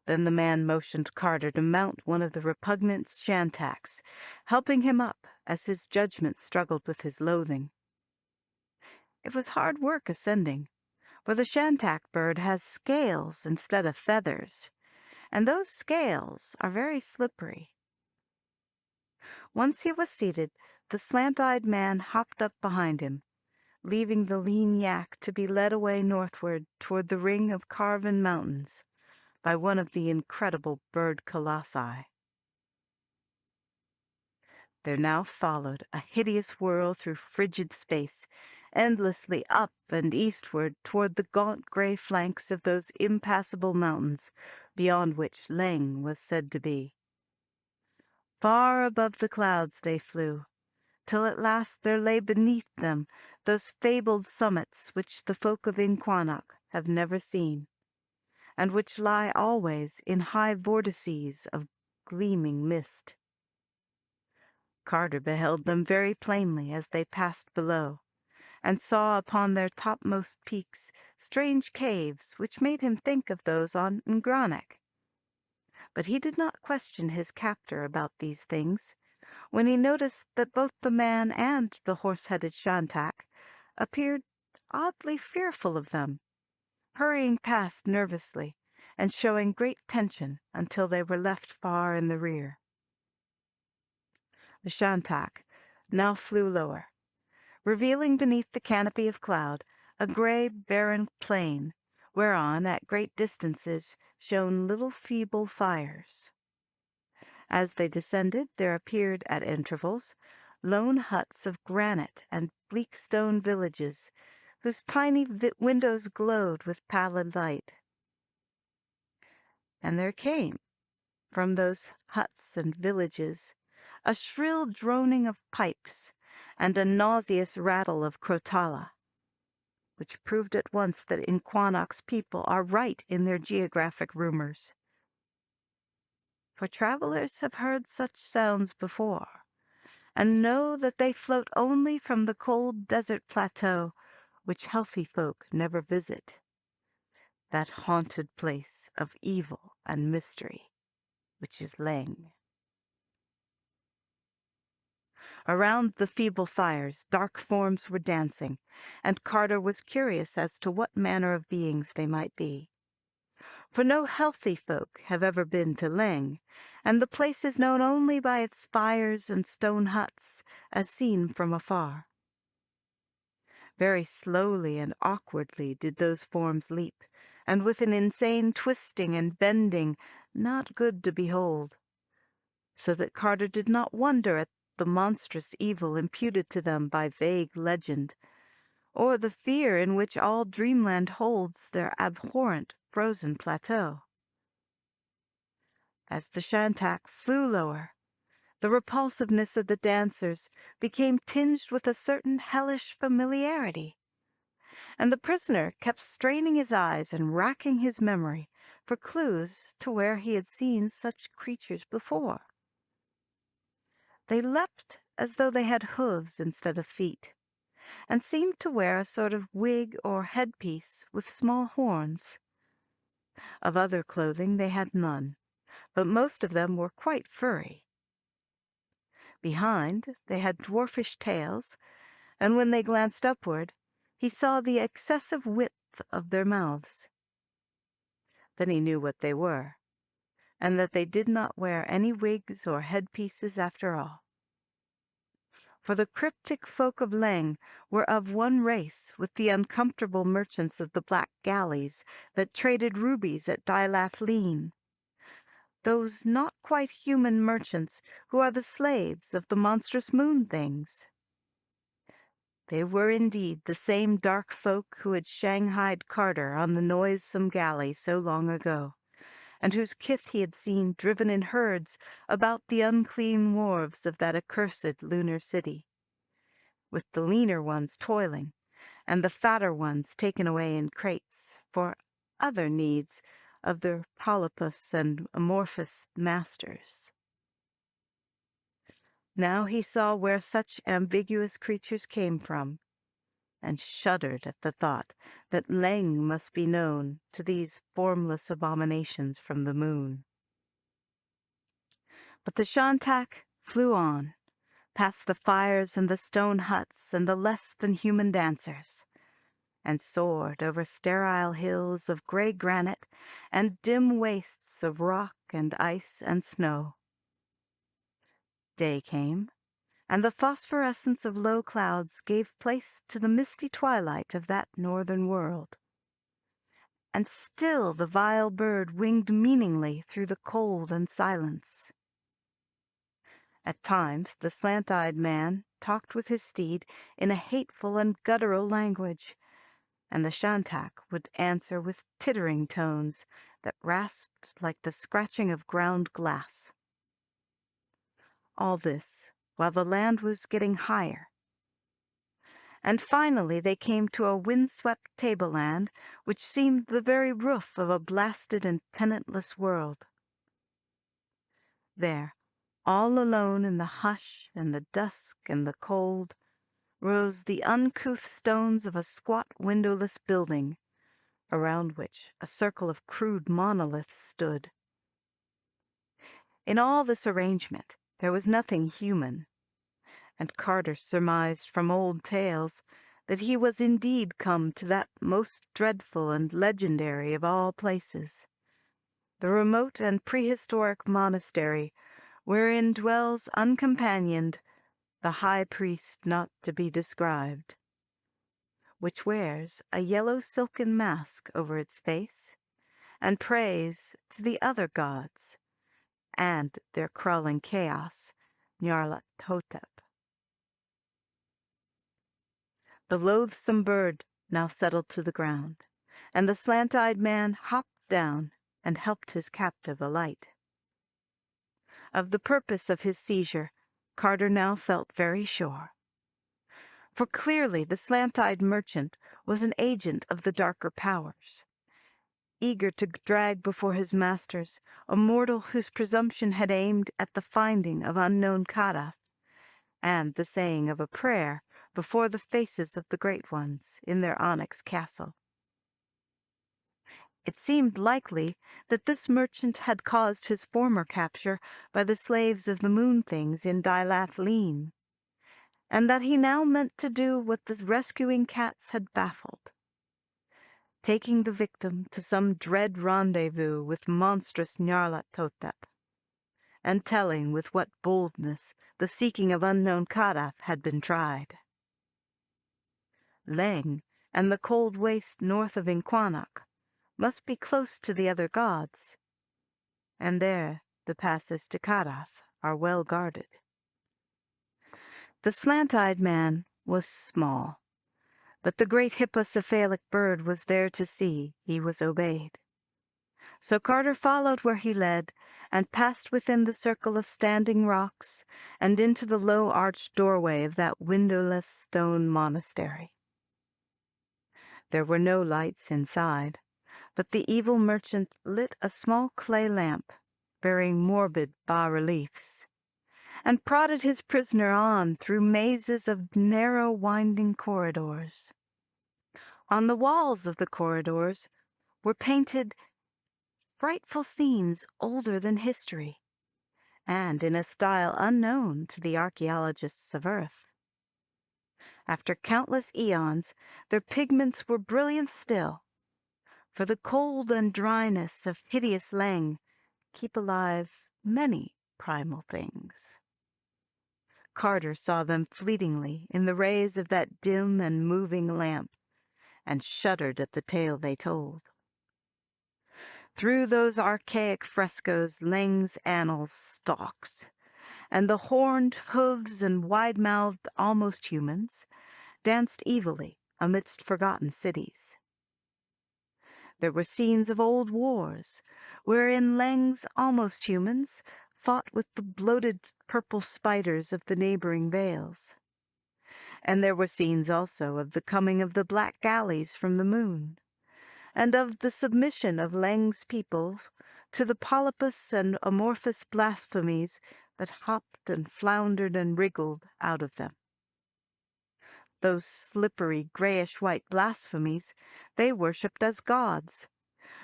Then the man motioned Carter to mount one of the repugnant shantaks, helping him up as his judgment struggled with his loathing. It was hard work ascending, for the shantak bird has scales instead of feathers, and those scales are very slippery. Once he was seated, the slant-eyed man hopped up behind him, leaving the lean yak to be led away northward toward the ring of carven mountains by one of the incredible bird colossi. There now followed a hideous whirl through frigid space, endlessly up and eastward toward the gaunt gray flanks of those impassable mountains beyond which Leng was said to be. Far above the clouds they flew, till at last there lay beneath them those fabled summits which the folk of Inquannock have never seen, and which lie always in high vortices of gleaming mist. Carter beheld them very plainly as they passed below, and saw upon their topmost peaks strange caves which made him think of those on Ngranek. But he did not question his captor about these things, when he noticed that both the man and the horse-headed shantak appeared oddly fearful of them, hurrying past nervously and showing great tension until they were left far in the rear. The shantak now flew lower, revealing beneath the canopy of cloud a gray, barren plain, whereon at great distances shone little feeble fires. As they descended, there appeared at intervals lone huts of granite and bleak stone villages, whose tiny windows glowed with pallid light. And there came, from those huts and villages, a shrill droning of pipes and a nauseous rattle of crotala, which proved at once that Inquannock's people are right in their geographic rumors. For travelers have heard such sounds before, and know that they float only from the cold desert plateau which healthy folk never visit, that haunted place of evil and mystery, which is Leng. Around the feeble fires dark forms were dancing, and Carter was curious as to what manner of beings they might be. For no healthy folk have ever been to Leng, and the place is known only by its spires and stone huts, as seen from afar. Very slowly and awkwardly did those forms leap, and with an insane twisting and bending not good to behold, so that Carter did not wonder at the monstrous evil imputed to them by vague legend, or the fear in which all dreamland holds their abhorrent frozen plateau. As the shantak flew lower, the repulsiveness of the dancers became tinged with a certain hellish familiarity, and the prisoner kept straining his eyes and racking his memory for clues to where he had seen such creatures before. They leapt as though they had hooves instead of feet, and seemed to wear a sort of wig or headpiece with small horns. Of other clothing they had none, but most of them were quite furry. Behind they had dwarfish tails, and when they glanced upward, he saw the excessive width of their mouths. Then he knew what they were, and that they did not wear any wigs or headpieces after all. For the cryptic folk of Leng were of one race with the uncomfortable merchants of the black galleys that traded rubies at Dilath Leen, those not quite human merchants who are the slaves of the monstrous moon things. They were indeed the same dark folk who had shanghaied Carter on the noisome galley so long ago, and whose kith he had seen driven in herds about the unclean wharves of that accursed lunar city, with the leaner ones toiling, and the fatter ones taken away in crates, for other needs, of their polypus and amorphous masters. Now he saw where such ambiguous creatures came from, and shuddered at the thought that Leng must be known to these formless abominations from the moon. But the Shantak flew on, past the fires and the stone huts and the less-than-human dancers, and soared over sterile hills of gray granite and dim wastes of rock and ice and snow. Day came, and the phosphorescence of low clouds gave place to the misty twilight of that northern world. And still the vile bird winged meaningly through the cold and silence. At times the slant-eyed man talked with his steed in a hateful and guttural language, and the Shantak would answer with tittering tones that rasped like the scratching of ground glass. All this while the land was getting higher. And finally they came to a wind-swept tableland which seemed the very roof of a blasted and tenantless world. There, all alone in the hush and the dusk and the cold, rose the uncouth stones of a squat windowless building, around which a circle of crude monoliths stood. In all this arrangement there was nothing human, and Carter surmised from old tales that he was indeed come to that most dreadful and legendary of all places, the remote and prehistoric monastery wherein dwells uncompanioned the high priest not to be described, which wears a yellow silken mask over its face, and prays to the other gods, and their crawling chaos, Nyarlathotep. The loathsome bird now settled to the ground, and the slant-eyed man hopped down and helped his captive alight. Of the purpose of his seizure, Carter now felt very sure. For clearly the slant-eyed merchant was an agent of the darker powers, eager to drag before his masters a mortal whose presumption had aimed at the finding of unknown Kadath, and the saying of a prayer before the faces of the great ones in their onyx castle. It seemed likely that this merchant had caused his former capture by the slaves of the moon things in Dilath Leen, and that he now meant to do what the rescuing cats had baffled, taking the victim to some dread rendezvous with monstrous Nyarlathotep, and telling with what boldness the seeking of unknown Kadath had been tried. Leng and the cold waste north of Inquanok must be close to the other gods, and there the passes to Kadath are well guarded. The slant-eyed man was small, but the great hippocephalic bird was there to see he was obeyed. So Carter followed where he led, and passed within the circle of standing rocks, and into the low arched doorway of that windowless stone monastery. There were no lights inside, but the evil merchant lit a small clay lamp bearing morbid bas-reliefs, and prodded his prisoner on through mazes of narrow winding corridors. On the walls of the corridors were painted frightful scenes older than history, and in a style unknown to the archaeologists of Earth. After countless eons, their pigments were brilliant still, for the cold and dryness of hideous Leng keep alive many primal things. Carter saw them fleetingly in the rays of that dim and moving lamp, and shuddered at the tale they told. Through those archaic frescoes Leng's annals stalked, and the horned hooves and wide-mouthed almost humans danced evilly amidst forgotten cities. There were scenes of old wars, wherein Leng's almost humans fought with the bloated purple spiders of the neighboring vales. And there were scenes also of the coming of the black galleys from the moon, and of the submission of Leng's peoples to the polypous and amorphous blasphemies that hopped and floundered and wriggled out of them. Those slippery grayish-white blasphemies they worshipped as gods,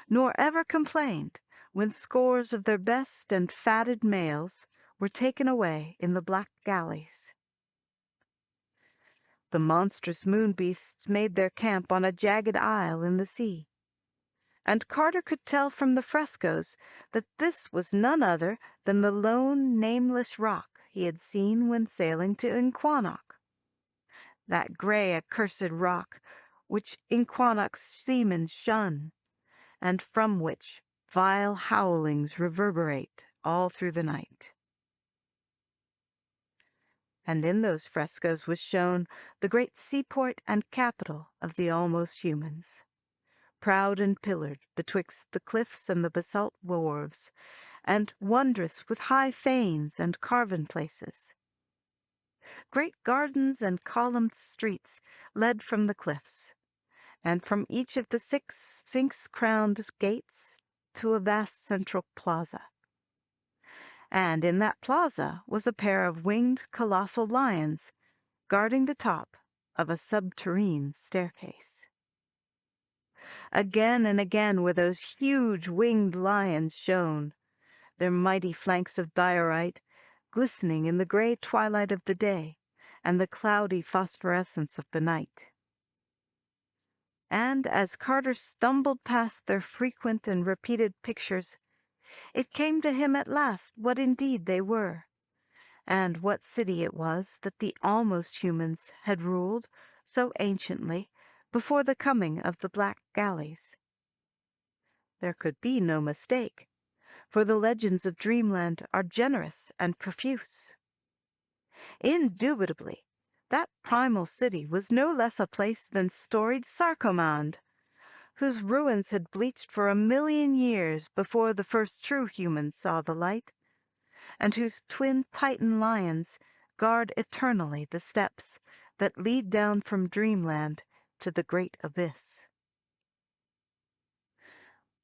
nor ever complained when scores of their best and fatted males were taken away in the black galleys. The monstrous moon beasts made their camp on a jagged isle in the sea, and Carter could tell from the frescoes that this was none other than the lone, nameless rock he had seen when sailing to Inquannock. That gray, accursed rock which Inquannock's seamen shun, and from which vile howlings reverberate all through the night. And in those frescoes was shown the great seaport and capital of the almost humans, proud and pillared betwixt the cliffs and the basalt wharves, and wondrous with high fanes and carven places. Great gardens and columned streets led from the cliffs, and from each of the 6 sphinx-crowned gates to a vast central plaza. And in that plaza was a pair of winged colossal lions guarding the top of a subterrene staircase. Again and again were those huge winged lions shown, their mighty flanks of diorite glistening in the gray twilight of the day and the cloudy phosphorescence of the night. And as Carter stumbled past their frequent and repeated pictures, it came to him at last what indeed they were, and what city it was that the almost humans had ruled so anciently before the coming of the black galleys. There could be no mistake, for the legends of Dreamland are generous and profuse. Indubitably, that primal city was no less a place than storied Sarkomand, whose ruins had bleached for 1,000,000 years before the first true humans saw the light, and whose twin Titan lions guard eternally the steps that lead down from Dreamland to the great abyss.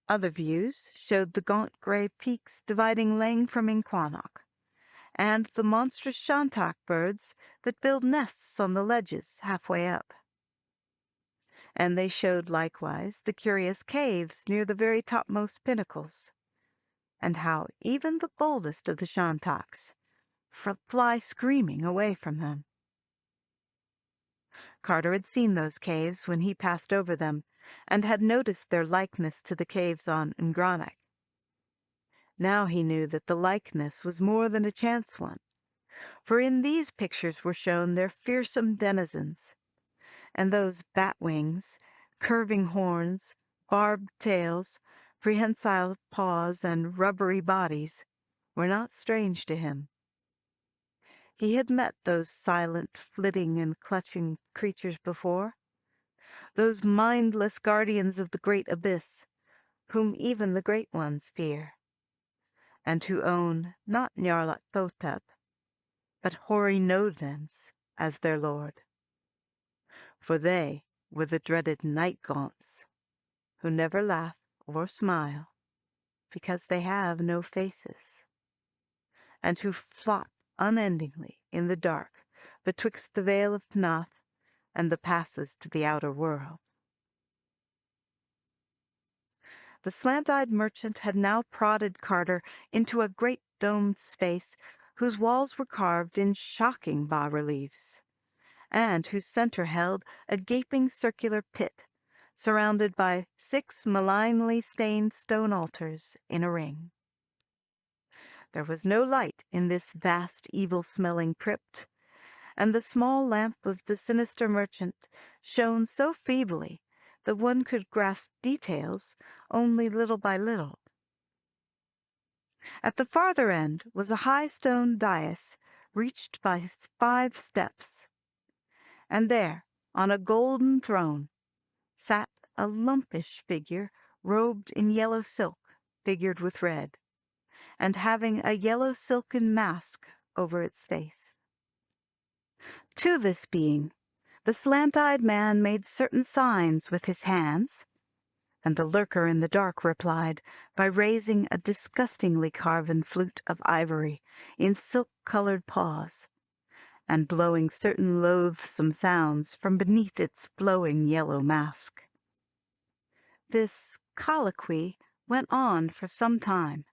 Other views showed the gaunt gray peaks dividing Leng from Inquannock, and the monstrous Shantak birds that build nests on the ledges halfway up. And they showed likewise the curious caves near the very topmost pinnacles, and how even the boldest of the Shantaks fly screaming away from them. Carter had seen those caves when he passed over them, and had noticed their likeness to the caves on Ngronic. Now he knew that the likeness was more than a chance one, for in these pictures were shown their fearsome denizens, and those bat wings, curving horns, barbed tails, prehensile paws, and rubbery bodies were not strange to him. He had met those silent, flitting, and clutching creatures before, those mindless guardians of the great abyss, whom even the great ones fear, and who own not Nyarlathotep, but hoary Nodens as their lord. For they were the dreaded night gaunts, who never laugh or smile, because they have no faces, and who flop unendingly in the dark betwixt the Vale of Tnath and the passes to the outer world. The slant-eyed merchant had now prodded Carter into a great domed space whose walls were carved in shocking bas-reliefs, and whose center held a gaping circular pit, surrounded by 6 malignly stained stone altars in a ring. There was no light in this vast, evil-smelling crypt, and the small lamp of the sinister merchant shone so feebly that one could grasp details only little by little. At the farther end was a high stone dais reached by 5 steps, and there, on a golden throne, sat a lumpish figure robed in yellow silk figured with red, and having a yellow silken mask over its face. To this being, the slant-eyed man made certain signs with his hands, And the lurker in the dark replied by raising a disgustingly carven flute of ivory in silk-colored paws, and blowing certain loathsome sounds from beneath its flowing yellow mask. This colloquy went on for some time,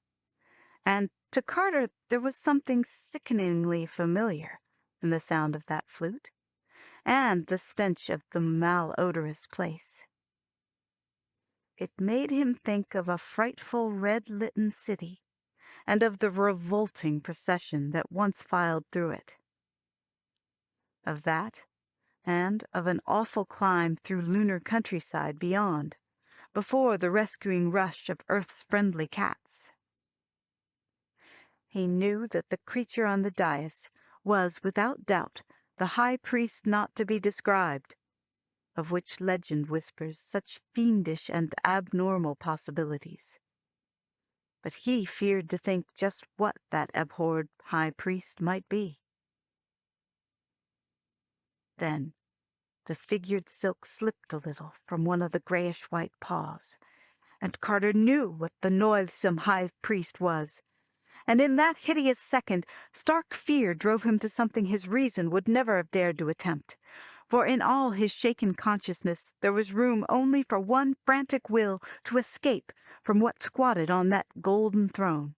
and to Carter there was something sickeningly familiar in the sound of that flute, and the stench of the malodorous place. It made him think of a frightful red-litten city, and of the revolting procession that once filed through it. Of that, and of an awful climb through lunar countryside beyond, before the rescuing rush of Earth's friendly cats. He knew that the creature on the dais was, without doubt, the high priest not to be described, of which legend whispers such fiendish and abnormal possibilities. But he feared to think just what that abhorred high priest might be. Then the figured silk slipped a little from one of the grayish-white paws, and Carter knew what the noisome high priest was, and in that hideous second stark fear drove him to something his reason would never have dared to attempt, for in all his shaken consciousness there was room only for one frantic will to escape from what squatted on that golden throne.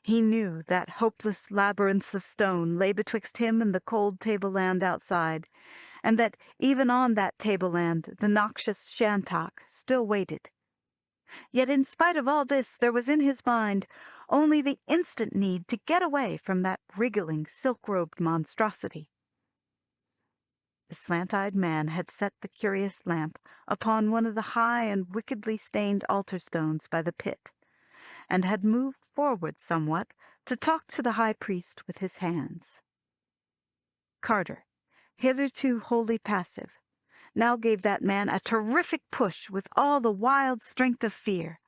He knew that hopeless labyrinths of stone lay betwixt him and the cold tableland outside, and that even on that tableland the noxious Shantok still waited. Yet in spite of all this there was in his mind only the instant need to get away from that wriggling, silk-robed monstrosity. The slant-eyed man had set the curious lamp upon one of the high and wickedly stained altar stones by the pit, and had moved forward somewhat to talk to the high priest with his hands. Carter, hitherto wholly passive, now gave that man a terrific push with all the wild strength of fear,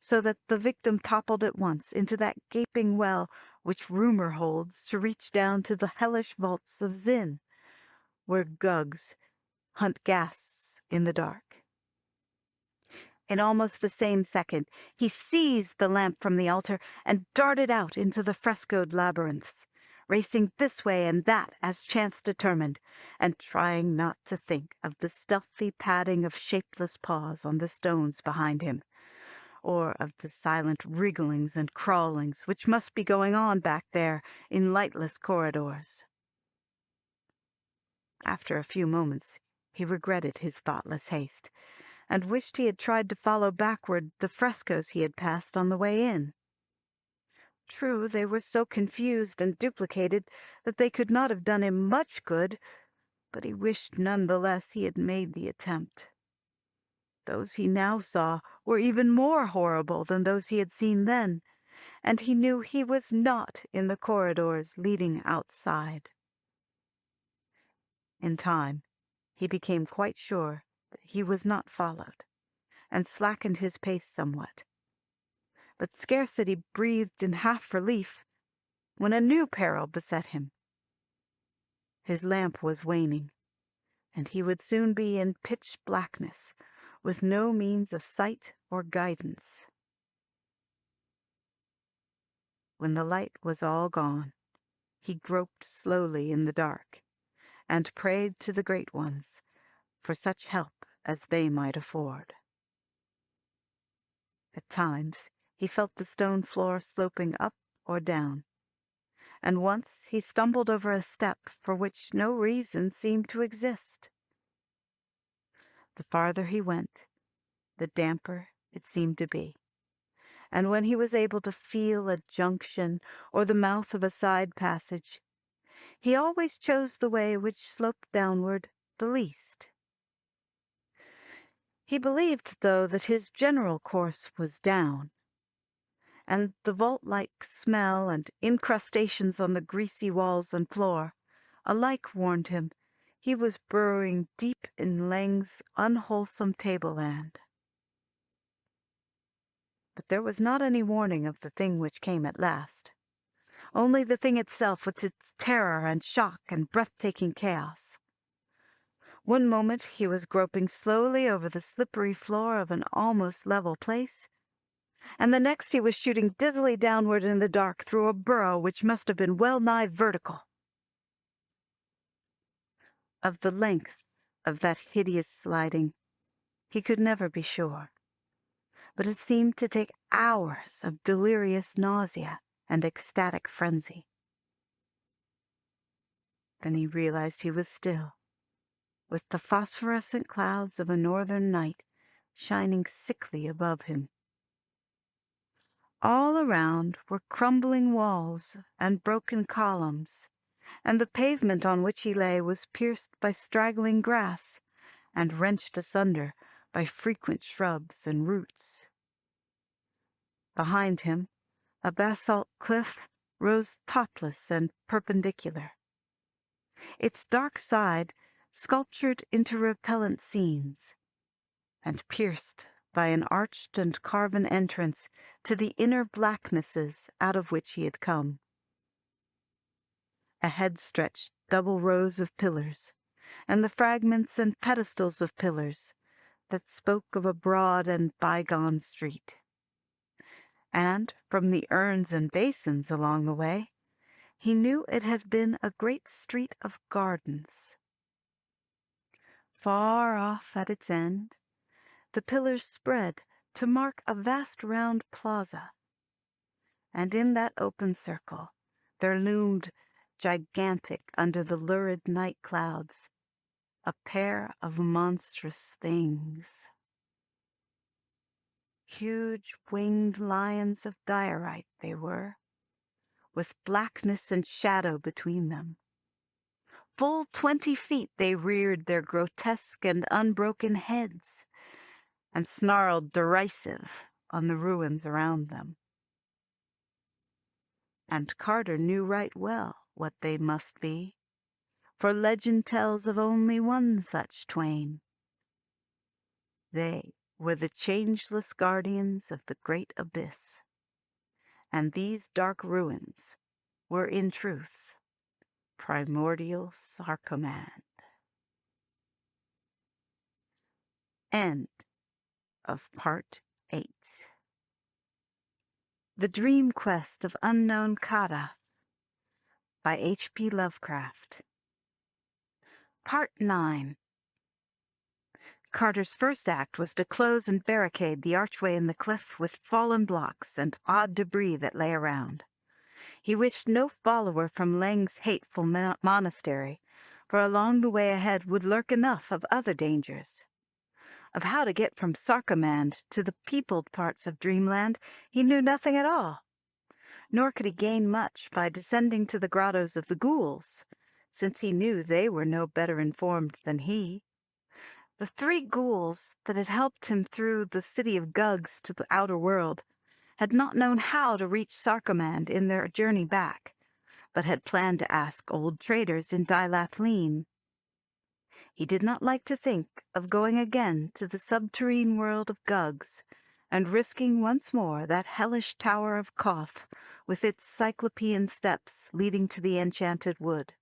so that the victim toppled at once into that gaping well which rumor holds to reach down to the hellish vaults of Zin, where Gugs hunt ghasts in the dark. In almost the same second he seized the lamp from the altar and darted out into the frescoed labyrinths, racing this way and that as chance determined, and trying not to think of the stealthy padding of shapeless paws on the stones behind him, or of the silent wrigglings and crawlings which must be going on back there in lightless corridors. After a few moments he regretted his thoughtless haste, and wished he had tried to follow backward the frescoes he had passed on the way in. True, they were so confused and duplicated that they could not have done him much good, but he wished none the less he had made the attempt. Those he now saw were even more horrible than those he had seen then, and he knew he was not in the corridors leading outside. In time, he became quite sure that he was not followed, and slackened his pace somewhat. But scarce had he breathed in half relief when a new peril beset him. His lamp was waning, and he would soon be in pitch blackness, with no means of sight or guidance. When the light was all gone, he groped slowly in the dark, and prayed to the great ones for such help as they might afford. At times he felt the stone floor sloping up or down, and once he stumbled over a step for which no reason seemed to exist. The farther he went, the damper it seemed to be, and when he was able to feel a junction or the mouth of a side passage, he always chose the way which sloped downward the least. He believed, though, that his general course was down, and the vault-like smell and incrustations on the greasy walls and floor alike warned him he was burrowing deep in Leng's unwholesome tableland. But there was not any warning of the thing which came at last, only the thing itself with its terror and shock and breathtaking chaos. One moment he was groping slowly over the slippery floor of an almost level place, and the next he was shooting dizzily downward in the dark through a burrow which must have been well-nigh vertical. Of the length of that hideous sliding, he could never be sure, but it seemed to take hours of delirious nausea and ecstatic frenzy. Then he realized he was still, with the phosphorescent clouds of a northern night shining sickly above him. All around were crumbling walls and broken columns, and the pavement on which he lay was pierced by straggling grass and wrenched asunder by frequent shrubs and roots. Behind him, a basalt cliff rose topless and perpendicular, its dark side sculptured into repellent scenes, and pierced by an arched and carven entrance to the inner blacknesses out of which he had come. Ahead stretched double rows of pillars, and the fragments and pedestals of pillars that spoke of a broad and bygone street. And from the urns and basins along the way, he knew it had been a great street of gardens. Far off at its end, the pillars spread to mark a vast round plaza, and in that open circle there loomed, gigantic under the lurid night clouds, a pair of monstrous things. Huge winged lions of diorite they were, with blackness and shadow between them. Full 20 feet they reared their grotesque and unbroken heads, and snarled derisive on the ruins around them. And Carter knew right well what they must be, for legend tells of only one such twain. They were the changeless guardians of the great abyss, and these dark ruins were in truth primordial Sarcommand. End of Part 8. The Dream Quest of Unknown Kadath by H.P. Lovecraft. Part 9. Carter's first act was to close and barricade the archway in the cliff with fallen blocks and odd debris that lay around. He wished no follower from Leng's hateful monastery, for along the way ahead would lurk enough of other dangers. Of how to get from Sarcommand to the peopled parts of Dreamland he knew nothing at all, nor could he gain much by descending to the grottos of the ghouls, since he knew they were no better informed than he. The 3 ghouls that had helped him through the city of Gugs to the outer world had not known how to reach Sarcommand in their journey back, but had planned to ask old traders in Dilathleen. He did not like to think of going again to the subterrene world of Gugs, and risking once more that hellish tower of Koth with its cyclopean steps leading to the enchanted wood.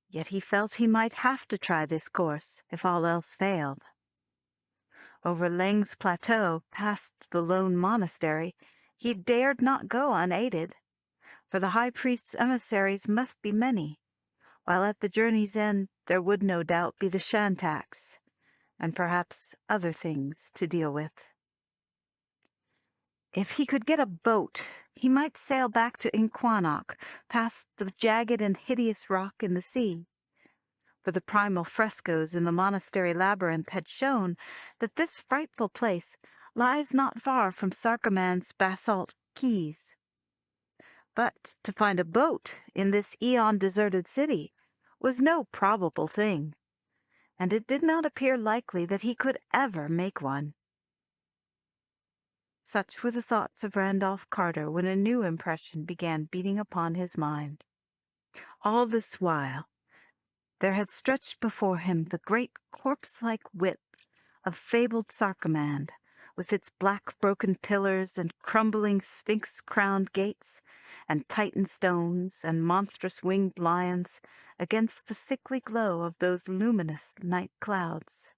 Yet he felt he might have to try this course if all else failed. Over Leng's plateau, past the lone monastery, he dared not go unaided, for the high priest's emissaries must be many, while at the journey's end there would no doubt be the Shantax, and perhaps other things to deal with. If he could get a boat, he might sail back to Inquannock, past the jagged and hideous rock in the sea, for the primal frescoes in the monastery labyrinth had shown that this frightful place lies not far from Sarcommand's basalt quays. But to find a boat in this eon-deserted city was no probable thing, and it did not appear likely that he could ever make one. Such were the thoughts of Randolph Carter when a new impression began beating upon his mind. All this while, there had stretched before him the great corpse-like width of fabled Sarcommand, with its black broken pillars and crumbling sphinx-crowned gates, and Titan stones and monstrous winged lions against the sickly glow of those luminous night clouds.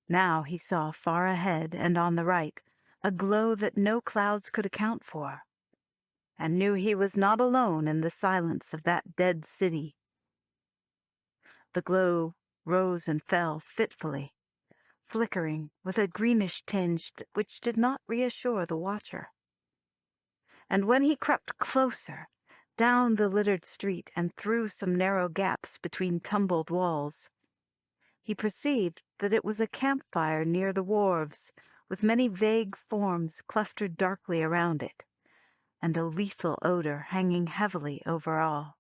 Now he saw far ahead and on the right a glow that no clouds could account for, and knew he was not alone in the silence of that dead city. The glow rose and fell fitfully, flickering with a greenish tinge which did not reassure the watcher. And when he crept closer, down the littered street and through some narrow gaps between tumbled walls, he perceived that it was a campfire near the wharves, with many vague forms clustered darkly around it, and a lethal odor hanging heavily over all.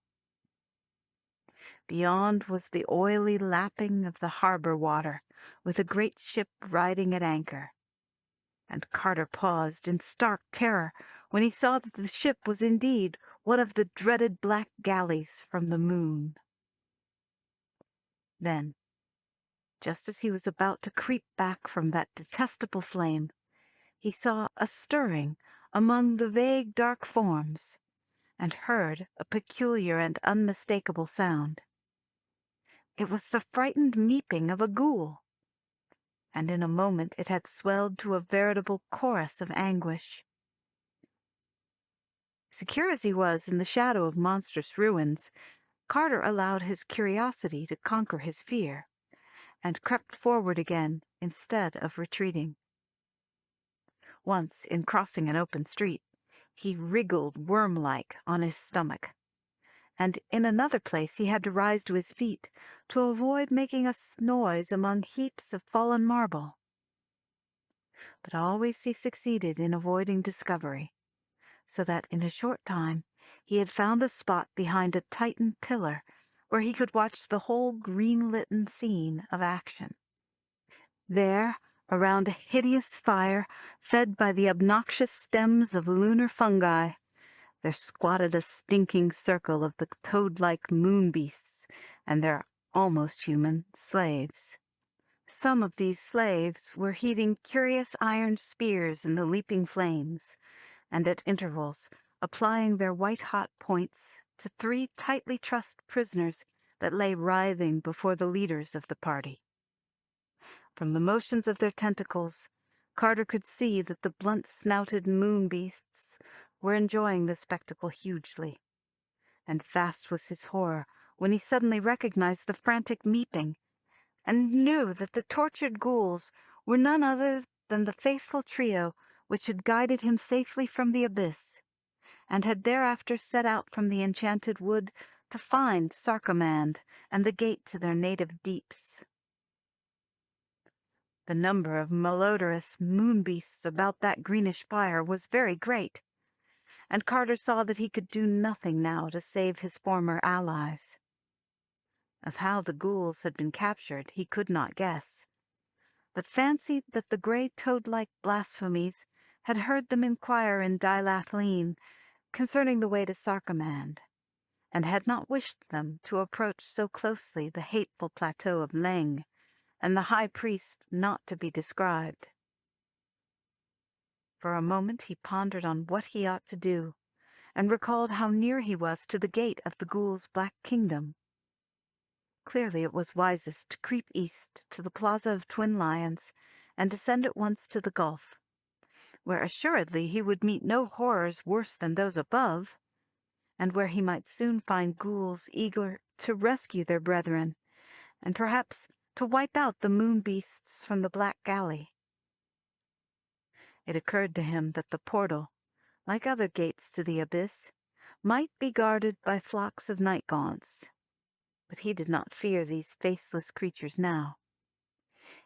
Beyond was the oily lapping of the harbor water, with a great ship riding at anchor. And Carter paused in stark terror when he saw that the ship was indeed one of the dreaded black galleys from the moon. Then, just as he was about to creep back from that detestable flame, he saw a stirring among the vague dark forms, and heard a peculiar and unmistakable sound. It was the frightened meeping of a ghoul, and in a moment it had swelled to a veritable chorus of anguish. Secure as he was in the shadow of monstrous ruins, Carter allowed his curiosity to conquer his fear, and crept forward again instead of retreating. Once, in crossing an open street, he wriggled worm-like on his stomach, and in another place he had to rise to his feet to avoid making a noise among heaps of fallen marble. But always he succeeded in avoiding discovery, so that in a short time he had found a spot behind a Titan pillar where he could watch the whole green-litten scene of action. There, around a hideous fire fed by the obnoxious stems of lunar fungi, there squatted a stinking circle of the toad-like moon beasts and their almost human slaves. Some of these slaves were heating curious iron spears in the leaping flames, and at intervals applying their white-hot points to 3 tightly trussed prisoners that lay writhing before the leaders of the party. From the motions of their tentacles, Carter could see that the blunt-snouted moon beasts were enjoying the spectacle hugely, and vast was his horror when he suddenly recognized the frantic meeping, and knew that the tortured ghouls were none other than the faithful trio which had guided him safely from the abyss, and had thereafter set out from the enchanted wood to find Sarkomand and the gate to their native deeps. The number of malodorous moon beasts about that greenish fire was very great, and Carter saw that he could do nothing now to save his former allies. Of how the ghouls had been captured he could not guess, but fancied that the grey toad-like blasphemies had heard them inquire in Dilathleen concerning the way to Sarkomand, and had not wished them to approach so closely the hateful plateau of Leng, and the high priest not to be described. For a moment he pondered on what he ought to do, and recalled how near he was to the gate of the ghouls' black kingdom. Clearly it was wisest to creep east to the Plaza of Twin Lions and descend at once to the gulf, where assuredly he would meet no horrors worse than those above, and where he might soon find ghouls eager to rescue their brethren, and perhaps to wipe out the moon beasts from the black galley. It occurred to him that the portal, like other gates to the abyss, might be guarded by flocks of night gaunts, but he did not fear these faceless creatures now.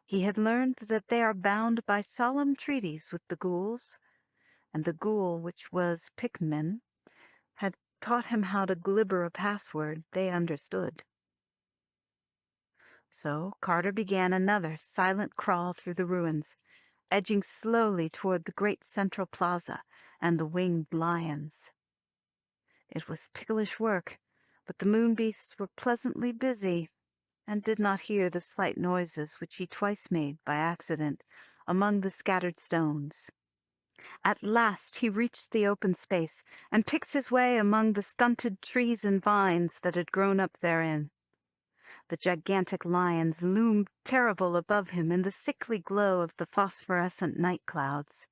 He had learned that they are bound by solemn treaties with the ghouls, and the ghoul which was Pickman had taught him how to glibber a password they understood. So Carter began another silent crawl through the ruins, edging slowly toward the great central plaza and the winged lions. It was ticklish work, but the moon beasts were pleasantly busy, and did not hear the slight noises which he twice made by accident among the scattered stones. At last he reached the open space and picked his way among the stunted trees and vines that had grown up therein. The gigantic lions loomed terrible above him in the sickly glow of the phosphorescent night clouds.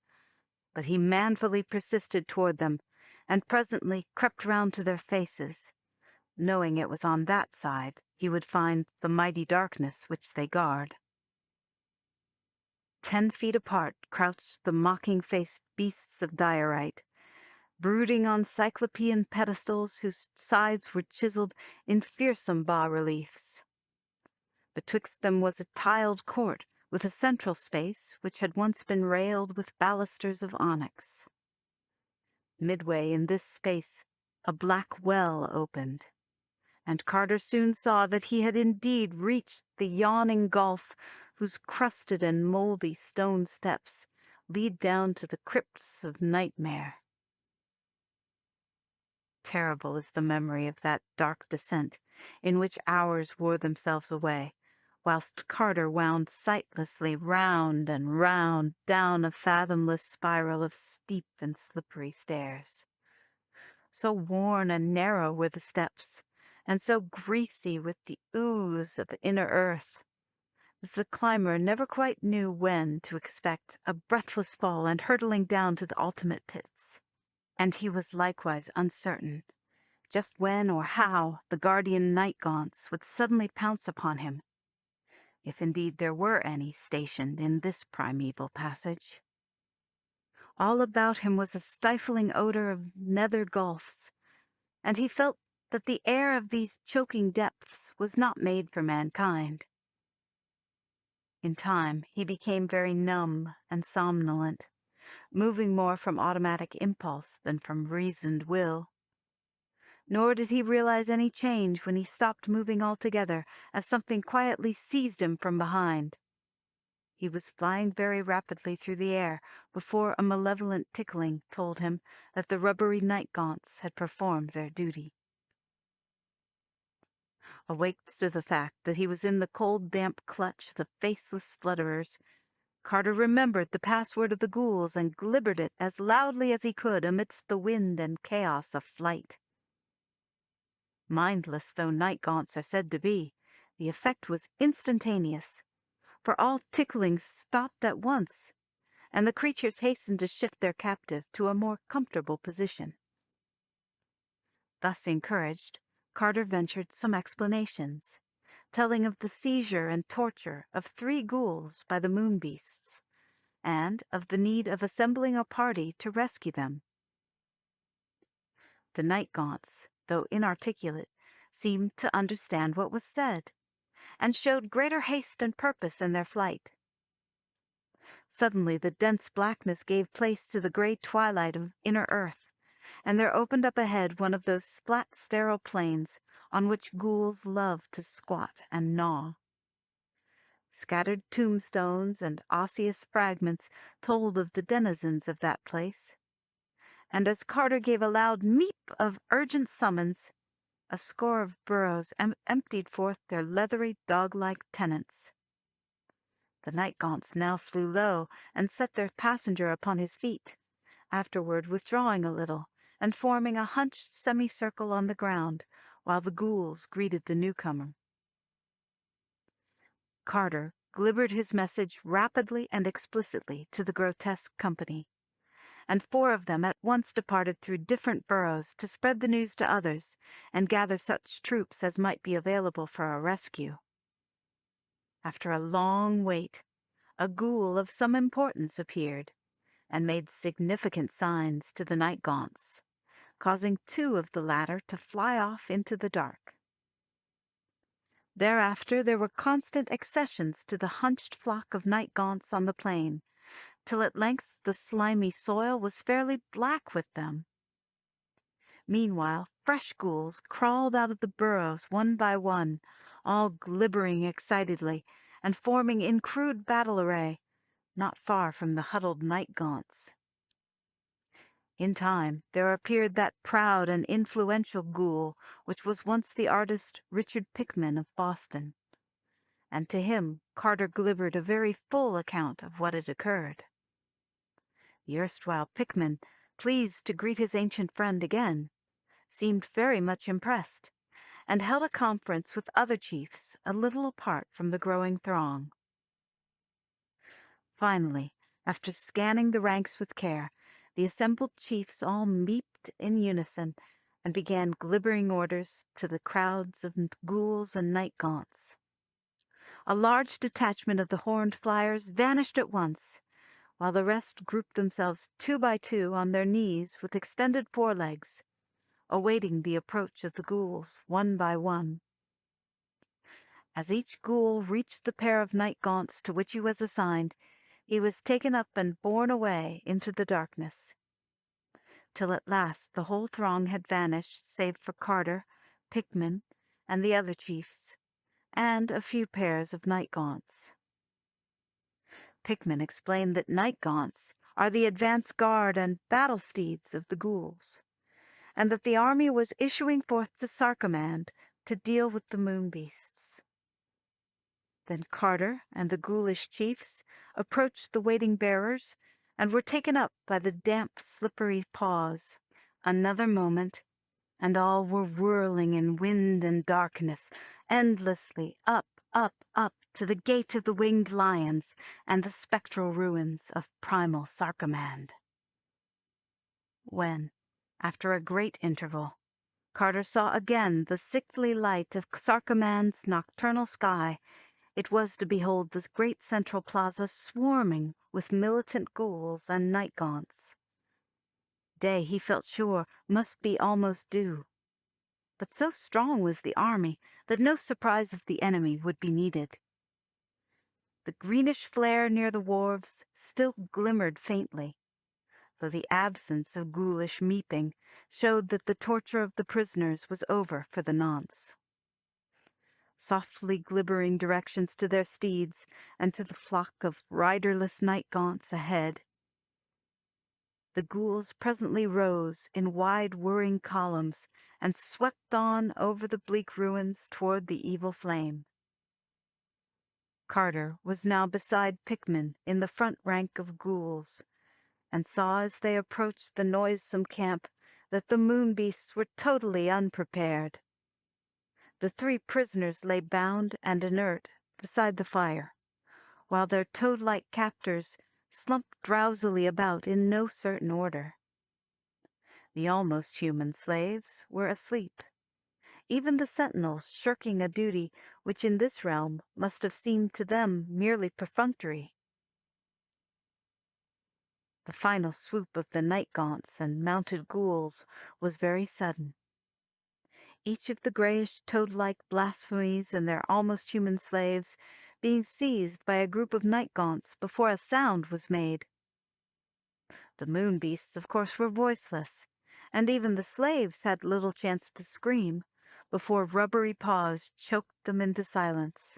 But he manfully persisted toward them, and presently crept round to their faces, knowing it was on that side he would find the mighty darkness which they guard. 10 feet apart crouched the mocking-faced beasts of diorite, brooding on cyclopean pedestals whose sides were chiseled in fearsome bas-reliefs. Betwixt them was a tiled court, with a central space which had once been railed with balusters of onyx. Midway in this space a black well opened, and Carter soon saw that he had indeed reached the yawning gulf whose crusted and moldy stone steps lead down to the crypts of nightmare. Terrible is the memory of that dark descent, in which hours wore themselves away, whilst Carter wound sightlessly round and round down a fathomless spiral of steep and slippery stairs. So worn and narrow were the steps, and so greasy with the ooze of inner earth, that the climber never quite knew when to expect a breathless fall and hurtling down to the ultimate pits. And he was likewise uncertain just when or how the guardian night-gaunts would suddenly pounce upon him, if indeed there were any stationed in this primeval passage. All about him was a stifling odor of nether gulfs, and he felt that the air of these choking depths was not made for mankind. In time he became very numb and somnolent, moving more from automatic impulse than from reasoned will. Nor did he realize any change when he stopped moving altogether, as something quietly seized him from behind. He was flying very rapidly through the air before a malevolent tickling told him that the rubbery night-gaunts had performed their duty. Awaked to the fact that he was in the cold, damp clutch of the faceless flutterers, Carter remembered the password of the ghouls and glibbered it as loudly as he could amidst the wind and chaos of flight. Mindless though night-gaunts are said to be, the effect was instantaneous, for all tickling stopped at once, and the creatures hastened to shift their captive to a more comfortable position. Thus encouraged, Carter ventured some explanations, telling of the seizure and torture of 3 ghouls by the moon beasts, and of the need of assembling a party to rescue them. The night-gaunts, though inarticulate, seemed to understand what was said, and showed greater haste and purpose in their flight. Suddenly the dense blackness gave place to the grey twilight of inner earth, and there opened up ahead one of those flat sterile plains on which ghouls love to squat and gnaw. Scattered tombstones and osseous fragments told of the denizens of that place, and as Carter gave a loud meep of urgent summons, a score of burrows emptied forth their leathery, dog-like tenants. The night-gaunts now flew low and set their passenger upon his feet, afterward withdrawing a little and forming a hunched semicircle on the ground, while the ghouls greeted the newcomer. Carter glibbered his message rapidly and explicitly to the grotesque company, and 4 of them at once departed through different burrows to spread the news to others and gather such troops as might be available for a rescue. After a long wait, a ghoul of some importance appeared, and made significant signs to the night-gaunts, causing 2 of the latter to fly off into the dark. Thereafter there were constant accessions to the hunched flock of night-gaunts on the plain, till at length the slimy soil was fairly black with them. Meanwhile fresh ghouls crawled out of the burrows one by one, all glibbering excitedly, and forming in crude battle array, not far from the huddled night-gaunts. In time there appeared that proud and influential ghoul which was once the artist Richard Pickman of Boston, and to him Carter glibbered a very full account of what had occurred. The erstwhile Pickman, pleased to greet his ancient friend again, seemed very much impressed, and held a conference with other chiefs a little apart from the growing throng. Finally, after scanning the ranks with care, the assembled chiefs all meeped in unison and began glibbering orders to the crowds of ghouls and night gaunts. A large detachment of the horned flyers vanished at once, while the rest grouped themselves 2 by 2 on their knees with extended forelegs, awaiting the approach of the ghouls 1 by 1. As each ghoul reached the pair of night gaunts to which he was assigned, he was taken up and borne away into the darkness, till at last the whole throng had vanished save for Carter, Pickman, and the other chiefs, and a few pairs of night gaunts. Pickman explained that night gaunts are the advance guard and battle steeds of the ghouls, and that the army was issuing forth to Sarkomand to deal with the moon beasts. Then Carter and the ghoulish chiefs approached the waiting bearers and were taken up by the damp, slippery paws. Another moment, and all were whirling in wind and darkness, endlessly up, up, up to the gate of the winged lions and the spectral ruins of primal Sarkomand. When, after a great interval, Carter saw again the sickly light of Sarkomand's nocturnal sky, it was to behold the great central plaza swarming with militant ghouls and night gaunts. Day, he felt sure, must be almost due, but so strong was the army that no surprise of the enemy would be needed. The greenish flare near the wharves still glimmered faintly, though the absence of ghoulish meeping showed that the torture of the prisoners was over for the nonce. Softly glibbering directions to their steeds and to the flock of riderless night gaunts ahead, the ghouls presently rose in wide whirring columns and swept on over the bleak ruins toward the evil flame. Carter was now beside Pickman in the front rank of ghouls, and saw as they approached the noisome camp that the moon beasts were totally unprepared. The 3 prisoners lay bound and inert beside the fire, while their toad-like captors slumped drowsily about in no certain order. The almost human slaves were asleep, even the sentinels shirking a duty which in this realm must have seemed to them merely perfunctory. The final swoop of the night gaunts and mounted ghouls was very sudden. Each of the grayish toad-like blasphemies and their almost human slaves being seized by a group of night gaunts before a sound was made. The moon beasts, of course, were voiceless, and even the slaves had little chance to scream before rubbery paws choked them into silence.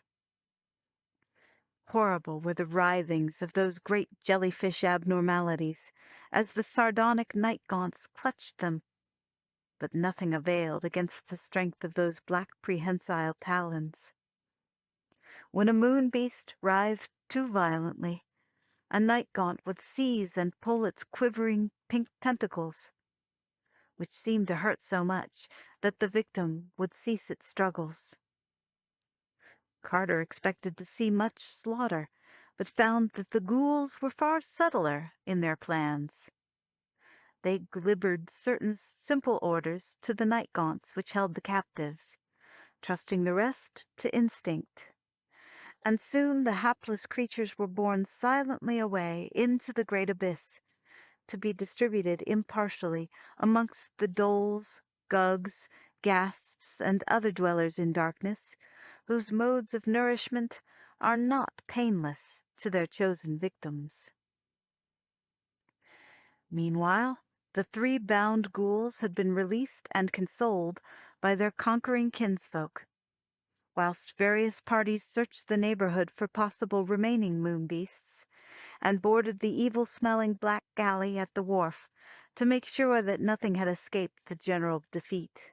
Horrible were the writhings of those great jellyfish abnormalities as the sardonic night gaunts clutched them, but nothing availed against the strength of those black prehensile talons. When a moon beast writhed too violently, a night gaunt would seize and pull its quivering pink tentacles, which seemed to hurt so much that the victim would cease its struggles. Carter expected to see much slaughter, but found that the ghouls were far subtler in their plans. They glibbered certain simple orders to the night gaunts which held the captives, trusting the rest to instinct. And soon the hapless creatures were borne silently away into the great abyss, to be distributed impartially amongst the doles, gugs, ghasts, and other dwellers in darkness, whose modes of nourishment are not painless to their chosen victims. Meanwhile, the 3 bound ghouls had been released and consoled by their conquering kinsfolk, whilst various parties searched the neighborhood for possible remaining moon beasts, and boarded the evil-smelling black galley at the wharf to make sure that nothing had escaped the general defeat.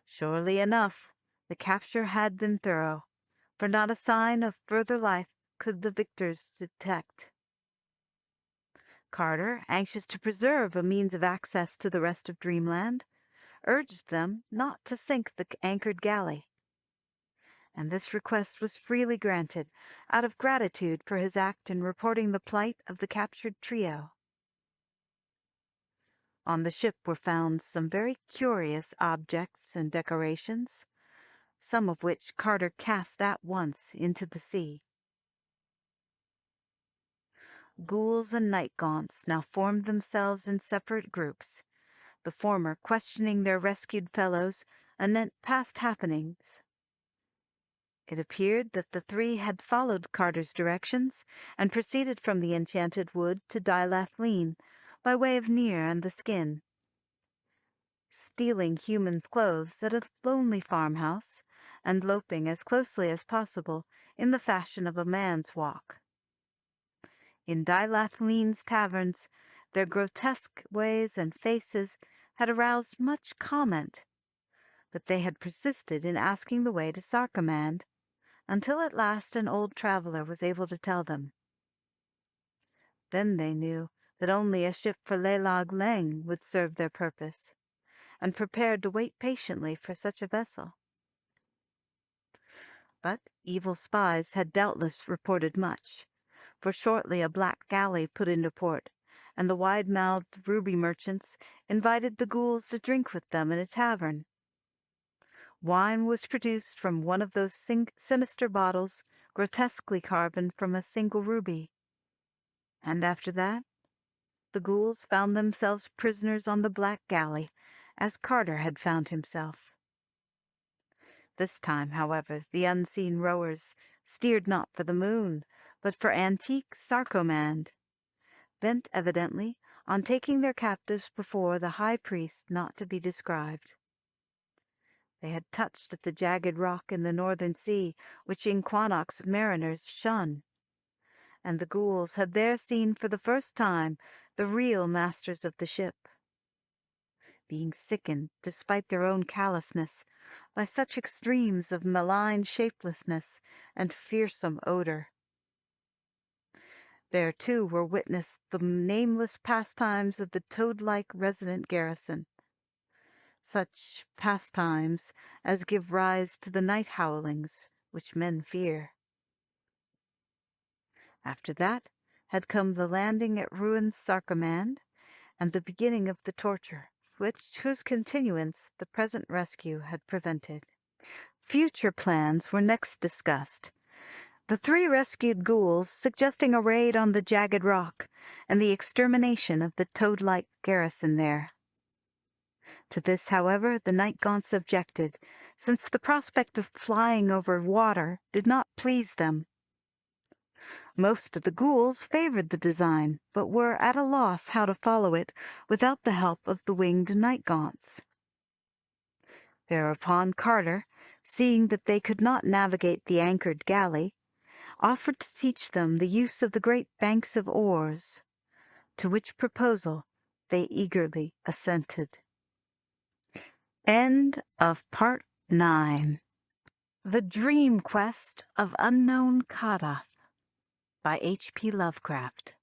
Surely enough, the capture had been thorough, for not a sign of further life could the victors detect. Carter, anxious to preserve a means of access to the rest of Dreamland, urged them not to sink the anchored galley. And this request was freely granted, out of gratitude for his act in reporting the plight of the captured trio. On the ship were found some very curious objects and decorations, some of which Carter cast at once into the sea. Ghouls and night gaunts now formed themselves in separate groups, the former questioning their rescued fellows anent past happenings. It appeared that the three had followed Carter's directions and proceeded from the enchanted wood to Dilathleen by way of Near and the Skin, stealing human clothes at a lonely farmhouse and loping as closely as possible in the fashion of a man's walk. In Dilathleen's taverns, their grotesque ways and faces had aroused much comment, but they had persisted in asking the way to Sarkomand, until at last an old traveler was able to tell them. Then they knew that only a ship for Lelag Leng would serve their purpose, and prepared to wait patiently for such a vessel. But evil spies had doubtless reported much, for shortly a black galley put into port, and the wide-mouthed ruby merchants invited the ghouls to drink with them in a tavern. Wine was produced from one of those sinister bottles grotesquely carven from a single ruby. And after that, the ghouls found themselves prisoners on the black galley, as Carter had found himself. This time, however, the unseen rowers steered not for the moon, but for antique Sarkomand, bent evidently on taking their captives before the high priest not to be described. They had touched at the jagged rock in the northern sea, which Inquannock's mariners shun, and the ghouls had there seen for the first time the real masters of the ship, being sickened, despite their own callousness, by such extremes of malign shapelessness and fearsome odor. There, too, were witnessed the nameless pastimes of the toad-like resident garrison, such pastimes as give rise to the night howlings which men fear. After that had come the landing at ruined Sarkomand, and the beginning of the torture, whose continuance the present rescue had prevented. Future plans were next discussed, the three rescued ghouls suggesting a raid on the jagged rock and the extermination of the toad-like garrison there. To this, however, the night gaunts objected, since the prospect of flying over water did not please them. Most of the ghouls favored the design, but were at a loss how to follow it without the help of the winged night gaunts. Thereupon Carter, seeing that they could not navigate the anchored galley, offered to teach them the use of the great banks of oars, to which proposal they eagerly assented. End of Part 9. The Dream Quest of Unknown Kadath by H.P. Lovecraft.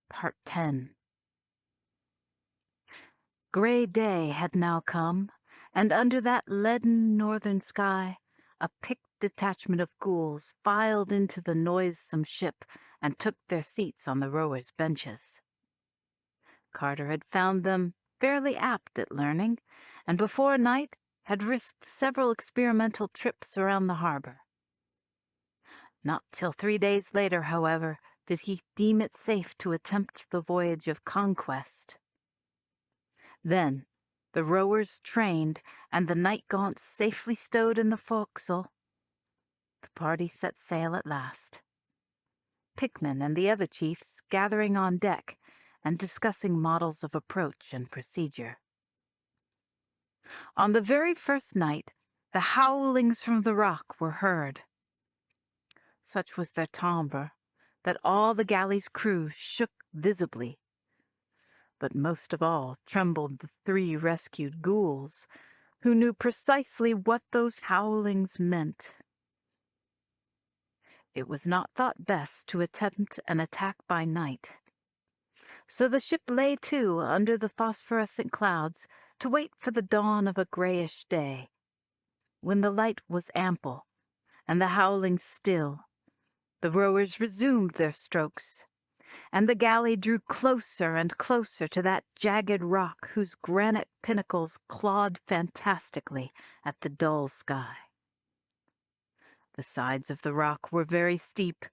Part 10. Gray day had now come, and under that leaden northern sky, a picked detachment of ghouls filed into the noisome ship and took their seats on the rowers' benches. Carter had found them fairly apt at learning, and before night had risked several experimental trips around the harbor. Not till 3 days later, however, did he deem it safe to attempt the voyage of conquest. Then, the rowers trained and the night gaunts safely stowed in the forecastle, the party set sail at last. Pickman and the other chiefs gathering on deck and discussing models of approach and procedure. On the very first night, the howlings from the rock were heard. Such was their timbre that all the galley's crew shook visibly. But most of all trembled the 3 rescued ghouls, who knew precisely what those howlings meant. It was not thought best to attempt an attack by night. So the ship lay to under the phosphorescent clouds to wait for the dawn of a grayish day. When the light was ample and the howling still, the rowers resumed their strokes, and the galley drew closer and closer to that jagged rock whose granite pinnacles clawed fantastically at the dull sky. The sides of the rock were very steep,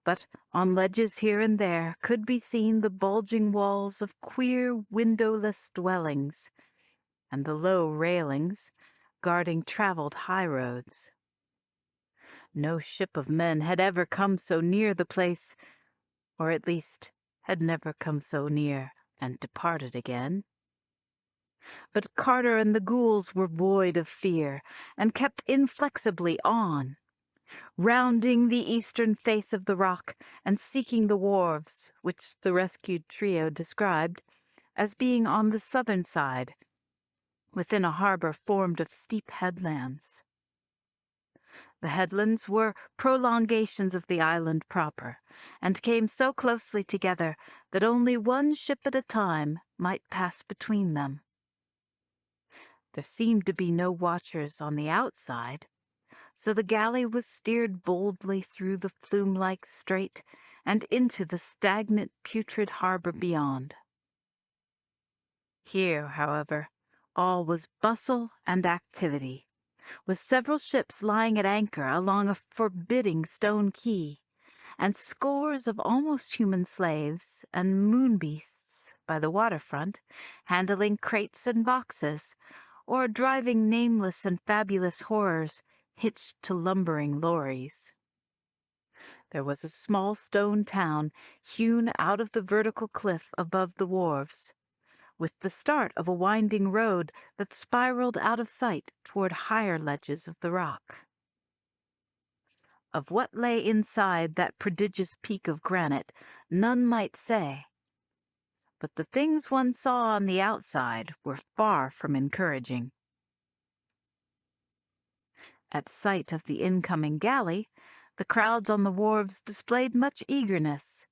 but on ledges here and there could be seen the bulging walls of queer windowless dwellings, and the low railings guarding traveled highroads. No ship of men had ever come so near the place, or at least had never come so near and departed again. But Carter and the ghouls were void of fear, and kept inflexibly on, rounding the eastern face of the rock and seeking the wharves, which the rescued trio described as being on the southern side, within a harbor formed of steep headlands. The headlands were prolongations of the island proper, and came so closely together that only one ship at a time might pass between them. There seemed to be no watchers on the outside, so the galley was steered boldly through the flume-like strait and into the stagnant, putrid harbor beyond. Here, however, all was bustle and activity, with several ships lying at anchor along a forbidding stone quay, and scores of almost human slaves and moon-beasts by the waterfront, handling crates and boxes, or driving nameless and fabulous horrors hitched to lumbering lorries. There was a small stone town hewn out of the vertical cliff above the wharves, with the start of a winding road that spiraled out of sight toward higher ledges of the rock. Of what lay inside that prodigious peak of granite, none might say, but the things one saw on the outside were far from encouraging. At sight of the incoming galley, the crowds on the wharves displayed much eagerness,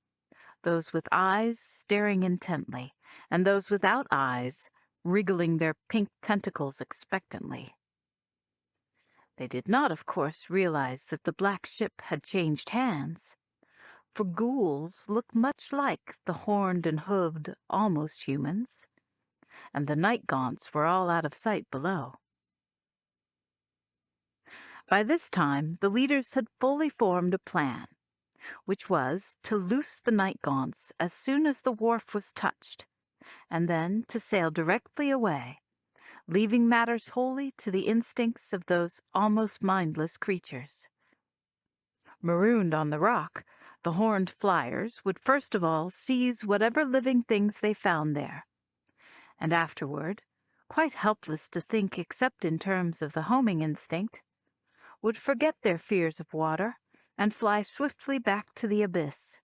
those with eyes staring intently, and those without eyes wriggling their pink tentacles expectantly. They did not, of course, realize that the black ship had changed hands, for ghouls look much like the horned and hooved almost humans, and the night gaunts were all out of sight below. By this time the leaders had fully formed a plan, which was to loose the night gaunts as soon as the wharf was touched, and then to sail directly away, leaving matters wholly to the instincts of those almost mindless creatures. Marooned on the rock, the horned flyers would first of all seize whatever living things they found there, and afterward, quite helpless to think except in terms of the homing instinct, would forget their fears of water and fly swiftly back to the abyss,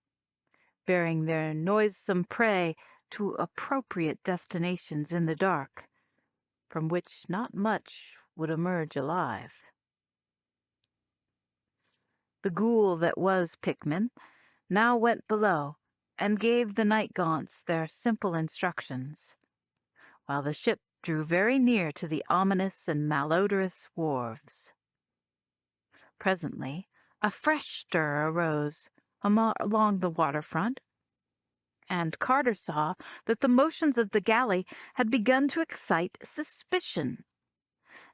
bearing their noisome prey to appropriate destinations in the dark, from which not much would emerge alive. The ghoul that was Pickman now went below and gave the night gaunts their simple instructions, while the ship drew very near to the ominous and malodorous wharves. Presently a fresh stir arose along the waterfront, and Carter saw that the motions of the galley had begun to excite suspicion.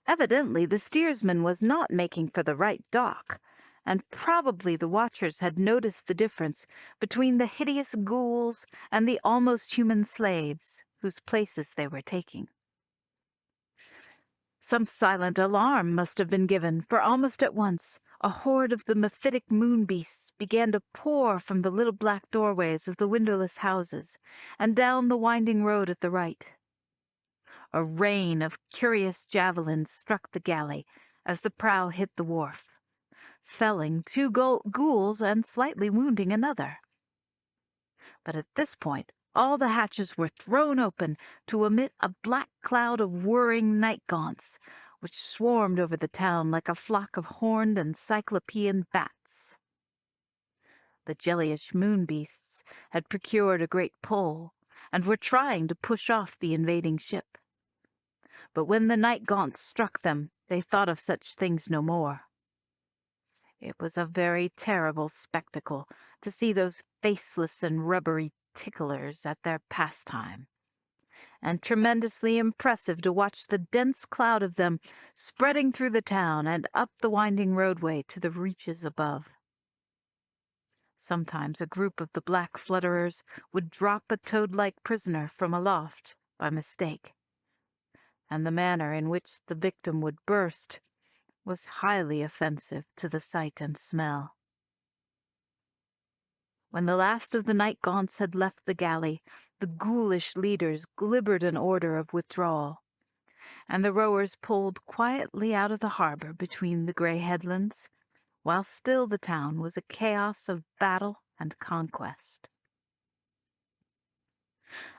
Evidently the steersman was not making for the right dock, and probably the watchers had noticed the difference between the hideous ghouls and the almost human slaves whose places they were taking. Some silent alarm must have been given, for almost at once a horde of the mephitic moon beasts began to pour from the little black doorways of the windowless houses and down the winding road at the right. A rain of curious javelins struck the galley as the prow hit the wharf, felling two ghouls and slightly wounding another. But at this point all the hatches were thrown open to emit a black cloud of whirring night gaunts, which swarmed over the town like a flock of horned and cyclopean bats. The jellyish moon beasts had procured a great pull, and were trying to push off the invading ship. But when the night gaunts struck them, they thought of such things no more. It was a very terrible spectacle to see those faceless and rubbery ticklers at their pastime, and tremendously impressive to watch the dense cloud of them spreading through the town and up the winding roadway to the reaches above. Sometimes a group of the black flutterers would drop a toad-like prisoner from aloft by mistake, and the manner in which the victim would burst was highly offensive to the sight and smell. When the last of the night gaunts had left the galley, the ghoulish leaders glibbered an order of withdrawal, and the rowers pulled quietly out of the harbor between the grey headlands, while still the town was a chaos of battle and conquest.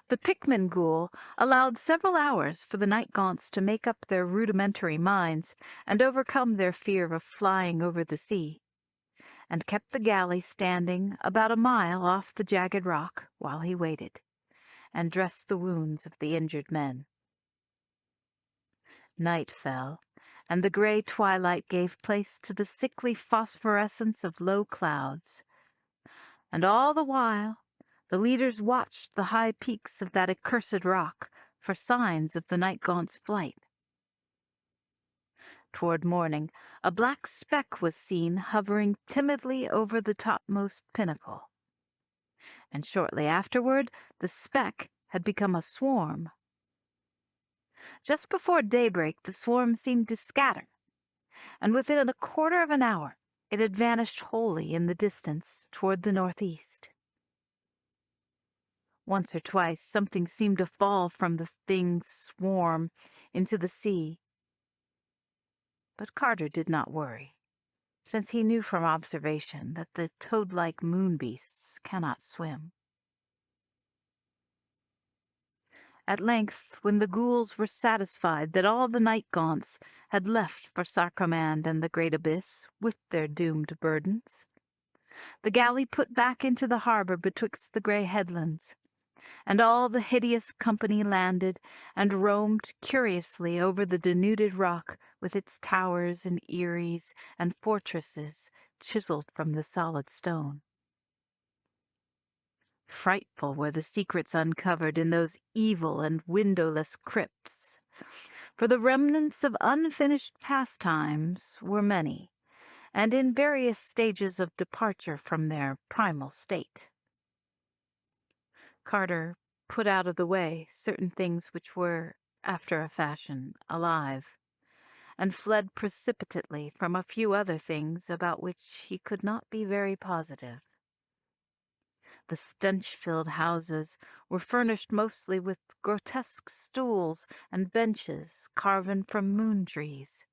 The Pickman ghoul allowed several hours for the night gaunts to make up their rudimentary minds and overcome their fear of flying over the sea, and kept the galley standing about a mile off the jagged rock while he waited, and dressed the wounds of the injured men. Night fell, and the grey twilight gave place to the sickly phosphorescence of low clouds, and all the while the leaders watched the high peaks of that accursed rock for signs of the night gaunt's flight. Toward morning, a black speck was seen hovering timidly over the topmost pinnacle, and shortly afterward the speck had become a swarm. Just before daybreak the swarm seemed to scatter, and within a quarter of an hour it had vanished wholly in the distance toward the northeast. Once or twice something seemed to fall from the thing's swarm into the sea, but Carter did not worry, since he knew from observation that the toad-like moon beasts cannot swim. At length, when the ghouls were satisfied that all the night gaunts had left for Sarkomand and the great abyss with their doomed burdens, the galley put back into the harbor betwixt the grey headlands, and all the hideous company landed and roamed curiously over the denuded rock with its towers and eyries and fortresses chiseled from the solid stone. Frightful were the secrets uncovered in those evil and windowless crypts, for the remnants of unfinished pastimes were many, and in various stages of departure from their primal state. Carter put out of the way certain things which were, after a fashion, alive, and fled precipitately from a few other things about which he could not be very positive. The stench-filled houses were furnished mostly with grotesque stools and benches carven from moon trees,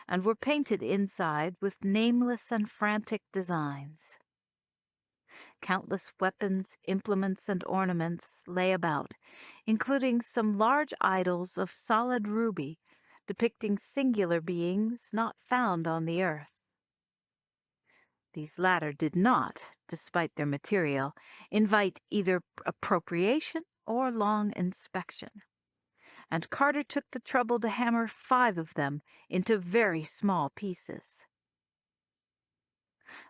and were painted inside with nameless and frantic designs. Countless weapons, implements, and ornaments lay about, including some large idols of solid ruby depicting singular beings not found on the earth. These latter did not, despite their material, invite either appropriation or long inspection, and Carter took the trouble to hammer 5 of them into very small pieces.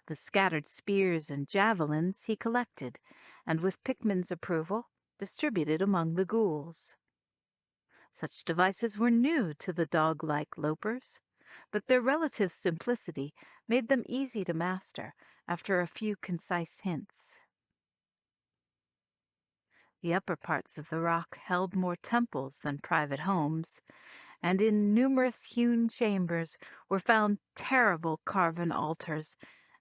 The scattered spears and javelins he collected, and with Pickman's approval, distributed among the ghouls. Such devices were new to the dog-like lopers, but their relative simplicity made them easy to master after a few concise hints. The upper parts of the rock held more temples than private homes, and in numerous hewn chambers were found terrible carven altars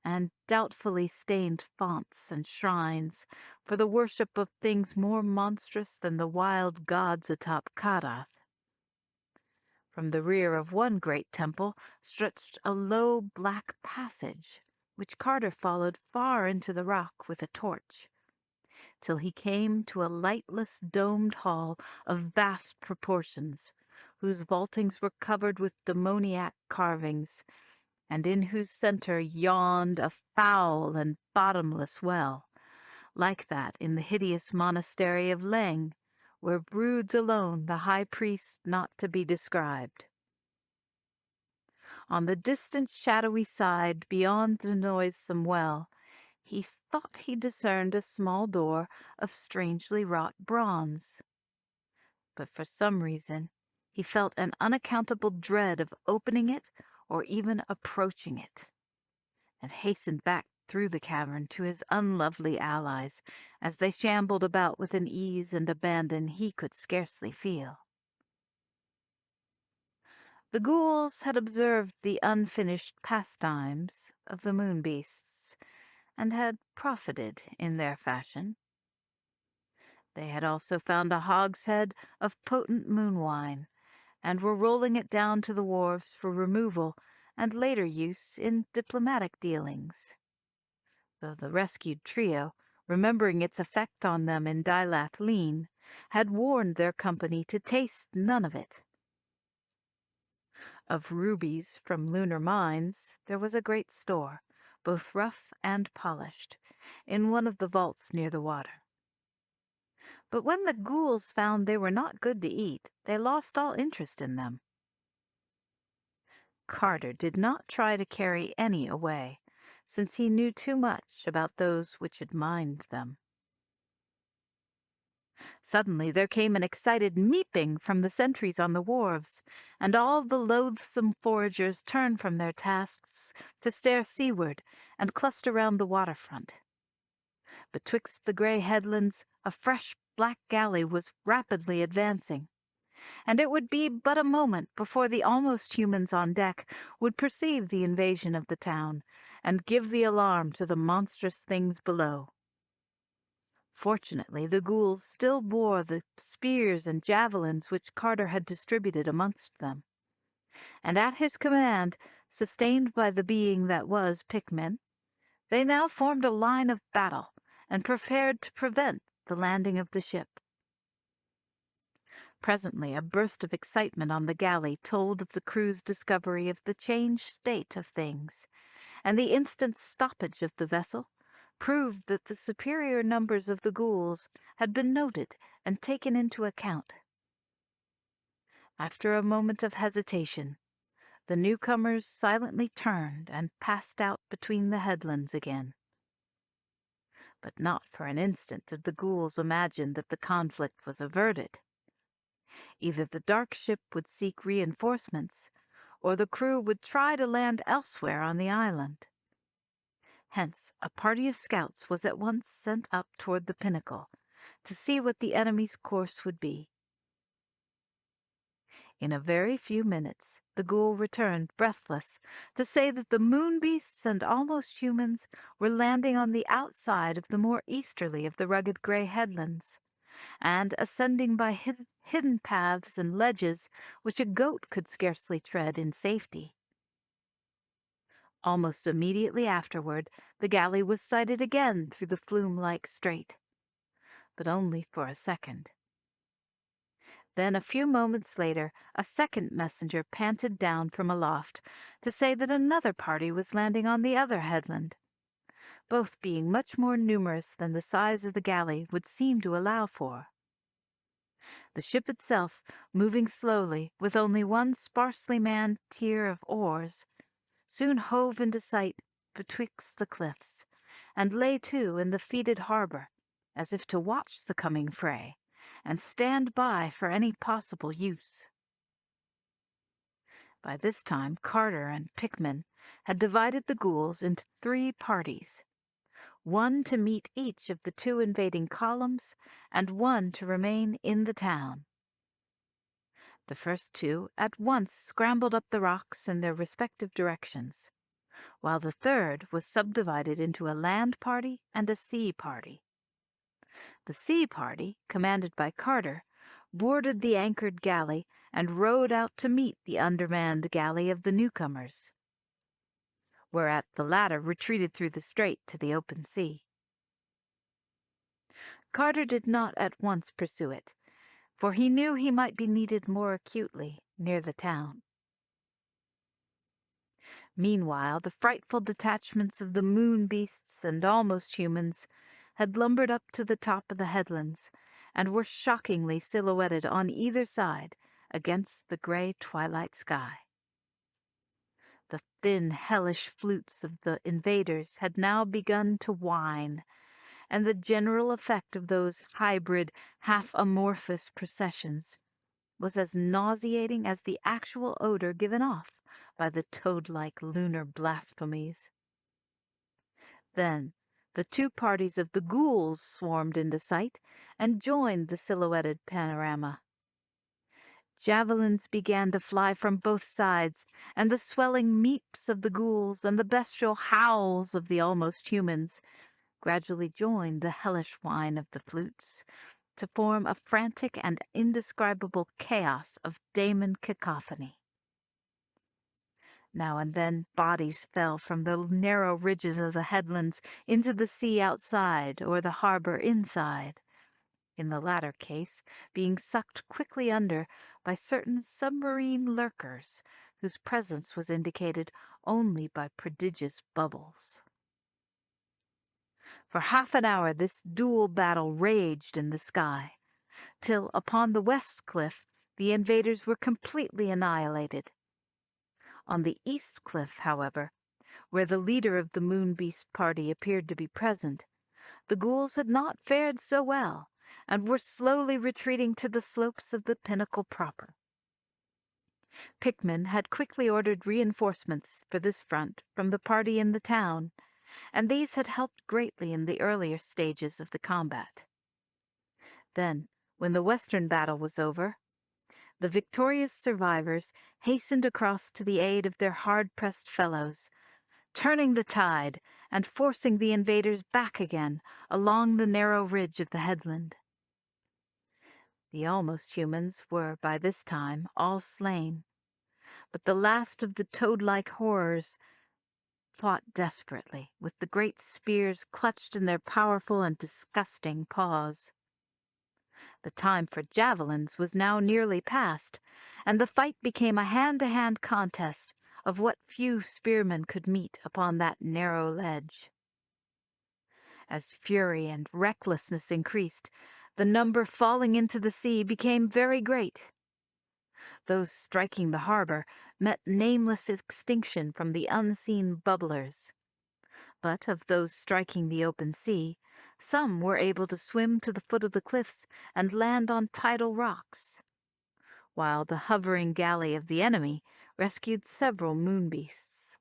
and doubtfully stained fonts and shrines for the worship of things more monstrous than the wild gods atop Kadath. From the rear of one great temple stretched a low black passage, which Carter followed far into the rock with a torch, till he came to a lightless domed hall of vast proportions, whose vaultings were covered with demoniac carvings, and in whose center yawned a foul and bottomless well, like that in the hideous monastery of Leng, where broods alone the high priest not to be described. On the distant shadowy side, beyond the noisome well, he thought he discerned a small door of strangely wrought bronze. But for some reason he felt an unaccountable dread of opening it or even approaching it, and hastened back through the cavern to his unlovely allies as they shambled about with an ease and abandon he could scarcely feel. The ghouls had observed the unfinished pastimes of the moon beasts, and had profited in their fashion. They had also found a hogshead of potent moon wine, and were rolling it down to the wharves for removal and later use in diplomatic dealings. Though the rescued trio, remembering its effect on them in Dilath Lean, had warned their company to taste none of it. Of rubies from lunar mines there was a great store, both rough and polished, in one of the vaults near the water. But when the ghouls found they were not good to eat, they lost all interest in them. Carter did not try to carry any away, since he knew too much about those which had mined them. Suddenly there came an excited meeping from the sentries on the wharves, and all the loathsome foragers turned from their tasks to stare seaward and cluster round the waterfront. Betwixt the grey headlands a fresh black galley was rapidly advancing, and it would be but a moment before the almost humans on deck would perceive the invasion of the town, and give the alarm to the monstrous things below. Fortunately, the ghouls still bore the spears and javelins which Carter had distributed amongst them, and at his command, sustained by the being that was Pickman, they now formed a line of battle, and prepared to prevent the landing of the ship. Presently a burst of excitement on the galley told of the crew's discovery of the changed state of things, and the instant stoppage of the vessel proved that the superior numbers of the ghouls had been noted and taken into account. After a moment of hesitation, the newcomers silently turned and passed out between the headlands again. But not for an instant did the ghouls imagine that the conflict was averted. Either the dark ship would seek reinforcements, or the crew would try to land elsewhere on the island. Hence, a party of scouts was at once sent up toward the pinnacle to see what the enemy's course would be. In a very few minutes the ghoul returned, breathless, to say that the moon beasts and almost humans were landing on the outside of the more easterly of the rugged grey headlands, and ascending by hidden paths and ledges which a goat could scarcely tread in safety. Almost immediately afterward the galley was sighted again through the flume-like strait, but only for a second. Then a few moments later a second messenger panted down from aloft to say that another party was landing on the other headland, both being much more numerous than the size of the galley would seem to allow for. The ship itself, moving slowly with only one sparsely manned tier of oars, soon hove into sight betwixt the cliffs, and lay to in the feeded harbour, as if to watch the coming fray, and stand by for any possible use. By this time Carter and Pickman had divided the ghouls into 3 parties, one to meet each of the 2 invading columns, and one to remain in the town. The first 2 at once scrambled up the rocks in their respective directions, while the third was subdivided into a land party and a sea party. The sea party, commanded by Carter, boarded the anchored galley and rowed out to meet the undermanned galley of the newcomers, whereat the latter retreated through the strait to the open sea. Carter did not at once pursue it, for he knew he might be needed more acutely near the town. Meanwhile the frightful detachments of the moon beasts and almost humans had lumbered up to the top of the headlands, and were shockingly silhouetted on either side against the gray twilight sky. The thin, hellish flutes of the invaders had now begun to whine, and the general effect of those hybrid, half-amorphous processions was as nauseating as the actual odor given off by the toad-like lunar blasphemies. Then the two parties of the ghouls swarmed into sight and joined the silhouetted panorama. Javelins began to fly from both sides, and the swelling meeps of the ghouls and the bestial howls of the almost humans gradually joined the hellish whine of the flutes to form a frantic and indescribable chaos of daemon cacophony. Now and then bodies fell from the narrow ridges of the headlands into the sea outside or the harbor inside, in the latter case being sucked quickly under by certain submarine lurkers whose presence was indicated only by prodigious bubbles. For half an hour this dual battle raged in the sky, till upon the west cliff the invaders were completely annihilated. On the east cliff, however, where the leader of the moon beast party appeared to be present, the ghouls had not fared so well, and were slowly retreating to the slopes of the pinnacle proper. Pickman had quickly ordered reinforcements for this front from the party in the town, and these had helped greatly in the earlier stages of the combat. Then, when the western battle was over, the victorious survivors hastened across to the aid of their hard-pressed fellows, turning the tide and forcing the invaders back again along the narrow ridge of the headland. The almost humans were by this time all slain, but the last of the toad-like horrors fought desperately, with the great spears clutched in their powerful and disgusting paws. The time for javelins was now nearly past, and the fight became a hand-to-hand contest of what few spearmen could meet upon that narrow ledge. As fury and recklessness increased, the number falling into the sea became very great. Those striking the harbor met nameless extinction from the unseen bubblers. But of those striking the open sea, some were able to swim to the foot of the cliffs and land on tidal rocks, while the hovering galley of the enemy rescued several moonbeasts.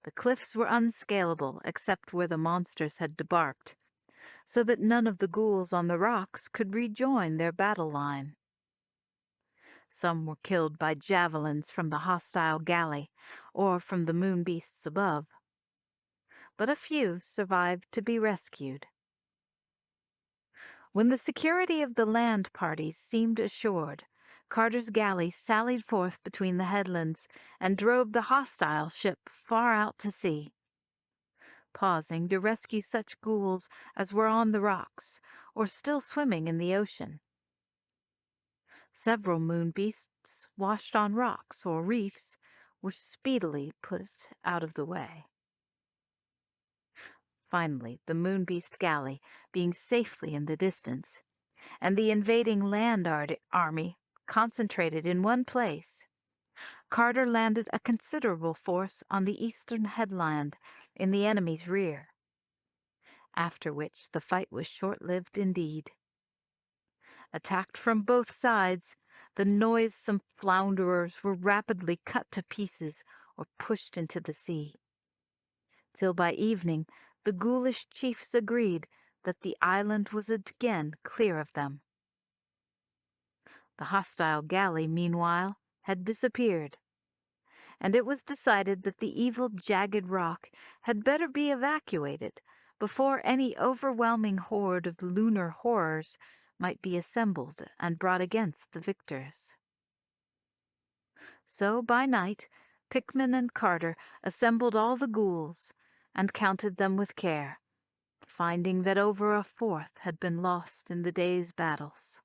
The cliffs were unscalable except where the monsters had debarked, so that none of the ghouls on the rocks could rejoin their battle line. Some were killed by javelins from the hostile galley or from the moonbeasts above, but a few survived to be rescued. When the security of the land parties seemed assured, Carter's galley sallied forth between the headlands and drove the hostile ship far out to sea, pausing to rescue such ghouls as were on the rocks or still swimming in the ocean. Several moonbeasts washed on rocks or reefs were speedily put out of the way. Finally, the moonbeast galley being safely in the distance, and the invading land army concentrated in one place, Carter landed a considerable force on the eastern headland in the enemy's rear, after which the fight was short-lived indeed. Attacked from both sides, the noisome flounderers were rapidly cut to pieces or pushed into the sea, till by evening the ghoulish chiefs agreed that the island was again clear of them. The hostile galley, meanwhile, had disappeared, and it was decided that the evil jagged rock had better be evacuated before any overwhelming horde of lunar horrors might be assembled and brought against the victors. So by night Pickman and Carter assembled all the ghouls and counted them with care, finding that over a fourth had been lost in the day's battles.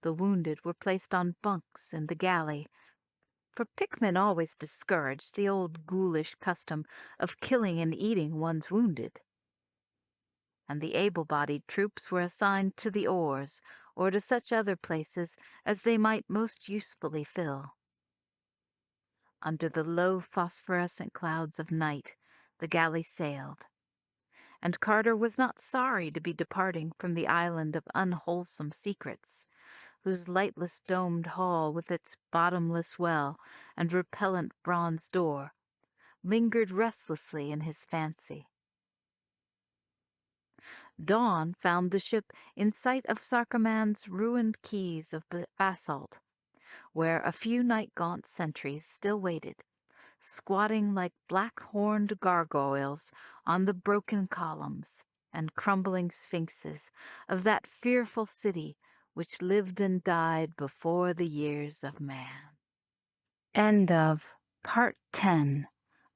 The wounded were placed on bunks in the galley, for Pickman always discouraged the old ghoulish custom of killing and eating one's wounded. and the able-bodied troops were assigned to the oars or to such other places as they might most usefully fill. Under the low phosphorescent clouds of night, the galley sailed, and Carter was not sorry to be departing from the island of unwholesome secrets, whose lightless domed hall with its bottomless well and repellent bronze door lingered restlessly in his fancy. Dawn found the ship in sight of Sarkoman's ruined quays of basalt, where a few night-gaunt sentries still waited, squatting like black-horned gargoyles on the broken columns and crumbling sphinxes of that fearful city which lived and died before the years of man. End of Part 10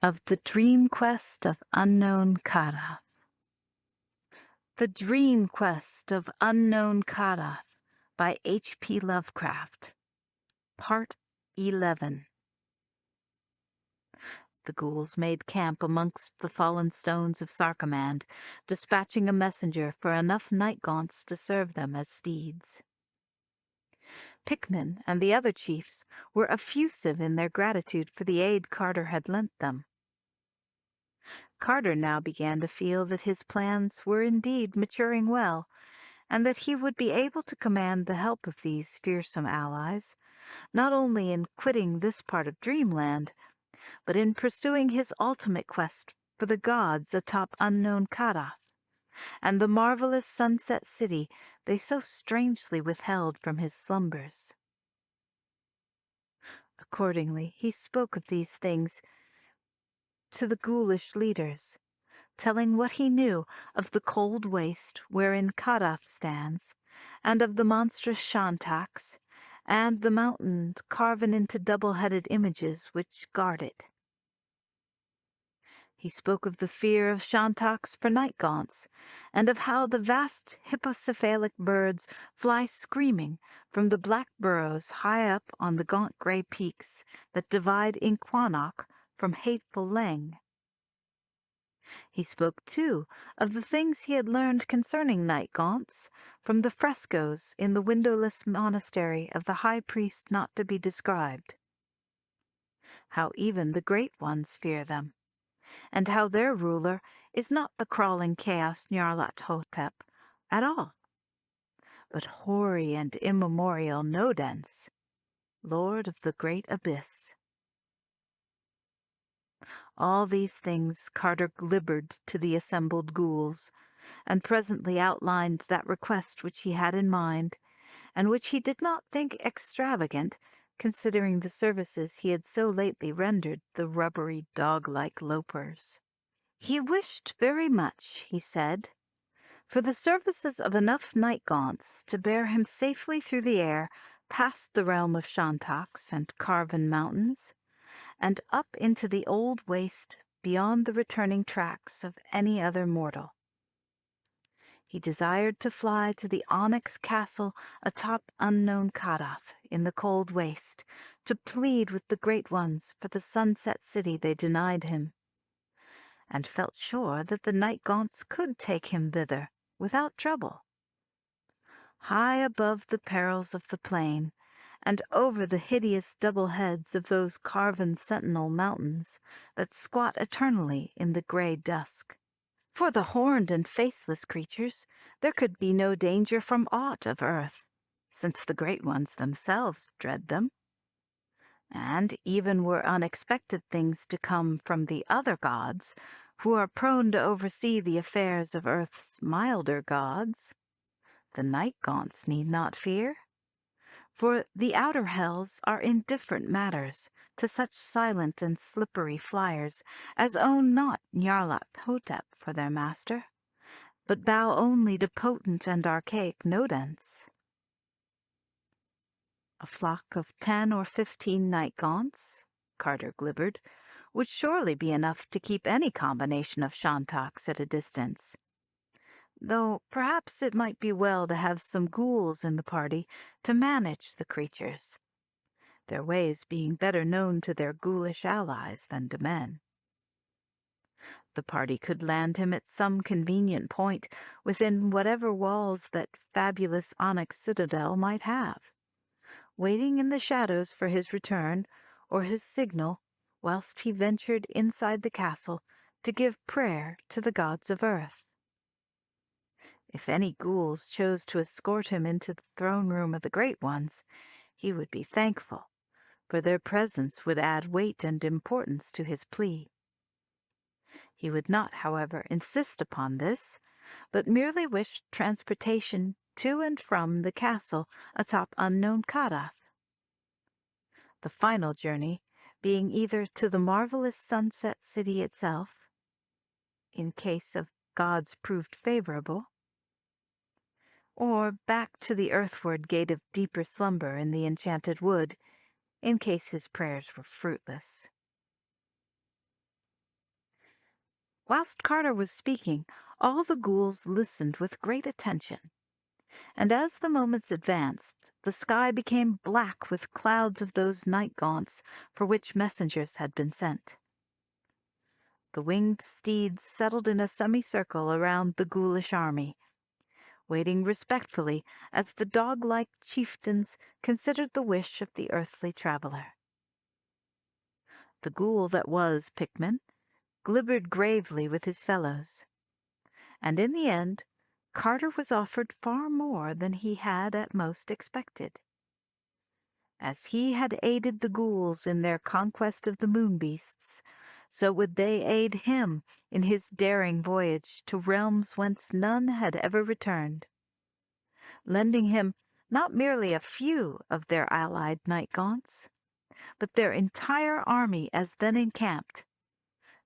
of The Dream Quest of Unknown Kadath. The Dream Quest of Unknown Kadath by H.P. Lovecraft. Part 11. The ghouls made camp amongst the fallen stones of Sarkomand, dispatching a messenger for enough night-gaunts to serve them as steeds. Pickman and the other chiefs were effusive in their gratitude for the aid Carter had lent them. Carter now began to feel that his plans were indeed maturing well, and that he would be able to command the help of these fearsome allies, not only in quitting this part of Dreamland, but in pursuing his ultimate quest for the gods atop unknown Kadath, and the marvelous sunset city they so strangely withheld from his slumbers. Accordingly, he spoke of these things to the ghoulish leaders, telling what he knew of the cold waste wherein Kadath stands, and of the monstrous Shantax, and the mountains carven into double-headed images which guard it. He spoke of the fear of Shantax for night-gaunts, and of how the vast hippocephalic birds fly screaming from the black burrows high up on the gaunt grey peaks that divide Inquanok from hateful Leng. He spoke, too, of the things he had learned concerning night-gaunts from the frescoes in the windowless monastery of the high priest not to be described. How even the great ones fear them, and how their ruler is not the crawling chaos Nyarlathotep at all, but hoary and immemorial Nodens, lord of the great abyss. All these things Carter glibbered to the assembled ghouls, and presently outlined that request which he had in mind, and which he did not think extravagant, considering the services he had so lately rendered the rubbery, dog-like lopers. He wished very much, he said, for the services of enough night-gaunts to bear him safely through the air past the realm of Shantax and carven mountains, and up into the old waste beyond the returning tracks of any other mortal. He desired to fly to the onyx castle atop unknown Kadath in the cold waste, to plead with the great ones for the sunset city they denied him, and felt sure that the night-gaunts could take him thither without trouble. High above the perils of the plain, and over the hideous double heads of those carven sentinel mountains that squat eternally in the grey dusk. For the horned and faceless creatures there could be no danger from aught of earth, since the great ones themselves dread them. And even were unexpected things to come from the other gods, who are prone to oversee the affairs of earth's milder gods, the night-gaunts need not fear. For the outer hells are indifferent matters to such silent and slippery flyers as own not Nyarlathotep for their master, but bow only to potent and archaic Nodens. A flock of 10 or 15 night-gaunts, Carter glibbered, would surely be enough to keep any combination of Shantax at a distance, though perhaps it might be well to have some ghouls in the party to manage the creatures, their ways being better known to their ghoulish allies than to men. The party could land him at some convenient point within whatever walls that fabulous onyx citadel might have, waiting in the shadows for his return or his signal, whilst he ventured inside the castle to give prayer to the gods of earth. If any ghouls chose to escort him into the throne room of the Great Ones, he would be thankful, for their presence would add weight and importance to his plea. He would not, however, insist upon this, but merely wished transportation to and from the castle atop unknown Kadath. The final journey being either to the marvelous Sunset City itself, in case of gods proved favorable, or back to the earthward gate of deeper slumber in the enchanted wood, in case his prayers were fruitless. Whilst Carter was speaking, all the ghouls listened with great attention, and as the moments advanced, the sky became black with clouds of those night gaunts for which messengers had been sent. The winged steeds settled in a semicircle around the ghoulish army, waiting respectfully as the dog-like chieftains considered the wish of the earthly traveler. The ghoul that was Pickman glibbered gravely with his fellows, and in the end Carter was offered far more than he had at most expected. As he had aided the ghouls in their conquest of the moon beasts, so would they aid him in his daring voyage to realms whence none had ever returned, lending him not merely a few of their allied night gaunts, but their entire army as then encamped,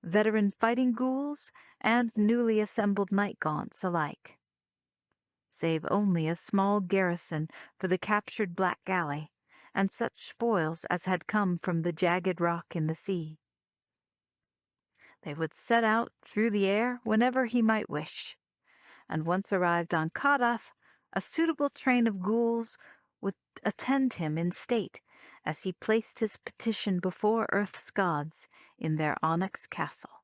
veteran fighting ghouls and newly assembled night gaunts alike, save only a small garrison for the captured Black Galley and such spoils as had come from the jagged rock in the sea. They would set out through the air whenever he might wish, and once arrived on Kadath, a suitable train of ghouls would attend him in state as he placed his petition before Earth's gods in their onyx castle.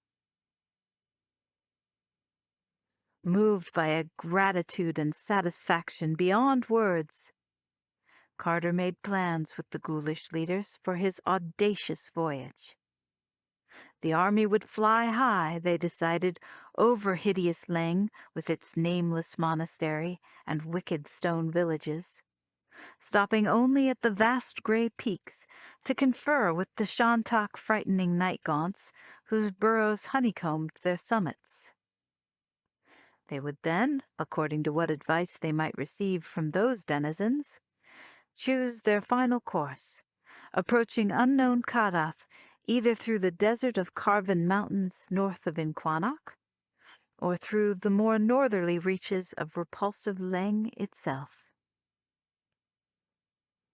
Moved by a gratitude and satisfaction beyond words, Carter made plans with the ghoulish leaders for his audacious voyage. The army would fly high, they decided, over hideous Leng with its nameless monastery and wicked stone villages, stopping only at the vast grey peaks to confer with the Shantak frightening night gaunts whose burrows honeycombed their summits. They would then, according to what advice they might receive from those denizens, choose their final course, approaching unknown Kadath either through the desert of carven mountains north of Inquanok, or through the more northerly reaches of repulsive Leng itself.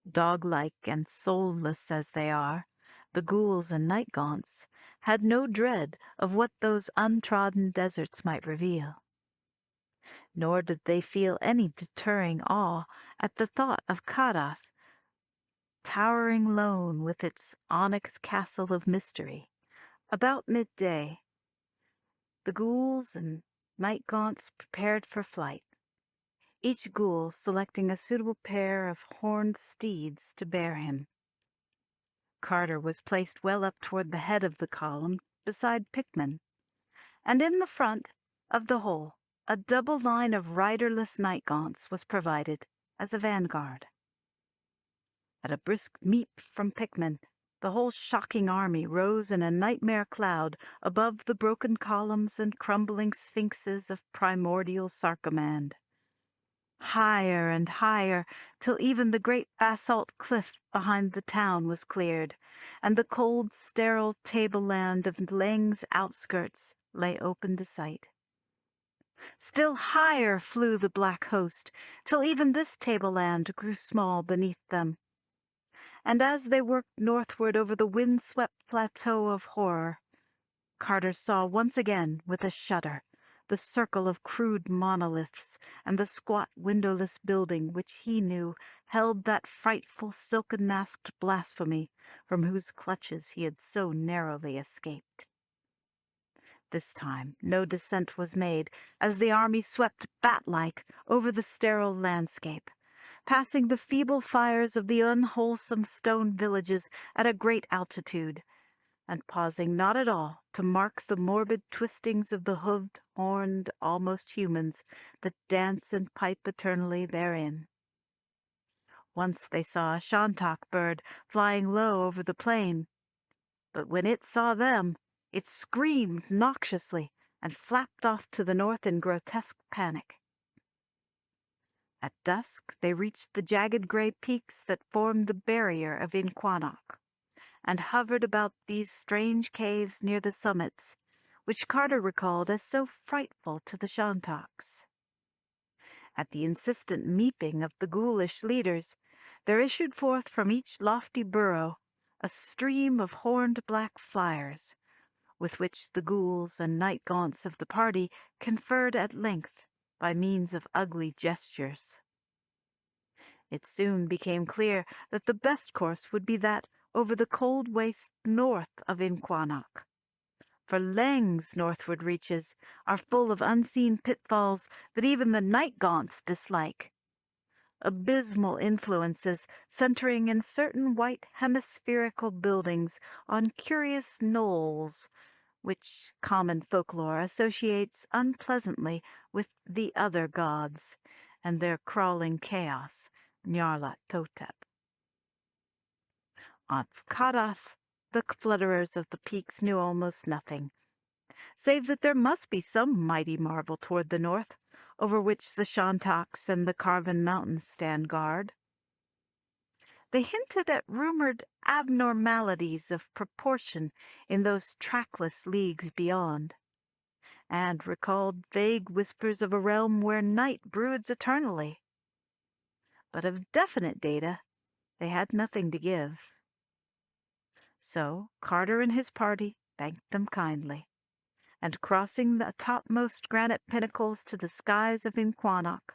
Dog-like and soulless as they are, the ghouls and night gaunts had no dread of what those untrodden deserts might reveal, nor did they feel any deterring awe at the thought of Kadath, towering lone with its onyx castle of mystery. About midday, the ghouls and night gaunts prepared for flight, each ghoul selecting a suitable pair of horned steeds to bear him. Carter was placed well up toward the head of the column beside Pickman, and in the front of the whole a double line of riderless night gaunts was provided as a vanguard. At a brisk meep from Pickman, the whole shocking army rose in a nightmare cloud above the broken columns and crumbling sphinxes of primordial Sarkomand. Higher and higher, till even the great basalt cliff behind the town was cleared, and the cold, sterile tableland of Leng's outskirts lay open to sight. Still higher flew the black host, till even this tableland grew small beneath them. And as they worked northward over the wind-swept plateau of horror, Carter saw once again, with a shudder, the circle of crude monoliths and the squat windowless building which he knew held that frightful silken-masked blasphemy from whose clutches he had so narrowly escaped. This time no descent was made, as the army swept bat-like over the sterile landscape, passing the feeble fires of the unwholesome stone villages at a great altitude, and pausing not at all to mark the morbid twistings of the hooved, horned, almost humans that dance and pipe eternally therein. Once they saw a shantak bird flying low over the plain, but when it saw them, it screamed noxiously and flapped off to the north in grotesque panic. At dusk they reached the jagged gray peaks that formed the barrier of Inquanok, and hovered about these strange caves near the summits, which Carter recalled as so frightful to the Shantaks. At the insistent meeping of the ghoulish leaders, there issued forth from each lofty burrow a stream of horned black flyers, with which the ghouls and night gaunts of the party conferred at length by means of ugly gestures. It soon became clear that the best course would be that over the cold waste north of Inquanok, for Leng's northward reaches are full of unseen pitfalls that even the night gaunts dislike. Abysmal influences centering in certain white hemispherical buildings on curious knolls, which common folklore associates unpleasantly with the other gods and their crawling chaos, Nyarlathotep. Of Kadath, the flutterers of the peaks knew almost nothing, save that there must be some mighty marvel toward the north, over which the Shantaks and the Carven Mountains stand guard. They hinted at rumored abnormalities of proportion in those trackless leagues beyond, and recalled vague whispers of a realm where night broods eternally. But of definite data they had nothing to give. So Carter and his party thanked them kindly, and crossing the topmost granite pinnacles to the skies of Inquanok,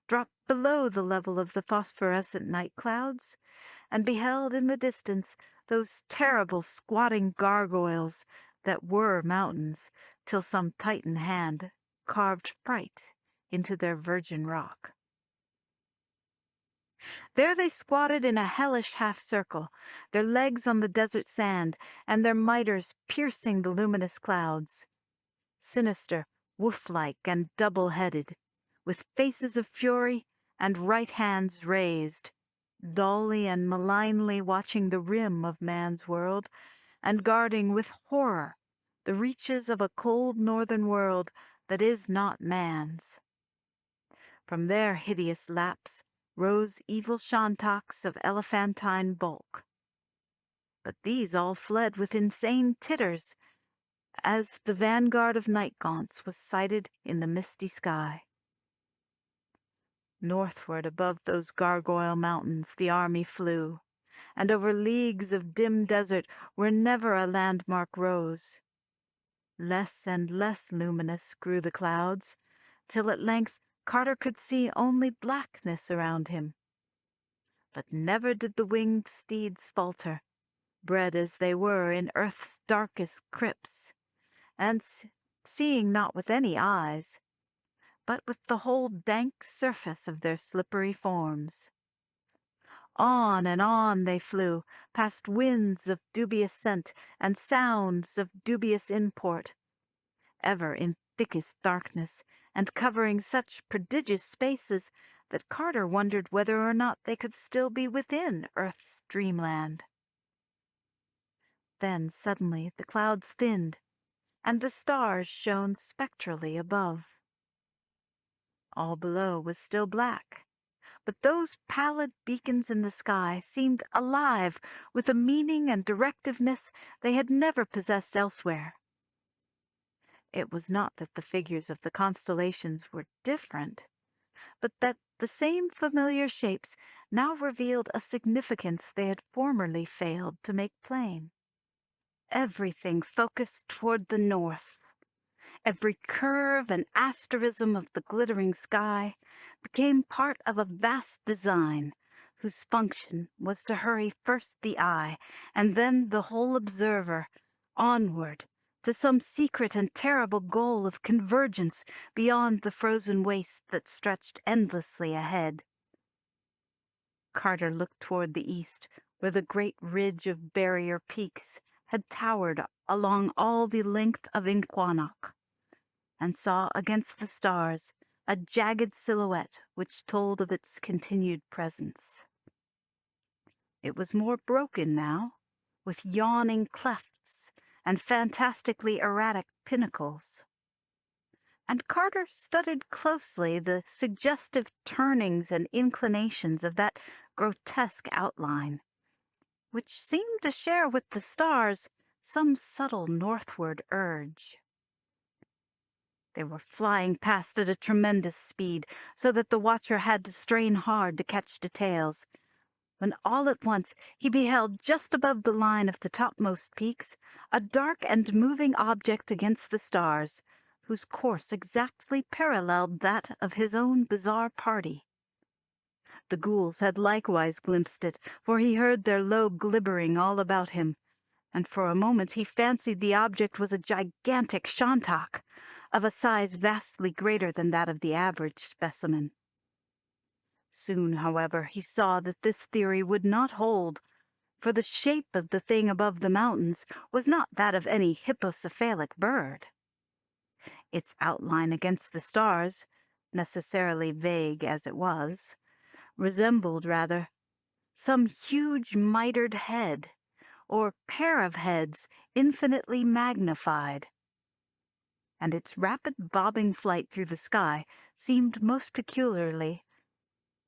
dropped below the level of the phosphorescent night clouds, and beheld in the distance those terrible squatting gargoyles that were mountains, till some Titan hand carved fright into their virgin rock. There they squatted in a hellish half-circle, their legs on the desert sand, and their miters piercing the luminous clouds. Sinister, wolf-like, and double-headed, with faces of fury and right hands raised, dully and malignly watching the rim of man's world, and guarding with horror the reaches of a cold northern world that is not man's. From their hideous laps rose evil Shantaks of elephantine bulk. But these all fled with insane titters as the vanguard of night gaunts was sighted in the misty sky. Northward above those gargoyle mountains the army flew, and over leagues of dim desert where never a landmark rose. Less and less luminous grew the clouds, till at length Carter could see only blackness around him. But never did the winged steeds falter, bred as they were in earth's darkest crypts, and seeing not with any eyes, but with the whole dank surface of their slippery forms. On and on they flew, past winds of dubious scent and sounds of dubious import, ever in thickest darkness, and covering such prodigious spaces that Carter wondered whether or not they could still be within Earth's dreamland. Then suddenly the clouds thinned, and the stars shone spectrally above. All below was still black, but those pallid beacons in the sky seemed alive with a meaning and directiveness they had never possessed elsewhere. It was not that the figures of the constellations were different, but that the same familiar shapes now revealed a significance they had formerly failed to make plain. Everything focused toward the north. Every curve and asterism of the glittering sky became part of a vast design whose function was to hurry first the eye and then the whole observer onward to some secret and terrible goal of convergence beyond the frozen waste that stretched endlessly ahead. Carter looked toward the east, where the great ridge of barrier peaks had towered along all the length of Inquannock, and saw against the stars a jagged silhouette which told of its continued presence. It was more broken now, with yawning clefts and fantastically erratic pinnacles. And Carter studied closely the suggestive turnings and inclinations of that grotesque outline, which seemed to share with the stars some subtle northward urge. They were flying past at a tremendous speed, so that the watcher had to strain hard to catch details, when all at once he beheld just above the line of the topmost peaks a dark and moving object against the stars, whose course exactly paralleled that of his own bizarre party. The ghouls had likewise glimpsed it, for he heard their low glibbering all about him, and for a moment he fancied the object was a gigantic shantak, of a size vastly greater than that of the average specimen. Soon, however, he saw that this theory would not hold, for the shape of the thing above the mountains was not that of any hippocephalic bird. Its outline against the stars, necessarily vague as it was, resembled rather some huge mitered head, or pair of heads infinitely magnified, and its rapid bobbing flight through the sky seemed most peculiarly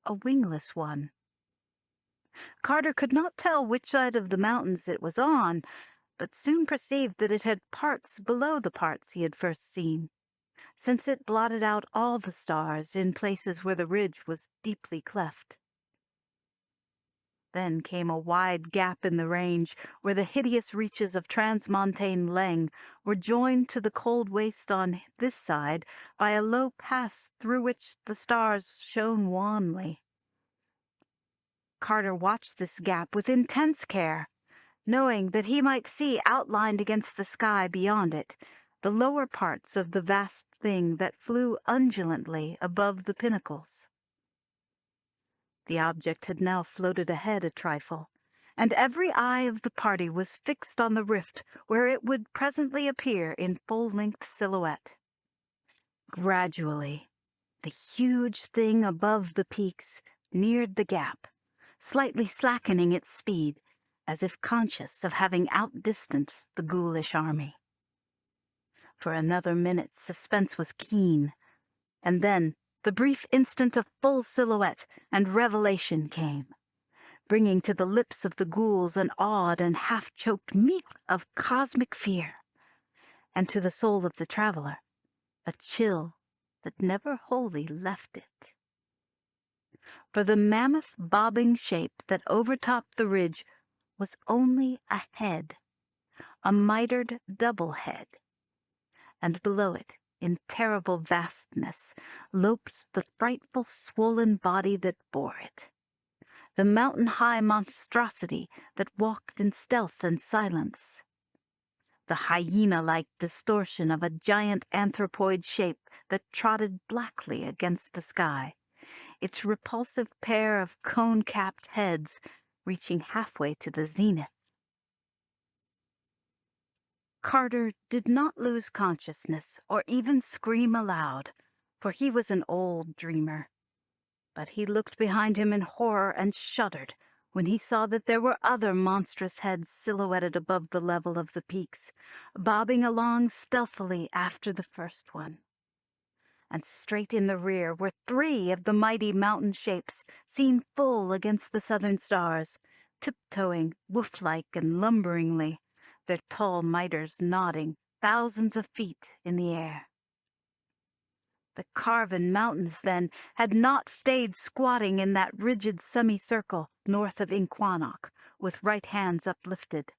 a wingless one. Carter could not tell which side of the mountains it was on, but soon perceived that it had parts below the parts he had first seen, since it blotted out all the stars in places where the ridge was deeply cleft. Then came a wide gap in the range, where the hideous reaches of transmontane Leng were joined to the cold waste on this side by a low pass through which the stars shone wanly. Carter watched this gap with intense care, knowing that he might see outlined against the sky beyond it the lower parts of the vast thing that flew undulantly above the pinnacles. The object had now floated ahead a trifle, and every eye of the party was fixed on the rift where it would presently appear in full-length silhouette. Gradually, the huge thing above the peaks neared the gap, slightly slackening its speed, as if conscious of having outdistanced the ghoulish army. For another minute suspense was keen, and then the brief instant of full silhouette and revelation came, bringing to the lips of the ghouls an awed and half-choked meep of cosmic fear, and to the soul of the traveler a chill that never wholly left it. For the mammoth bobbing shape that overtopped the ridge was only a head, a mitered double head, and below it, in terrible vastness, loped the frightful swollen body that bore it, the mountain-high monstrosity that walked in stealth and silence, the hyena-like distortion of a giant anthropoid shape that trotted blackly against the sky, its repulsive pair of cone-capped heads reaching halfway to the zenith. Carter did not lose consciousness or even scream aloud, for he was an old dreamer. But he looked behind him in horror and shuddered when he saw that there were other monstrous heads silhouetted above the level of the peaks, bobbing along stealthily after the first one. And straight in the rear were three of the mighty mountain shapes seen full against the southern stars, tiptoeing wolf-like and lumberingly, their tall miters nodding thousands of feet in the air. The carven mountains, then, had not stayed squatting in that rigid semicircle north of Inquannock, with right hands uplifted.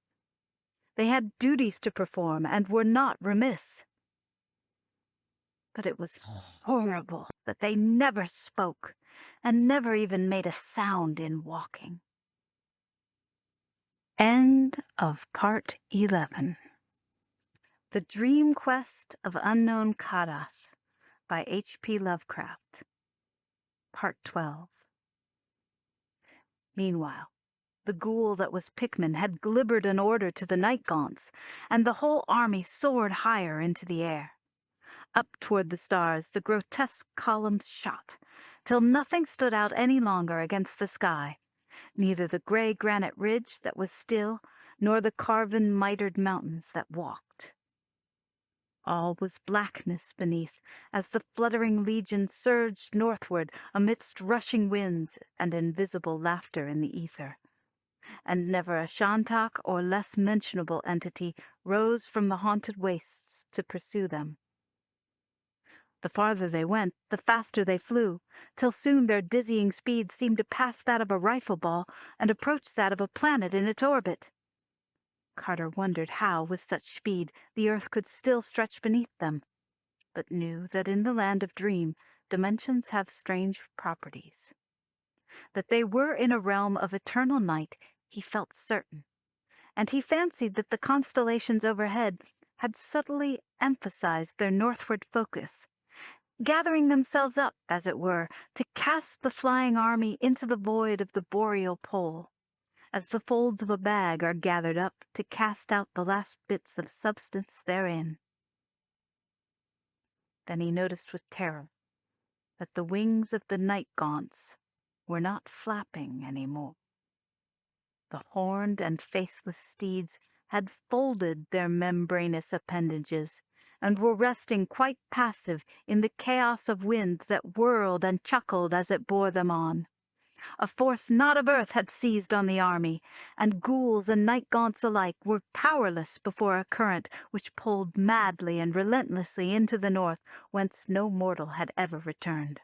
They had duties to perform, and were not remiss. But it was horrible that they never spoke, and never even made a sound in walking. End of Part 11. The Dream Quest of Unknown Kadath by H.P. Lovecraft. Part 12. Meanwhile, the ghoul that was Pickman had glibbered an order to the night gaunts, and the whole army soared higher into the air. Up toward the stars the grotesque columns shot, till nothing stood out any longer against the sky, neither the gray granite ridge that was still, nor the carven mitered mountains that walked. All was blackness beneath, as the fluttering legion surged northward amidst rushing winds and invisible laughter in the ether. And never a Shantak or less mentionable entity rose from the haunted wastes to pursue them. The farther they went, the faster they flew, till soon their dizzying speed seemed to pass that of a rifle ball and approach that of a planet in its orbit. Carter wondered how, with such speed, the earth could still stretch beneath them, but knew that in the land of dream dimensions have strange properties. That they were in a realm of eternal night he felt certain, and he fancied that the constellations overhead had subtly emphasized their northward focus, gathering themselves up, as it were, to cast the flying army into the void of the boreal pole, as the folds of a bag are gathered up to cast out the last bits of substance therein. Then he noticed with terror that the wings of the night gaunts were not flapping any more. The horned and faceless steeds had folded their membranous appendages, and were resting quite passive in the chaos of wind that whirled and chuckled as it bore them on. A force not of earth had seized on the army, and ghouls and night gaunts alike were powerless before a current which pulled madly and relentlessly into the north, whence no mortal had ever returned.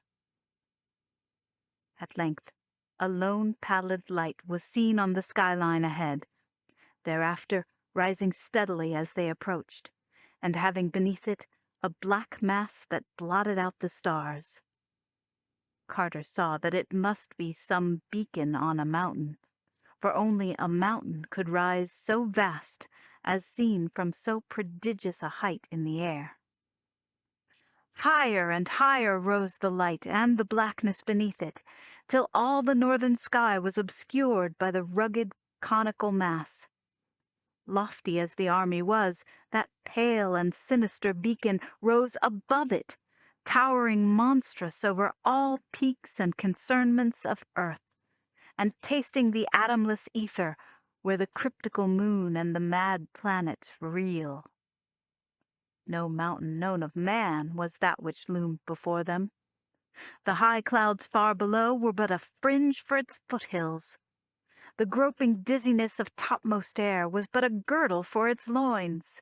At length a lone pallid light was seen on the skyline ahead, thereafter rising steadily as they approached, and having beneath it a black mass that blotted out the stars. Carter saw that it must be some beacon on a mountain, for only a mountain could rise so vast as seen from so prodigious a height in the air. Higher and higher rose the light and the blackness beneath it, till all the northern sky was obscured by the rugged conical mass. Lofty as the army was, that pale and sinister beacon rose above it, towering monstrous over all peaks and concernments of earth, and tasting the atomless ether where the cryptical moon and the mad planets reel. No mountain known of man was that which loomed before them. The high clouds far below were but a fringe for its foothills. The groping dizziness of topmost air was but a girdle for its loins.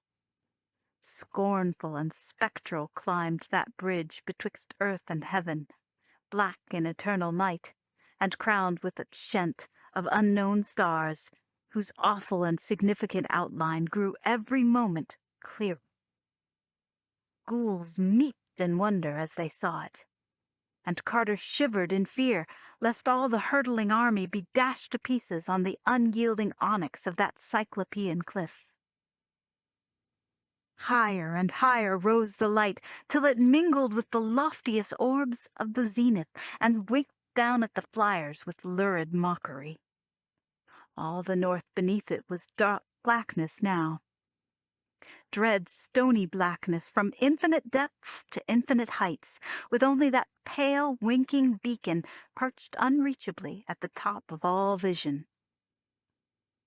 Scornful and spectral climbed that bridge betwixt earth and heaven, black in eternal night, and crowned with a shent of unknown stars, whose awful and significant outline grew every moment clearer. Ghouls meeked in wonder as they saw it, and Carter shivered in fear lest all the hurtling army be dashed to pieces on the unyielding onyx of that cyclopean cliff. Higher and higher rose the light, till it mingled with the loftiest orbs of the zenith, and winked down at the flyers with lurid mockery. All the north beneath it was dark blackness now. Dread stony blackness from infinite depths to infinite heights, with only that pale winking beacon perched unreachably at the top of all vision.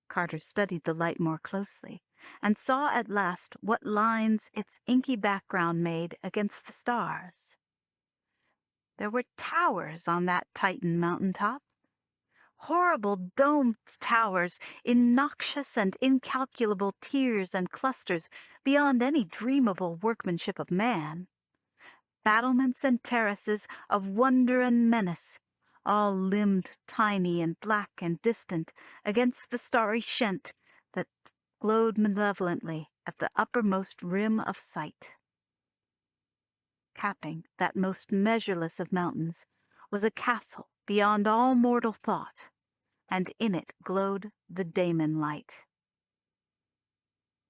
Carter studied the light more closely, and saw at last what lines its inky background made against the stars. There were towers on that Titan mountain top, horrible domed towers in noxious and incalculable tiers and clusters beyond any dreamable workmanship of man, battlements and terraces of wonder and menace, all limbed tiny and black and distant against the starry shent that glowed malevolently at the uppermost rim of sight. Capping that most measureless of mountains was a castle beyond all mortal thought, and in it glowed the daemon light.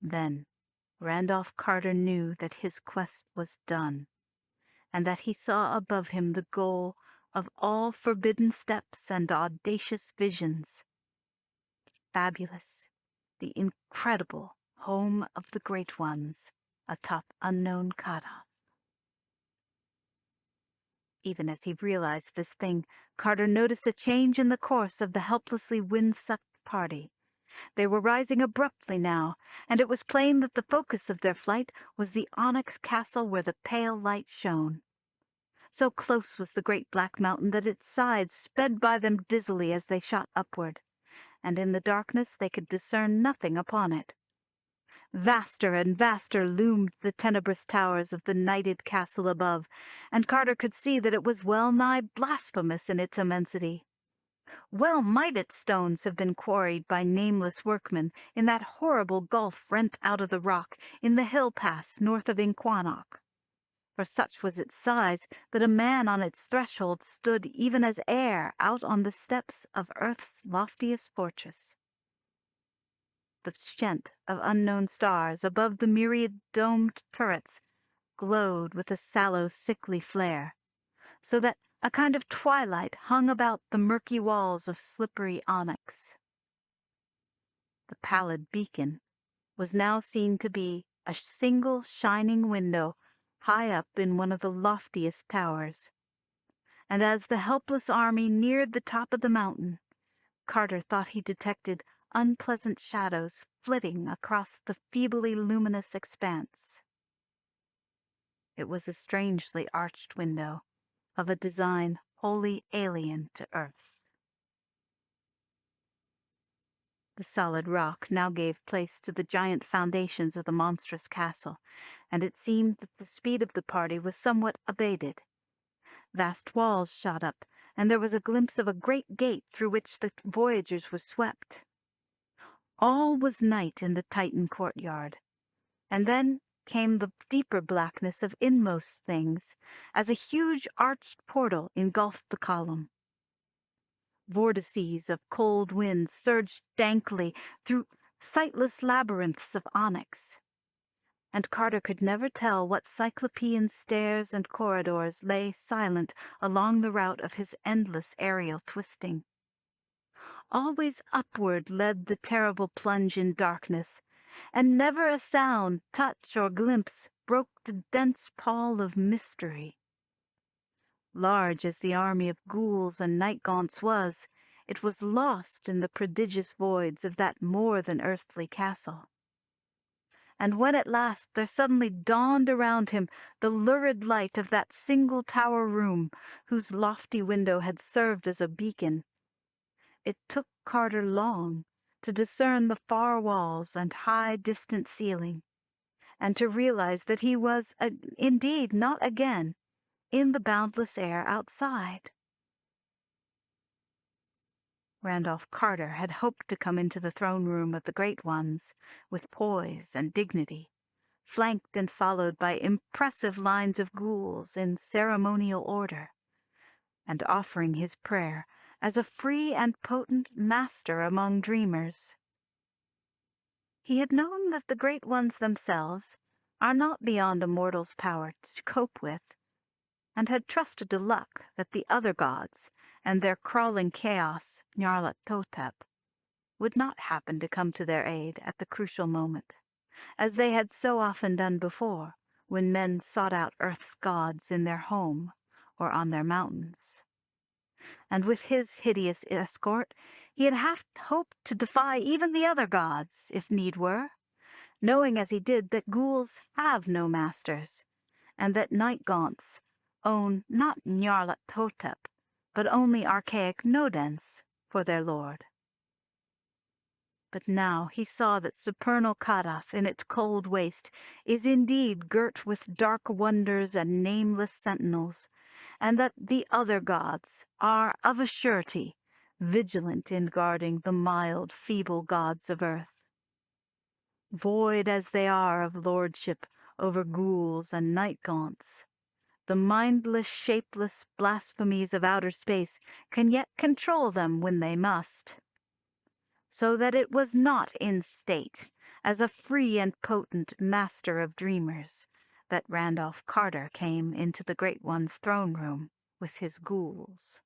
Then, Randolph Carter knew that his quest was done, and that he saw above him the goal of all forbidden steps and audacious visions. Fabulous, the incredible home of the Great Ones, atop unknown Kadath. Even as he realized this thing, Carter noticed a change in the course of the helplessly wind-sucked party. They were rising abruptly now, and it was plain that the focus of their flight was the onyx castle where the pale light shone. So close was the great black mountain that its sides sped by them dizzily as they shot upward, and in the darkness they could discern nothing upon it. Vaster and vaster loomed the tenebrous towers of the nighted castle above, and Carter could see that it was well-nigh blasphemous in its immensity. Well might its stones have been quarried by nameless workmen in that horrible gulf rent out of the rock in the hill pass north of Inquannock. For such was its size that a man on its threshold stood even as air out on the steps of Earth's loftiest fortress. The shent of unknown stars above the myriad domed turrets glowed with a sallow, sickly flare, so that a kind of twilight hung about the murky walls of slippery onyx. The pallid beacon was now seen to be a single shining window high up in one of the loftiest towers, and as the helpless army neared the top of the mountain, Carter thought he detected unpleasant shadows flitting across the feebly luminous expanse. It was a strangely arched window, of a design wholly alien to Earth. The solid rock now gave place to the giant foundations of the monstrous castle, and it seemed that the speed of the party was somewhat abated. Vast walls shot up, and there was a glimpse of a great gate through which the voyagers were swept. All was night in the Titan courtyard, and then came the deeper blackness of inmost things, as a huge arched portal engulfed the column. Vortices of cold wind surged dankly through sightless labyrinths of onyx, and Carter could never tell what cyclopean stairs and corridors lay silent along the route of his endless aerial twisting. Always upward led the terrible plunge in darkness, and never a sound, touch, or glimpse broke the dense pall of mystery. Large as the army of ghouls and night-gaunts was, it was lost in the prodigious voids of that more than earthly castle. And when at last there suddenly dawned around him the lurid light of that single tower room whose lofty window had served as a beacon, it took Carter long to discern the far walls and high distant ceiling, and to realize that he was, indeed, not again in the boundless air outside. Randolph Carter had hoped to come into the throne room of the Great Ones with poise and dignity, flanked and followed by impressive lines of ghouls in ceremonial order, and offering his prayer as a free and potent master among dreamers. He had known that the Great Ones themselves are not beyond a mortal's power to cope with, and had trusted to luck that the other gods and their crawling chaos, Nyarlathotep, would not happen to come to their aid at the crucial moment, as they had so often done before when men sought out Earth's gods in their home or on their mountains. And with his hideous escort, he had half hoped to defy even the other gods, if need were, knowing as he did that ghouls have no masters, and that night-gaunts own not Nyarlathotep, but only archaic Nodens for their lord. But now he saw that supernal Kadath in its cold waste is indeed girt with dark wonders and nameless sentinels, and that the other gods are of a surety vigilant in guarding the mild, feeble gods of earth. Void as they are of lordship over ghouls and night-gaunts, the mindless, shapeless blasphemies of outer space can yet control them when they must. So that it was not in state, as a free and potent master of dreamers, that Randolph Carter came into the Great One's throne room with his ghouls.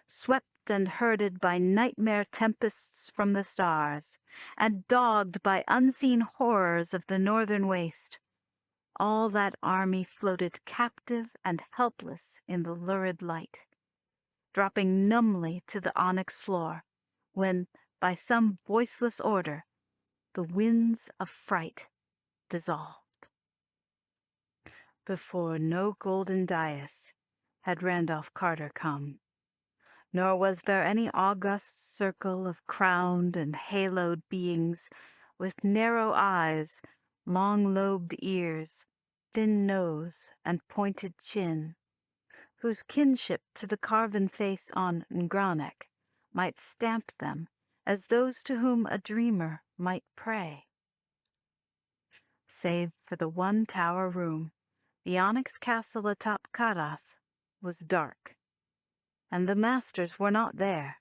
Swept and herded by nightmare tempests from the stars, and dogged by unseen horrors of the northern waste, all that army floated captive and helpless in the lurid light, dropping numbly to the onyx floor when, by some voiceless order, the winds of fright dissolved. Before no golden dais had Randolph Carter come, nor was there any august circle of crowned and haloed beings with narrow eyes, long-lobed ears, thin nose, and pointed chin, whose kinship to the carven face on Ngranek might stamp them as those to whom a dreamer might pray. Save for the one tower room, the onyx castle atop Kadath was dark, and the masters were not there.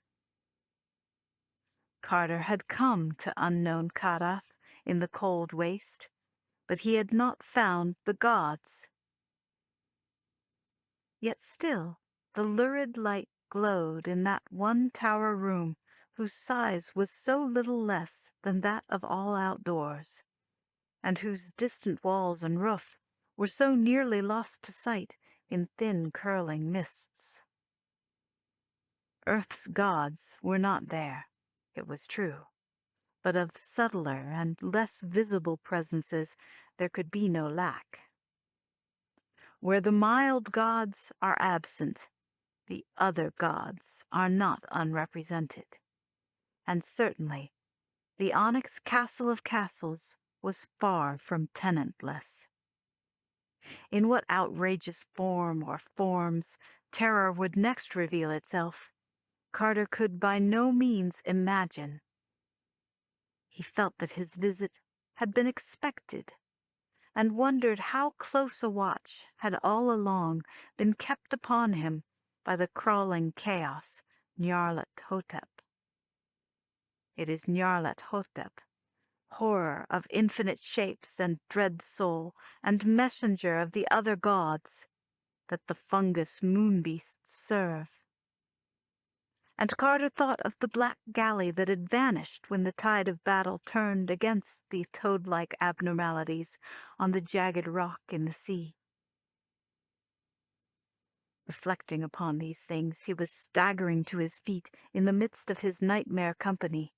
Carter had come to unknown Kadath in the cold waste, but he had not found the gods. Yet still the lurid light glowed in that one tower room whose size was so little less than that of all outdoors, and whose distant walls and roof were so nearly lost to sight in thin curling mists. Earth's gods were not there, it was true, but of subtler and less visible presences there could be no lack. Where the mild gods are absent, the other gods are not unrepresented, and certainly the onyx castle of castles was far from tenantless. In what outrageous form or forms terror would next reveal itself, Carter could by no means imagine. He felt that his visit had been expected, and wondered how close a watch had all along been kept upon him by the crawling chaos, Nyarlathotep. It is Nyarlathotep, horror of infinite shapes and dread soul, and messenger of the other gods, that the fungus moon-beasts serve. And Carter thought of the black galley that had vanished when the tide of battle turned against the toad-like abnormalities on the jagged rock in the sea. Reflecting upon these things, he was staggering to his feet in the midst of his nightmare company,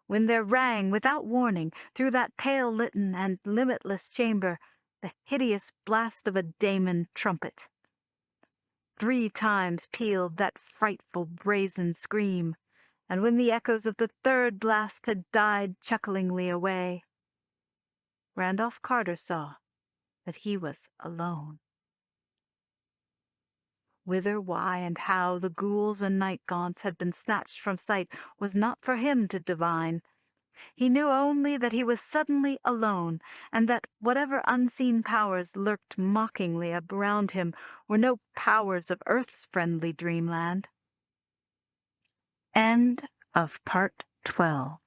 when there rang, without warning, through that pale-litten and limitless chamber, the hideous blast of a daemon trumpet. 3 times pealed that frightful brazen scream, and when the echoes of the 3rd blast had died chucklingly away, Randolph Carter saw that he was alone. Whither, why, and how the ghouls and night-gaunts had been snatched from sight was not for him to divine. He knew only that he was suddenly alone, and that whatever unseen powers lurked mockingly around him were no powers of Earth's friendly dreamland. End of Part 12.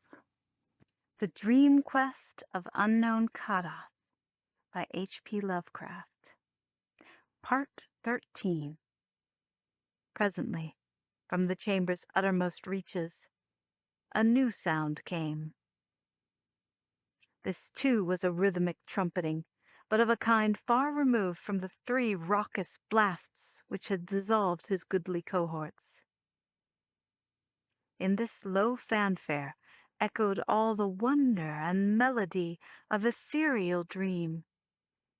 The Dream Quest of Unknown Kadath by H.P. Lovecraft. Part 13. Presently, from the chamber's uttermost reaches, a new sound came. This, too, was a rhythmic trumpeting, but of a kind far removed from the 3 raucous blasts which had dissolved his goodly cohorts. In this low fanfare echoed all the wonder and melody of ethereal dream,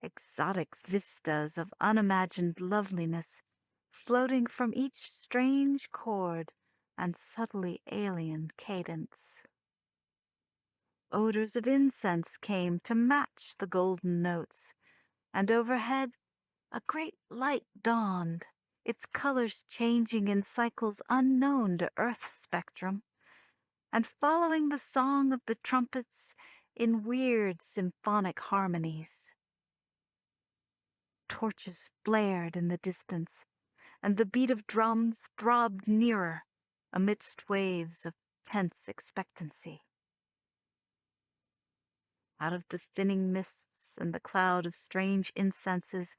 exotic vistas of unimagined loveliness floating from each strange chord and subtly alien cadence. Odors of incense came to match the golden notes, and overhead a great light dawned, its colors changing in cycles unknown to Earth's spectrum, and following the song of the trumpets in weird symphonic harmonies. Torches flared in the distance, and the beat of drums throbbed nearer amidst waves of tense expectancy. Out of the thinning mists and the cloud of strange incenses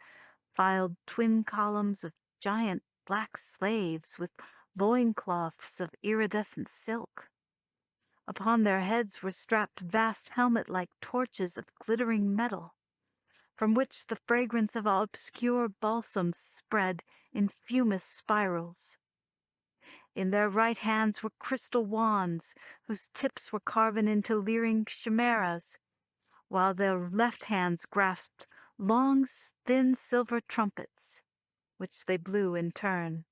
filed twin columns of giant black slaves with loincloths of iridescent silk. Upon their heads were strapped vast helmet-like torches of glittering metal, from which the fragrance of obscure balsams spread in fumous spirals. In their right hands were crystal wands, whose tips were carven into leering chimeras, while their left hands grasped long, thin silver trumpets, which they blew in turn.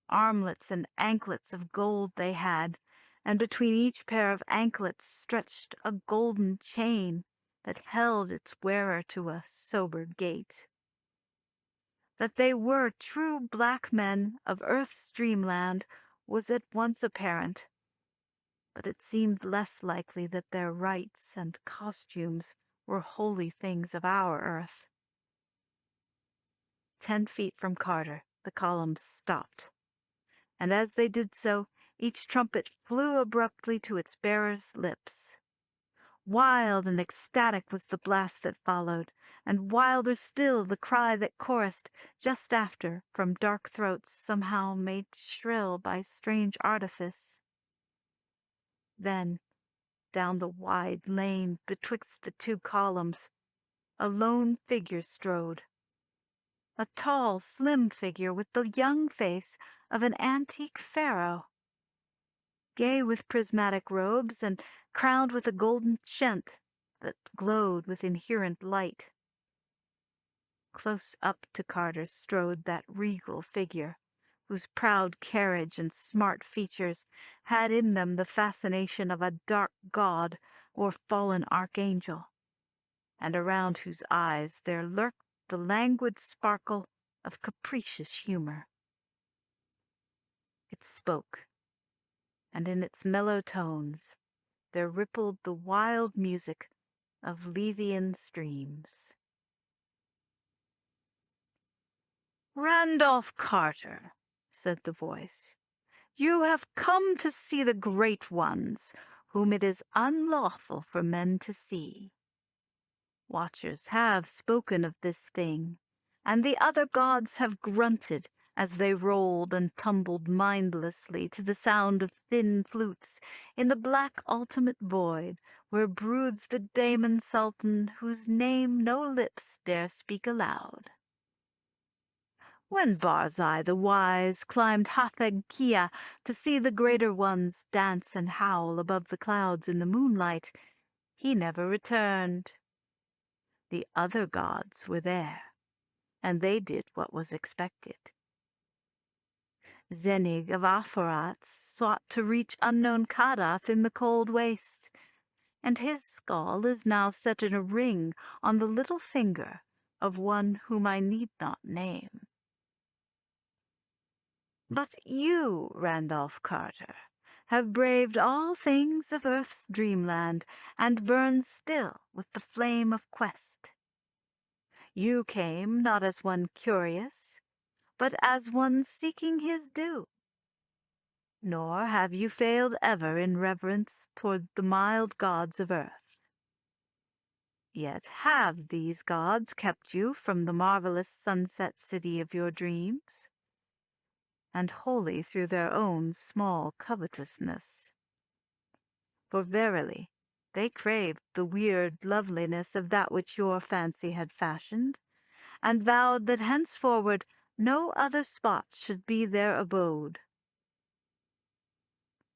Armlets and anklets of gold they had, and between each pair of anklets stretched a golden chain that held its wearer to a sober gait. That they were true black men of Earth's dreamland was at once apparent, but it seemed less likely that their rites and costumes were holy things of our Earth. 10 feet from Carter, the columns stopped, and as they did so, each trumpet flew abruptly to its bearer's lips. Wild and ecstatic was the blast that followed, and wilder still the cry that chorused just after from dark throats somehow made shrill by strange artifice. Then, down the wide lane betwixt the two columns, a lone figure strode. A tall, slim figure with the young face of an antique pharaoh, gay with prismatic robes and crowned with a golden chent that glowed with inherent light. Close up to Carter strode that regal figure, whose proud carriage and smart features had in them the fascination of a dark god or fallen archangel, and around whose eyes there lurked the languid sparkle of capricious humor. It spoke, and in its mellow tones there rippled the wild music of Lethean streams. "Randolph Carter," said the voice, "you have come to see the great ones, whom it is unlawful for men to see. Watchers have spoken of this thing, and the other gods have grunted as they rolled and tumbled mindlessly to the sound of thin flutes in the black ultimate void where broods the daemon sultan whose name no lips dare speak aloud. When Barzai the Wise climbed Hatheg Kia to see the greater ones dance and howl above the clouds in the moonlight, he never returned. The other gods were there, and they did what was expected. Zenig of Aphorat sought to reach unknown Kadath in the cold waste, and his skull is now set in a ring on the little finger of one whom I need not name. But you, Randolph Carter, have braved all things of Earth's dreamland and burn still with the flame of quest. You came not as one curious, but as one seeking his due. Nor have you failed ever in reverence toward the mild gods of Earth. Yet have these gods kept you from the marvelous sunset city of your dreams? And wholly through their own small covetousness. For verily, they craved the weird loveliness of that which your fancy had fashioned, and vowed that henceforward no other spot should be their abode.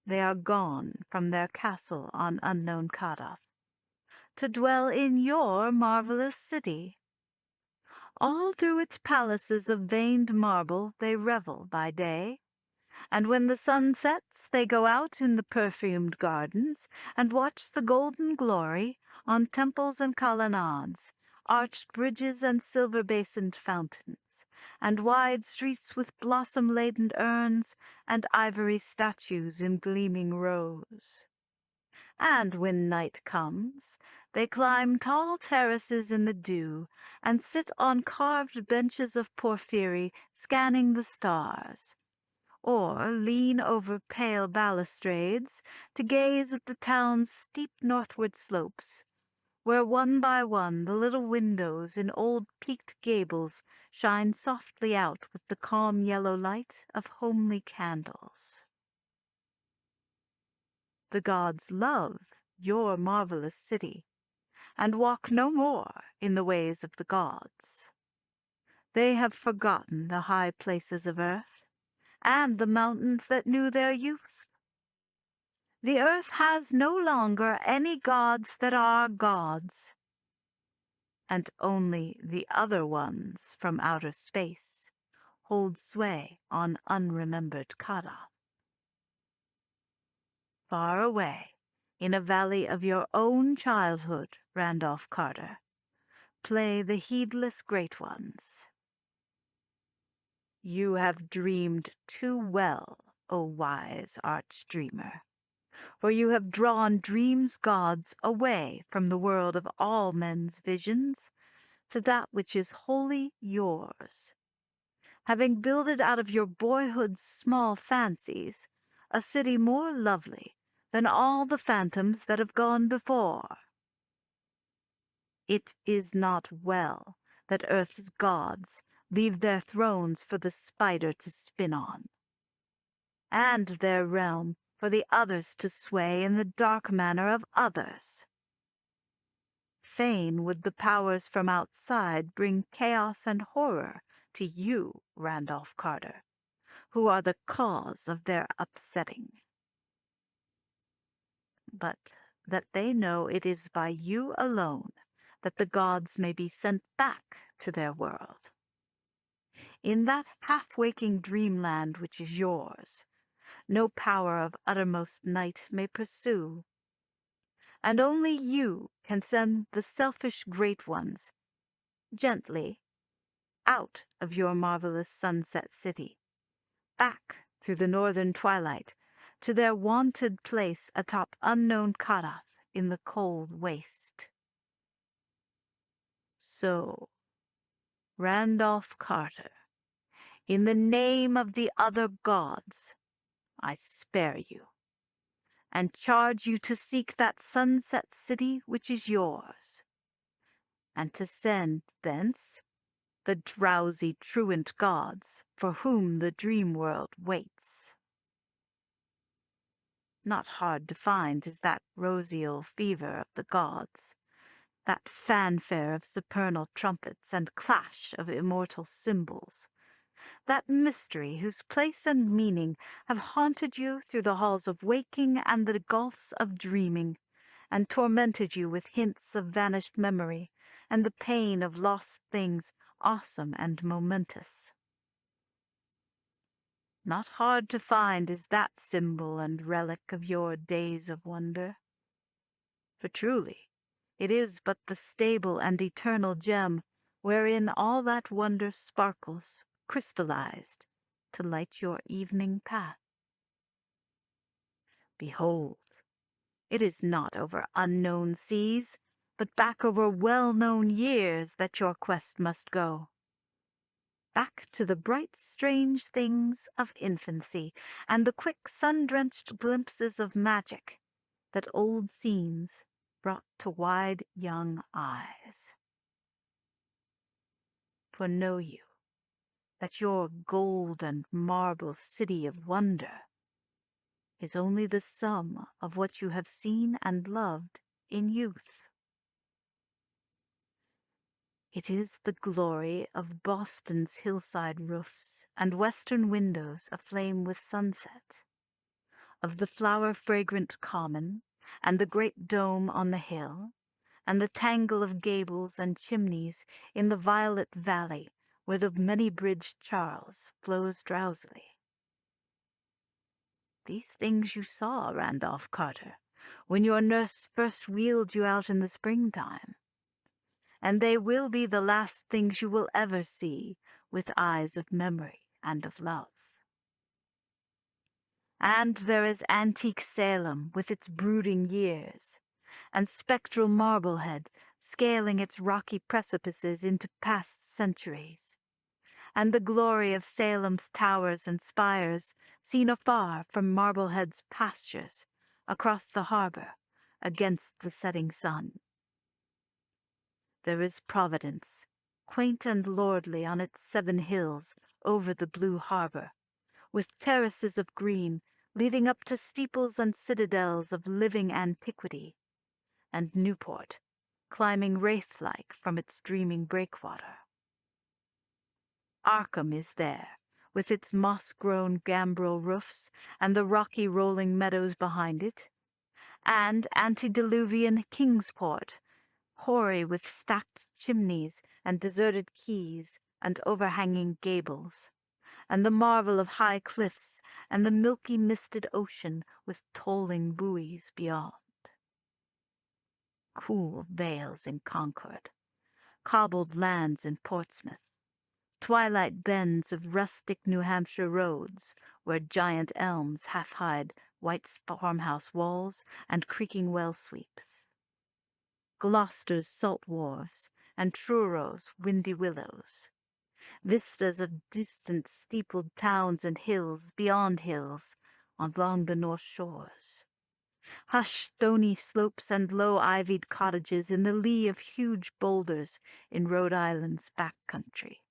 They are gone from their castle on unknown Kadath, to dwell in your marvelous city. All through its palaces of veined marble they revel by day, and when the sun sets they go out in the perfumed gardens and watch the golden glory on temples and colonnades, arched bridges and silver-basined fountains, and wide streets with blossom-laden urns and ivory statues in gleaming rows. And when night comes, they climb tall terraces in the dew and sit on carved benches of porphyry scanning the stars, or lean over pale balustrades to gaze at the town's steep northward slopes, where one by one the little windows in old peaked gables shine softly out with the calm yellow light of homely candles. The gods love your marvelous city, and walk no more in the ways of the gods. They have forgotten the high places of earth, and the mountains that knew their youth. The earth has no longer any gods that are gods, and only the other ones from outer space hold sway on unremembered Kadath. Far away, in a valley of your own childhood, Randolph Carter, play the heedless great ones. You have dreamed too well, O wise arch-dreamer, for you have drawn dreams' gods away from the world of all men's visions to that which is wholly yours, having builded out of your boyhood's small fancies a city more lovely than all the phantoms that have gone before. It is not well that earth's gods leave their thrones for the spider to spin on, and their realm for the others to sway in the dark manner of others. Fain would the powers from outside bring chaos and horror to you, Randolph Carter, who are the cause of their upsetting. But that they know it is by you alone that the gods may be sent back to their world. In that half-waking dreamland which is yours, no power of uttermost night may pursue, and only you can send the selfish great ones gently out of your marvelous sunset city, back through the northern twilight to their wonted place atop unknown Kadath in the cold waste. So, Randolph Carter, in the name of the other gods, I spare you, and charge you to seek that sunset city which is yours, and to send thence the drowsy truant gods for whom the dream world waits. Not hard to find is that roseal fever of the gods, that fanfare of supernal trumpets and clash of immortal cymbals, that mystery whose place and meaning have haunted you through the halls of waking and the gulfs of dreaming, and tormented you with hints of vanished memory and the pain of lost things awesome and momentous. Not hard to find is that symbol and relic of your days of wonder. For truly, it is but the stable and eternal gem wherein all that wonder sparkles, crystallized, to light your evening path. Behold, it is not over unknown seas, but back over well-known years that your quest must go. Back to the bright, strange things of infancy, and the quick, sun-drenched glimpses of magic that old scenes brought to wide young eyes. For know you that your gold and marble city of wonder is only the sum of what you have seen and loved in youth. It is the glory of Boston's hillside roofs and western windows aflame with sunset, of the flower-fragrant common and the great dome on the hill, and the tangle of gables and chimneys in the violet valley where the many-bridged Charles flows drowsily. These things you saw, Randolph Carter, when your nurse first wheeled you out in the springtime, and they will be the last things you will ever see with eyes of memory and of love. And there is antique Salem with its brooding years, and spectral Marblehead scaling its rocky precipices into past centuries, and the glory of Salem's towers and spires seen afar from Marblehead's pastures across the harbor against the setting sun. There is Providence, quaint and lordly on its 7 hills over the blue harbor, with terraces of green leading up to steeples and citadels of living antiquity, and Newport, climbing wraith-like from its dreaming breakwater. Arkham is there, with its moss-grown gambrel roofs and the rocky rolling meadows behind it, and antediluvian Kingsport, hoary with stacked chimneys and deserted quays and overhanging gables, and the marvel of high cliffs and the milky misted ocean with tolling buoys beyond. Cool vales in Concord, cobbled lands in Portsmouth, twilight bends of rustic New Hampshire roads where giant elms half hide white farmhouse walls and creaking well sweeps. Gloucester's salt wharves and Truro's windy willows. Vistas of distant steepled towns and hills beyond hills along the north shores. Hushed stony slopes and low-ivied cottages in the lee of huge boulders in Rhode Island's back country.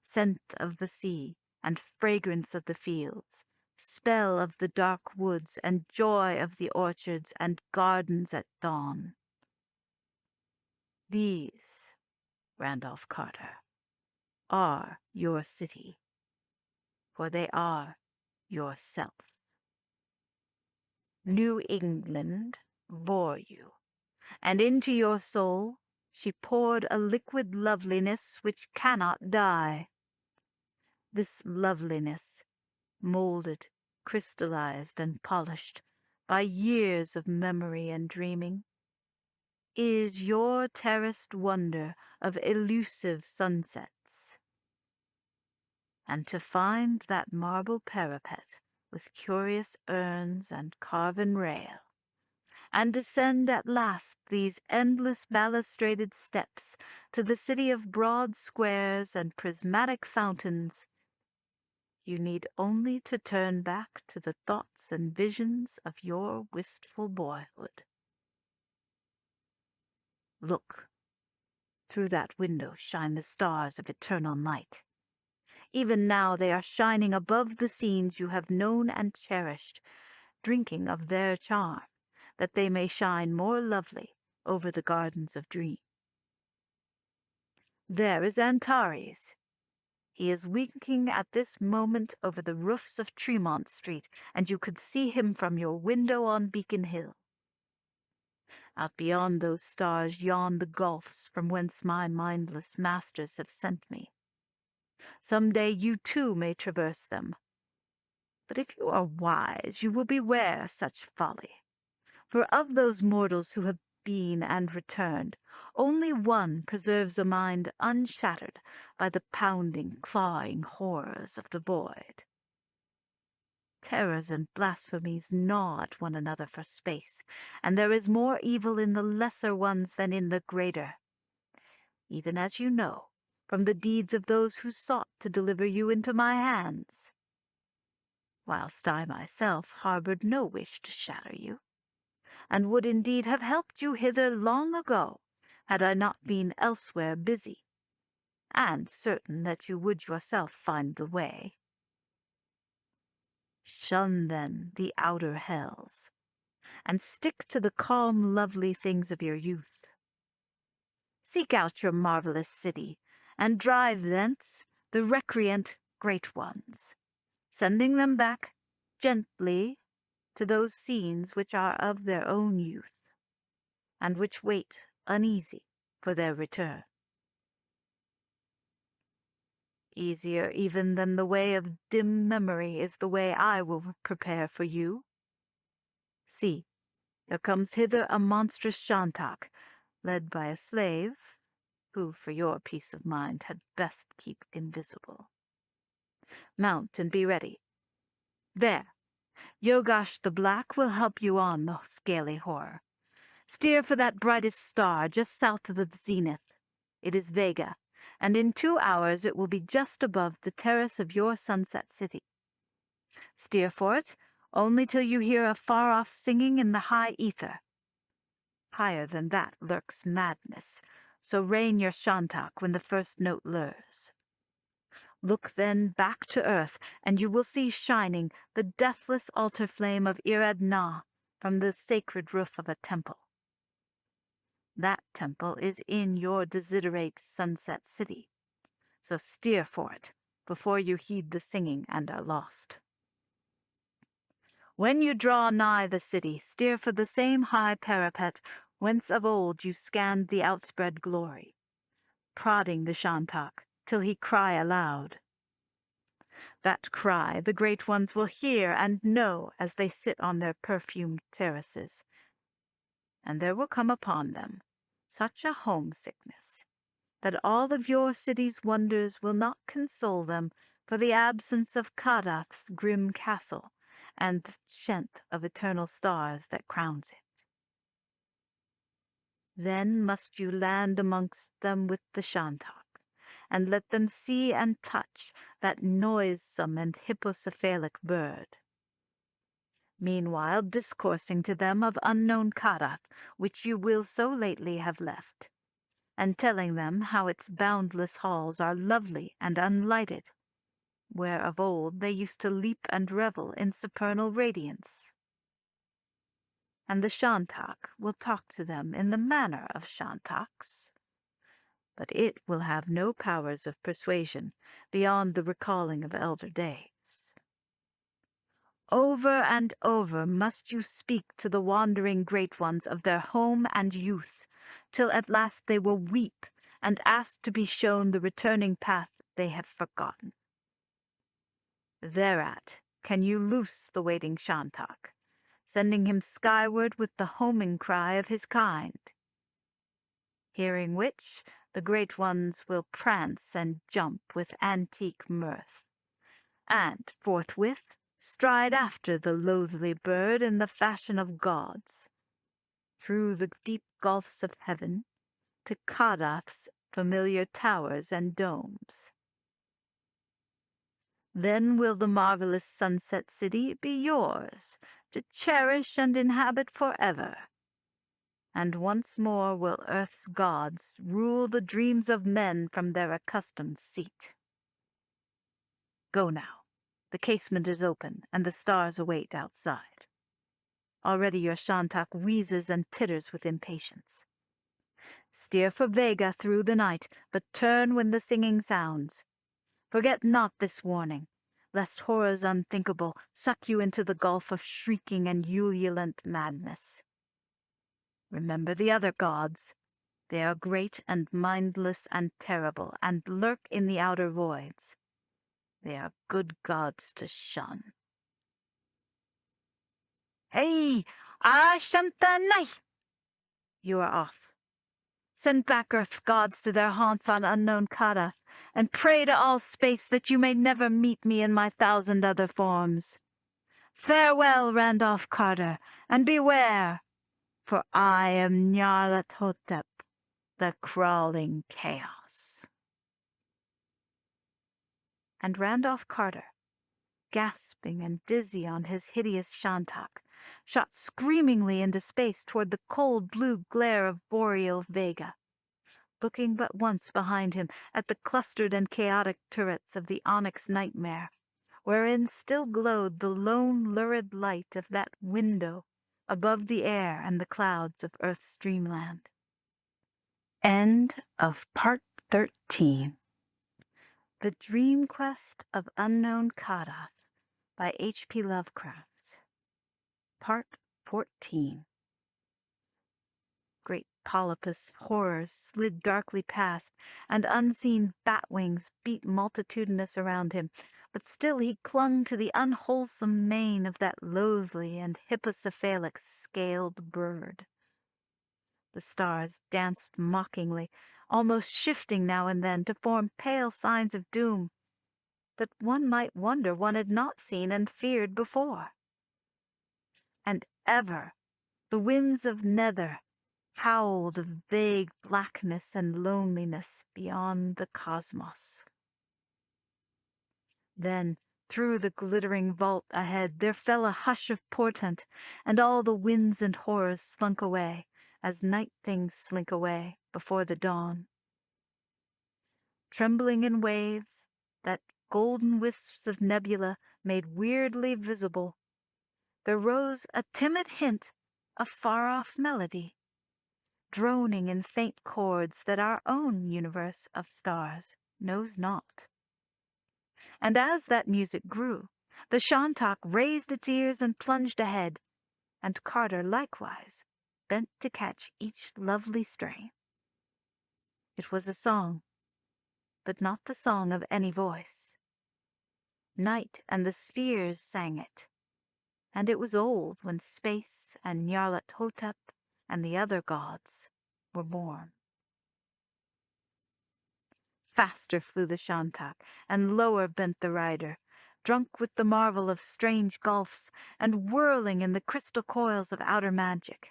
Scent of the sea and fragrance of the fields, spell of the dark woods and joy of the orchards and gardens at dawn. These, Randolph Carter, are your city, for they are yourself. New England bore you, and into your soul she poured a liquid loveliness which cannot die. This loveliness, molded, crystallized, and polished by years of memory and dreaming, is your terraced wonder of elusive sunsets. And to find that marble parapet with curious urns and carven rail, and descend at last these endless balustraded steps to the city of broad squares and prismatic fountains, you need only to turn back to the thoughts and visions of your wistful boyhood. Look, through that window shine the stars of eternal night. Even now they are shining above the scenes you have known and cherished, drinking of their charm, that they may shine more lovely over the gardens of dream. There is Antares. He is winking at this moment over the roofs of Tremont Street, and you could see him from your window on Beacon Hill. Out beyond those stars yawn the gulfs from whence my mindless masters have sent me. Some day you too may traverse them. But if you are wise, you will beware such folly. For of those mortals who have been and returned, only one preserves a mind unshattered by the pounding, clawing horrors of the void. Terrors and blasphemies gnaw at one another for space, and there is more evil in the lesser ones than in the greater, even as you know from the deeds of those who sought to deliver you into my hands, whilst I myself harbored no wish to shatter you, and would indeed have helped you hither long ago, had I not been elsewhere busy, and certain that you would yourself find the way. Shun, then, the outer hells, and stick to the calm, lovely things of your youth. Seek out your marvelous city, and drive thence the recreant great ones, sending them back gently to those scenes which are of their own youth, and which wait uneasy for their return. Easier even than the way of dim memory is the way I will prepare for you. See, there comes hither a monstrous shantak, led by a slave, who for your peace of mind had best keep invisible. Mount and be ready. There, Yogash the Black will help you on, the scaly horror. Steer for that brightest star just south of the zenith. It is Vega, and in 2 hours it will be just above the terrace of your sunset city. Steer for it, only till you hear a far-off singing in the high ether. Higher than that lurks madness, So rain your shantak when the first note lures. Look then back to earth, and you will see shining the deathless altar flame of Irad Na from the sacred roof of a temple. That temple is in your desiderate sunset city, so steer for it before you heed the singing and are lost. When you draw nigh the city, steer for the same high parapet whence of old you scanned the outspread glory, prodding the shantak till he cry aloud. That cry the great ones will hear and know as they sit on their perfumed terraces, and there will come upon them such a homesickness that all of your city's wonders will not console them for the absence of Kadath's grim castle and the chant of eternal stars that crowns it. Then must you land amongst them with the shantak, and let them see and touch that noisome and hippocephalic bird. Meanwhile discoursing to them of unknown Kadath, which you will so lately have left, and telling them how its boundless halls are lovely and unlighted, where of old they used to leap and revel in supernal radiance. And the shantak will talk to them in the manner of shantaks, but it will have no powers of persuasion beyond the recalling of elder days. Over and over must you speak to the wandering great ones of their home and youth, till at last they will weep and ask to be shown the returning path they have forgotten. Thereat can you loose the waiting shantak, sending him skyward with the homing cry of his kind, hearing which the great ones will prance and jump with antique mirth, and forthwith stride after the loathly bird in the fashion of gods, through the deep gulfs of heaven, to Kadath's familiar towers and domes. Then will the marvelous sunset city be yours, to cherish and inhabit forever, and once more will earth's gods rule the dreams of men from their accustomed seat. Go now. The casement is open, and the stars await outside. Already your shantak wheezes and titters with impatience. Steer for Vega through the night, but turn when the singing sounds. Forget not this warning, lest horrors unthinkable suck you into the gulf of shrieking and ululent madness. Remember the other gods. They are great and mindless and terrible, and lurk in the outer voids. They are good gods to shun. Hey, Ashantanai! You are off. Send back Earth's gods to their haunts on unknown Kadath, and pray to all space that you may never meet me in my 1,000 other forms. Farewell, Randolph Carter, and beware, for I am Nyarlathotep, the crawling chaos. And Randolph Carter, gasping and dizzy on his hideous shantak, shot screamingly into space toward the cold blue glare of boreal Vega, looking but once behind him at the clustered and chaotic turrets of the onyx nightmare, wherein still glowed the lone lurid light of that window above the air and the clouds of Earth's dreamland. End of Part 13. The Dream Quest of Unknown Kadath by H.P. Lovecraft. Part 14. Great polypus horrors slid darkly past, and unseen bat wings beat multitudinous around him, but still he clung to the unwholesome mane of that loathly and hippocephalic scaled bird. The stars danced mockingly, almost shifting now and then to form pale signs of doom that one might wonder one had not seen and feared before. And ever the winds of nether howled of vague blackness and loneliness beyond the cosmos. Then, through the glittering vault ahead, there fell a hush of portent, and all the winds and horrors slunk away, as night things slink away before the dawn. Trembling in waves that golden wisps of nebula made weirdly visible, there rose a timid hint of far-off melody, droning in faint chords that our own universe of stars knows not. And as that music grew, the Shantak raised its ears and plunged ahead, and Carter likewise bent to catch each lovely strain. It was a song, but not the song of any voice. Night and the spheres sang it, and it was old when Space and Nyarlathotep and the other gods were born. Faster flew the Shantak, and lower bent the rider, drunk with the marvel of strange gulfs, and whirling in the crystal coils of outer magic.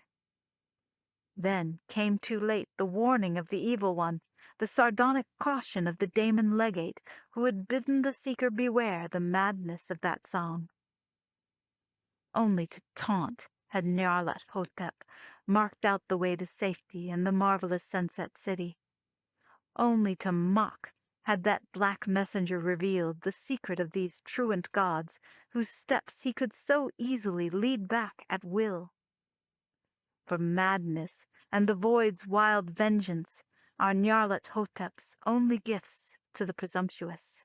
Then came too late the warning of the Evil One, the sardonic caution of the Daemon Legate, who had bidden the seeker beware the madness of that song. Only to taunt had Nyarlathotep marked out the way to safety in the marvelous Sunset City. Only to mock had that black messenger revealed the secret of these truant gods, whose steps he could so easily lead back at will. For madness and the void's wild vengeance are Nyarlathotep's only gifts to the presumptuous.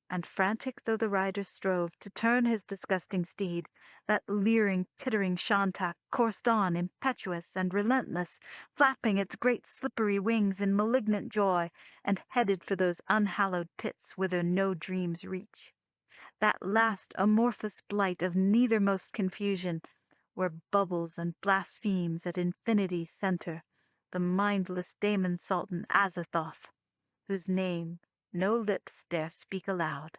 And frantic though the rider strove to turn his disgusting steed, that leering, tittering Shantak coursed on impetuous and relentless, flapping its great slippery wings in malignant joy, and headed for those unhallowed pits whither no dreams reach. That last amorphous blight of neithermost confusion, where bubbles and blasphemes at infinity's center the mindless Daemon Sultan Azathoth, whose name no lips dare speak aloud.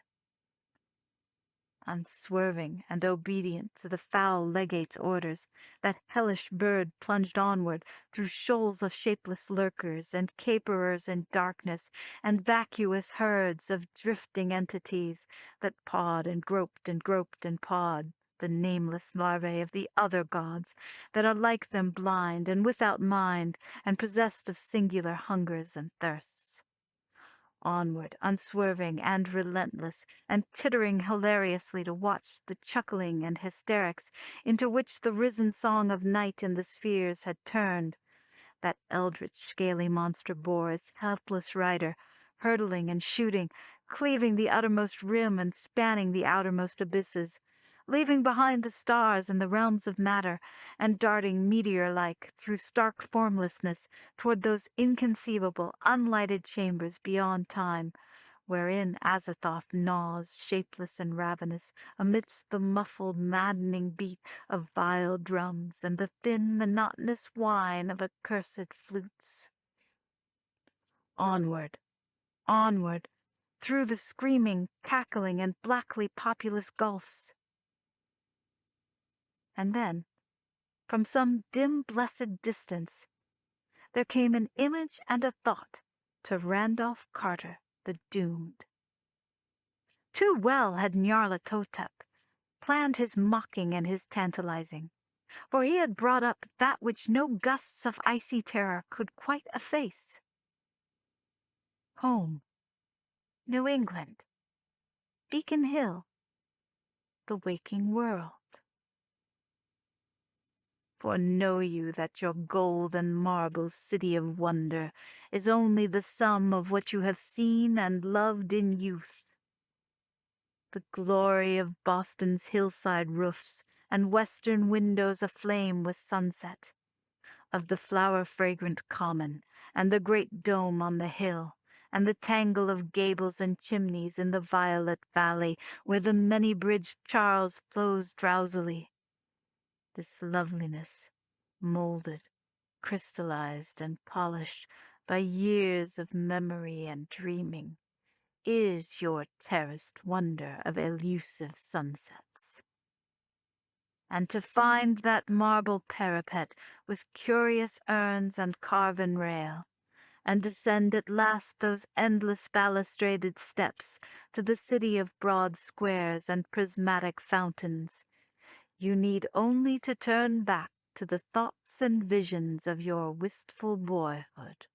Unswerving and obedient to the foul legate's orders, that hellish bird plunged onward through shoals of shapeless lurkers and caperers in darkness, and vacuous herds of drifting entities that pawed and groped and groped and pawed, the nameless larvae of the other gods that are like them blind and without mind and possessed of singular hungers and thirsts. Onward, unswerving and relentless, and tittering hilariously to watch the chuckling and hysterics into which the risen song of night in the spheres had turned, that eldritch scaly monster bore its helpless rider, hurtling and shooting, cleaving the uttermost rim and spanning the outermost abysses, leaving behind the stars and the realms of matter, and darting meteor-like through stark formlessness toward those inconceivable, unlighted chambers beyond time, wherein Azathoth gnaws, shapeless and ravenous, amidst the muffled, maddening beat of vile drums and the thin, monotonous whine of accursed flutes. Onward, onward, through the screaming, cackling, and blackly populous gulfs. And then, from some dim, blessed distance, there came an image and a thought to Randolph Carter, the doomed. Too well had Nyarlathotep planned his mocking and his tantalizing, for he had brought up that which no gusts of icy terror could quite efface. Home, New England, Beacon Hill, the waking world. For know you that your gold and marble city of wonder is only the sum of what you have seen and loved in youth. The glory of Boston's hillside roofs and western windows aflame with sunset, of the flower-fragrant common and the great dome on the hill, and the tangle of gables and chimneys in the violet valley where the many-bridged Charles flows drowsily. This loveliness, molded, crystallized, and polished by years of memory and dreaming, is your terraced wonder of elusive sunsets. And to find that marble parapet with curious urns and carven rail, and descend at last those endless balustraded steps to the city of broad squares and prismatic fountains, you need only to turn back to the thoughts and visions of your wistful boyhood.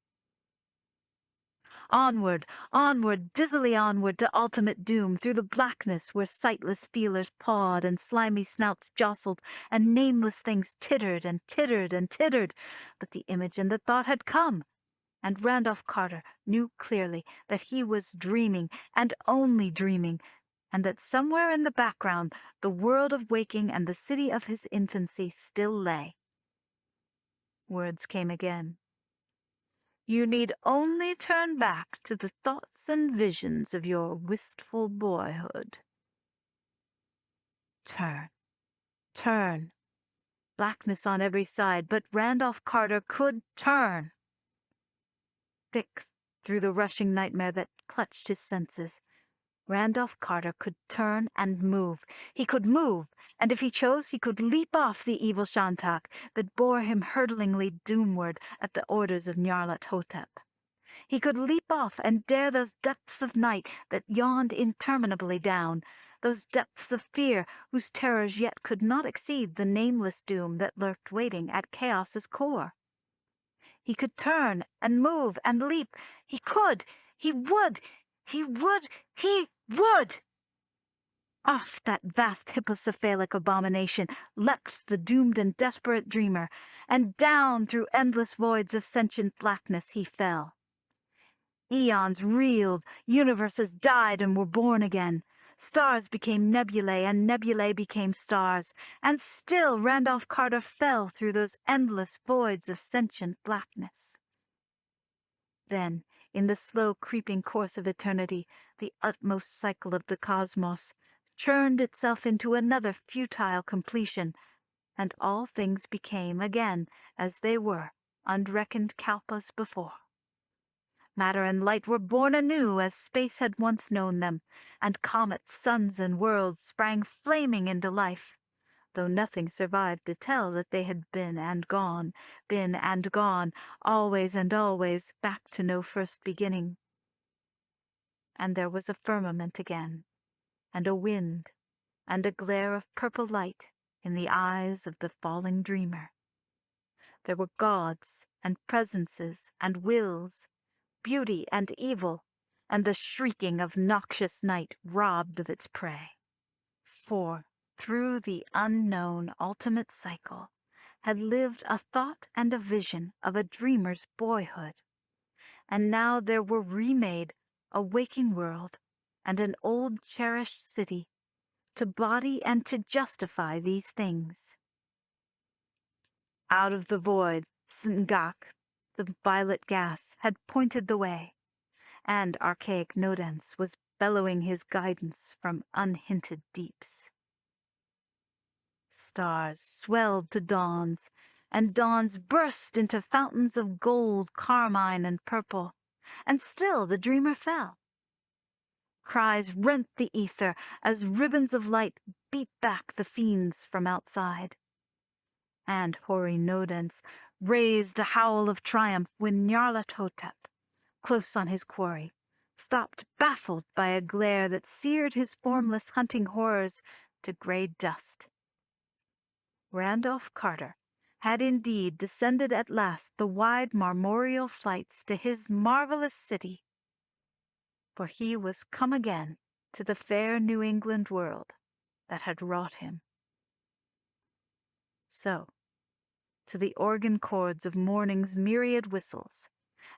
Onward, onward, dizzily onward to ultimate doom, through the blackness where sightless feelers pawed and slimy snouts jostled and nameless things tittered and tittered and tittered. But the image and the thought had come, and Randolph Carter knew clearly that he was dreaming, and only dreaming, and that somewhere in the background the world of waking and the city of his infancy still lay. Words came again. You need only turn back to the thoughts and visions of your wistful boyhood. Turn, turn. Blackness on every side, but Randolph Carter could turn. Thick through the rushing nightmare that clutched his senses, Randolph Carter could turn and move. He could move, and if he chose, he could leap off the evil Shantak that bore him hurtlingly doomward at the orders of Nyarlathotep. He could leap off and dare those depths of night that yawned interminably down, those depths of fear whose terrors yet could not exceed the nameless doom that lurked waiting at chaos's core. He could turn and move and leap. He could. He would. He would. He would! Off that vast hippocephalic abomination leapt the doomed and desperate dreamer, and down through endless voids of sentient blackness he fell. Eons reeled, universes died and were born again. Stars became nebulae, and nebulae became stars, and still Randolph Carter fell through those endless voids of sentient blackness. Then, in the slow creeping course of eternity, the utmost cycle of the cosmos churned itself into another futile completion, and all things became again as they were, unreckoned kalpas before. Matter and light were born anew as space had once known them, and comets, suns, and worlds sprang flaming into life, though nothing survived to tell that they had been and gone, always and always, back to no first beginning. And there was a firmament again, and a wind, and a glare of purple light in the eyes of the falling dreamer. There were gods, and presences, and wills, beauty and evil, and the shrieking of noxious night robbed of its prey. For, through the unknown ultimate cycle, had lived a thought and a vision of a dreamer's boyhood, and now there were remade a waking world and an old cherished city to body and to justify these things. Out of the void, Sngak, the violet gas, had pointed the way, and archaic Nodens was bellowing his guidance from unhinted deeps. Stars swelled to dawns, and dawns burst into fountains of gold, carmine, and purple, and still the dreamer fell. Cries rent the ether as ribbons of light beat back the fiends from outside. And hoary Nodens raised a howl of triumph when Nyarlathotep, close on his quarry, stopped baffled by a glare that seared his formless hunting horrors to grey dust. Randolph Carter had indeed descended at last the wide marmoreal flights to his marvelous city, for he was come again to the fair New England world that had wrought him. So, to the organ chords of morning's myriad whistles,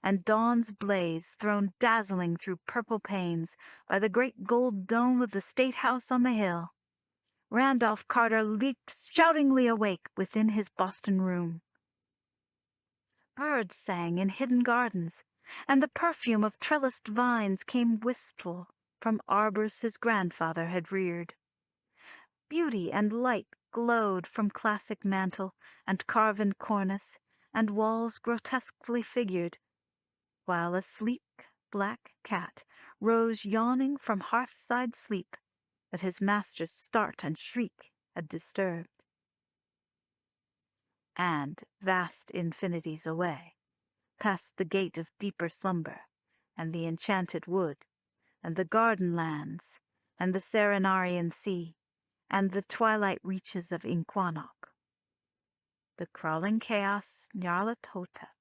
and dawn's blaze thrown dazzling through purple panes by the great gold dome of the State House on the hill, Randolph Carter leaped shoutingly awake within his Boston room. Birds sang in hidden gardens, and the perfume of trellised vines came wistful from arbors his grandfather had reared. Beauty and light glowed from classic mantel and carven cornice and walls grotesquely figured, while a sleek black cat rose yawning from hearthside sleep that his master's start and shriek had disturbed. And vast infinities away, past the gate of deeper slumber, and the enchanted wood, and the garden lands, and the Serenarian sea, and the twilight reaches of Inquanok, the crawling chaos Nyarlathotep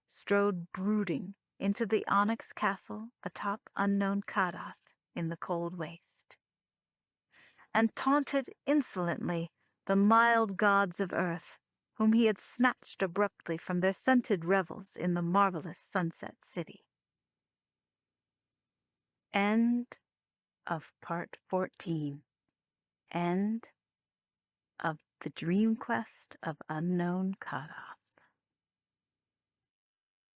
strode brooding into the onyx castle atop unknown Kadath in the cold waste, and taunted insolently the mild gods of earth, whom he had snatched abruptly from their scented revels in the marvelous Sunset City. End of Part 14. End of the Dream Quest of Unknown Kadath.